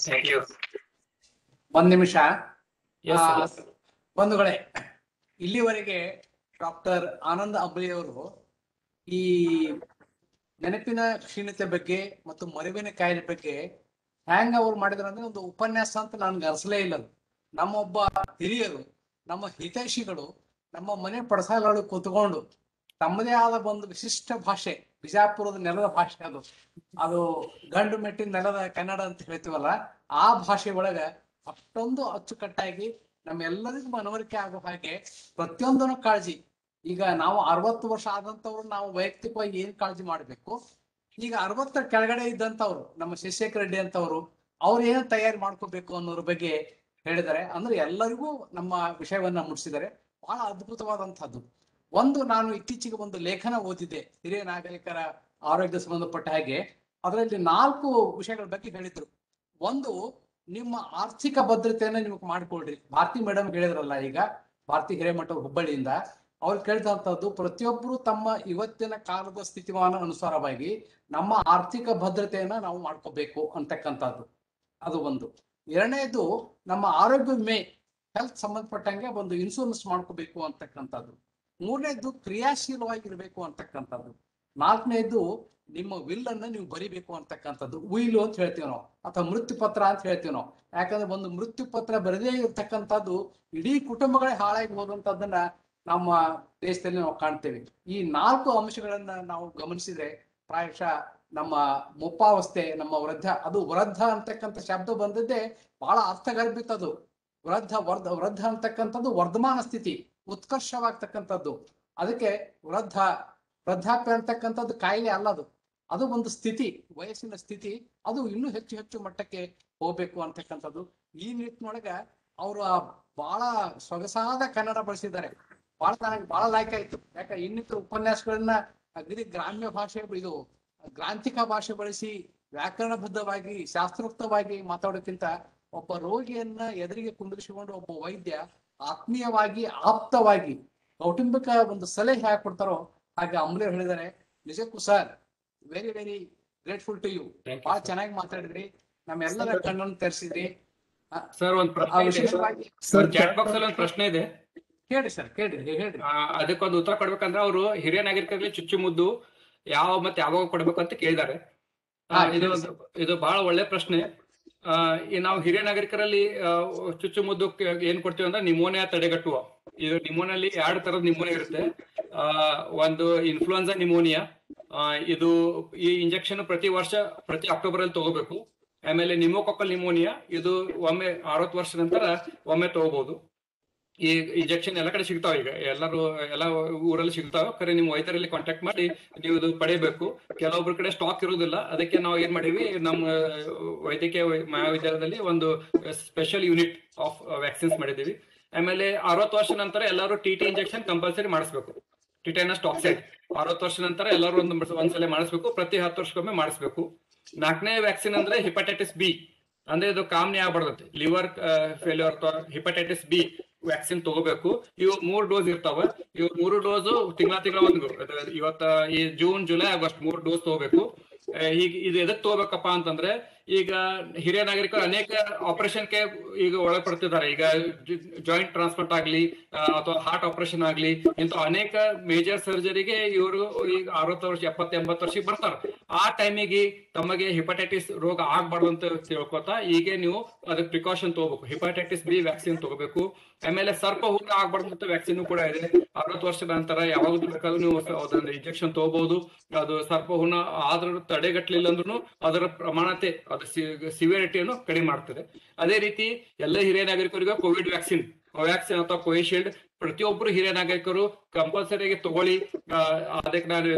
Thank you. ಒಂದ್ ನಿಮಿಷ. Yes, sir. ಬಂಧುಗಳೇ, ಇಲ್ಲಿವರೆಗೆ ಡಾಕ್ಟರ್ ಆನಂದ್ ಅಂಬ್ಲಿ ಅವರು ಈ ನೆನಪಿನ ಕ್ಷೀಣತೆ ಬಗ್ಗೆ ಮತ್ತು ಮರುವಿನ ಕಾಯಿಲೆ ಬಗ್ಗೆ ಹ್ಯಾಂಗ್ ಅವ್ರು ಮಾಡಿದ್ರು ಅಂದ್ರೆ ಒಂದು ಉಪನ್ಯಾಸ ಅಂತ ನನ್ಗೆ ಅನಿಸಲೇ ಇಲ್ಲ. ನಮ್ಮೊಬ್ಬ ಹಿರಿಯರು, ನಮ್ಮ ಹಿತೈಷಿಗಳು, ನಮ್ಮ ಮನೆ ಪಡಸಾಲಗಳು ಕೂತ್ಕೊಂಡು ತಮ್ಮದೇ ಆದ ಒಂದು ವಿಶಿಷ್ಟ ಭಾಷೆ, ಬಿಜಾಪುರದ ನೆಲದ ಭಾಷೆ, ಅದು ಗಂಡು ಮೆಟ್ಟಿನ ನೆಲದ ಕನ್ನಡ ಅಂತ ಹೇಳ್ತೀವಲ್ಲ, ಆ ಭಾಷೆ ಒಳಗ ಅಷ್ಟೊಂದು ಅಚ್ಚುಕಟ್ಟಾಗಿ ನಮ್ಮೆಲ್ಲರಿಗೂ ಮನವರಿಕೆ ಆಗೋ ಹಾಗೆ ಪ್ರತಿಯೊಂದನ್ನು ಕಾಳಜಿ. ಈಗ ನಾವು 60 ವರ್ಷ ಆದಂತವ್ರು ನಾವು ವೈಯಕ್ತಿಕವಾಗಿ ಏನ್ ಕಾಳಜಿ ಮಾಡ್ಬೇಕು, ಈಗ 60 ಕೆಳಗಡೆ ಇದ್ದಂತವ್ರು ನಮ್ಮ ಶಶಿಶೇಖರ್ ರೆಡ್ಡಿ ಅಂತವ್ರು ಅವ್ರು ಏನ್ ತಯಾರಿ ಮಾಡ್ಕೋಬೇಕು ಅನ್ನೋದ್ರ ಬಗ್ಗೆ ಹೇಳಿದ್ದಾರೆ. ಅಂದ್ರೆ ಎಲ್ಲರಿಗೂ ನಮ್ಮ ವಿಷಯವನ್ನ ಮುಟ್ಟಿಸಿದ್ದಾರೆ. ಬಹಳ ಅದ್ಭುತವಾದಂತಹದ್ದು. ಒಂದು, ನಾನು ಇತ್ತೀಚೆಗೆ ಒಂದು ಲೇಖನ ಓದಿದ್ದೆ ಹಿರಿಯ ನಾಗರಿಕರ ಆರೋಗ್ಯ ಸಂಬಂಧಪಟ್ಟ ಹಾಗೆ. ಅದರಲ್ಲಿ 4 ವಿಷಯಗಳ ಬಗ್ಗೆ ಹೇಳಿದ್ರು. ಒಂದು, ನಿಮ್ಮ ಆರ್ಥಿಕ ಭದ್ರತೆಯನ್ನ ನಿಮಗೆ ಮಾಡ್ಕೊಳ್ರಿ. ಭಾರತಿ ಮೇಡಮ್ ಹೇಳಿದ್ರಲ್ಲ, ಈಗ ಭಾರತಿ ಹಿರೇಮಠ ಹುಬ್ಬಳ್ಳಿಯಿಂದ ಅವ್ರು ಕೇಳಿದಂಥದ್ದು, ಪ್ರತಿಯೊಬ್ಬರು ತಮ್ಮ ಇವತ್ತಿನ ಕಾಲದ ಸ್ಥಿತಿಮಾನ ಅನುಸಾರವಾಗಿ ನಮ್ಮ ಆರ್ಥಿಕ ಭದ್ರತೆಯನ್ನ ನಾವು ಮಾಡ್ಕೋಬೇಕು ಅಂತಕ್ಕಂಥದ್ದು. ಅದು ಒಂದು. ಎರಡನೇದು, ನಮ್ಮ ಆರೋಗ್ಯ ವಿಮೆ, ಹೆಲ್ತ್ ಸಂಬಂಧಪಟ್ಟಂಗೆ ಒಂದು ಇನ್ಶೂರೆನ್ಸ್ ಮಾಡ್ಕೋಬೇಕು ಅಂತಕ್ಕಂಥದ್ದು. ಮೂರನೇದು, ಕ್ರಿಯಾಶೀಲವಾಗಿರ್ಬೇಕು ಅಂತಕ್ಕಂಥದ್ದು. ನಾಲ್ಕನೇದು, ನಿಮ್ಮ ವಿಲ್ ಅನ್ನ ನೀವು ಬರಿಬೇಕು ಅಂತಕ್ಕಂಥದ್ದು. ಉಯಿಲು ಅಂತ ಹೇಳ್ತೀವಿ ನಾವು, ಅಥವಾ ಮೃತ್ಯು ಪತ್ರ ಅಂತ ಹೇಳ್ತೀವಿ ನಾವು. ಯಾಕಂದ್ರೆ ಒಂದು ಮೃತ್ಯು ಪತ್ರ ಬರದೇ ಇರ್ತಕ್ಕಂಥದ್ದು ಇಡೀ ಕುಟುಂಬಗಳೇ ಹಾಳಾಗಿ ಹೋದಂಥದ್ದನ್ನ ನಮ್ಮ ದೇಶದಲ್ಲಿ ನಾವು ಕಾಣ್ತೇವೆ. ಈ 4 ಅಂಶಗಳನ್ನ ನಾವು ಗಮನಿಸಿದ್ರೆ ಪ್ರಾಯಶಃ ನಮ್ಮ ಮುಪ್ಪಾವಸ್ಥೆ, ನಮ್ಮ ಅದು ವೃದ್ಧ ಅಂತಕ್ಕಂಥ ಶಬ್ದ ಬಂದದ್ದೇ ಬಹಳ ಅರ್ಥಗರ್ಭಿತದು. ವೃದ್ಧ ಅಂತಕ್ಕಂಥದ್ದು ವರ್ಧಮಾನ ಸ್ಥಿತಿ, ಉತ್ಕರ್ಷವಾಗ್ತಕ್ಕಂಥದ್ದು. ಅದಕ್ಕೆ ವೃದ್ಧಾಪ್ಯ ಅಂತಕ್ಕಂಥದ್ದು ಕಾಯಿಲೆ ಅಲ್ಲ, ಅದು ಒಂದು ಸ್ಥಿತಿ, ವಯಸ್ಸಿನ ಸ್ಥಿತಿ. ಅದು ಇನ್ನೂ ಹೆಚ್ಚು ಹೆಚ್ಚು ಮಟ್ಟಕ್ಕೆ ಹೋಗ್ಬೇಕು ಅಂತಕ್ಕಂಥದ್ದು. ಈ ನಿಟ್ಟಿನೊಳಗ ಅವರು ಬಹಳ ಸೊಗಸಾದ ಕನ್ನಡ ಬಳಸಿದ್ದಾರೆ. ನನಗೆ ಬಹಳ ಲೈಕ್ ಆಯ್ತು. ಯಾಕೆ ಇನ್ನಿತರ ಉಪನ್ಯಾಸಗಳನ್ನ ಅಗದಿ ಗ್ರಾಮ್ಯ ಭಾಷೆ, ಇದು ಗ್ರಾಂಥಿಕ ಭಾಷೆ ಬಳಸಿ ವ್ಯಾಕರಣಬದ್ಧವಾಗಿ ಶಾಸ್ತ್ರೋಕ್ತವಾಗಿ ಮಾತಾಡೋಕ್ಕಿಂತ ಒಬ್ಬ ರೋಗಿಯನ್ನ ಎದುರಿಗೆ ಕುಂದಿರಿಸಿಕೊಂಡು ಒಬ್ಬ ವೈದ್ಯ ಆತ್ಮೀಯವಾಗಿ, ಆಪ್ತವಾಗಿ, ಕೌಟುಂಬಿಕ ಒಂದು ಸಲಹೆ ಹಾಕೊಡ್ತಾರೋ ಹಾಗೆ ಅಂಬ್ಲಿ ಹೇಳಿದ್ದಾರೆ. ನಿಜಕ್ಕೂ sir, very very grateful to you. ಬಹಳ ಚೆನ್ನಾಗಿ ಮಾತಾಡಿದ್ರಿ, ನಮ್ಮೆಲ್ಲರ ಕಣ್ಣನ್ನು ತೆರೆಸಿದ್ರಿ ಸರ್. ಚಾಟ್ ಬಾಕ್ಸ್ ಅಲ್ಲಿ ಒಂದು ಪ್ರಶ್ನೆ ಇದೆ. ಕೇಳಿ ಸರ್, ಹೇಳ್ರಿ. ಅದಕ್ಕೊಂದು ಉತ್ತರ ಕೊಡ್ಬೇಕಂದ್ರೆ ಅವರು ಹಿರಿಯ ನಾಗರಿಕರಿಗೆ ಚುಚ್ಚುಮದ್ದು ಯಾವಾಗ ಕೊಡ್ಬೇಕು ಅಂತ ಕೇಳಿದ್ದಾರೆ. ಇದು ಬಹಳ ಒಳ್ಳೆ ಪ್ರಶ್ನೆ. ನಾವು ಹಿರಿಯ ನಾಗರಿಕರಲ್ಲಿ ಚುಚ್ಚುಮದ್ದು ಏನ್ ಕೊಡ್ತೀವಿ ಅಂದ್ರೆ ನಿಮೋನಿಯಾ ತಡೆಗಟ್ಟುವ. ಇದು ನಿಮೋನಿಯಲ್ಲಿ 2 ತರದ ನಿಮೋನಿಯಾ ಇರುತ್ತೆ. ಒಂದು ಇನ್ಫ್ಲೂಯೆನ್ಸಾ ನಿಮೋನಿಯಾ. ಇದು ಈ ಇಂಜೆಕ್ಷನ್ ಪ್ರತಿ ಅಕ್ಟೋಬರ್ ಅಲ್ಲಿ ತಗೋಬೇಕು. ಆಮೇಲೆ ನಿಮೋಕಾಕಲ್ ನಿಮೋನಿಯಾ, ಇದು ಒಮ್ಮೆ 60 ವರ್ಷ ನಂತರ ಒಮ್ಮೆ ತಗೋಬಹುದು. ಈ ಇಂಜೆಕ್ಷನ್ ಎಲ್ಲ ಕಡೆ ಸಿಗ್ತಾವ. ಈಗ ಎಲ್ಲ ಊರಲ್ಲಿ ಸಿಗ್ತಾವ. ಖರೆ ನಿಮ್ಮ ವೈದ್ಯರಲ್ಲಿ ಕಾಂಟ್ಯಾಕ್ಟ್ ಮಾಡಿ ನೀವು ಇದು ಪಡೆಯಬೇಕು. ಕೆಲವೊಬ್ರ ಕಡೆ ಸ್ಟಾಕ್ ಇರೋದಿಲ್ಲ. ಅದಕ್ಕೆ ನಾವು ಏನ್ ಮಾಡೀವಿ, ನಮ್ಮ ವೈದ್ಯಕೀಯ ಮಹಾವಿದ್ಯಾಲಯದಲ್ಲಿ ಒಂದು ಸ್ಪೆಷಲ್ ಯೂನಿಟ್ ಆಫ್ ವ್ಯಾಕ್ಸಿನ್ಸ್ ಮಾಡಿದೀವಿ. ಆಮೇಲೆ 60 ವರ್ಷ ನಂತರ ಎಲ್ಲರೂ TT ಇಂಜೆಕ್ಷನ್ ಕಂಪಲ್ಸರಿ ಮಾಡಿಸ್ಬೇಕು. ಟಿಟೈನಸ್ ಟಾಕ್ಸೈಡ್ 60 ವರ್ಷ ನಂತರ ಎಲ್ಲರೂ ಒಂದ್ಸಲ ಮಾಡಿಸ್ಬೇಕು. ಪ್ರತಿ 10 ವರ್ಷಕ್ಕೊಮ್ಮೆ ಮಾಡಿಸ್ಬೇಕು. 4ನೇ ವ್ಯಾಕ್ಸಿನ್ ಅಂದ್ರೆ ಹೆಪಟೈಟಿಸ್ ಬಿ. ಅಂದ್ರೆ ಇದು ಕಾಮನೆ ಆಗ್ಬಾರ್ದಂತೆ. ಲಿವರ್ ಫೇಲ್ಯೂರ್ ಅಥವಾ ಹೆಪಟೈಟಿಸ್ ಬಿ ವ್ಯಾಕ್ಸಿನ್ ತಗೋಬೇಕು. ಇವು 3 ಡೋಸ್ ಇರ್ತಾವ. ಇವು 3 ಡೋಸ್ ತಿಂಗಳ ಒಂದು, ಇವತ್ತ ಈ ಜೂನ್, ಜುಲೈ, ಆಗಸ್ಟ್ 3 ಡೋಸ್ ತಗೋಬೇಕು. ಈಗ ಇದು ಎದಕ್ ತಗೋಬೇಕಪ್ಪ ಅಂತಂದ್ರೆ, ಈಗ ಹಿರಿಯ ನಾಗರಿಕರು ಅನೇಕ ಆಪರೇಷನ್ಗೆ ಈಗ ಒಳಪಡ್ತಿದ್ದಾರೆ. ಈಗ ಜಾಯಿಂಟ್ ಟ್ರಾನ್ಸ್ಪ್ಲಾಂಟ್ ಆಗ್ಲಿ ಅಥವಾ ಹಾರ್ಟ್ ಆಪರೇಷನ್ ಆಗ್ಲಿ, ಇಂಥ ಅನೇಕ ಮೇಜರ್ ಸರ್ಜರಿಗೆ ಇವರು ಈಗ 60 ವರ್ಷ 70-80 ವರ್ಷಕ್ಕೆ ಬರ್ತಾರೆ. ಆ ಟೈಮಿಗೆ ತಮಗೆ ಹೆಪಟೈಟಿಸ್ ರೋಗ ಆಗ್ಬಾರ್ದು ಅಂತ ತಿಳ್ಕೊತಾ ಈಗ ನೀವು ಅದಕ್ಕೆ ಪ್ರಿಕಾಷನ್ ತಗೋಬೇಕು. ಹೆಪಟೈಟಿಸ್ ಬಿ ವ್ಯಾಕ್ಸಿನ್ ತಗೋಬೇಕು. ಆಮೇಲೆ ಸರ್ಪ ಹುಳ ಆಗ್ಬಾರ್ದು ಅಂತ ವ್ಯಾಕ್ಸಿನ್ ಕೂಡ ಇದೆ. 60 ವರ್ಷದ ನಂತರ ಯಾವಾಗ ಬೇಕಾದ್ರೂ ನೀವು ಅದನ್ನ ಇಂಜೆಕ್ಷನ್ ತಗೋಬಹುದು. ಅದು ಸರ್ಪ ಹುಣ ಆದ್ರೂ ತಡೆಗಟ್ಟಲಿಲ್ಲ ಅಂದ್ರೂ ಅದರ ಪ್ರಮಾಣತೆ ಅದು ಸಿವಿಯರಿಟಿಯನ್ನು ಕಡಿಮೆ ಮಾಡ್ತದೆ. ಅದೇ ರೀತಿ ಎಲ್ಲ ಹಿರಿಯ ನಾಗರಿಕರಿಗೆ ಕೋವಿಡ್ ವ್ಯಾಕ್ಸಿನ್, ಕೋವ್ಯಾಕ್ಸಿನ್ ಅಥವಾ ಕೋವಿಶೀಲ್ಡ್ ಪ್ರತಿಯೊಬ್ಬರು ಹಿರಿಯ ನಾಗರಿಕರು ಕಂಪಲ್ಸರಿಯಾಗಿ ತಗೊಳ್ಳಿ. ಅದಕ್ಕೆ ನಾನು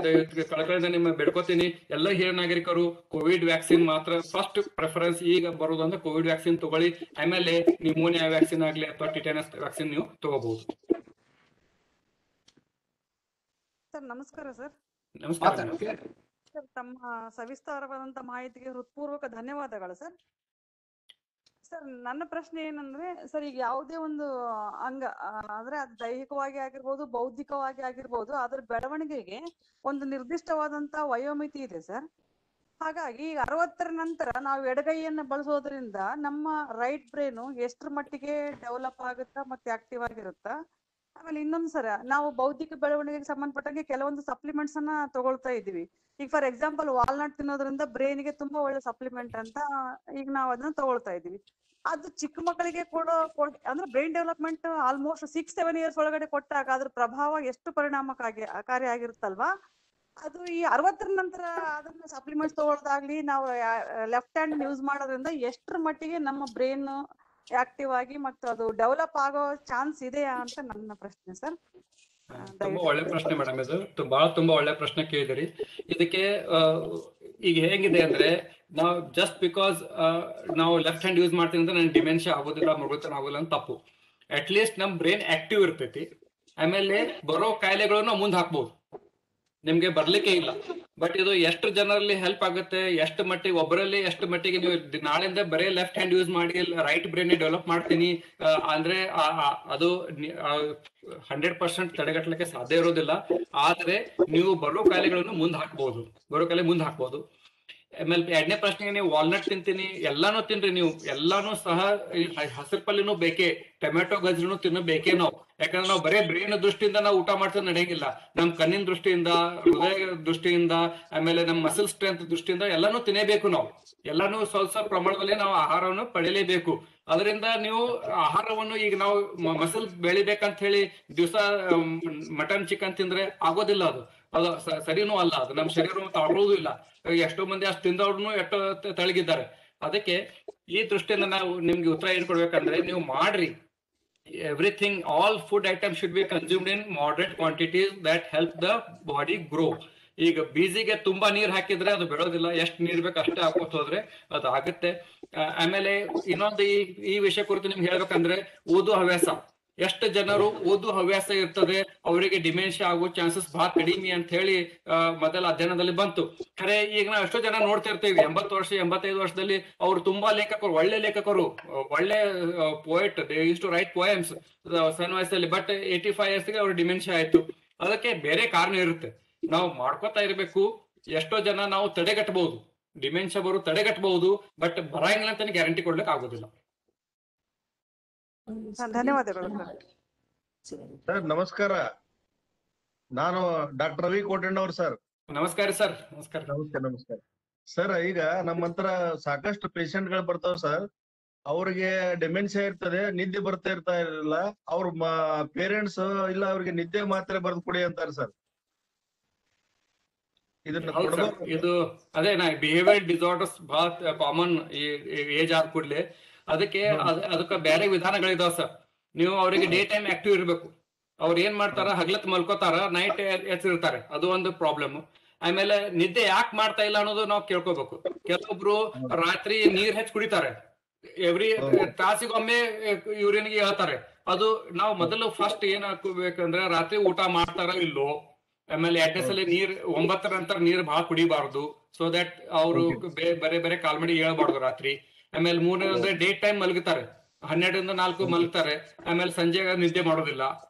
ಕಳಕಳಿಯಿಂದ ನಿಮ್ಮ ಬೆಡ್ಕೋತೀನಿ. ಎಲ್ಲ ಹಿರಿಯ ನಾಗರಿಕರು ಕೋವಿಡ್ ವ್ಯಾಕ್ಸಿನ್ ಮಾತ್ರ ಫಸ್ಟ್ ಪ್ರೆಫರೆನ್ಸ್ ಈಗ ಬರೋದು ಅಂದ್ರೆ ಕೋವಿಡ್ ವ್ಯಾಕ್ಸಿನ್ ತಗೊಳ್ಳಿ. ಆಮೇಲೆ ನ್ಯೂಮೋನಿಯಾ ವ್ಯಾಕ್ಸಿನ್ ಆಗ್ಲಿ ಅಥವಾ ಟಿಟೆನಸ್ ವ್ಯಾಕ್ಸಿನ್ ನೀವು ತಗೋಬಹುದು. ಸರ್ ನಮಸ್ಕಾರ ಸರ್. ನಮಸ್ಕಾರ. ಸರ್ ತಮ್ಮ ಸವಿಸ್ತಾರವಾದಂತ ಮಾಹಿತಿಗೆ ಹೃತ್ಪೂರ್ವಕ ಧನ್ಯವಾದಗಳು ಸರ್. ಸರ್ ನನ್ನ ಪ್ರಶ್ನೆ ಏನಂದ್ರೆ ಸರ್, ಈಗ ಯಾವುದೇ ಒಂದು ಅಂಗ ಅಂದ್ರೆ ಅದು ದೈಹಿಕವಾಗಿ ಆಗಿರ್ಬೋದು, ಬೌದ್ಧಿಕವಾಗಿ ಆಗಿರ್ಬೋದು, ಅದ್ರ ಬೆಳವಣಿಗೆಗೆ ಒಂದು ನಿರ್ದಿಷ್ಟವಾದಂತ ವಯೋಮಿತಿ ಇದೆ ಸರ್. ಹಾಗಾಗಿ ಈಗ 60ರ ನಂತರ ನಾವು ಎಡಗೈಯನ್ನು ಬಳಸೋದ್ರಿಂದ ನಮ್ಮ ರೈಟ್ ಬ್ರೈನು ಎಷ್ಟರ ಮಟ್ಟಿಗೆ ಡೆವಲಪ್ ಆಗುತ್ತಾ ಮತ್ತೆ ಆಕ್ಟಿವ್ ಆಗಿರುತ್ತಾ? ಆಮೇಲೆ ಇನ್ನೊಂದು ಸರ, ನಾವು ಬೌದ್ಧಿಕ ಬೆಳವಣಿಗೆಗೆ ಸಂಬಂಧಪಟ್ಟಂಗೆ ಕೆಲವೊಂದು ಸಪ್ಲಿಮೆಂಟ್ಸ್ ಅನ್ನ ತಗೊಳ್ತಾ ಇದೀವಿ. ಈಗ ಫಾರ್ ಎಕ್ಸಾಂಪಲ್ ವಾಲ್ನಟ್ ತಿನ್ನೋದ್ರಿಂದ ಬ್ರೈನ್ಗೆ ತುಂಬಾ ಒಳ್ಳೆ ಸಪ್ಲಿಮೆಂಟ್ ಅಂತ ಈಗ ನಾವು ಅದನ್ನ ತಗೊಳ್ತಾ ಇದೀವಿ. ಅದು ಚಿಕ್ಕ ಮಕ್ಕಳಿಗೆ ಅಂದ್ರೆ ಬ್ರೈನ್ ಡೆವಲಪ್ಮೆಂಟ್ ಆಲ್ಮೋಸ್ಟ್ 6-7 ಇಯರ್ಸ್ ಒಳಗಡೆ ಕೊಟ್ಟಾಗ ಅದ್ರ ಪ್ರಭಾವ ಎಷ್ಟು ಪರಿಣಾಮಕಾರಿ ಆಗಿರುತ್ತಲ್ವಾ? ಅದು ಈ 60ರ ನಂತರ ಅದನ್ನ ಸಪ್ಲಿಮೆಂಟ್ಸ್ ತಗೊಳ್ಳೋದಾಗ್ಲಿ, ನಾವು ಲೆಫ್ಟ್ ಹ್ಯಾಂಡ್ ಯೂಸ್ ಮಾಡೋದ್ರಿಂದ ಎಷ್ಟರ ಮಟ್ಟಿಗೆ ನಮ್ಮ ಬ್ರೈನ್ ಆಕ್ಟಿವ್ ಆಗಿ ಮತ್ತು ಅದು ಡೆವಲಪ್ ಆಗೋ ಚಾನ್ಸ್ ಇದೆಯಾ ಅಂತ ನನ್ನ ಪ್ರಶ್ನೆ ಸರ್. ತುಂಬಾ ಒಳ್ಳೆ ಪ್ರಶ್ನೆ ಮೇಡಮ್. ಇದು ತುಂಬಾ ಒಳ್ಳೆ ಪ್ರಶ್ನೆ ಕೇಳಿದಿರಿ. ಇದಕ್ಕೆ ಈಗ ಹೇಗಿದೆ ಅಂದ್ರೆ, ನಾವು ಜಸ್ಟ್ ಬಿಕಾಸ್ ನಾವು ಲೆಫ್ಟ್ ಹ್ಯಾಂಡ್ ಯೂಸ್ ಮಾಡ್ತೀವಿ ಅಂತ ನನ್ಗೆ ಡಿಮೆನ್ಷಿಯಾ ಆಗೋದಿಲ್ಲ, ಮಗುತನ ಆಗೋದಿಲ್ಲ ಅಂತ ತಪ್ಪು. ಅಟ್ ಲೀಸ್ಟ್ ನಮ್ ಬ್ರೈನ್ ಆಕ್ಟಿವ್ ಇರ್ತೈತಿ. ಆಮೇಲೆ ಬರೋ ಕಾಯಿಲೆಗಳನ್ನು ಮುಂದೆ ಹಾಕ್ಬಹುದು. ನಿಮ್ಗೆ ಬರ್ಲಿಕ್ಕೆ ಇಲ್ಲ. ಬಟ್ ಇದು ಎಷ್ಟು ಜನರಲ್ಲಿ ಹೆಲ್ಪ್ ಆಗುತ್ತೆ, ಎಷ್ಟು ಮಟ್ಟಿಗೆ ಒಬ್ಬರಲ್ಲಿ ಎಷ್ಟು ಮಟ್ಟಿಗೆ ನೀವು ನಾಳೆಯಿಂದ ಬರೇ ಲೆಫ್ಟ್ ಹ್ಯಾಂಡ್ ಯೂಸ್ ಮಾಡಿ ರೈಟ್ ಬ್ರೈನ್ ಡೆವಲಪ್ ಮಾಡ್ತೀನಿ ಅಂದ್ರೆ ಅದು 100% ತಡೆಗಟ್ಟಲಿಕ್ಕೆ ಸಾಧ್ಯ ಇರೋದಿಲ್ಲ. ಆದ್ರೆ ನೀವು ಬರೋ ಕಾಯಿಲೆಗಳನ್ನು ಮುಂದೆ ಹಾಕ್ಬಹುದು. ಆಮೇಲೆ ಎರಡನೇ ಪ್ರಶ್ನೆಗೆ, ನೀವು ವಾಲ್ನಟ್ ತಿಂತೀನಿ, ಎಲ್ಲಾನು ತಿನ್ರಿ. ನೀವು ಎಲ್ಲಾನು ಸಹ ಹಸಿರು ಪಲ್ಯನೂ ಬೇಕೇ, ಟೊಮೆಟೊ ಗಜ್ರಿನೂ ತಿನ್ನಬೇಕೇ ನಾವು. ಯಾಕಂದ್ರೆ ನಾವು ಬರೇ ಬ್ರೈನ್ ದೃಷ್ಟಿಯಿಂದ ನಾವು ಊಟ ಮಾಡ್ತಾ ನಡೆಯಂಗಿಲ್ಲ. ನಮ್ ಕಣ್ಣಿನ ದೃಷ್ಟಿಯಿಂದ, ಹೃದಯ ದೃಷ್ಟಿಯಿಂದ, ಆಮೇಲೆ ನಮ್ ಮಸಲ್ ಸ್ಟ್ರೆಂತ್ ದೃಷ್ಟಿಯಿಂದ ಎಲ್ಲಾನು ತಿನ್ನಬೇಕು. ನಾವು ಎಲ್ಲಾನು ಸ್ವಲ್ಪ ಪ್ರಮಾಣದಲ್ಲಿ ನಾವು ಆಹಾರವನ್ನು ಪಡೆಯಲೇಬೇಕು. ಅದರಿಂದ ನೀವು ಆಹಾರವನ್ನು ಈಗ ನಾವು ಮಸಲ್ ಬೆಳಿಬೇಕಂತ ಹೇಳಿ ದಿವಸ ಮಟನ್ ಚಿಕನ್ ತಿಂದ್ರೆ ಆಗೋದಿಲ್ಲ. ಅದು ಸರಿನೂ ಅಲ್ಲ. ಅದು ನಮ್ಮ ಶರೀರ ತಾಳೋದು ಇಲ್ಲ. ಎಷ್ಟೋ ಮಂದಿ ಅಷ್ಟು ತಿಂದವ್ರು ಎಷ್ಟೋ ತಳಗಿದ್ದಾರೆ. ಅದಕ್ಕೆ ಈ ದೃಷ್ಟಿಯಿಂದ ನಾವು ನಿಮ್ಗೆ ಉತ್ತರ ಏನ್ ಕೊಡ್ಬೇಕಂದ್ರೆ, ನೀವು ಮಾಡ್ರಿ. Everything, all food items should be consumed in moderate quantities that help the body grow. ಈಗ ಬೀಜಿಗೆ ತುಂಬಾ ನೀರ್ ಹಾಕಿದ್ರೆ ಅದು ಬೆಳೋದಿಲ್ಲ. ಎಷ್ಟು ನೀರ್ ಬೇಕು ಅಷ್ಟೇ ಹಾಕೋತ ಹೋದ್ರೆ ಅದು ಆಗುತ್ತೆ. ಆಮೇಲೆ ಇನ್ನೊಂದು ಈ ವಿಷಯ ಕುರಿತು ನಿಮ್ಗೆ ಹೇಳ್ಬೇಕಂದ್ರೆ, ಓದುವ ಹವ್ಯಾಸ. ಎಷ್ಟು ಜನರು ಓದುವ ಹವ್ಯಾಸ ಇರ್ತದೆ ಅವರಿಗೆ ಡಿಮೆನ್ಷಿಯಾ ಆಗೋ ಚಾನ್ಸಸ್ ಬಹಳ ಕಡಿಮೆ ಅಂತ ಹೇಳಿ ಮೊದಲ ಅಧ್ಯಯನದಲ್ಲಿ ಬಂತು. ಖರೆ ಈಗ ನಾವು ಎಷ್ಟೋ ಜನ ನೋಡ್ತಾ ಇರ್ತೀವಿ, 80 ವರ್ಷ 85 ವರ್ಷದಲ್ಲಿ ಅವ್ರು ತುಂಬಾ ಲೇಖಕರು, ಒಳ್ಳೆ ಲೇಖಕರು, ಒಳ್ಳೆ poet, they use to write poems ಸಣ್ಣ ವಯಸ್ಸಲ್ಲಿ. ಬಟ್ 85 ಇಯರ್ಸ್ಗೆ ಅವ್ರ ಡಿಮೆನ್ಷಿಯಾ ಆಯ್ತು. ಅದಕ್ಕೆ ಬೇರೆ ಕಾರಣ ಇರುತ್ತೆ. ನಾವು ಮಾಡ್ಕೋತಾ ಇರ್ಬೇಕು. ಎಷ್ಟೋ ಜನ ನಾವು ತಡೆಗಟ್ಟಬಹುದು, ಡಿಮೆನ್ಷಿಯಾ ಬರೋ ತಡೆಗಟ್ಟಬಹುದು. ಬಟ್ ಬರಂಗಿಲ್ಲ ಅಂತ ಗ್ಯಾರಂಟಿ ಕೊಡ್ಲಿಕ್ಕೆ ಆಗೋದಿಲ್ಲ. ಧನ್ಯವಾದಗಳು ಸರ್. ನಮಸ್ಕಾರ, ನಾನು ಡಾಕ್ಟರ್ ರವಿ ಕೋಟಣ್ಣವ್ರು ಸರ್. ನಮಸ್ಕಾರ ಸರ್. ನಮಸ್ಕಾರ. ನಮಸ್ಕಾರ ಸರ್. ಈಗ ನಮ್ಮಂತರ ಸಾಕಷ್ಟು ಪೇಷಂಟ್ ಗಳು ಬರ್ತಾವ ಸರ್. ಅವ್ರಿಗೆ ಡೆಮೆನ್ಷಿಯಾ ಇರ್ತದೆ, ನಿದ್ದೆ ಬರ್ತಾ ಇರಲಿಲ್ಲ. ಅವ್ರ ಪೇರೆಂಟ್ಸ್ ಇಲ್ಲ ಅವ್ರಿಗೆ ನಿದ್ದೆ ಮಾತ್ರೆ ಬರ್ದು ಕೊಡಿ ಅಂತಾರೆ ಸರ್. ಇದು ಅದೇ ಬಿಹೇವಿಯರ್ ಡಿಸಾರ್ಡರ್ಸ್ ಬಹಳ ಕಾಮನ್ ಏಜ್ ಆದ ಕೂಡಲೇ. ಅದಕ್ಕೆ ಬೇರೆ ವಿಧಾನಗಳಿದಾವ ಸರ್. ನೀವು ಅವರಿಗೆ ಡೇ ಟೈಮ್ ಆಕ್ಟಿವ್ ಇರ್ಬೇಕು. ಅವ್ರು ಏನ್ ಮಾಡ್ತಾರ, ಹಗಲತ್ ಮಲ್ಕೋತಾರ, ನೈಟ್ ಎಚ್ಚಿರ್ತಾರೆ. ಅದು ಒಂದು ಪ್ರಾಬ್ಲಮ್. ಆಮೇಲೆ ನಿದ್ದೆ ಯಾಕೆ ಮಾಡ್ತಾ ಇಲ್ಲ ಅನ್ನೋದು ನಾವು ಕೇಳ್ಕೋಬೇಕು. ಕೆಲವೊಬ್ರು ರಾತ್ರಿ ನೀರ್ ಹೆಚ್ಚು ಕುಡಿತಾರೆ, ಎವ್ರಿ ತಾಸಿಗೊಮ್ಮೆ ಯೂರಿನ್ಗೆ ಹೇಳ್ತಾರೆ. ಅದು ನಾವು ಮೊದಲು ಫಸ್ಟ್ ಏನ್ ಹಾಕೋಬೇಕಂದ್ರೆ, ರಾತ್ರಿ ಊಟ ಮಾಡ್ತಾರ ಇಲ್ಲೋ. ಆಮೇಲೆ 2ನೇ ಸಲ ನೀರ್ 9ರ ನಂತರ ನೀರ್ ಬಹಳ ಕುಡಿಬಾರ್ದು. ಸೊ ದಟ್ ಅವರು ಬೇರೆ ಕಾಲ್ಮಡಿ ಹೇಳ್ಬಾರ್ದು ರಾತ್ರಿ. ಆಮೇಲೆ 3ನೇ ಅಂದ್ರೆ ಡೇ ಟೈಮ್ ಮಲಗುತ್ತಾರೆ, 12ರಿಂದ 4 ಮಲಗ್ತಾರೆ. ಆಮೇಲೆ ಸಂಜೆ ನಿದ್ದೆ ಮಾಡೋದಿಲ್ಲ.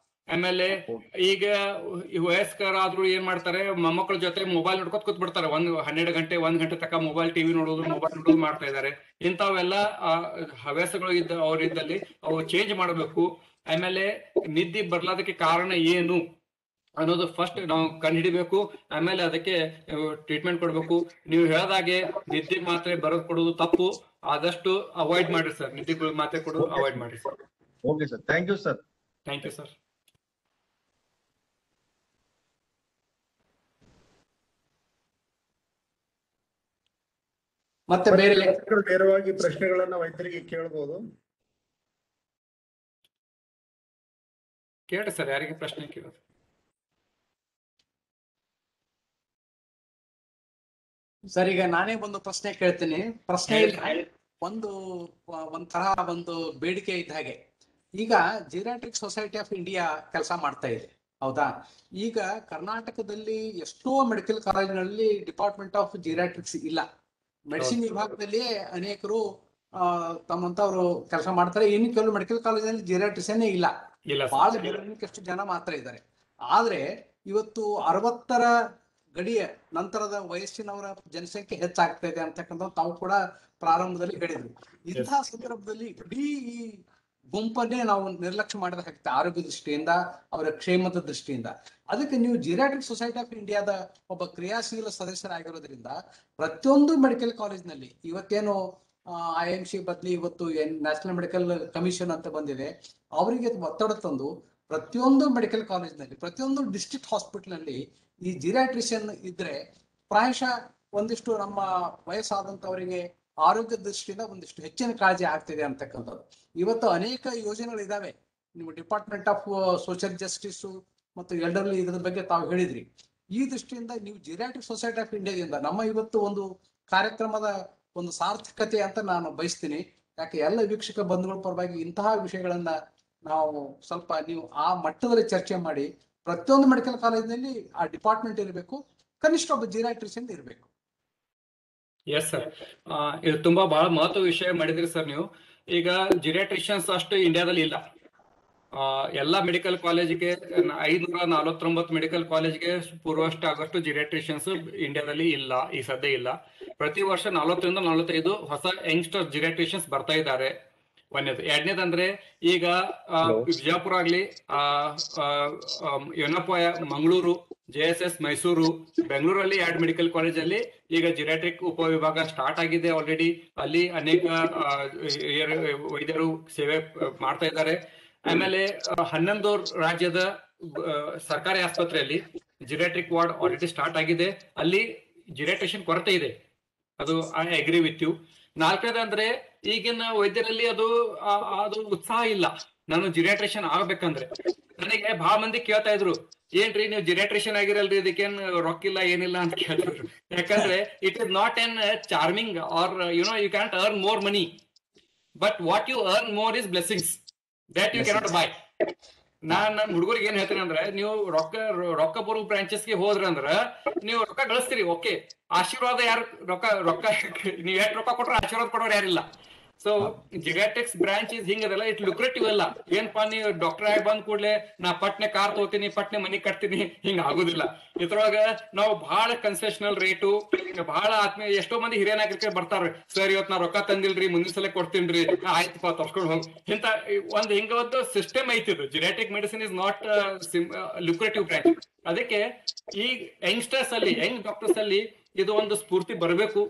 ಆಮೇಲೆ ಈಗ ಈ ವಯಸ್ಕರಾದ್ರೂ ಏನ್ ಮಾಡ್ತಾರೆ, ಮೊಮ್ಮಕ್ಕಳ ಜೊತೆ ಮೊಬೈಲ್ ನೋಡ್ಕೊತ ಕೂತ್ಬಿಡ್ತಾರೆ. 12 ಗಂಟೆ 1 ಗಂಟೆ ತನಕ ಮೊಬೈಲ್ ಟಿವಿ ನೋಡೋದು, ಮೊಬೈಲ್ ನೋಡೋದು ಮಾಡ್ತಾ ಇದ್ದಾರೆ. ಇಂಥವೆಲ್ಲ ಹವ್ಯಾಸಗಳು ಅವರಿದ್ದಲ್ಲಿ ಅವು ಚೇಂಜ್ ಮಾಡಬೇಕು. ಆಮೇಲೆ ನಿದ್ದೆ ಬರ್ಲಾದಕ್ಕೆ ಕಾರಣ ಏನು ಅನ್ನೋದು ಫಸ್ಟ್ ನಾವು ಕಂಡುಹಿಡಿಬೇಕು. ಆಮೇಲೆ ಅದಕ್ಕೆ ಟ್ರೀಟ್ಮೆಂಟ್ ಕೊಡ್ಬೇಕು. ನೀವು ಹೇಳ್ದಾಗೆ ನಿದ್ದೆ ಮಾತ್ರೆ ಬರೋದು ಕೊಡೋದು ತಪ್ಪು. ಆದಷ್ಟು ಅವಾಯ್ಡ್ ಮಾಡ್ರಿ ಸರ್, ನಿದ್ದೆ ಮಾತ್ರೆ ಕೊಡೋದು ಅವಾಯ್ಡ್ ಮಾಡ್ರಿ sir. Okay sir, thank you sir. Thank you sir. ಮತ್ತೆ ಬೇರೆ ನೇರವಾಗಿ ಪ್ರಶ್ನೆಗಳನ್ನ ವೈದ್ಯರಿಗೆ ಕೇಳಬಹುದು. ಕೇಳ್ರಿ ಸರ್, ಯಾರಿಗೆ ಪ್ರಶ್ನೆ ಕೇಳೋದು? ಸರ್, ಈಗ ನಾನೇ ಒಂದು ಪ್ರಶ್ನೆ ಕೇಳ್ತೀನಿ. ಪ್ರಶ್ನೆ ಒಂಥರ ಒಂದು ಬೇಡಿಕೆ ಇದ್ದ ಹಾಗೆ. ಈಗ ಜಿರಾಟ್ರಿಕ್ ಸೊಸೈಟಿ ಆಫ್ ಇಂಡಿಯಾ ಕೆಲಸ ಮಾಡ್ತಾ ಇದೆ, ಹೌದಾ? ಈಗ ಕರ್ನಾಟಕದಲ್ಲಿ ಎಷ್ಟೋ ಮೆಡಿಕಲ್ ಕಾಲೇಜಿನಲ್ಲಿ ಡಿಪಾರ್ಟ್ಮೆಂಟ್ ಆಫ್ ಜಿರಾಟ್ರಿಕ್ಸ್ ಇಲ್ಲ. ಮೆಡಿಸಿನ್ ವಿಭಾಗದಲ್ಲಿ ಅನೇಕರು ತಮ್ಮಂತವ್ರು ಕೆಲಸ ಮಾಡ್ತಾರೆ. ಇನ್ನು ಕೆಲವು ಮೆಡಿಕಲ್ ಕಾಲೇಜಿನಲ್ಲಿ ಜಿರಾಟ್ರಿಕ್ಸೇ ಇಲ್ಲ, ಬಹಳ ಬೆರಳಿಕೆಷ್ಟು ಜನ ಮಾತ್ರ ಇದ್ದಾರೆ. ಆದ್ರೆ ಇವತ್ತು 60ರ ಗಡಿಯ ನಂತರದ ವಯಸ್ಸಿನವರ ಜನಸಂಖ್ಯೆ ಹೆಚ್ಚಾಗ್ತಾ ಇದೆ ಅಂತಕ್ಕಂಥ ತಾವು ಕೂಡ ಪ್ರಾರಂಭದಲ್ಲಿ ಹೇಳಿದ್ರು. ಇಂತಹ ಸಂದರ್ಭದಲ್ಲಿ ಇಡೀ ಈ ಗುಂಪನ್ನೇ ನಾವು ನಿರ್ಲಕ್ಷ್ಯ ಮಾಡಿದಾಗುತ್ತೆ ಆರೋಗ್ಯ ದೃಷ್ಟಿಯಿಂದ, ಅವರ ಕ್ಷೇಮದ ದೃಷ್ಟಿಯಿಂದ. ಅದಕ್ಕೆ ನೀವು ಜಿರಾಟ್ರಿಕ್ ಸೊಸೈಟಿ ಆಫ್ ಇಂಡಿಯಾದ ಒಬ್ಬ ಕ್ರಿಯಾಶೀಲ ಸದಸ್ಯರಾಗಿರೋದ್ರಿಂದ ಪ್ರತಿಯೊಂದು ಮೆಡಿಕಲ್ ಕಾಲೇಜ್ನಲ್ಲಿ ಇವತ್ತೇನು IMC ಬದಲಿ ಇವತ್ತು ನ್ಯಾಷನಲ್ ಮೆಡಿಕಲ್ ಕಮಿಷನ್ ಅಂತ ಬಂದಿದೆ, ಅವರಿಗೆ ಒತ್ತಡ ತಂದು ಪ್ರತಿಯೊಂದು ಮೆಡಿಕಲ್ ಕಾಲೇಜ್ನಲ್ಲಿ, ಪ್ರತಿಯೊಂದು ಡಿಸ್ಟ್ರಿಕ್ಟ್ ಹಾಸ್ಪಿಟಲ್ ನಲ್ಲಿ ಈ ಜಿರಾಟ್ರಿಷಿಯನ್ ಇದ್ರೆ ಪ್ರಾಯಶಃ ಒಂದಿಷ್ಟು ನಮ್ಮ ವಯಸ್ಸಾದಂತವರಿಗೆ ಆರೋಗ್ಯ ದೃಷ್ಟಿಯಿಂದ ಒಂದಿಷ್ಟು ಹೆಚ್ಚಿನ ಕಾಳಜಿ ಆಗ್ತಿದೆ ಅಂತಕ್ಕಂಥದ್ದು. ಇವತ್ತು ಅನೇಕ ಯೋಜನೆಗಳಿದಾವೆ. ನಿಮ್ಮ ಡಿಪಾರ್ಟ್ಮೆಂಟ್ ಆಫ್ ಸೋಷಿಯಲ್ ಜಸ್ಟಿಸ್ ಮತ್ತು ಎಲ್ಡರ್ಲಿ ಇದ್ರ ಬಗ್ಗೆ ತಾವು ಹೇಳಿದ್ರಿ. ಈ ದೃಷ್ಟಿಯಿಂದ ನೀವು ಜಿರಾಟ್ರಿಕ್ ಸೊಸೈಟಿ ಆಫ್ ಇಂಡಿಯಾದಿಂದ ನಮ್ಮ ಇವತ್ತು ಒಂದು ಕಾರ್ಯಕ್ರಮದ ಒಂದು ಸಾರ್ಥಕತೆ ಅಂತ ನಾನು ಬಯಸ್ತೀನಿ. ಯಾಕೆ ಎಲ್ಲ ವೀಕ್ಷಕ ಬಂಧುಗಳ ಪರವಾಗಿ ಇಂತಹ ವಿಷಯಗಳನ್ನ ನಾವು ಸ್ವಲ್ಪ ನೀವು ಆ ಮಟ್ಟದಲ್ಲಿ ಚರ್ಚೆ ಮಾಡಿ, ಪ್ರತಿಯೊಂದು ಮೆಡಿಕಲ್ ಕಾಲೇಜಿನಲ್ಲಿ ಆ ಡಿಪಾರ್ಟ್ಮೆಂಟ್ ಇರಬೇಕು, ಕನಿಷ್ಠ ಒಬ್ಬ ಜಿರಾಟ್ರಿಷಿಯನ್ ಇರಬೇಕು. ಎಸ್ ಸರ್, ಇದು ತುಂಬಾ ಬಹಳ ಮಹತ್ವ ವಿಷಯ ಮಾಡಿದ್ರಿ ಸರ್ ನೀವು. ಈಗ ಜಿರಾಟ್ರಿಷಿಯನ್ಸ್ ಅಷ್ಟು ಇಂಡಿಯಾದಲ್ಲಿ ಇಲ್ಲ. ಎಲ್ಲಾ ಮೆಡಿಕಲ್ ಕಾಲೇಜಿಗೆ 549 ಮೆಡಿಕಲ್ ಕಾಲೇಜ್ಗೆ ಪೂರ್ವಷ್ಟು ಆಗೋಷ್ಟು ಜಿರಾಟ್ರಿಷಿಯನ್ಸ್ ಇಂಡಿಯಾದಲ್ಲಿ ಇಲ್ಲ, ಈ ಸದ್ಯ ಇಲ್ಲ. ಪ್ರತಿ ವರ್ಷ 40ರಿಂದ 45 ಹೊಸ ಯಂಗ್ಸ್ಟರ್ ಜಿರಾಟ್ರಿಷಿಯನ್ಸ್ ಬರ್ತಾ ಇದ್ದಾರೆ. ಒಂದೇದು. ಎರಡನೇದಂದ್ರೆ ಈಗ ವಿಜಯಪುರ ಆಗ್ಲಿ, ಯನಪಾಯ ಮಂಗಳೂರು, JSS ಮೈಸೂರು, ಬೆಂಗಳೂರಲ್ಲಿ 2 ಮೆಡಿಕಲ್ ಕಾಲೇಜಲ್ಲಿ ಈಗ ಜಿರಾಟ್ರಿಕ್ ಉಪವಿಭಾಗ ಸ್ಟಾರ್ಟ್ ಆಗಿದೆ ಆಲ್ರೆಡಿ. ಅಲ್ಲಿ ಅನೇಕ ವೈದ್ಯರು ಸೇವೆ ಮಾಡ್ತಾ ಇದ್ದಾರೆ. ಆಮೇಲೆ 11 ರಾಜ್ಯದ ಸರ್ಕಾರಿ ಆಸ್ಪತ್ರೆಯಲ್ಲಿ ಜಿರಾಟ್ರಿಕ್ ವಾರ್ಡ್ ಆಲ್ರೆಡಿ ಸ್ಟಾರ್ಟ್ ಆಗಿದೆ. ಅಲ್ಲಿ ಜಿರಾಟ್ರಿಷಿಯನ್ ಕೊರತೆ ಇದೆ, ಅದು ಐ ಅಗ್ರಿ ವಿತ್ ಯು. 4ನೇದಂದ್ರೆ ಈಗಿನ ವೈದ್ಯರಲ್ಲಿ ಅದು ಉತ್ಸಾಹ ಇಲ್ಲ ನಾನು ಜಿರಾಟ್ರಿಷಿಯನ್ ಆಗ್ಬೇಕಂದ್ರೆ. ನನಗೆ ಬಹಳ ಮಂದಿ ಕೇಳ್ತಾ ಇದ್ರು, ಏನ್ರಿ ನೀವು ಜಿರಾಟ್ರಿಷಿಯನ್ ಆಗಿರಲ್ರಿ, ಇದಕ್ಕೇನ್ ರೊಕ್ಕ ಇಲ್ಲ ಏನಿಲ್ಲ ಅಂತ ಕೇಳಿದ್ರು. ಯಾಕಂದ್ರೆ it is not an charming or you can't earn more money, but what you earn more is blessings that you cannot buy. ನಾನ್ ನನ್ನ ಹುಡುಗರಿಗೆ ಏನ್ ಹೇಳ್ತೀನಿ ಅಂದ್ರೆ, ನೀವು ರೊಕ್ಕ ಬರೋ ಬ್ರಾಂಚಸ್ಗೆ ಹೋದ್ರಂದ್ರ ನೀವು ರೊಕ್ಕ ಗಳಿಸ್ತೀರಿ, ಓಕೆ. ಆಶೀರ್ವಾದ ಯಾರು ರೊಕ್ಕ ನೀವ್ ಎಷ್ಟು ರೊಕ್ಕ ಕೊಟ್ರೆ ಆಶೀರ್ವಾದ ಕೊಡೋರು ಯಾರಿಲ್ಲ. So ಜಿರಾಟ್ರಿಕ್ಸ್ branch is ಹಿಂಗದಲ್ಲ, it lucrative ಅಲ್ಲ. ಏನ್ಪಾ ನೀವು ಡಾಕ್ಟರ್ ಆಗಿ ಬಂದ್ ಕೂಡ್ಲೆ ನಾ ಪಟ್ನೆ ಕಾರ್ ತಗೋತೀನಿ, ಪಟ್ನೆ ಮನಿ ಕಟ್ತೀನಿ, ಹಿಂಗ ಆಗುದಿಲ್ಲ. ಇದ್ರೊಳಗ ನಾವು ಬಹಳ ಕನ್ಸೆಷನಲ್ ರೇಟು, ಬಹಳ ಆತ್ಮೀಯ ಎಷ್ಟೋ ಮಂದಿ ಹಿರಿಯ ನಾಗರಿಕರು ಬರ್ತಾರ, ಸರ್ ಇವತ್ ನಾ ರೊಕ್ಕ ತಂದಿಲ್ರಿ, ಮುಂದಿನ ಸಲ ಕೊಡ್ತೀನ್ರಿ, ಆಯ್ತಪ್ಪ ತರ್ಸ್ಕೊಂಡ್ ಹೋಗಿ. ಇಂತ ಹಿಂಗ ಒಂದು ಸಿಸ್ಟಮ್ ಐತಿದು. Geriatric medicine is not lucrative branch. ಅದಕ್ಕೆ ಈ ಯಂಗ್ಸ್ಟರ್ಸ್ ಅಲ್ಲಿ, ಯಂಗ್ ಡಾಕ್ಟರ್ಸ್ ಅಲ್ಲಿ ಇದು ಒಂದು ಸ್ಫೂರ್ತಿ ಬರಬೇಕು.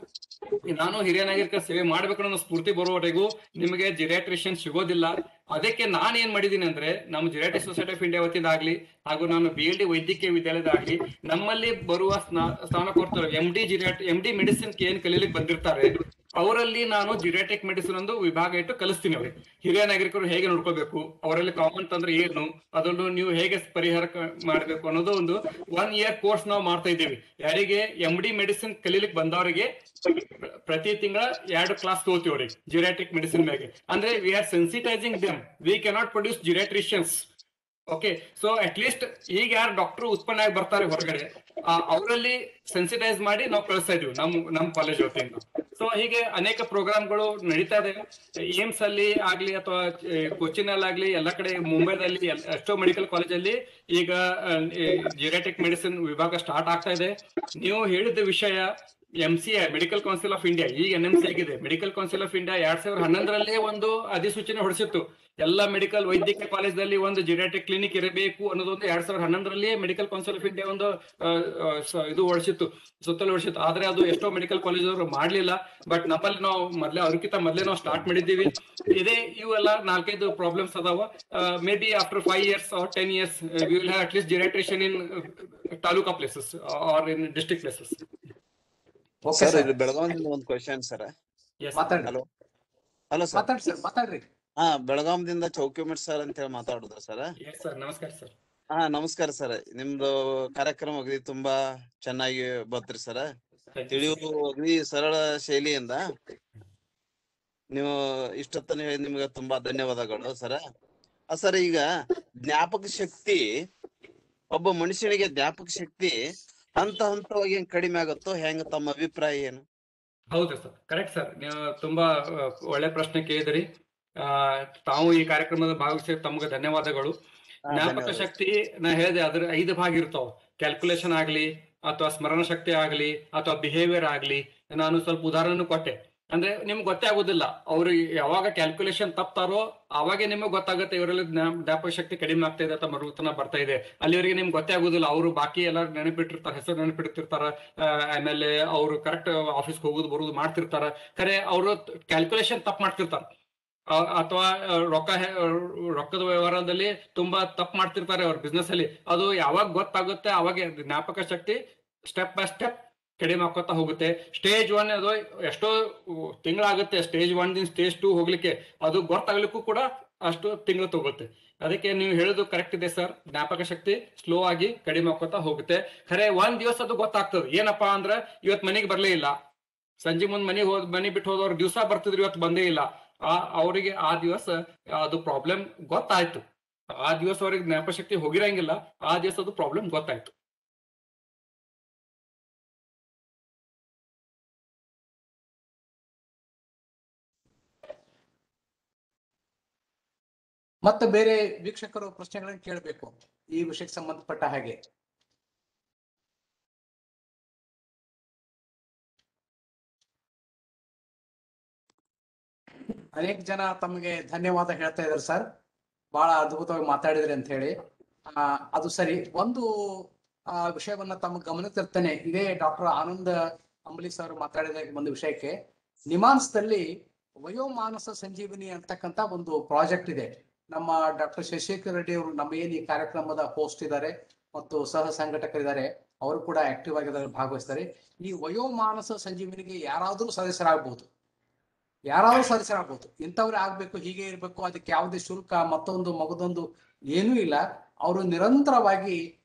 ನಾನು ಹಿರಿಯ ನಾಗರಿಕರ ಸೇವೆ ಮಾಡ್ಬೇಕು ಅನ್ನೋ ಸ್ಫೂರ್ತಿ ಬರುವವರೆಗೂ ನಿಮಗೆ ಜಿರಾಟ್ರಿಷಿಯನ್ ಸಿಗೋದಿಲ್ಲ. ಅದಕ್ಕೆ ನಾನು ಏನ್ ಮಾಡಿದೀನಿ ಅಂದ್ರೆ, ನಮ್ಮ ಜಿರಾಟ್ರಿಕ್ ಸೊಸೈಟಿ ಆಫ್ ಇಂಡಿಯಾ ವತಿಯಿಂದ ಆಗ್ಲಿ, ಹಾಗೂ ನಾನು BLD ವೈದ್ಯಕೀಯ ವಿದ್ಯಾಲಯದಾಗ್ಲಿ, ನಮ್ಮಲ್ಲಿ ಬರುವ ಸ್ನಾತಕೋತ್ತರ MD ಮೆಡಿಸಿನ್ ಏನ್ ಕಲೀಲಿಕ್ಕೆ ಬಂದಿರ್ತಾರೆ ಅವರಲ್ಲಿ ನಾನು ಜಿರಾಟ್ರಿಕ್ ಮೆಡಿಸಿನ್ ಒಂದು ವಿಭಾಗ ಇಟ್ಟು ಕಲಿಸ್ತೀನಿ ಅವ್ರಿಗೆ. ಹಿರಿಯ ನಾಗರಿಕರು ಹೇಗೆ ನೋಡ್ಕೋಬೇಕು, ಅವರಲ್ಲಿ ಕಾಮನ್ ತಂದ್ರೆ ಏನು, ಅದನ್ನು ನೀವು ಹೇಗೆ ಪರಿಹಾರ ಮಾಡ್ಬೇಕು ಅನ್ನೋದು ಒಂದು 1 year ಕೋರ್ಸ್ ನಾವು ಮಾಡ್ತಾ ಇದ್ದೀವಿ. ಯಾರಿಗೆ MD ಮೆಡಿಸಿನ್ ಕಲೀಲಿಕ್ಕೆ ಬಂದವರಿಗೆ ಪ್ರತಿ ತಿಂಗಳ 2 ಕ್ಲಾಸ್ ತಗೋತೀವಿ ಅವ್ರಿಗೆ ಜಿರಾಟ್ರಿಕ್ ಮೆಡಿಸಿನ್ ಮೇಲೆ. ಅಂದ್ರೆ we are sensitising them, we cannot produce geriatricians. Okay, so at least ಈಗ ಯಾರು ಡಾಕ್ಟರ್ ಉತ್ಪನ್ನ ಆಗಿ ಬರ್ತಾರೆ ಹೊರಗಡೆ, ಅವರಲ್ಲಿ ಸೆನ್ಸಿಟೈಸ್ ಮಾಡಿ ನಾವು ಕಳಿಸ್ತಾ ಇದೀವಿ ನಮ್ಮ ಕಾಲೇಜ್ ವತಿಯಿಂದ. ಸೊ ಸೊ ಹೀಗೆ ಅನೇಕ ಪ್ರೋಗ್ರಾಮ್ಗಳು ನಡೀತಾ ಇದೆ. ಏಮ್ಸ್ ಅಲ್ಲಿ ಆಗ್ಲಿ ಅಥವಾ ಕೊಚ್ಚಿನ್ ಅಲ್ಲಿ ಆಗ್ಲಿ ಎಲ್ಲ ಕಡೆ, ಮುಂಬೈದಲ್ಲಿ ಎಷ್ಟೋ ಮೆಡಿಕಲ್ ಕಾಲೇಜಲ್ಲಿ ಈಗ ಜಿರಾಟಿಕ್ ಮೆಡಿಸಿನ್ ವಿಭಾಗ ಸ್ಟಾರ್ಟ್ ಆಗ್ತಾ ಇದೆ. ನೀವು ಹೇಳಿದ ವಿಷಯ MCI medical council of India, ಈಗ NMC ಆಗಿದೆ. ಮೆಡಿಕಲ್ ಕೌನ್ಸಿಲ್ ಆಫ್ ಇಂಡಿಯಾ 2011ರಲ್ಲೇ ಒಂದು ಅಧಿಸೂಚನೆ ಹೊರಡಿಸಿತ್ತು, ಎಲ್ಲ ಮೆಡಿಕಲ್ ವೈದ್ಯಕೀಯ ಕಾಲೇಜಲ್ಲಿ ಒಂದು ಜಿರಾಟಿಕ್ ಕ್ಲಿನಿಕ್ ಇರಬೇಕು ಅನ್ನೋದೊಂದು 2011ರಲ್ಲೇ ಮೆಡಿಕಲ್ ಕೌನ್ಸಿಲ್ ಆಫ್ ಇಂಡಿಯಾ ಒಂದು ಇದು ಹೊರಡಿಸಿತ್ತು, ಸುತ್ತಲೂ ಹೊರಡಿಸಿತ್ತು. ಆದ್ರೆ ಅದು ಎಷ್ಟೋ ಮೆಡಿಕಲ್ ಕಾಲೇಜ್ ಅವರು ಮಾಡ್ಲಿಲ್ಲ. ಬಟ್ ನಮ್ಮಲ್ಲಿ ನಾವು ಅವ್ರಕ್ಕಿಂತ ಮೊದಲೇ ನಾವು ಸ್ಟಾರ್ಟ್ ಮಾಡಿದ್ದೀವಿ. ಇವೆಲ್ಲ 4-5 ಪ್ರಾಬ್ಲಮ್ಸ್ ಅದಾವ. May be after 5 years or 10 years we will have at least geriatrician in taluka places or in district places. Okay sir sir, ಇದು ಬೆಳಗಾವಿಯಿಂದ ಒಂದು ಕ್ವಶನ್ ಸರ್. Yes. ಮಾತಾಡ್ರಿ ಹಲೋ ಸರ್. ಮಾತಾಡ್ರಿ ಸರ್, ಮಾತಾಡ್ರಿ. ಹಾ, ಬೆಳಗಾವಿದಿಂದ ಚೌಕಿಮಿಟ್ ಸರ್ ಅಂತ ಹೇಳಿ ಮಾತಾಡುದ ಸರ್. Yes sir, ನಮಸ್ಕಾರ sir. ಹಾ, ನಮಸ್ಕಾರ ಸರ್. ನಿಮ್ದು ಕಾರ್ಯಕ್ರಮ ಅಗದಿ ತುಂಬಾ ಚೆನ್ನಾಗಿ ಬಂತ್ರಿ ಸರ್. ತಿಳಿಯುವುದು ಅಗದಿ ಸರಳ ಶೈಲಿಯಿಂದ ನೀವು ಇಷ್ಟೊತ್ತನ ಹೇಳಿ ನಿಮ್ಗೆ ತುಂಬಾ ಧನ್ಯವಾದಗಳು ಸರ್. ಸರ್, ಈಗ ಜ್ಞಾಪಕ ಶಕ್ತಿ, ಒಬ್ಬ ಮನುಷ್ಯನಿಗೆ ಜ್ಞಾಪಕ ಶಕ್ತಿ ಹಂತವಾಗಿ ಹೆಂಗ್ ಕಡಿಮೆ ಆಗುತ್ತೋ ಹೆಂಗ, ತಮ್ಮ ಅಭಿಪ್ರಾಯ ಏನು? ಹೌದು ಸರ್, ಕರೆಕ್ಟ್ ಸರ್. ನೀವು ತುಂಬಾ ಒಳ್ಳೆ ಪ್ರಶ್ನೆ ಕೇಳಿದ್ರಿ. ತಾವು ಈ ಕಾರ್ಯಕ್ರಮದ ಭಾಗವಹಿಸಿ ತಮ್ಗೆ ಧನ್ಯವಾದಗಳು. ಜ್ಞಾಪಕ ಶಕ್ತಿ ನಾ ಹೇಳಿದೆ, ಅದ್ರ 5 ಭಾಗ ಇರ್ತಾವ. ಕ್ಯಾಲ್ಕುಲೇಷನ್ ಆಗ್ಲಿ, ಅಥವಾ ಸ್ಮರಣ ಶಕ್ತಿ ಆಗ್ಲಿ, ಅಥವಾ ಬಿಹೇವಿಯರ್ ಆಗ್ಲಿ. ನಾನು ಸ್ವಲ್ಪ ಉದಾಹರಣೆ ಕೊಟ್ಟೆ. ಅಂದ್ರೆ ನಿಮ್ಗೆ ಗೊತ್ತೇ ಆಗುದಿಲ್ಲ, ಅವ್ರು ಯಾವಾಗ ಕ್ಯಾಲ್ಕುಲೇಷನ್ ತಪ್ತಾರೋ ಅವಾಗೆ ನಿಮ್ಗೆ ಗೊತ್ತಾಗುತ್ತೆ ಇವರಲ್ಲಿ ಜ್ಞಾಪಕ ಶಕ್ತಿ ಕಡಿಮೆ ಆಗ್ತಾ ಇದೆ ಅಥವಾ ಮರುತನ ಬರ್ತಾ ಇದೆ. ಅಲ್ಲಿವರೆಗೆ ನಿಮ್ಗೆ ಗೊತ್ತೇ ಆಗುದಿಲ್ಲ. ಅವರು ಬಾಕಿ ಎಲ್ಲ ನೆನಪಿಟ್ಟಿರ್ತಾರೆ, ಹೆಸರು ನೆನಪಿಟ್ಟಿರ್ತಾರ, ಆಮೇಲೆ ಅವರು ಕರೆಕ್ಟ್ ಆಫೀಸ್ಗೆ ಹೋಗುದು ಬರುದು ಮಾಡ್ತಿರ್ತಾರ. ಖರೆ ಅವರು ಕ್ಯಾಲ್ಕುಲೇಷನ್ ತಪ್ಪು ಮಾಡ್ತಿರ್ತಾರ, ಅಥವಾ ರೊಕ್ಕದ ವ್ಯವಹಾರದಲ್ಲಿ ತುಂಬಾ ತಪ್ಪು ಮಾಡ್ತಿರ್ತಾರೆ ಅವ್ರ ಬಿಸ್ನೆಸ್ ಅಲ್ಲಿ. ಅದು ಯಾವಾಗ ಗೊತ್ತಾಗುತ್ತೆ ಅವಾಗ ಜ್ಞಾಪಕ ಶಕ್ತಿ ಸ್ಟೆಪ್ ಬೈ ಸ್ಟೆಪ್ ಕಡಿಮೆ ಹಾಕೋತಾ ಹೋಗುತ್ತೆ. ಸ್ಟೇಜ್ 1 ಅದು ಎಷ್ಟೋ ತಿಂಗಳಾಗುತ್ತೆ, ಸ್ಟೇಜ್ 1 ಸ್ಟೇಜ್ 2 ಹೋಗ್ಲಿಕ್ಕೆ. ಅದು ಗೊತ್ತಾಗ್ಲಿಕ್ಕೂ ಕೂಡ ಅಷ್ಟು ತಿಂಗಳು ತಗೋಗುತ್ತೆ. ಅದಕ್ಕೆ ನೀವು ಹೇಳೋದು ಕರೆಕ್ಟ್ ಇದೆ ಸರ್. ಜ್ಞಾಪಕ ಶಕ್ತಿ ಸ್ಲೋ ಆಗಿ ಕಡಿಮೆ ಹಾಕೋತಾ ಹೋಗುತ್ತೆ. ಖರೆ 1 ದಿವಸ ಅದು ಗೊತ್ತಾಗ್ತದೆ. ಏನಪ್ಪಾ ಅಂದ್ರೆ, ಇವತ್ ಮನೆಗೆ ಬರ್ಲೇ ಇಲ್ಲ, ಸಂಜೆ ಮುಂದ್ ಮನೆ ಬಿಟ್ಟು ಹೋದವ್ರು ದಿವಸ ಬರ್ತಿದ್ರು, ಇವತ್ತು ಬಂದೇ ಇಲ್ಲ. ಅವರಿಗೆ ಆ ದಿವಸ ಅದು ಪ್ರಾಬ್ಲಮ್ ಗೊತ್ತಾಯ್ತು. ಆ ದಿವಸ ಅವ್ರಿಗೆ ಜ್ಞಾಪಕ ಶಕ್ತಿ ಹೋಗಿರಂಗಿಲ್ಲ, ಆ ದಿವಸ ಅದು ಪ್ರಾಬ್ಲಮ್ ಗೊತ್ತಾಯ್ತು. ಮತ್ತೆ ಬೇರೆ ವೀಕ್ಷಕರು ಪ್ರಶ್ನೆಗಳನ್ನು ಕೇಳಬೇಕು ಈ ವಿಷಯಕ್ಕೆ ಸಂಬಂಧಪಟ್ಟ ಹಾಗೆ. ಅನೇಕ ಜನ ತಮಗೆ ಧನ್ಯವಾದ ಹೇಳ್ತಾ ಇದ್ದಾರೆ ಸರ್, ಬಹಳ ಅದ್ಭುತವಾಗಿ ಮಾತಾಡಿದ್ರಿ ಅಂತ ಹೇಳಿ. ಅದು ಸರಿ. ಒಂದು ವಿಷಯವನ್ನ ತಮ್ಮ ಗಮನಕ್ಕೆ ತರ್ತೇನೆ. ಇದೇ ಡಾಕ್ಟರ್ ಆನಂದ್ ಅಂಬಲಿ ಸರ್ ಮಾತಾಡಿದ ಒಂದು ವಿಷಯಕ್ಕೆ, ನಿಮಾನ್ಸ್ದಲ್ಲಿ ವಯೋಮಾನಸ ಸಂಜೀವಿನಿ ಅಂತಕ್ಕಂತ ಒಂದು ಪ್ರಾಜೆಕ್ಟ್ ಇದೆ. ನಮ್ಮ ಡಾಕ್ಟರ್ ಶಶಿಕರ್ ರೆಡ್ಡಿ ಅವರು, ನಮ್ಮ ಏನ್ ಈ ಕಾರ್ಯಕ್ರಮದ ಹೋಸ್ಟ್ ಇದ್ದಾರೆ ಮತ್ತು ಸಹ ಸಂಘಟಕರಿದ್ದಾರೆ, ಅವರು ಕೂಡ ಆಕ್ಟಿವ್ ಆಗಿ ಭಾಗವಹಿಸ್ತಾರೆ. ಈ ವಯೋಮಾನಸ ಸಂಜೀವಿನಿಗೆ ಯಾರಾದ್ರೂ ಸದಸ್ಯರಾಗಬಹುದು, ಇಂಥವ್ರೆ ಆಗ್ಬೇಕು, ಹೀಗೆ ಇರ್ಬೇಕು, ಅದಕ್ಕೆ ಯಾವುದೇ ಶುಲ್ಕ ಮತ್ತೊಂದು ಮಗದೊಂದು ಏನೂ ಇಲ್ಲ. ಅವರು ನಿರಂತರವಾಗಿ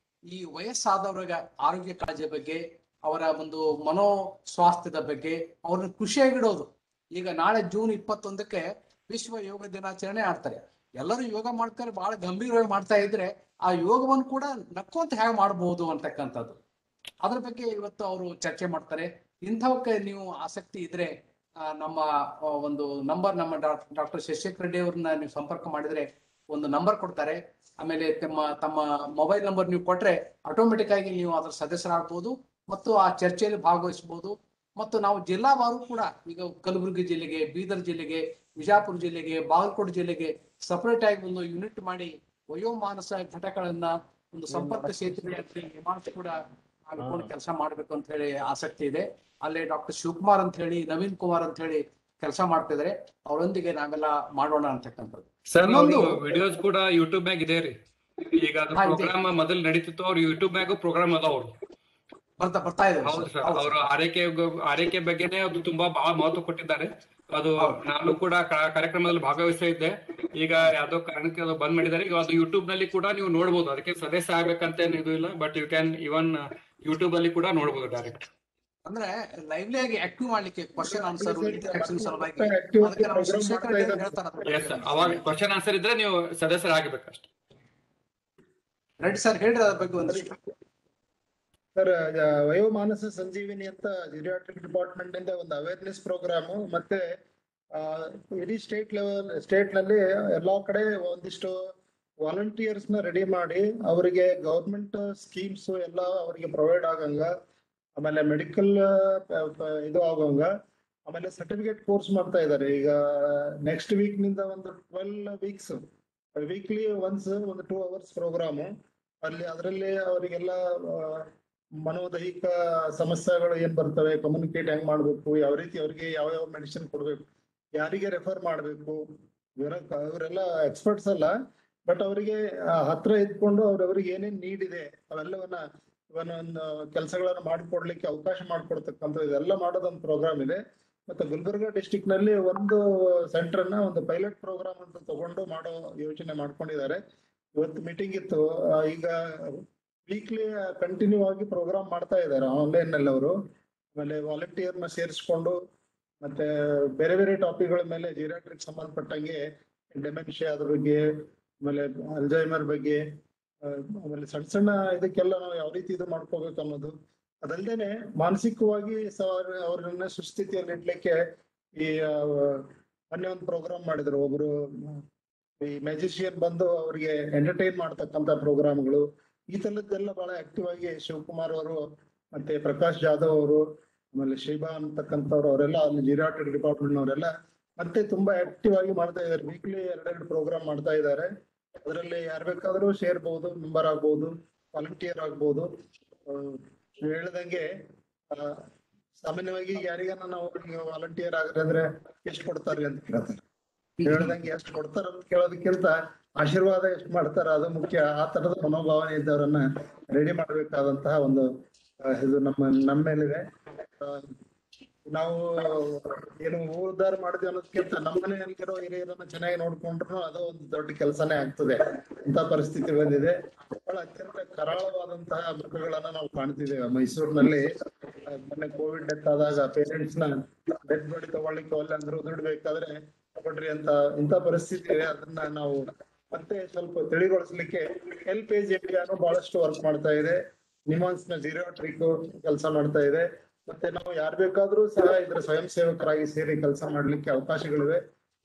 ಈ ವಯಸ್ಸಾದವರ ಆರೋಗ್ಯ ಕಾಳಜಿ ಬಗ್ಗೆ, ಅವರ ಒಂದು ಮನೋಸ್ವಾಸ್ಥ್ಯದ ಬಗ್ಗೆ ಅವ್ರನ್ನ ಖುಷಿಯಾಗಿಡೋದು. ಈಗ ನಾಳೆ ಜೂನ್ 21ಕ್ಕೆ ವಿಶ್ವ ಯೋಗ ದಿನಾಚರಣೆ ಆಡ್ತಾರೆ. ಎಲ್ಲರೂ ಯೋಗ ಮಾಡ್ತಾರೆ, ಬಹಳ ಗಂಭೀರವಾಗಿ ಮಾಡ್ತಾ ಇದ್ರೆ ಆ ಯೋಗವನ್ನು ಕೂಡ ನಕ್ಕೊಂತ ಹೇಗೆ ಮಾಡಬಹುದು ಅಂತಕ್ಕಂಥದ್ದು, ಅದ್ರ ಬಗ್ಗೆ ಇವತ್ತು ಅವರು ಚರ್ಚೆ ಮಾಡ್ತಾರೆ. ಇಂಥವಕ್ಕೆ ನೀವು ಆಸಕ್ತಿ ಇದ್ರೆ ನಮ್ಮ ಒಂದು ನಂಬರ್, ನಮ್ಮ ಡಾಕ್ಟರ್ ಶಶಿಕರ್ ರೆಡ್ಡಿ ಅವ್ರನ್ನ ನೀವು ಸಂಪರ್ಕ ಮಾಡಿದ್ರೆ ಒಂದು ನಂಬರ್ ಕೊಡ್ತಾರೆ. ಆಮೇಲೆ ತಮ್ಮ ಮೊಬೈಲ್ ನಂಬರ್ ನೀವು ಕೊಟ್ರೆ ಆಟೋಮೆಟಿಕ್ ಆಗಿ ನೀವು ಅದರ ಸದಸ್ಯರಾಗಬಹುದು ಮತ್ತು ಆ ಚರ್ಚೆಯಲ್ಲಿ ಭಾಗವಹಿಸಬಹುದು. ಮತ್ತು ನಾವು ಜಿಲ್ಲಾವಾರು ಕೂಡ, ಈಗ ಕಲಬುರಗಿ ಜಿಲ್ಲೆಗೆ, ಬೀದರ್ ಜಿಲ್ಲೆಗೆ, ವಿಜಾಪುರ ಜಿಲ್ಲೆಗೆ, ಬಾಗಲಕೋಟೆ ಜಿಲ್ಲೆಗೆ ಸಪರೇಟ್ ಆಗಿ ಒಂದು ಯೂನಿಟ್ ಮಾಡಿ ವಯೋಮಾನಸ ಘಟಕಗಳನ್ನ ಒಂದು ಸಂಪರ್ಕ ಸೇತುವೆ ನಿಮಾನ್ಸ್ ಕೂಡ ಹಾಕೊಂಡು ಕೆಲಸ ಮಾಡ್ಬೇಕು ಅಂತ ಹೇಳಿ ಆಸಕ್ತಿ ಇದೆ. ಅಲ್ಲೇ ಡಾಕ್ಟರ್ ಶಿವಕುಮಾರ್ ಅಂತ ಹೇಳಿ, ನವೀನ್ ಕುಮಾರ್ ಅಂತ ಹೇಳಿ ಕೆಲಸ ಮಾಡ್ತಿದ್ರೆ, ಅವರೊಂದಿಗೆ ನಾವೆಲ್ಲ ಮಾಡೋಣ ಅಂತಕ್ಕಂಥದ್ದು. ಸರ್, ವಿಡಿಯೋಸ್ ಕೂಡ ಯೂಟ್ಯೂಬ್ ಮ್ಯಾಗ ಇದೆ ರೀ. ಈಗ ಅದು ಪ್ರೋಗ್ರಾಮ್ ಮೊದಲು ನಡೀತಿತ್ತು, ಅವ್ರು ಯೂಟ್ಯೂಬ್ ಮ್ಯಾಗ ಪ್ರೋಗ್ರಾಮ್ ಅದಾವ, ಅವ್ರು ಬರ್ತಾ ಇದೆ. ಹೌದು ಸರ್, ಅವರು ಆರೈಕೆ ಬಗ್ಗೆನೇ ಅದು ತುಂಬಾ ಬಹಳ ಮಹತ್ವ ಕೊಟ್ಟಿದ್ದಾರೆ. ಅದು ನಾನು ಕೂಡ ಕಾರ್ಯಕ್ರಮದಲ್ಲಿ ಭಾಗವಹಿಸ್ತಾ ಇದ್ದೆ. ಈಗ ಯಾವ್ದೋ ಕಾರಣಕ್ಕೆ ಅದು ಬಂದ್ ಮಾಡಿದ್ದಾರೆ. ಈಗ ಅದು ಯೂಟ್ಯೂಬ್ ನಲ್ಲಿ ಕೂಡ ನೀವು ನೋಡ್ಬೋದು. ಅದಕ್ಕೆ ಸದಸ್ಯ ಆಗ್ಬೇಕಂತ ಏನು ಇದು ಇಲ್ಲ, but you can even YouTube ಅಲ್ಲಿ ಕೂಡ ನೋಡ್ಬೋದು ಡೈರೆಕ್ಟ್. ಅಂದ್ರೆ ಲೈವ್ಲಿ ಆಗಿ ಆಕ್ಟಿವ್ ಮಾಡ್ಲಿಕ್ಕೆ ಕ್ವಶನ್ ಆನ್ಸರ್ ಇಂಟರಾಕ್ಷನ್ ಸಲುವಾಗಿ ಅದಕ್ಕೆ ನಮ್ಮ ಶಿಕ್ಷಕರು ಹೇಳ್ತಾರೆ. ಎಸ್ ಸರ್, ಅವಾಗ ಕ್ವಶನ್ ಆನ್ಸರ್ ಇದ್ರೆ ನೀವು ಸದಸ್ಯರಾಗಬೇಕಷ್ಟೇ. ರೆಡ್ಡಿ ಸರ್ ಹೇಳ್ರಿ ಅದ್ರ ಬಗ್ಗೆ ಒಂದಿಷ್ಟು. ಸರ್ ವಯೋಮಾನಸ ಸಂಜೀವಿನಿ ಅಂತ ಜಿರಿಯಾಟ್ರಿಕ್ ಡಿಪಾರ್ಟ್ಮೆಂಟ್ ಇಂದ ಒಂದು ಅವೇರ್ನೆಸ್ ಪ್ರೋಗ್ರಾಮು ಮತ್ತೆ ಇಡೀ ಸ್ಟೇಟ್ ನಲ್ಲಿ ಎಲ್ಲಾ ಕಡೆ ಒಂದಿಷ್ಟು ವಾಲಂಟಿಯರ್ಸ್ ನ ರೆಡಿ ಮಾಡಿ ಅವರಿಗೆ ಗವರ್ಮೆಂಟ್ ಸ್ಕೀಮ್ಸ್ ಎಲ್ಲ ಅವರಿಗೆ ಪ್ರೊವೈಡ್ ಆಗಂಗ, ಆಮೇಲೆ ಮೆಡಿಕಲ್ ಇದು ಆಗಂಗ, ಆಮೇಲೆ ಸರ್ಟಿಫಿಕೇಟ್ ಕೋರ್ಸ್ ಮಾಡ್ತಾ ಇದ್ದಾರೆ. ಈಗ ನೆಕ್ಸ್ಟ್ ವೀಕ್ ನಿಂದ ಒಂದು 12 ವೀಕ್ಸ್ ವೀಕ್ಲಿ ಒನ್ಸ್ ಒಂದು 2 ಅವರ್ಸ್ ಪ್ರೋಗ್ರಾಮು. ಅದರಲ್ಲಿ ಅವರಿಗೆಲ್ಲ ಮನೋದೈಹಿಕ ಸಮಸ್ಯೆಗಳು ಏನ್ ಬರ್ತವೆ, ಕಮ್ಯುನಿಕೇಟ್ ಹೆಂಗ್ ಮಾಡ್ಬೇಕು, ಯಾವ ರೀತಿ ಅವ್ರಿಗೆ ಯಾವ ಮೆಡಿಸಿನ್ ಕೊಡ್ಬೇಕು, ಯಾರಿಗೆ ರೆಫರ್ ಮಾಡ್ಬೇಕು, ಇವರೆಲ್ಲ ಎಕ್ಸ್ಪರ್ಟ್ಸ್ ಅಲ್ಲ, ಬಟ್ ಅವರಿಗೆ ಹತ್ರ ಇದ್ಕೊಂಡು ಅವ್ರವ್ರಿಗೆ ಏನೇನ್ ನೀಡ್ ಇದೆ ಅವೆಲ್ಲವನ್ನ ಇವನೊಂದು ಕೆಲಸಗಳನ್ನ ಮಾಡಿಕೊಡ್ಲಿಕ್ಕೆ ಅವಕಾಶ ಮಾಡ್ಕೊಡ್ತಕ್ಕಂಥ ಇದೆಲ್ಲ ಮಾಡೋದೊಂದು ಪ್ರೋಗ್ರಾಮ್ ಇದೆ. ಮತ್ತೆ ಗುಲ್ಬರ್ಗಾ ಡಿಸ್ಟಿಕ್ ನಲ್ಲಿ ಒಂದು ಸೆಂಟರ್ ಅನ್ನ ಒಂದು ಪೈಲಟ್ ಪ್ರೋಗ್ರಾಮ್ ಅಂತ ತಗೊಂಡು ಮಾಡೋ ಯೋಚನೆ ಮಾಡ್ಕೊಂಡಿದ್ದಾರೆ. ಇವತ್ತು ಮೀಟಿಂಗ್ ಇತ್ತು. ಈಗ ವೀಕ್ಲಿ ಕಂಟಿನ್ಯೂ ಆಗಿ ಪ್ರೋಗ್ರಾಮ್ ಮಾಡ್ತಾ ಇದ್ದಾರೆ ಆನ್ಲೈನ್ ನಲ್ಲಿ ಅವರು. ಆಮೇಲೆ ವಾಲಂಟಿಯರ್ ನ ಸೇರಿಸ್ಕೊಂಡು ಮತ್ತೆ ಬೇರೆ ಬೇರೆ ಟಾಪಿಕ್ಗಳ ಮೇಲೆ ಜಿರಿಯಾಟ್ರಿಕ್ ಸಂಬಂಧಪಟ್ಟಂಗೆ ಡೆಮೆನ್ಷಿಯಾ ಅದ್ರ ಬಗ್ಗೆ, ಆಮೇಲೆ ಅಲ್ಜೈಮರ್ ಬಗ್ಗೆ, ಆಮೇಲೆ ಸಣ್ಣ ಸಣ್ಣ ಇದಕ್ಕೆಲ್ಲ ನಾವು ಯಾವ ರೀತಿ ಇದು ಮಾಡ್ಕೋಬೇಕು ಅನ್ನೋದು, ಅದಲ್ದೇನೆ ಮಾನಸಿಕವಾಗಿ ಅವ್ರನ್ನ ಸುಸ್ಥಿತಿಯಲ್ಲಿ ಇಡ್ಲಿಕ್ಕೆ ಈ ಮೊನ್ನೆ ಒಂದು ಪ್ರೋಗ್ರಾಮ್ ಮಾಡಿದ್ರು. ಒಬ್ರು ಈ ಮ್ಯಾಜಿಷಿಯನ್ ಬಂದು ಅವ್ರಿಗೆ ಎಂಟರ್ಟೈನ್ ಮಾಡ್ತಕ್ಕಂಥ ಪ್ರೋಗ್ರಾಮ್ಗಳು, ಈ ತರದ್ದೆಲ್ಲ ಬಹಳ ಆಕ್ಟಿವ್ ಆಗಿ ಶಿವಕುಮಾರ್ ಅವರು ಮತ್ತೆ ಪ್ರಕಾಶ್ ಜಾಧವ್ ಅವರು ಆಮೇಲೆ ಶೈಬಾ ಅಂತಕ್ಕಂಥವ್ರು ಅವರೆಲ್ಲ ಅಲ್ಲಿ ಜಿರಿಯಾಟ್ರಿಕ್ ಡಿಪಾರ್ಟ್ಮೆಂಟ್ ಅವರೆಲ್ಲ ಮತ್ತೆ ತುಂಬಾ ಆಕ್ಟಿವ್ ಆಗಿ ಮಾಡ್ತಾ ಇದ್ದಾರೆ. ವೀಕ್ಲಿ 2 ಪ್ರೋಗ್ರಾಮ್ ಮಾಡ್ತಾ ಇದ್ದಾರೆ. ಅದರಲ್ಲಿ ಯಾರು ಬೇಕಾದ್ರೂ ಸೇರ್ಬಹುದು, ಮೆಂಬರ್ ಆಗ್ಬಹುದು, ವಾಲಂಟಿಯರ್ ಆಗ್ಬಹುದು. ಹೇಳ್ದಂಗೆ ಸಾಮಾನ್ಯವಾಗಿ ಯಾರಿಗಾನ ನಾವು ವಾಲಂಟಿಯರ್ ಆಗ್ರಿ ಅಂದ್ರೆ ಎಷ್ಟು ಕೊಡ್ತಾರೆ ಅಂತ ಕೇಳ್ತಾರೆ. ಹೇಳ್ದಂಗೆ ಎಷ್ಟು ಕೊಡ್ತಾರ ಅಂತ ಕೇಳೋದಕ್ಕಿಂತ ಆಶೀರ್ವಾದ ಎಷ್ಟು ಮಾಡ್ತಾರ ಅದು ಮುಖ್ಯ. ಆ ತರದ ಮನೋಭಾವನೆ ಇದ್ದವರನ್ನ ರೆಡಿ ಮಾಡ್ಬೇಕಾದಂತಹ ಒಂದು ಇದು ನಮ್ಮ ಮೇಲಿದೆ. ನಾವು ಏನು ಉದ್ಧಾರ ಮಾಡಿದ್ವಿ ಅನ್ನೋದಕ್ಕಿಂತ ನಮ್ಮ ಮನೆಯಲ್ಲಿರೋ ಹಿರಿಯರನ್ನ ಚೆನ್ನಾಗಿ ನೋಡ್ಕೊಂಡ್ರು ಅದು ಒಂದು ದೊಡ್ಡ ಕೆಲಸನೇ ಆಗ್ತದೆ. ಅಂತ ಪರಿಸ್ಥಿತಿ ಬಂದಿದೆ. ಬಹಳ ಅತ್ಯಂತ ಕರಾಳವಾದಂತಹ ಮೃಗಗಳನ್ನ ನಾವು ಕಾಣ್ತಿದ್ದೇವೆ. ಮೈಸೂರಿನಲ್ಲಿ ಮೊನ್ನೆ ಕೋವಿಡ್ ಡೆತ್ ಆದಾಗ ಪೇರೆಂಟ್ಸ್ ನ ಡೆತ್ ಬಾಡಿ ತಗೊಳ್ಳಿಕ್ಕೆ ಒಳ್ಳೆ ಅಂದ್ರು ದುಡ್ಡು ಬೇಕಾದ್ರೆ ಕೊಡ್ರಿ ಅಂತ ಇಂಥ ಪರಿಸ್ಥಿತಿ ಇದೆ. ಅದನ್ನ ನಾವು ಮತ್ತೆ ಸ್ವಲ್ಪ ತಿಳಿಗೊಳಿಸ್ಲಿಕ್ಕೆ ಹೆಲ್ಪೇಜ್ ಇಂಡಿಯಾನು ಬಹಳಷ್ಟು ವರ್ಕ್ ಮಾಡ್ತಾ ಇದೆ. ನಿಮಾನ್ಸ್ ನ ಜಿರಿಯಾಟ್ರಿಕ್ ಕೆಲಸ ಮಾಡ್ತಾ ಇದೆ. ಮತ್ತೆ ನಾವು ಯಾರು ಬೇಕಾದ್ರೂ ಸಹ ಇದ್ರ ಸ್ವಯಂ ಸೇವಕರಾಗಿ ಸೇರಿ ಕೆಲಸ ಮಾಡ್ಲಿಕ್ಕೆ ಅವಕಾಶಗಳಿವೆ.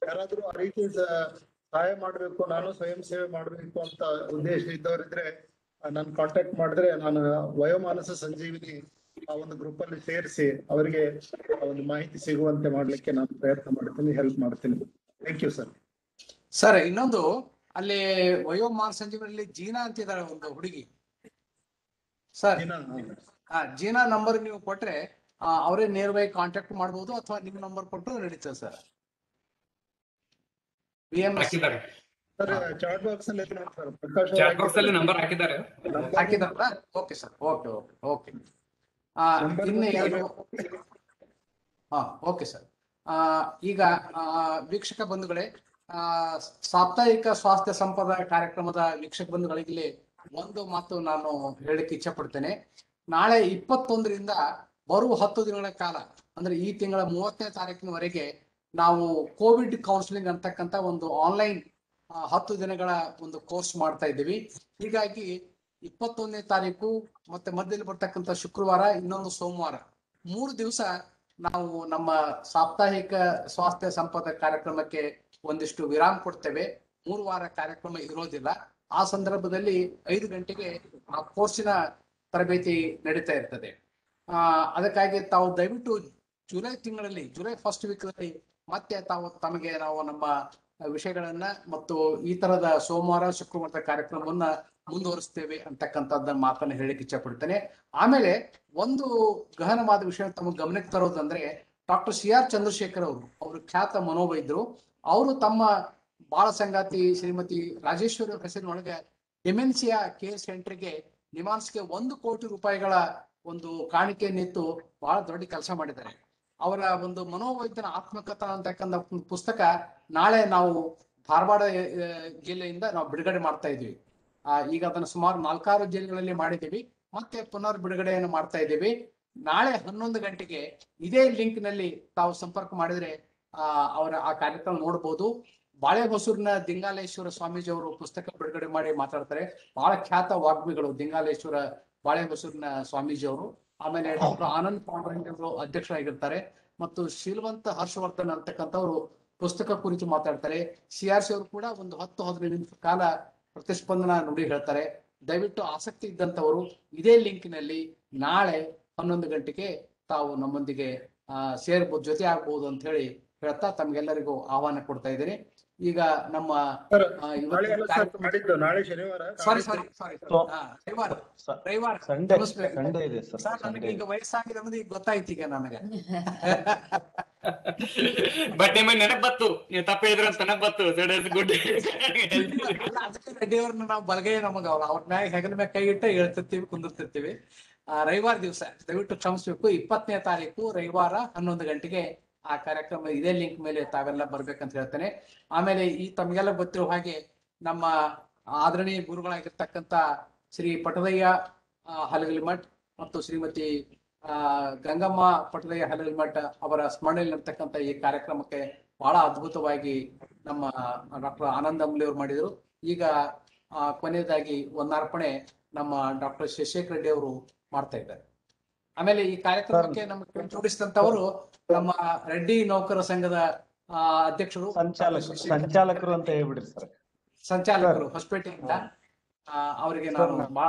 ಯಾರಾದ್ರೂ ಆ ರೀತಿ ಸಹಾಯ ಮಾಡ್ಬೇಕು, ನಾನು ಸ್ವಯಂ ಸೇವೆ ಮಾಡ್ಬೇಕು ಅಂತ ಉದ್ದೇಶ ಇದ್ದವರಿದ್ರೆ ನಾನು ಕಾಂಟ್ಯಾಕ್ಟ್ ಮಾಡಿದ್ರೆ ನಾನು ವಯೋಮಾನಸ ಸಂಜೀವಿನಿ ಆ ಒಂದು ಗ್ರೂಪ್ ಅಲ್ಲಿ ಸೇರಿಸಿ ಅವರಿಗೆ ಒಂದು ಮಾಹಿತಿ ಸಿಗುವಂತೆ ಮಾಡ್ಲಿಕ್ಕೆ ನಾನು ಪ್ರಯತ್ನ ಮಾಡ್ತೀನಿ, ಹೆಲ್ಪ್ ಮಾಡ್ತೀನಿ. Thank you sir. ಸರ್ ಇನ್ನೊಂದು ಅಲ್ಲಿ ವಯೋಮಾನಸ ಸಂಜೀವಿನಿಯಲ್ಲಿ ಜೀನಾ ಅಂತಿದ್ದಾರೆ ಒಂದು ಹುಡುಗಿ ಸರ್. ಜೀನಾ ನಂಬರ್ ನೀವು ಕೊಟ್ರೆ ಅವರೇ ನೇರವಾಗಿ ಕಾಂಟ್ಯಾಕ್ಟ್ ಮಾಡಬಹುದು ಅಥವಾ ನಿಮ್ ನಂಬರ್ ಕೊಟ್ಟರು ನಡೀತದೆ ಸರ್. ಚಾಟ್ ಬಾಕ್ಸ್ ಅಲ್ಲಿ ನಂಬರ್ ಹಾಕಿದ್ದಾರೆ. ಹಾಕಿದಾರ? Okay sir, okay okay okay. ಇನ್ನೇ ಓಕೆ ಸರ್. ಈಗ ವೀಕ್ಷಕ ಬಂಧುಗಳೇ, ಸಾಪ್ತಾಹಿಕ ಸ್ವಾಸ್ಥ್ಯ ಸಂಪದ ಕಾರ್ಯಕ್ರಮದ ವೀಕ್ಷಕ ಬಂಧುಗಳಿಗೆ ಒಂದು ಮಾತು ನಾನು ಹೇಳಲಿಕ್ಕೆ ಇಚ್ಛೆ ಪಡ್ತೇನೆ. ನಾಳೆ 21ರಿಂದ ಬರುವ 10 ದಿನಗಳ ಕಾಲ ಅಂದ್ರೆ ಈ ತಿಂಗಳ 30ನೇ ತಾರೀಕಿನವರೆಗೆ ನಾವು ಕೋವಿಡ್ ಕೌನ್ಸಿಲಿಂಗ್ ಅಂತಕ್ಕಂಥ ಒಂದು ಆನ್ಲೈನ್ 10 ದಿನಗಳ ಒಂದು ಕೋರ್ಸ್ ಮಾಡ್ತಾ ಇದ್ದೀವಿ. ಹೀಗಾಗಿ 21ನೇ ತಾರೀಕು ಮತ್ತೆ ಮಧ್ಯದಲ್ಲಿ ಬರ್ತಕ್ಕಂಥ ಶುಕ್ರವಾರ, ಇನ್ನೊಂದು ಸೋಮವಾರ, 3 ದಿವಸ ನಾವು ನಮ್ಮ ಸಾಪ್ತಾಹಿಕ ಸ್ವಾಸ್ಥ್ಯ ಸಂಪದ ಕಾರ್ಯಕ್ರಮಕ್ಕೆ ಒಂದಿಷ್ಟು ವಿರಾಮ ಕೊಡ್ತೇವೆ. 3 ವಾರ ಕಾರ್ಯಕ್ರಮ ಇರೋದಿಲ್ಲ. ಆ ಸಂದರ್ಭದಲ್ಲಿ 5 ಗಂಟೆಗೆ ಆ ಕೋರ್ಸಿನ ತರಬೇತಿ ನಡೀತಾ ಇರ್ತದೆ. ಅದಕ್ಕಾಗಿ ತಾವು ದಯವಿಟ್ಟು ಜುಲೈ ಫಸ್ಟ್ ವೀಕ್ ನಲ್ಲಿ ಮತ್ತೆ ತಮಗೆ ನಾವು ನಮ್ಮ ವಿಷಯಗಳನ್ನ ಮತ್ತು ಈ ತರದ ಸೋಮವಾರ ಶುಕ್ರವಾರದ ಕಾರ್ಯಕ್ರಮವನ್ನ ಮುಂದುವರಿಸ್ತೇವೆ ಅಂತಕ್ಕಂಥದ್ದನ್ನ ಮಾತನ್ನ ಹೇಳಿಕ್ಕೆ ಇಚ್ಛೆ ಪಡ್ತೇನೆ. ಆಮೇಲೆ ಒಂದು ಗಹನವಾದ ವಿಷಯ ತಮಗೆ ಗಮನಕ್ಕೆ ತರೋದಂದ್ರೆ, ಡಾಕ್ಟರ್ CR ಚಂದ್ರಶೇಖರ್ ಅವರು ಖ್ಯಾತ ಮನೋವೈದ್ಯರು. ಅವರು ತಮ್ಮ ಬಾಳ ಸಂಗಾತಿ ಶ್ರೀಮತಿ ರಾಜೇಶ್ವರಿ ಅವರ ಹೆಸರಿನೊಳಗೆ ಡೆಮೆನ್ಸಿಯಾ ಕೇರ್ ಸೆಂಟರ್ಗೆ ನಿಮಾನ್ಸ್ಗೆ 1 ಕೋಟಿ ರೂಪಾಯಿಗಳ ಒಂದು ಕಾಣಿಕೆಯನ್ನಿತ್ತು ಬಹಳ ದೊಡ್ಡ ಕೆಲಸ ಮಾಡಿದ್ದಾರೆ. ಅವರ ಒಂದು ಮನೋವೈದ್ಯನ ಆತ್ಮಕಥಾ ಅಂತಕ್ಕಂಥ ಒಂದು ಪುಸ್ತಕ ನಾಳೆ ನಾವು ಧಾರವಾಡ ಜಿಲ್ಲೆಯಿಂದ ನಾವು ಬಿಡುಗಡೆ ಮಾಡ್ತಾ ಇದ್ದೀವಿ. ಈಗ ಅದನ್ನು ಸುಮಾರು 4-6 ಜಿಲ್ಲೆಗಳಲ್ಲಿ ಮಾಡಿದ್ದೀವಿ. ಮತ್ತೆ ಪುನರ್ ಬಿಡುಗಡೆಯನ್ನು ಮಾಡ್ತಾ ಇದ್ದೀವಿ. ನಾಳೆ 11 ಗಂಟೆಗೆ ಇದೇ ಲಿಂಕ್ ನಲ್ಲಿ ತಾವು ಸಂಪರ್ಕ ಮಾಡಿದ್ರೆ ಅವರ ಆ ಕಾರ್ಯಕ್ರಮ ನೋಡ್ಬೋದು. ಬಾಳೆಹೊಸೂರಿನ ದಿಂಗಾಲೇಶ್ವರ ಸ್ವಾಮೀಜಿ ಅವರು ಪುಸ್ತಕ ಬಿಡುಗಡೆ ಮಾಡಿ ಮಾತಾಡ್ತಾರೆ. ಬಹಳ ಖ್ಯಾತ ವಾಗ್ಮಿಗಳು ದಿಂಗಾಲೇಶ್ವರ ಬಾಳೆಹೊಸೂರಿನ ಸ್ವಾಮೀಜಿ ಅವರು, ಆಮೇಲೆ ಡಾಕ್ಟರ್ ಆನಂದ್ ಪಾಂಡುರಂಗ್ ಅವರು ಅಧ್ಯಕ್ಷರಾಗಿರ್ತಾರೆ, ಮತ್ತು ಶೀಲವಂತ ಹರ್ಷವರ್ಧನ್ ಅಂತಕ್ಕಂಥವ್ರು ಪುಸ್ತಕ ಕುರಿತು ಮಾತಾಡ್ತಾರೆ. CRC ಅವರು ಕೂಡ ಒಂದು 10-15 ನಿಮಿಷ ಕಾಲ ಪ್ರತಿಸ್ಪಂದನ ನುಡಿ ಹೇಳ್ತಾರೆ. ದಯವಿಟ್ಟು ಆಸಕ್ತಿ ಇದ್ದಂಥವರು ಇದೇ ಲಿಂಕ್ನಲ್ಲಿ ನಾಳೆ 11 ಗಂಟೆಗೆ ತಾವು ನಮ್ಮೊಂದಿಗೆ ಸೇರ್ಬೋದು, ಜೊತೆ ಆಗ್ಬೋದು ಅಂತ ಹೇಳಿ ಹೇಳ್ತಾ ತಮ್ಗೆಲ್ಲರಿಗೂ ಆಹ್ವಾನ ಕೊಡ್ತಾ ಇದ್ದೀನಿ. ಈಗ ನಮ್ಮ ನಾಳೆ ಶನಿವಾರ ರವಿವಾರ ನನಗೆ ಈಗ ವಯಸ್ಸಾಗಿದೆ ಅನ್ನೋದು ಈಗ ಗೊತ್ತಾಯ್ತು ಈಗ ನನಗೆ. ಬಟ್ ನಿಮಗೆ ನೆನಪು ಬತ್ತು, ನೀವು ತಪ್ಪ ಹೇಳಿದ್ರು ಅಂತ ನೆನಪು ಬತ್ತು. ಗುಡ್. ರೆಡ್ಡಿ ಅವ್ರನ್ನ ನಾವು ಬಲಗೈ ನಮಗ ಅವ್ರ ಮ್ಯಾಗ ಹೆಗಲ ಮ್ಯಾಗ ಕೈ ಇಟ್ಟು ಹೇಳ್ತಿರ್ತೀವಿ, ಕುಂದಿರ್ತಿರ್ತೀವಿ. ರವಿವಾರ ದಿವಸ ದಯವಿಟ್ಟು ಕ್ಷಮಿಸ್ಬೇಕು. 20ನೇ ತಾರೀಕು ರವಿವಾರ 11 ಗಂಟೆಗೆ ಆ ಕಾರ್ಯಕ್ರಮ ಇದೇ ಲಿಂಕ್ ಮೇಲೆ ತಾವೆಲ್ಲ ಬರ್ಬೇಕಂತ ಹೇಳ್ತೇನೆ. ಆಮೇಲೆ ಈ ತಮ್ಗೆಲ್ಲ ಗೊತ್ತಿರೋ ಹಾಗೆ ನಮ್ಮ ಆದರಣೀಯ ಗುರುಗಳಾಗಿರ್ತಕ್ಕಂಥ ಶ್ರೀ ಪಟದಯ್ಯ ಹಲಗಲಿಮಠ್ ಮತ್ತು ಶ್ರೀಮತಿ ಗಂಗಮ್ಮ ಪಟದಯ್ಯ ಹಲಗಲಿಮಠ್ ಅವರ ಸ್ಮರಣೆಯಲ್ಲಿರ್ತಕ್ಕಂಥ ಈ ಕಾರ್ಯಕ್ರಮಕ್ಕೆ ಬಹಳ ಅದ್ಭುತವಾಗಿ ನಮ್ಮ ಡಾಕ್ಟರ್ ಆನಂದ್ ಅಂಬ್ಲಿ ಅವರು ಮಾಡಿದರು. ಈಗ ಕೊನೆಯದಾಗಿ ಒಂದಾರ್ಪಣೆ ನಮ್ಮ ಡಾಕ್ಟರ್ ಶಶಿಶೇಖರ್ ರೆಡ್ಡಿ ಅವರು ಮಾಡ್ತಾ ಇದ್ದಾರೆ. ಆಮೇಲೆ ಈ ಕಾರ್ಯಕ್ರಮಕ್ಕೆ ನಮಗೆ ಜೋಡಿಸಿದಂತವರು ನಮ್ಮ ರೆಡ್ಡಿ ನೌಕರ ಸಂಘದ ಅಧ್ಯಕ್ಷರು, ಸಂಚಾಲಕರು ಅಂತ ಹೇಳ್ಬಿಡ್ರಿ ಸರ್, ಸಂಚಾಲಕರು ಹೊಸಪೇಟೆಯಿಂದ. ಅವರಿಗೆ ನಾನು ಬಹಳ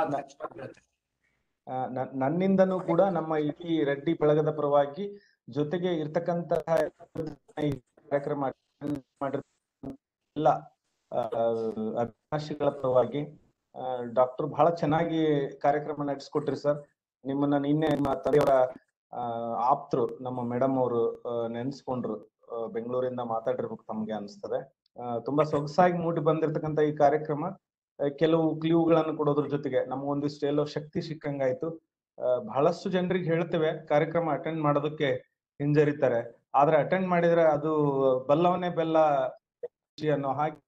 ನನ್ನಿಂದನೂ ಕೂಡ ನಮ್ಮ ಇಡೀ ರೆಡ್ಡಿ ಬಳಗದ ಪರವಾಗಿ, ಜೊತೆಗೆ ಇರ್ತಕ್ಕಂತಹ ಕಾರ್ಯಕ್ರಮ ಎಲ್ಲ ಅಭಿಲಾಷಿಗಳ ಪರವಾಗಿ ಡಾಕ್ಟರ್ ಬಹಳ ಚೆನ್ನಾಗಿ ಕಾರ್ಯಕ್ರಮ ನಡೆಸ್ಕೊಟ್ರಿ ಸರ್. ನಿಮ್ಮನ್ನ ನಿನ್ನೆ ನಿಮ್ಮ ತಂದೆಯವರ ಆಪ್ತರು ನಮ್ಮ ಮೇಡಮ್ ಅವರು ನೆನ್ಸ್ಕೊಂಡ್ರು, ಬೆಂಗಳೂರಿಂದ ಮಾತಾಡಿರ್ಬೇಕು ತಮ್ಗೆ ಅನ್ಸ್ತದೆ. ತುಂಬಾ ಸೊಗಸಾಗಿ ಮೂಡಿ ಬಂದಿರ್ತಕ್ಕಂಥ ಈ ಕಾರ್ಯಕ್ರಮ ಕೆಲವು ಕ್ಲೂಗಳನ್ನು ಕೊಡೋದ್ರ ಜೊತೆಗೆ ನಮ್ಗೊಂದಿಷ್ಟು ಎಲ್ಲೋ ಶಕ್ತಿ ಸಿಕ್ಕಂಗಾಯ್ತು. ಬಹಳಷ್ಟು ಜನರಿಗೆ ಹೇಳ್ತೇವೆ ಕಾರ್ಯಕ್ರಮ ಅಟೆಂಡ್ ಮಾಡೋದಕ್ಕೆ ಹಿಂಜರಿತಾರೆ, ಆದ್ರೆ ಅಟೆಂಡ್ ಮಾಡಿದ್ರೆ ಅದು ಬಲ್ಲವನೇ ಬೆಲ್ಲ ಅನ್ನೋ ಹಾಗೆ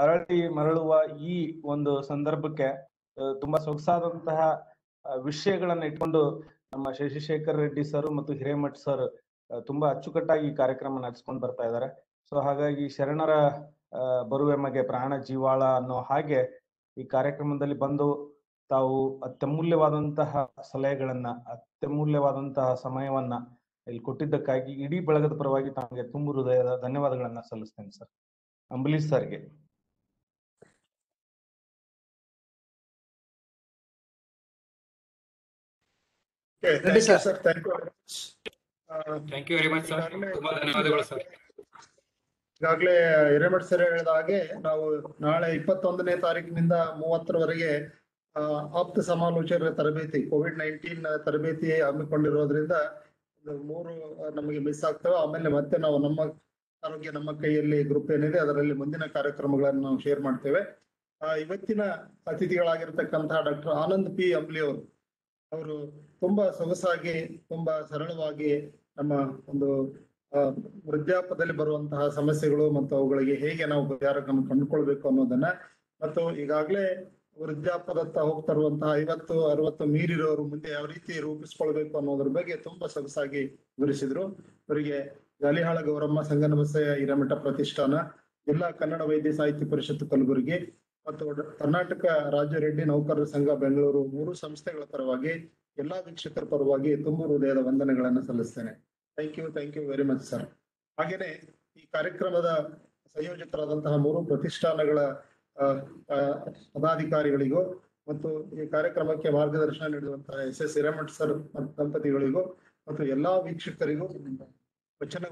ಅರಳಿ ಮರಳುವ ಈ ಒಂದು ಸಂದರ್ಭಕ್ಕೆ ತುಂಬಾ ಸೊಗಸಾದಂತಹ ವಿಷಯಗಳನ್ನ ಇಟ್ಕೊಂಡು ನಮ್ಮ ಶಶಿಶೇಖರ್ ರೆಡ್ಡಿ ಸರ್ ಮತ್ತು ಹಿರೇಮಠ್ ಸರ್ ತುಂಬಾ ಅಚ್ಚುಕಟ್ಟಾಗಿ ಈ ಕಾರ್ಯಕ್ರಮ ನಡೆಸ್ಕೊಂಡು ಬರ್ತಾ ಇದ್ದಾರೆ. ಸೊ ಹಾಗಾಗಿ ಶರಣರ ಬರುವೆಮಗೆ ಪ್ರಾಣ ಜೀವಾಳ ಅನ್ನೋ ಹಾಗೆ ಈ ಕಾರ್ಯಕ್ರಮದಲ್ಲಿ ಬಂದು ತಾವು ಅತ್ಯಮೂಲ್ಯವಾದಂತಹ ಸಲಹೆಗಳನ್ನ, ಅತ್ಯಮೂಲ್ಯವಾದಂತಹ ಸಮಯವನ್ನ ಇಲ್ಲಿ ಕೊಟ್ಟಿದ್ದಕ್ಕಾಗಿ ಇಡೀ ಬಳಗದ ಪರವಾಗಿ ತಮಗೆ ತುಂಬು ಹೃದಯದ ಧನ್ಯವಾದಗಳನ್ನ ಸಲ್ಲಿಸ್ತೇನೆ ಸರ್. ಅಂಬಲೀಶ್ ಸರ್ಗೆ. Thank you very much sir. ತುಂಬಾ ಧನ್ಯವಾದಗಳು ಸರ್. ಈಗಾಗಲೇ ಹಿರೇಮಠ್ ಸರ್ ಹೇಳಿದ ಹಾಗೆ ನಾವು ನಾಳೆ 21ನೇ ತಾರೀಕಿನಿಂದ 30ರವರೆಗೆ ಆಪ್ತ ಸಮಾಲೋಚಕರ ತರಬೇತಿ, COVID-19 ತರಬೇತಿ ಹಮ್ಮಿಕೊಂಡಿರೋದ್ರಿಂದ 3 ನಮಗೆ ಮಿಸ್ ಆಗ್ತವೆ. ಆಮೇಲೆ ಮತ್ತೆ ನಾವು ನಮ್ಮ ಆರೋಗ್ಯ ನಮ್ಮ ಕೈಯಲ್ಲಿ ಗ್ರೂಪ್ ಏನಿದೆ ಅದರಲ್ಲಿ ಮುಂದಿನ ಕಾರ್ಯಕ್ರಮಗಳನ್ನು ನಾವು ಶೇರ್ ಮಾಡ್ತೇವೆ. ಇವತ್ತಿನ ಅತಿಥಿಗಳಾಗಿರ್ತಕ್ಕಂತಹ ಡಾಕ್ಟರ್ ಆನಂದ್ ಪಿ ಅಂಬ್ಲಿ ಅವರು ತುಂಬಾ ಸೊಗಸಾಗಿ, ತುಂಬಾ ಸರಳವಾಗಿ ನಮ್ಮ ಒಂದು ವೃದ್ಧಾಪ್ಯದಲ್ಲಿ ಬರುವಂತಹ ಸಮಸ್ಯೆಗಳು ಮತ್ತು ಅವುಗಳಿಗೆ ಹೇಗೆ ನಾವು ಪರಿಹಾರಗಳನ್ನು ಕಂಡುಕೊಳ್ಬೇಕು ಅನ್ನೋದನ್ನ, ಮತ್ತು ಈಗಾಗಲೇ ವೃದ್ಧಾಪ್ಯದತ್ತ ಹೋಗ್ತಾ ಇರುವಂತಹ 50-60 ಮೀರಿರೋರು ಮುಂದೆ ಯಾವ ರೀತಿ ರೂಪಿಸ್ಕೊಳ್ಬೇಕು ಅನ್ನೋದ್ರ ಬಗ್ಗೆ ತುಂಬಾ ಸೊಗಸಾಗಿ ವಿವರಿಸಿದ್ರು. ಇವರಿಗೆ ಜಾಲಿಹಾಳ ಗೌರಮ್ಮ ಸಂಗನಬಸಯ್ಯ ಹಿರೇಮಠ ಪ್ರತಿಷ್ಠಾನ, ಜಿಲ್ಲಾ ಕನ್ನಡ ವೈದ್ಯ ಸಾಹಿತ್ಯ ಪರಿಷತ್ತು ಕಲಬುರಗಿ ಮತ್ತು ಕರ್ನಾಟಕ ರಾಜ್ಯ ರೆಡ್ಡಿ ನೌಕರರ ಸಂಘ ಬೆಂಗಳೂರು 3 ಸಂಸ್ಥೆಗಳ ಪರವಾಗಿ ಎಲ್ಲಾ ವೀಕ್ಷಕರ ಪರವಾಗಿ ತುಂಬು ಹೃದಯದ ವಂದನೆಗಳನ್ನು ಸಲ್ಲಿಸ್ತೇನೆ. Thank you very much sir. ಹಾಗೇನೆ ಈ ಕಾರ್ಯಕ್ರಮದ ಸಂಯೋಜಕರಾದಂತಹ 3 ಪ್ರತಿಷ್ಠಾನಗಳ ಪದಾಧಿಕಾರಿಗಳಿಗೂ ಮತ್ತು ಈ ಕಾರ್ಯಕ್ರಮಕ್ಕೆ ಮಾರ್ಗದರ್ಶನ ನೀಡುವಂತಹ SS ಹಿರೇಮಠ್ ಸರ್ ದಂಪತಿಗಳಿಗೂ ಮತ್ತು ಎಲ್ಲಾ ವೀಕ್ಷಕರಿಗೂ ವಚನ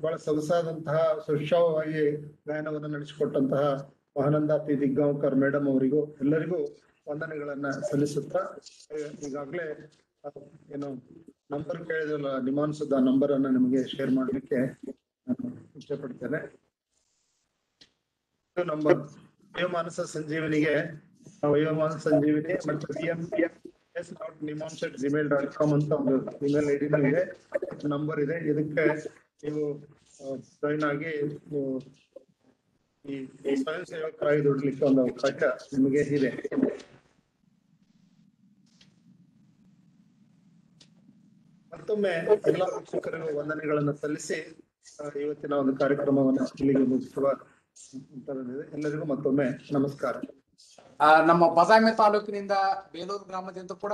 ಬಹಳ ಸೊಗಸಾದಂತಹ ಸುಶ್ರಾವ್ಯವಾಗಿ ಗಾಯನವನ್ನು ನಡೆಸಿಕೊಟ್ಟಂತಹ ಮಹಾನಂದ ಪಿ ದಿಗ್ಗಾಂವ್ಕರ್ ಮೇಡಮ್ ಅವರಿಗೂ ಎಲ್ಲರಿಗೂ ವಂದನೆಗಳನ್ನ ಸಲ್ಲಿಸುತ್ತಾ, ಈಗಾಗಲೇ ಏನು ನಂಬರ್ ಕೇಳಿದ್ರಲ್ಲ, ನಿಮಾನ್ಸದ ನಂಬರ್ ಅನ್ನ ನಿಮಗೆ ಶೇರ್ ಮಾಡಲಿಕ್ಕೆ ನಾನು ಇಷ್ಟಪಡ್ತೇನೆ. ನಂಬರ್ ವಯೋಮಾನಸ ಸಂಜೀವಿನಿಗೆ, ವಯೋಮಾನಸ ಸಂಜೀವಿನಿ ಮತ್ತು vms.nimons@gmail.com ಅಂತ ಒಂದು ಇಮೇಲ್ ಐಡಿ ಇದೆ, ನಂಬರ್ ಇದೆ. ಇದಕ್ಕೆ ನೀವು ಜಾಯಿನ್ ಆಗಿ ನೀವು ಈ ಸ್ವಯಂ ಸೇವಕರಾಗಿ ದುಡ್ಲಿಕ್ಕೆ ಒಂದು ಅವಕಾಶ ನಿಮಗೆ ಇದೆ. ಮತ್ತೊಮ್ಮೆ ಎಲ್ಲಾ ವೀಕ್ಷಕರಿಗೂ ವಂದನೆಗಳನ್ನು ಸಲ್ಲಿಸಿ ಇವತ್ತಿನ ಒಂದು ಕಾರ್ಯಕ್ರಮವನ್ನು ಇಲ್ಲಿಗೆ ಮುಗಿಸುವ ಎಲ್ಲರಿಗೂ ಮತ್ತೊಮ್ಮೆ ನಮಸ್ಕಾರ. ನಮ್ಮ ಬದಾಮಿ ತಾಲೂಕಿನಿಂದ ಬೇಲೂರು ಗ್ರಾಮದಿಂದ ಕೂಡ